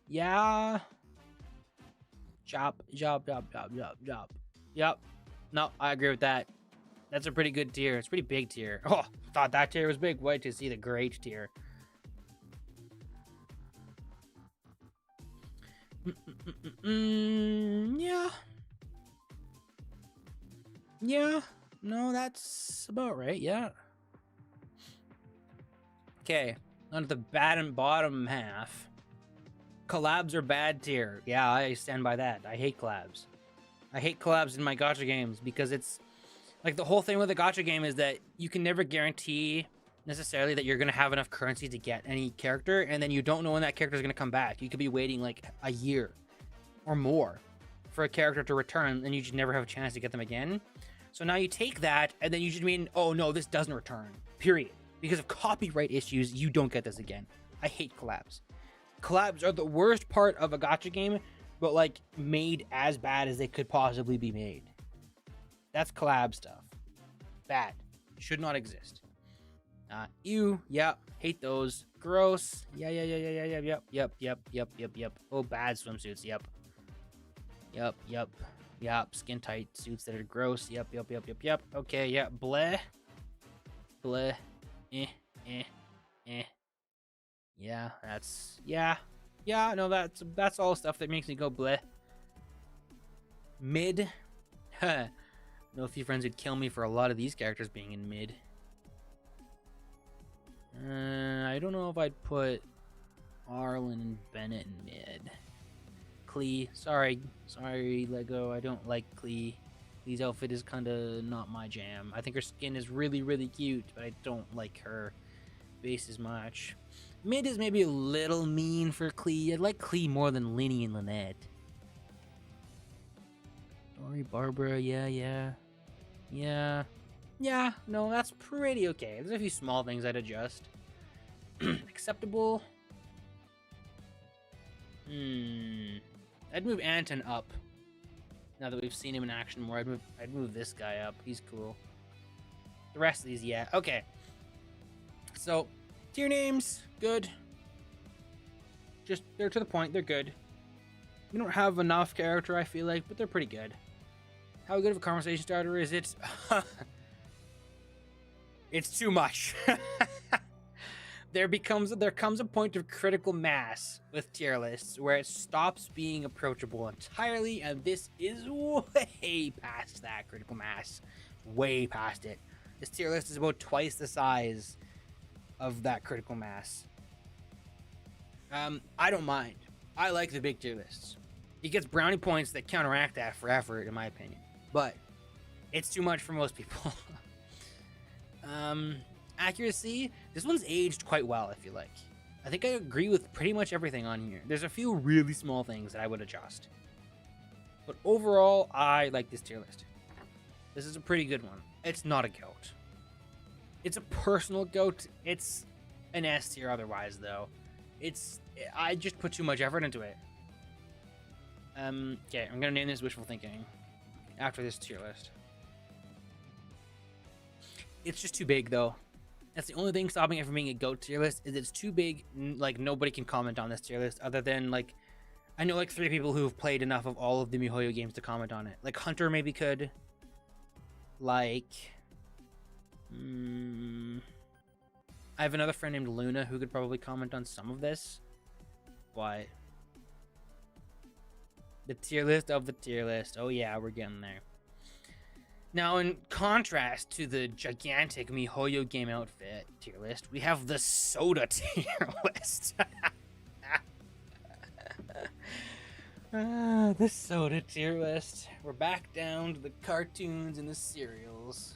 Yeah. Chop. Yep. No, I agree with that. That's a pretty good tier. It's a pretty big tier. Oh, thought that tier was big. Wait to see the great tier. Yeah. No, that's about right. Yeah. Okay, on to the bad and bottom half. Collabs are bad tier. Yeah, I stand by that. I hate collabs. I hate collabs in my gacha games because it's like the whole thing with a gacha game is that you can never guarantee necessarily that you're going to have enough currency to get any character, and then you don't know when that character is going to come back. You could be waiting like a year or more for a character to return, and you just never have a chance to get them again. So now you take that, and then you just mean, oh no, this doesn't return, period. Because of copyright issues, you don't get this again. I hate collabs. Collabs are the worst part of a gacha game, but like made as bad as they could possibly be made. That's collab stuff. Bad. Should not exist. Ew. Yeah. Hate those. Gross. Yeah. Yep. Oh, bad swimsuits. Yep. Skin tight suits that are gross. Yep. Okay. Yeah. Bleh. Yeah, that's no, that's all stuff that makes me go bleh. Mid. I know a few friends who'd kill me for a lot of these characters being in mid. I don't know if I'd put Arlen and Bennett in mid. Klee, sorry Lego, I don't like Klee. Klee's outfit is kind of not my jam. I think her skin is really, really cute, but I don't like her base as much. Mid is maybe a little mean for Klee. I like Klee more than Linny and Lynette. Dory, Barbara, yeah. No, that's pretty okay. There's a few small things I'd adjust. Acceptable. I'd move Anton up. Now that we've seen him in action more, I'd move this guy up. He's cool. The rest of these, yeah. Okay. So, tier names, good. Just, they're to the point, they're good. We don't have enough character, I feel like, but they're pretty good. How good of a conversation starter is it? It's too much. there comes a point of critical mass with tier lists where it stops being approachable entirely, and this is way past that critical mass. Way past it. This tier list is about twice the size of that critical mass. I don't mind. I like the big tier lists. It gets brownie points that counteract that for effort, in my opinion. But it's too much for most people. Accuracy, this one's aged quite well, I feel like. I think I agree with pretty much everything on here. There's a few really small things that I would adjust. But overall, I like this tier list. This is a pretty good one. It's not a GOAT. It's a personal GOAT. It's an S tier otherwise, though. I just put too much effort into it. Okay, I'm gonna name this wishful thinking after this tier list. It's just too big, though. That's the only thing stopping it from being a GOAT tier list, is it's too big. Like, nobody can comment on this tier list other than, like, I know, like, 3 people who've played enough of all of the MiHoYo games to comment on it. Like, Hunter maybe could. Like, I have another friend named Luna who could probably comment on some of this. But the tier list of the tier list. Oh yeah, we're getting there. Now, in contrast to the gigantic MiHoYo game outfit tier list, we have the soda tier list. The soda tier list. We're back down to the cartoons and the cereals.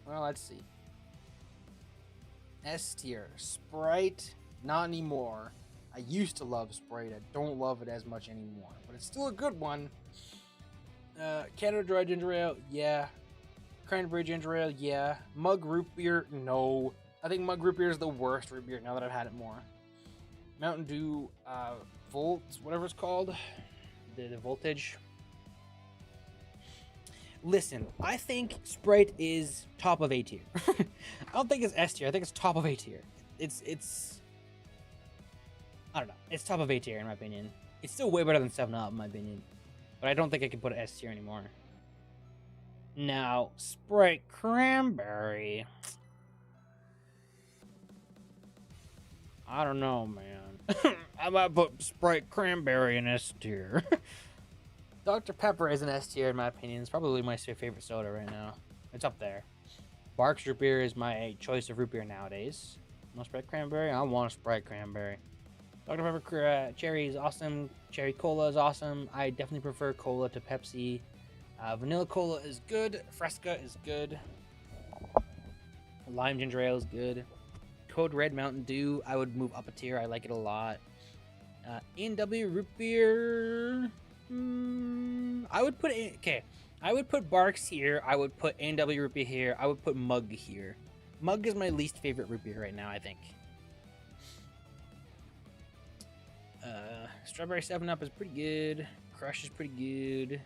Well, let's see. S tier. Sprite, not anymore. I used to love Sprite. I don't love it as much anymore, but it's still a good one. Canada Dry Ginger Ale, yeah. Cranberry Ginger Ale, yeah. Mug Root Beer, no. I think Mug Root Beer is the worst root beer now that I've had it more. Mountain Dew, Volt, whatever it's called. The voltage. Listen, I think Sprite is top of A tier. I don't think it's S tier. I think it's top of A tier. It's I don't know. It's top of A tier in my opinion. It's still way better than 7-Up in my opinion. But I don't think I can put it S tier anymore. Now, Sprite Cranberry. I don't know, man. I might put Sprite Cranberry in S tier. Dr. Pepper is an S tier in my opinion. It's probably my favorite soda right now. It's up there. Barks root beer is my choice of root beer nowadays. No Sprite Cranberry? I want a Sprite Cranberry. Dr. Pepper Cherry is awesome. Cherry Cola is awesome. I definitely prefer Cola to Pepsi. Vanilla Cola is good. Fresca is good. Lime Ginger Ale is good. Code Red Mountain Dew, I would move up a tier. I like it a lot. A&W Root Beer... I would put... Okay. I would put Barks here. I would put A&W Root Beer here. I would put Mug here. Mug is my least favorite root beer right now, I think. Strawberry 7-Up is pretty good. Crush is pretty good.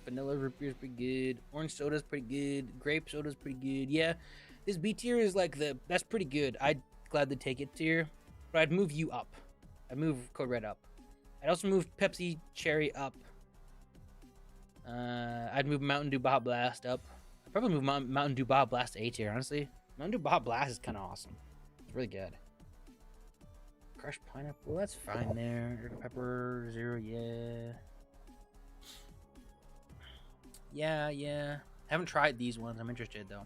Vanilla root beer is pretty good. Orange soda is pretty good. Grape soda is pretty good. Yeah, this B tier is like that's pretty good. I'd gladly take it tier, but I'd move you up. I'd move Code Red up. I'd also move Pepsi Cherry up. I'd move Mountain Dew Baja Blast up. I'd probably move Mountain Dew Baja Blast to A tier, honestly. Mountain Dew Baja Blast is kind of awesome. It's really good. Crushed pineapple, that's fine there. Dr. Pepper, Zero, yeah. Yeah. Haven't tried these ones. I'm interested, though.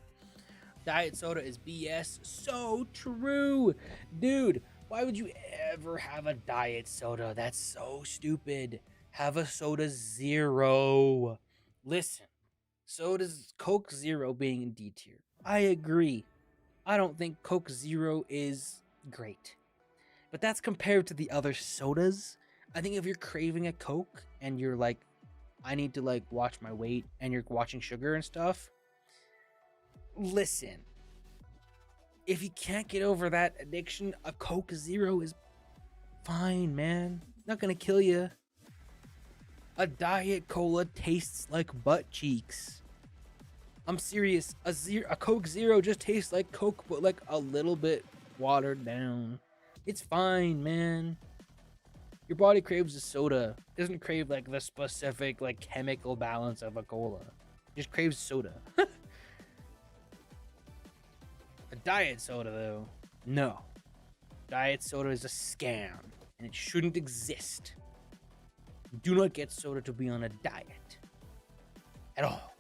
Diet soda is BS. So true. Dude, why would you ever have a diet soda? That's so stupid. Have a soda zero. Listen, soda's Coke Zero being in D tier. I agree. I don't think Coke Zero is great. But that's compared to the other sodas. I think if you're craving a Coke and you're like, I need to like watch my weight and you're watching sugar and stuff. Listen, if you can't get over that addiction, a Coke Zero is fine, man. Not gonna kill you. A Diet Cola tastes like butt cheeks. I'm serious. A Coke Zero just tastes like Coke, but like a little bit watered down. It's fine, man. Your body craves a soda. It doesn't crave like the specific like chemical balance of a cola. It just craves soda. A Diet soda, though, no. Diet soda is a scam, and it shouldn't exist. Do not get soda to be on a diet. At all.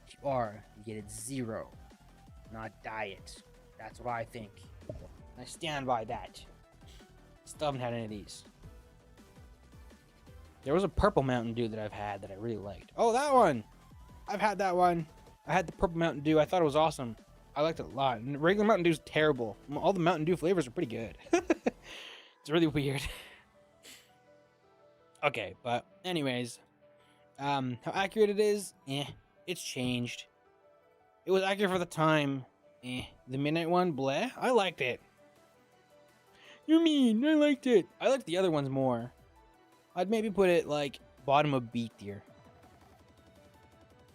If you are, you get it zero, not diet. That's what I think. I stand by that. Still haven't had any of these. There was a purple Mountain Dew that I've had that I really liked. Oh, that one! I've had that one. I had the purple Mountain Dew. I thought it was awesome. I liked it a lot. And regular Mountain Dew is terrible. All the Mountain Dew flavors are pretty good. It's really weird. Okay, but anyways. How accurate it is? It's changed. It was accurate for the time. The midnight one, bleh. I liked it. You mean? I liked it. I liked the other ones more. I'd maybe put it like bottom of B tier.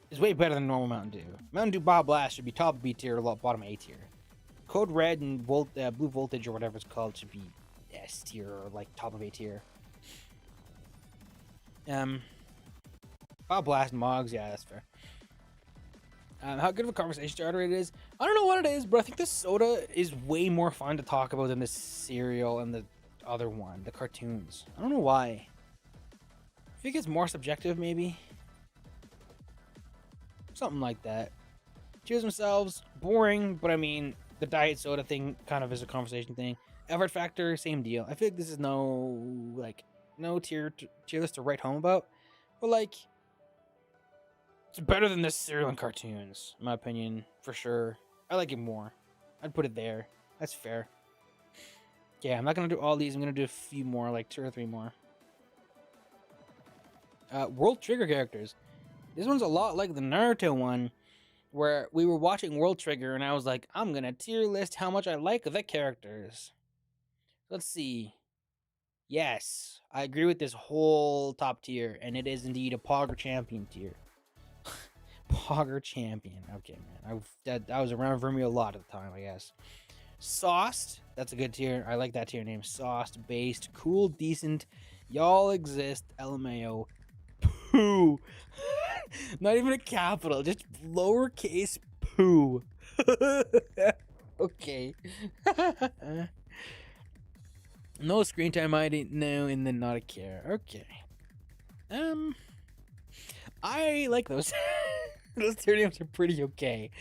It's way better than normal Mountain Dew. Mountain Dew Bob Blast should be top of B tier, bottom A tier. Code Red and Blue Voltage or whatever it's called should be S tier or like top of A tier. Bob Blast and Mogs, yeah, that's fair. How good of a conversation starter it is. I don't know what it is, but I think this soda is way more fun to talk about than the cereal and the other one, the cartoons. I don't know why. I think it's more subjective, maybe. Something like that. Cheers themselves, boring, but I mean, the diet soda thing kind of is a conversation thing. Effort factor, same deal. I feel like this is no tier list to write home about, but like, it's better than the cereal and cartoons, in my opinion, for sure. I like it more. I'd put it there. That's fair. Yeah, I'm not gonna do all these. I'm gonna do a few more, like 2 or 3 more. World Trigger characters. This one's a lot like the Naruto one, where we were watching World Trigger, and I was like, I'm gonna tier list how much I like the characters. Let's see. Yes, I agree with this whole top tier, and it is indeed a Pogger Champion tier. Pogger Champion. Okay, man. I was around Vermeer a lot at the time, I guess. Sauced. That's a good tier. I like that tier name. Sauced, based, cool, decent. Y'all exist. LMAO. Poo. Not even a capital. Just lowercase poo. Okay. No screen time. I didn't know, and then not a care. Okay. I like those. Those tier names are pretty okay.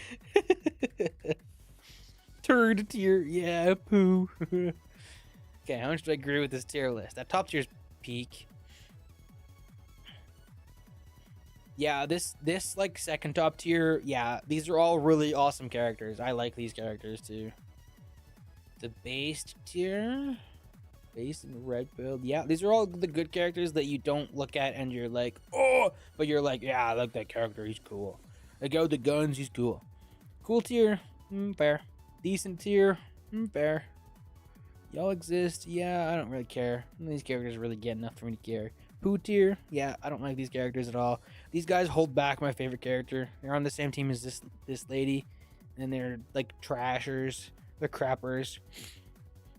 Turd tier, yeah, poo. Okay, how much do I agree with this tier list? That top tier's peak. Yeah, this like second top tier, yeah, these are all really awesome characters. I like these characters too. The based tier, based in the red build, yeah, these are all the good characters that you don't look at and you're like, oh, but you're like, yeah, I like that character, he's cool. The guy with the guns, he's cool. Cool tier, fair. Decent tier, fair. Y'all exist, yeah, I don't really care. These characters really get enough for me to care. Poo tier, yeah, I don't like these characters at all. These guys hold back my favorite character. They're on the same team as this lady, and they're like trashers. They're crappers.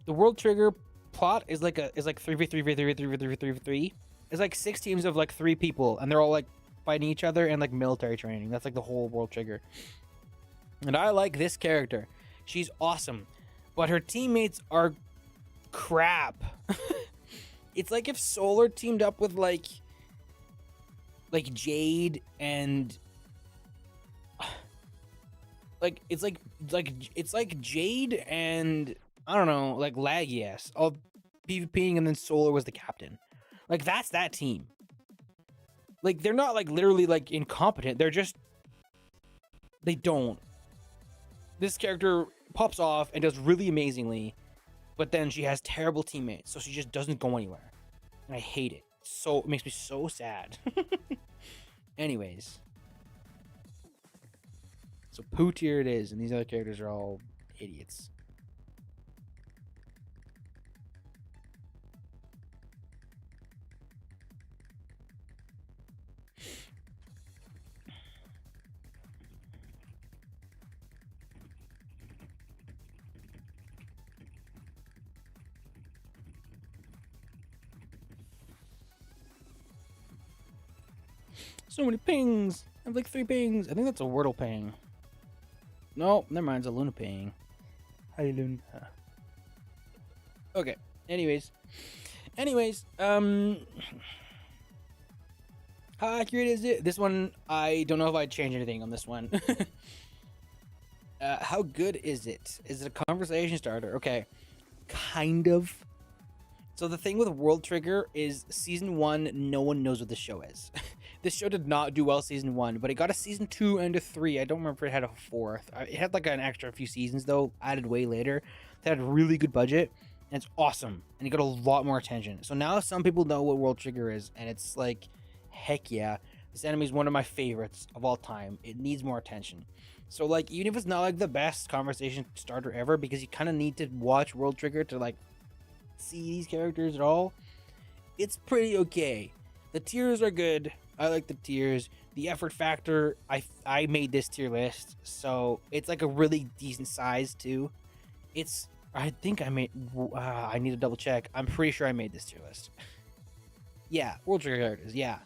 The World Trigger plot is like 3v3. It's like 6 teams of like 3 people, and they're all like fighting each other and like military training. That's like the whole World Trigger. And I like this character. She's awesome, but her teammates are crap. It's like if Solar teamed up with like Jade and it's like Jade and I don't know, like Lagias all PvPing, and then Solar was the captain. Like that's that team. Like they're not like literally like incompetent. They're just they don't. This character pops off and does really amazingly, but then she has terrible teammates, so she just doesn't go anywhere. And I hate it. So it makes me so sad. Anyways. So poo tier it is, and these other characters are all idiots. So many pings. I have like 3 pings. I think that's a Wordle ping. No, never mind. It's a Luna ping. Hi, Luna. Okay. Anyways, how accurate is it? This one, I don't know if I'd change anything on this one. How good is it? Is it a conversation starter? Okay, kind of. So the thing with World Trigger is season 1, no one knows what the show is. This show did not do well season 1, but it got a season 2 and a 3. I don't remember if it had a 4th. It had like an extra few seasons though, added way later. It had a really good budget, and it's awesome, and it got a lot more attention. So now some people know what World Trigger is, and it's like, heck yeah, this anime is one of my favorites of all time. It needs more attention. So like, even if it's not like the best conversation starter ever, because you kind of need to watch World Trigger to like see these characters at all, it's pretty okay. The tiers are good. I like the tiers. The effort factor, I made this tier list, so it's like a really decent size too. I think I made, I need to double check. I'm pretty sure I made this tier list. Yeah, World Trigger characters, yeah.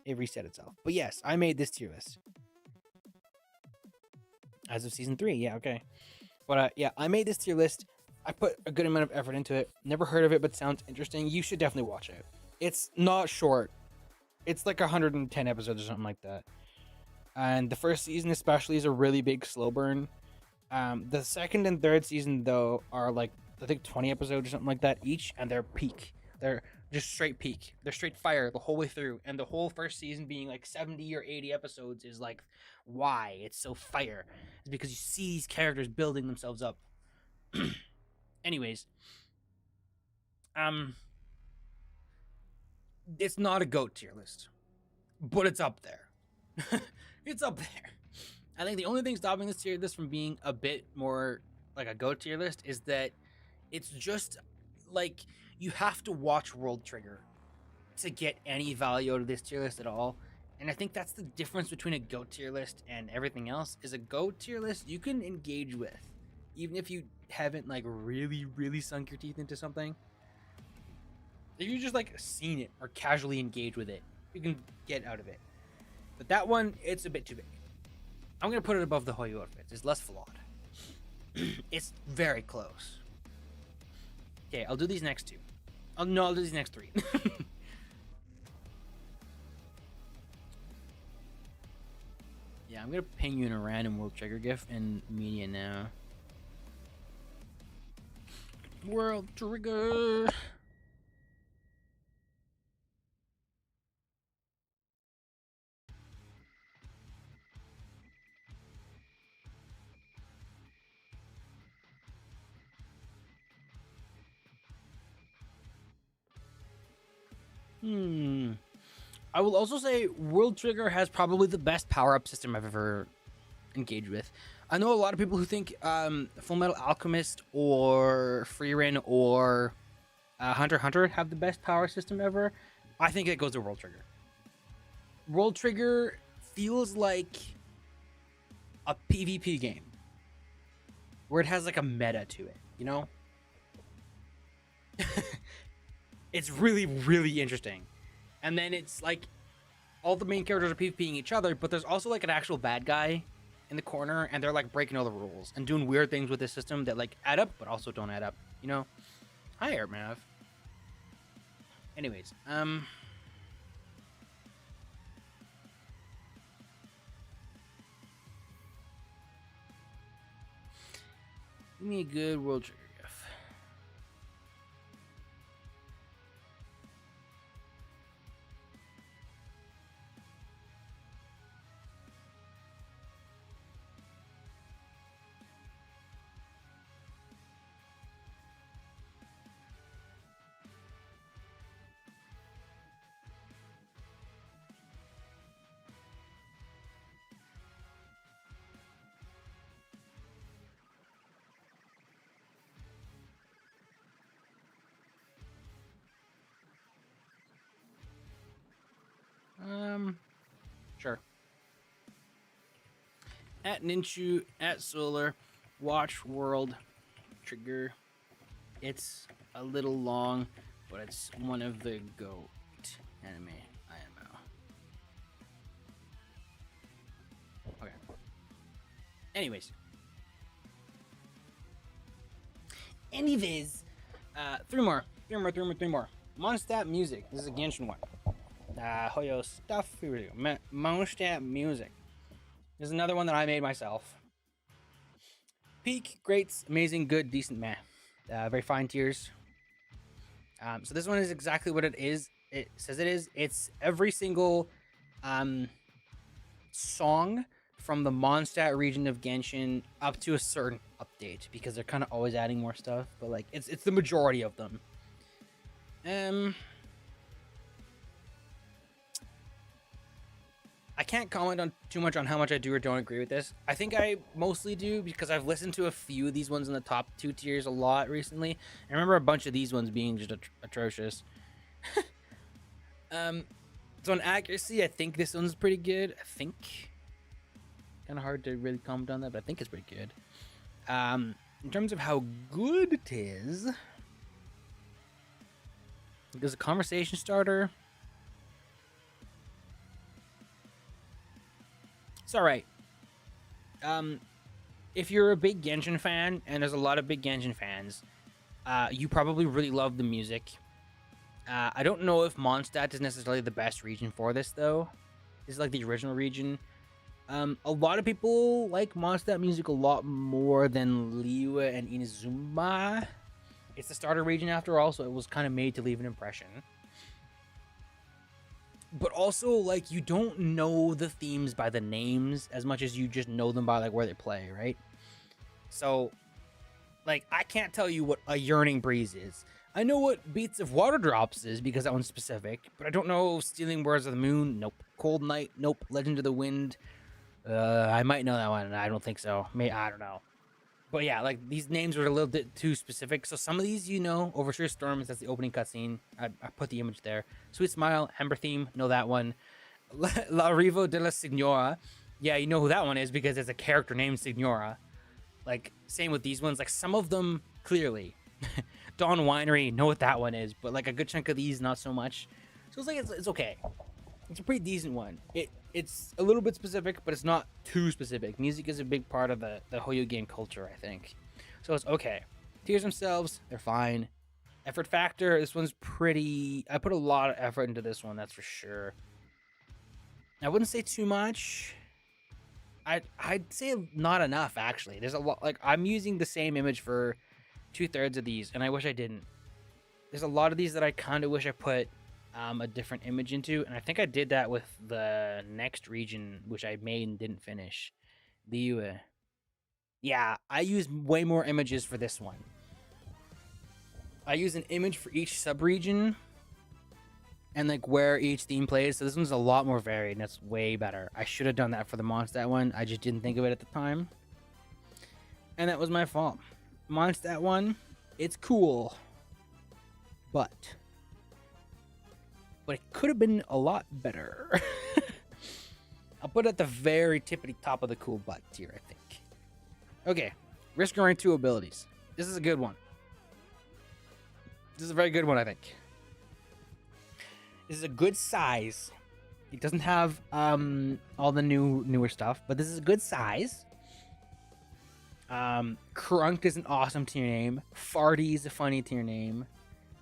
It reset itself. But yes, I made this tier list. As of season 3, yeah, okay. But yeah, I made this tier list. I put a good amount of effort into it. Never heard of it, but sounds interesting. You should definitely watch it. It's not short. It's like 110 episodes or something like that. And the first season especially is a really big slow burn. The second and third season, though, are like, I think 20 episodes or something like that each, and they're peak. They're just straight peak. They're straight fire the whole way through. And the whole first season being like 70 or 80 episodes is like why it's so fire. It's because you see these characters building themselves up. Anyways, it's not a GOAT tier list, but it's up there. It's up there. I think the only thing stopping this tier list from being a bit more like a GOAT tier list is that it's just like you have to watch World Trigger to get any value out of this tier list at all. And I think that's the difference between a GOAT tier list and everything else. Is a GOAT tier list you can engage with, even if you haven't like really sunk your teeth into something. If you just like seen it or casually engage with it, you can get out of it. But that one, it's a bit too big. I'm gonna put it above the Hoyo outfits. It's less flawed. It's very close. Okay, I'll do these next two. I'll do these next 3. Yeah, I'm gonna ping you in a random World Trigger GIF in media now. World Trigger. I will also say World Trigger has probably the best power-up system I've ever engaged with. I know a lot of people who think Full Metal Alchemist or Frieren or Hunter x Hunter have the best power system ever. I think it goes to World Trigger. World Trigger feels like a PvP game where it has like a meta to it, you know? It's really interesting. And then it's like all the main characters are PvPing each other, but there's also like an actual bad guy in the corner, and they're like breaking all the rules and doing weird things with this system that like add up but also don't add up, you know? Hi, Airmav. Anyways, give me a good World Trigger GIF. Sure. At Ninchu, at Solar, watch World Trigger. It's a little long, but it's one of the GOAT anime IMO. Okay. Anyways, Anyways, three more. Mondstadt music. This is a Genshin one. Hoyo stuff. Here we go. Mondstadt music. This is another one that I made myself. Peak, greats, amazing, good, decent, meh. Very fine tiers. So this one is exactly what it is. It says it is. It's every single song from the Mondstadt region of Genshin up to a certain update, because they're kind of always adding more stuff, but like it's the majority of them. I can't comment on too much on how much I do or don't agree with this. I think I mostly do because I've listened to a few of these ones in the top 2 tiers a lot recently. I remember a bunch of these ones being just atrocious. So on accuracy, I think this one's pretty good. I think. Kind of hard to really comment on that, but I think it's pretty good. In terms of how good it is, there's a conversation starter. It's all right. If you're a big Genshin fan, and there's a lot of big Genshin fans, you probably really love the music. I don't know if Mondstadt is necessarily the best region for this, though. This is like the original region. A lot of people like Mondstadt music a lot more than Liyue and Inazuma. It's the starter region after all, so it was kind of made to leave an impression. But also, like, you don't know the themes by the names as much as you just know them by, like, where they play, right? So, like, I can't tell you what a Yearning Breeze is. I know what Beats of Water Drops is because that one's specific, but I don't know Stealing Words of the Moon. Nope. Cold Night. Nope. Legend of the Wind. I might know that one. I don't think so. I don't know. But yeah, like, these names were a little bit too specific. So some of these, you know, Overture Storms, that's the opening cutscene. I put the image there. Sweet Smile, Ember Theme, know that one. La Rivo de la Signora. Yeah, you know who that one is because it's a character named Signora. Like, same with these ones. Like, some of them, clearly. Dawn Winery, know what that one is. But, like, a good chunk of these, not so much. So it's like, it's okay. It's a pretty decent one. It's a little bit specific, but it's not too specific. Music is a big part of the Hoyo game culture, I think. So it's okay. Tiers themselves, they're fine. Effort factor, this one's pretty... I put a lot of effort into this one, that's for sure. I wouldn't say too much. I'd say not enough, actually. There's a lot... Like, I'm using the same image for 2/3 of these, and I wish I didn't. There's a lot of these that I kind of wish I put a different image into, and I think I did that with the next region, which I made and didn't finish. Liyue. Yeah, I use way more images for this one. I use an image for each sub-region and like where each theme plays, so this one's a lot more varied, and that's way better. I should have done that for the Mondstadt one. I just didn't think of it at the time, and that was my fault. Mondstadt one, it's cool, but it could have been a lot better. I'll put it at the very tippity top of the cool butt tier, I think. Okay, Risk Rank 2 abilities. This is a good one. This is a very good one, I think. This is a good size. It doesn't have all the newer stuff, but this is a good size. Crunk is an awesome tier name. Farty is a funny tier name.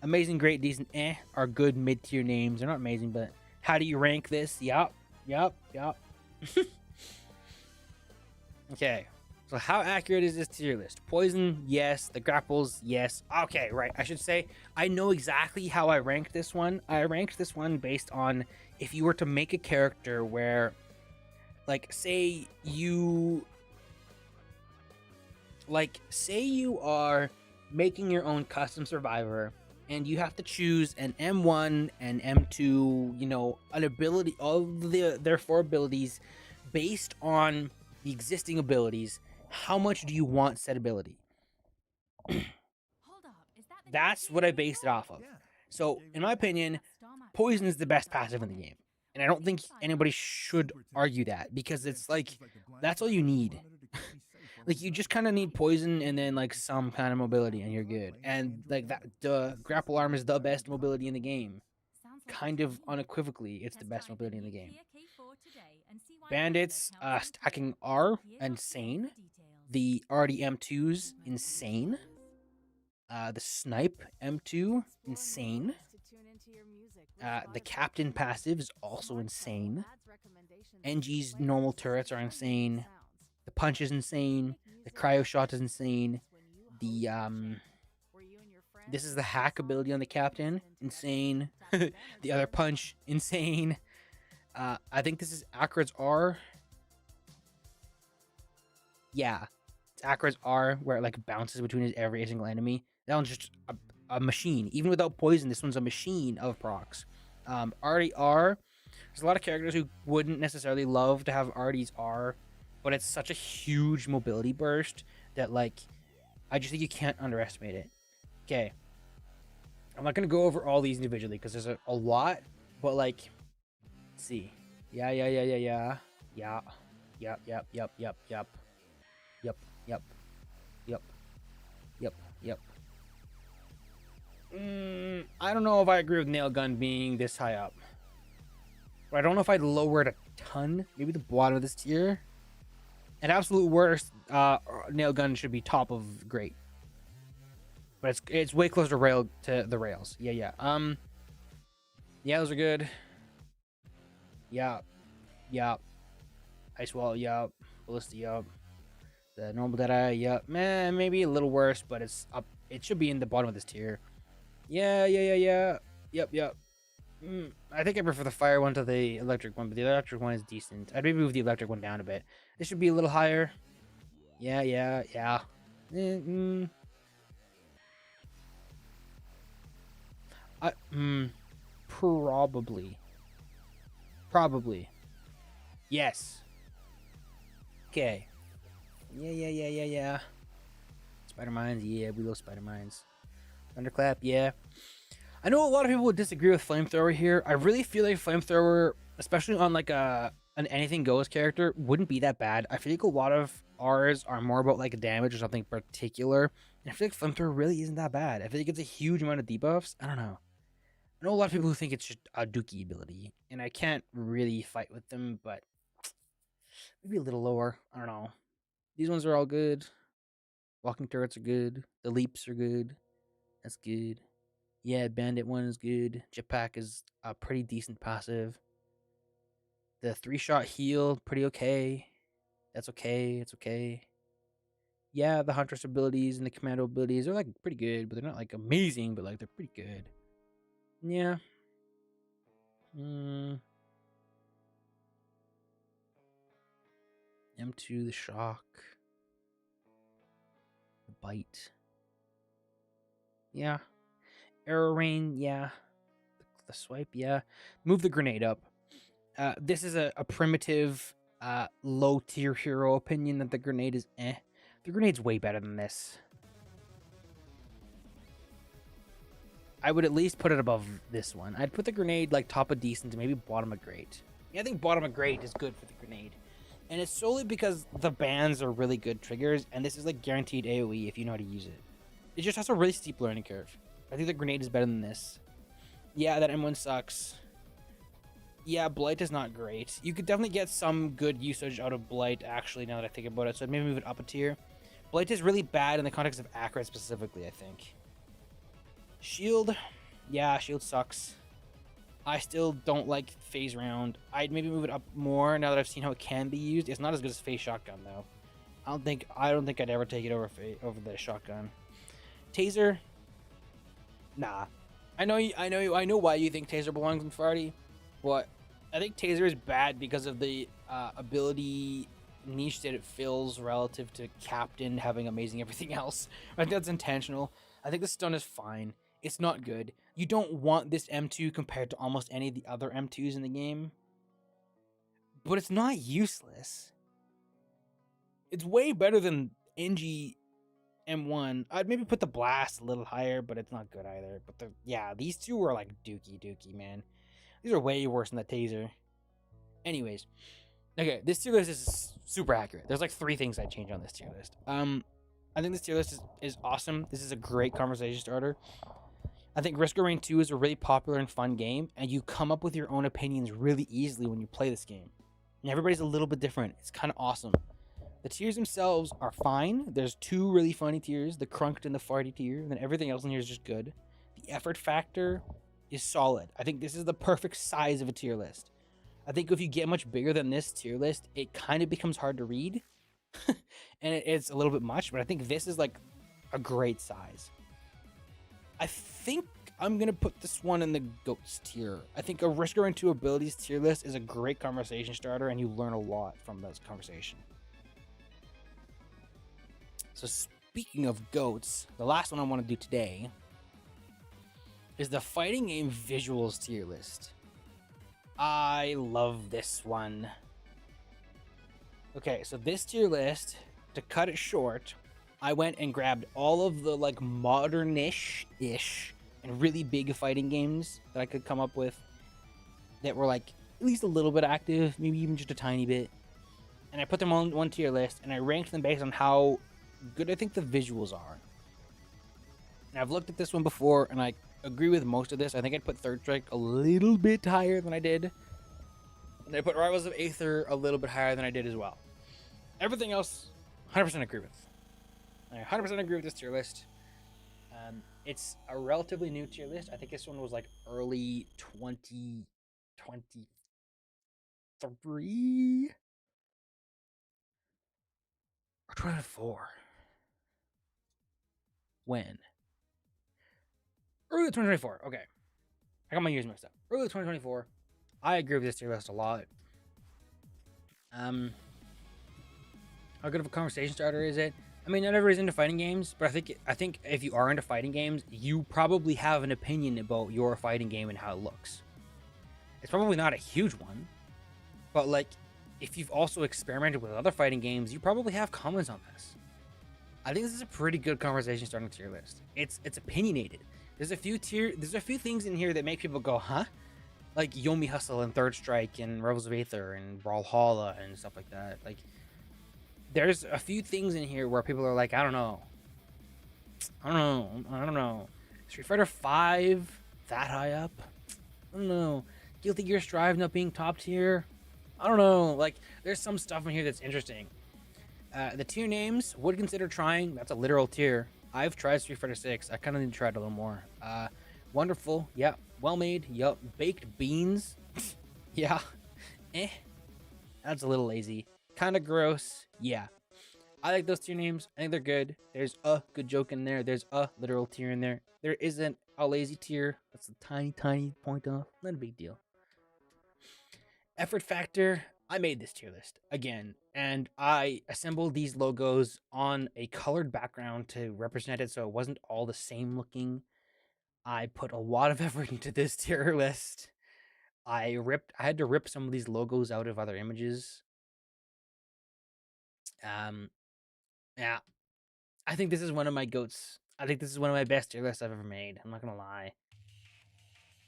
Amazing, great, decent, are good mid-tier names. They're not amazing, but how do you rank this? Yup. Okay, so how accurate is this tier list? Poison, yes. The grapples, yes. Okay, right. I should say, I know exactly how I ranked this one. I ranked this one based on if you were to make a character where, like, say you are making your own custom survivor, and you have to choose an M1 and M2, you know, an ability, all their 4 abilities based on the existing abilities. How much do you want said ability? That's what I based it off of. So, in my opinion, Poison is the best passive in the game. And I don't think anybody should argue that, because it's like, that's all you need. Like, you just kind of need Poison and then, like, some kind of mobility, and you're good. And, like, the Grapple Arm is the best mobility in the game. Kind of unequivocally, it's the best mobility in the game. Bandits, stacking R, insane. The RDM2's insane. The Snipe M2, insane. The Captain passive is also insane. NG's normal turrets are insane. The punch is insane. The cryo shot is insane. The this is the hack ability on the Captain, insane. The other punch, insane. I think this is Akrad's R. Yeah, it's Akrad's R, where it like bounces between every single enemy. That one's just a machine. Even without poison, this one's a machine of procs. Artie R. There's a lot of characters who wouldn't necessarily love to have Artie's R, but it's such a huge mobility burst that like I just think you can't underestimate it. Okay, I'm not gonna go over all these individually because there's a lot, but like, let's see. Yeah. Yep. I don't know if I agree with nail gun being this high up, but I don't know if I'd lower it a ton. Maybe the bottom of this tier. At absolute worst, nail gun should be top of great, but it's way closer to the rails. Yeah. Those are good. Yeah. Ice wall. Yup. Ballista. Yup. The normal Deadeye. Yup. Man, maybe a little worse, but it's up. It should be in the bottom of this tier. Yeah. Yep. I think I prefer the fire one to the electric one, but the electric one is decent. I'd maybe move the electric one down a bit. It should be a little higher. Yeah. Probably. Yes. Okay. Yeah. Spider mines, yeah, we love spider mines. Thunderclap, yeah. I know a lot of people would disagree with flamethrower here. I really feel like flamethrower, especially on like an anything goes character, wouldn't be that bad. I feel like a lot of ours are more about like damage or something particular, and I feel like flamethrower really isn't that bad. I feel like it's a huge amount of debuffs. I don't know. I know a lot of people who think it's just a dookie ability, and I can't really fight with them, but maybe a little lower. I don't know. These ones are all good. Walking turrets are good. The leaps are good. That's good. Yeah, bandit one is good. Jetpack is a pretty decent passive. The 3-shot heal, pretty okay. That's okay. It's okay. Yeah, the huntress abilities and the commando abilities are like pretty good, but they're not like amazing, but like they're pretty good. Yeah. M2, the shock. The bite. Yeah. Arrow rain, yeah. The swipe, yeah. Move the grenade up. This is a primitive, low tier hero opinion that the grenade is eh. The grenade's way better than this. I would at least put it above this one. I'd put the grenade like top of decent, maybe bottom of great. Yeah, I think bottom of great is good for the grenade. And it's solely because the bans are really good triggers, and this is like guaranteed AoE if you know how to use it. It just has a really steep learning curve. I think the grenade is better than this. Yeah, that M1 sucks. Yeah, Blight is not great. You could definitely get some good usage out of Blight, actually, now that I think about it. So I'd maybe move it up a tier. Blight is really bad in the context of Akrad specifically, I think. Shield. Yeah, Shield sucks. I still don't like Phase Round. I'd maybe move it up more now that I've seen how it can be used. It's not as good as Phase Shotgun, though. I don't think I'd ever take it over the Shotgun. Taser. Nah. I know why you think Taser belongs in Farty, but I think Taser is bad because of the ability niche that it fills relative to Captain having amazing everything else. I think that's intentional. I think the stun is fine. It's not good. You don't want this M2 compared to almost any of the other M2s in the game, but it's not useless. It's way better than NG M1. I'd maybe put the blast a little higher, but it's not good either. But these two are like dookie, man. These are way worse than the Taser. Anyways, okay, this tier list is super accurate. There's like 3 things I'd change on this tier list. I think this tier list is awesome. This is a great conversation starter. I think Risk of Rain 2 is a really popular and fun game, and you come up with your own opinions really easily when you play this game. And everybody's a little bit different. It's kind of awesome. The tiers themselves are fine. There's 2 really funny tiers, the crunked and the farty tier, and then everything else in here is just good. The effort factor is solid. I think this is the perfect size of a tier list. I think if you get much bigger than this tier list, it kind of becomes hard to read. And it's a little bit much, but I think this is like a great size. I think I'm going to put this one in the GOATS tier. I think a Risk Going 2 abilities tier list is a great conversation starter, and you learn a lot from this conversation. So speaking of GOATs, the last one I want to do today is the fighting game visuals tier list. I love this one. Okay, so this tier list, to cut it short, I went and grabbed all of the like modern-ish and really big fighting games that I could come up with that were like at least a little bit active, maybe even just a tiny bit. And I put them on one tier list and I ranked them based on how good I think the visuals are. And I've looked at this one before and I agree with most of this. I think I'd put Third Strike a little bit higher than I did. And I put Rivals of Aether a little bit higher than I did as well. Everything else, 100% agree with. I 100% agree with this tier list. It's a relatively new tier list. I think this one was like early 2023 or 24. When? Early 2024. Okay. I got my years mixed up. Early 2024. I agree with this tier list a lot. How good of a conversation starter is it? I mean, not everybody's into fighting games, but I think if you are into fighting games, you probably have an opinion about your fighting game and how it looks. It's probably not a huge one, but like, if you've also experimented with other fighting games, you probably have comments on this. I think this is a pretty good conversation starting tier list. It's opinionated. There's a few things in here that make people go, huh? Like Yomi Hustle and Third Strike and Rivals of Aether and Brawlhalla and stuff like that. Like, there's a few things in here where people are like, I don't know. Street Fighter 5 that high up? I don't know. Guilty Gear Strive not being top tier? I don't know. Like, there's some stuff in here that's interesting. The tier names, would consider trying. That's a literal tier. I've tried Street Fighter 6. I kind of need to try it a little more. Wonderful. Yeah. Well made. Yup. Baked beans. Yeah. That's a little lazy. Kind of gross. Yeah. I like those tier names. I think they're good. There's a good joke in there. There's a literal tier in there. There isn't a lazy tier. That's a tiny point off. Not a big deal. Effort factor. I made this tier list again, and I assembled these logos on a colored background to represent it so it wasn't all the same looking. I put a lot of effort into this tier list. I had to rip some of these logos out of other images. Yeah, I think this is one of my GOATs. I think this is one of my best tier lists I've ever made. I'm not gonna lie.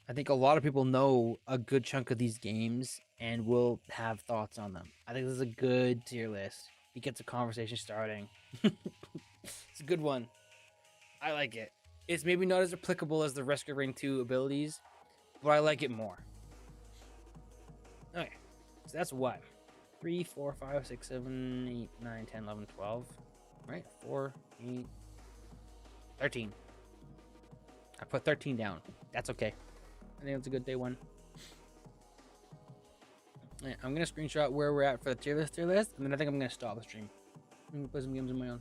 I think a lot of people know a good chunk of these games and will have thoughts on them. I think this is a good tier list. It gets a conversation starting. It's a good one. I like it. It's maybe not as applicable as the Risk of Ring 2 abilities, but I like it more. Okay, so that's what? 3, 4, 5, 6, 7, 8, 9, 10, 11, 12. Right? 4, 8, 13. I put 13 down. That's okay. I think that's a good day one. Yeah, I'm going to screenshot where we're at for the tier list, and then I think I'm going to stop the stream. I'm going to play some games on my own.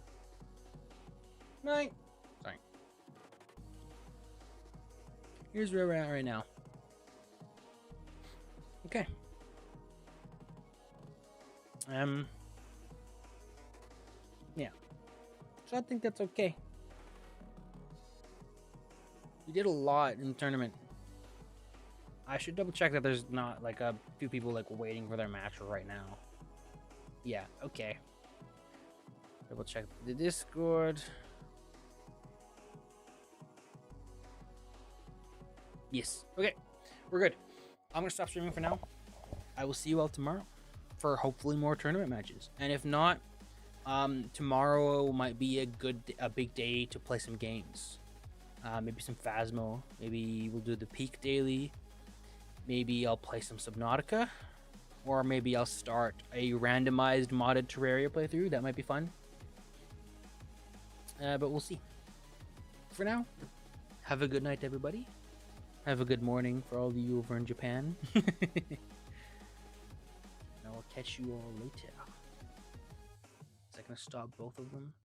Night. Sorry. Here's where we're at right now. Okay. Yeah. So I think that's okay. We did a lot in the tournament. I should double check that there's not like a few people like waiting for their match right now. Yeah, okay. Double check the Discord. Yes. Okay. We're good. I'm gonna stop streaming for now. I will see you all tomorrow for hopefully more tournament matches. And if not, tomorrow might be a big day to play some games. Maybe some Phasmo. Maybe we'll do the Peak Daily. Maybe I'll play some Subnautica. Or maybe I'll start a randomized modded Terraria playthrough. That might be fun. But we'll see. For now, have a good night, everybody. Have a good morning for all of you over in Japan. And I will catch you all later. Is that going to stop both of them?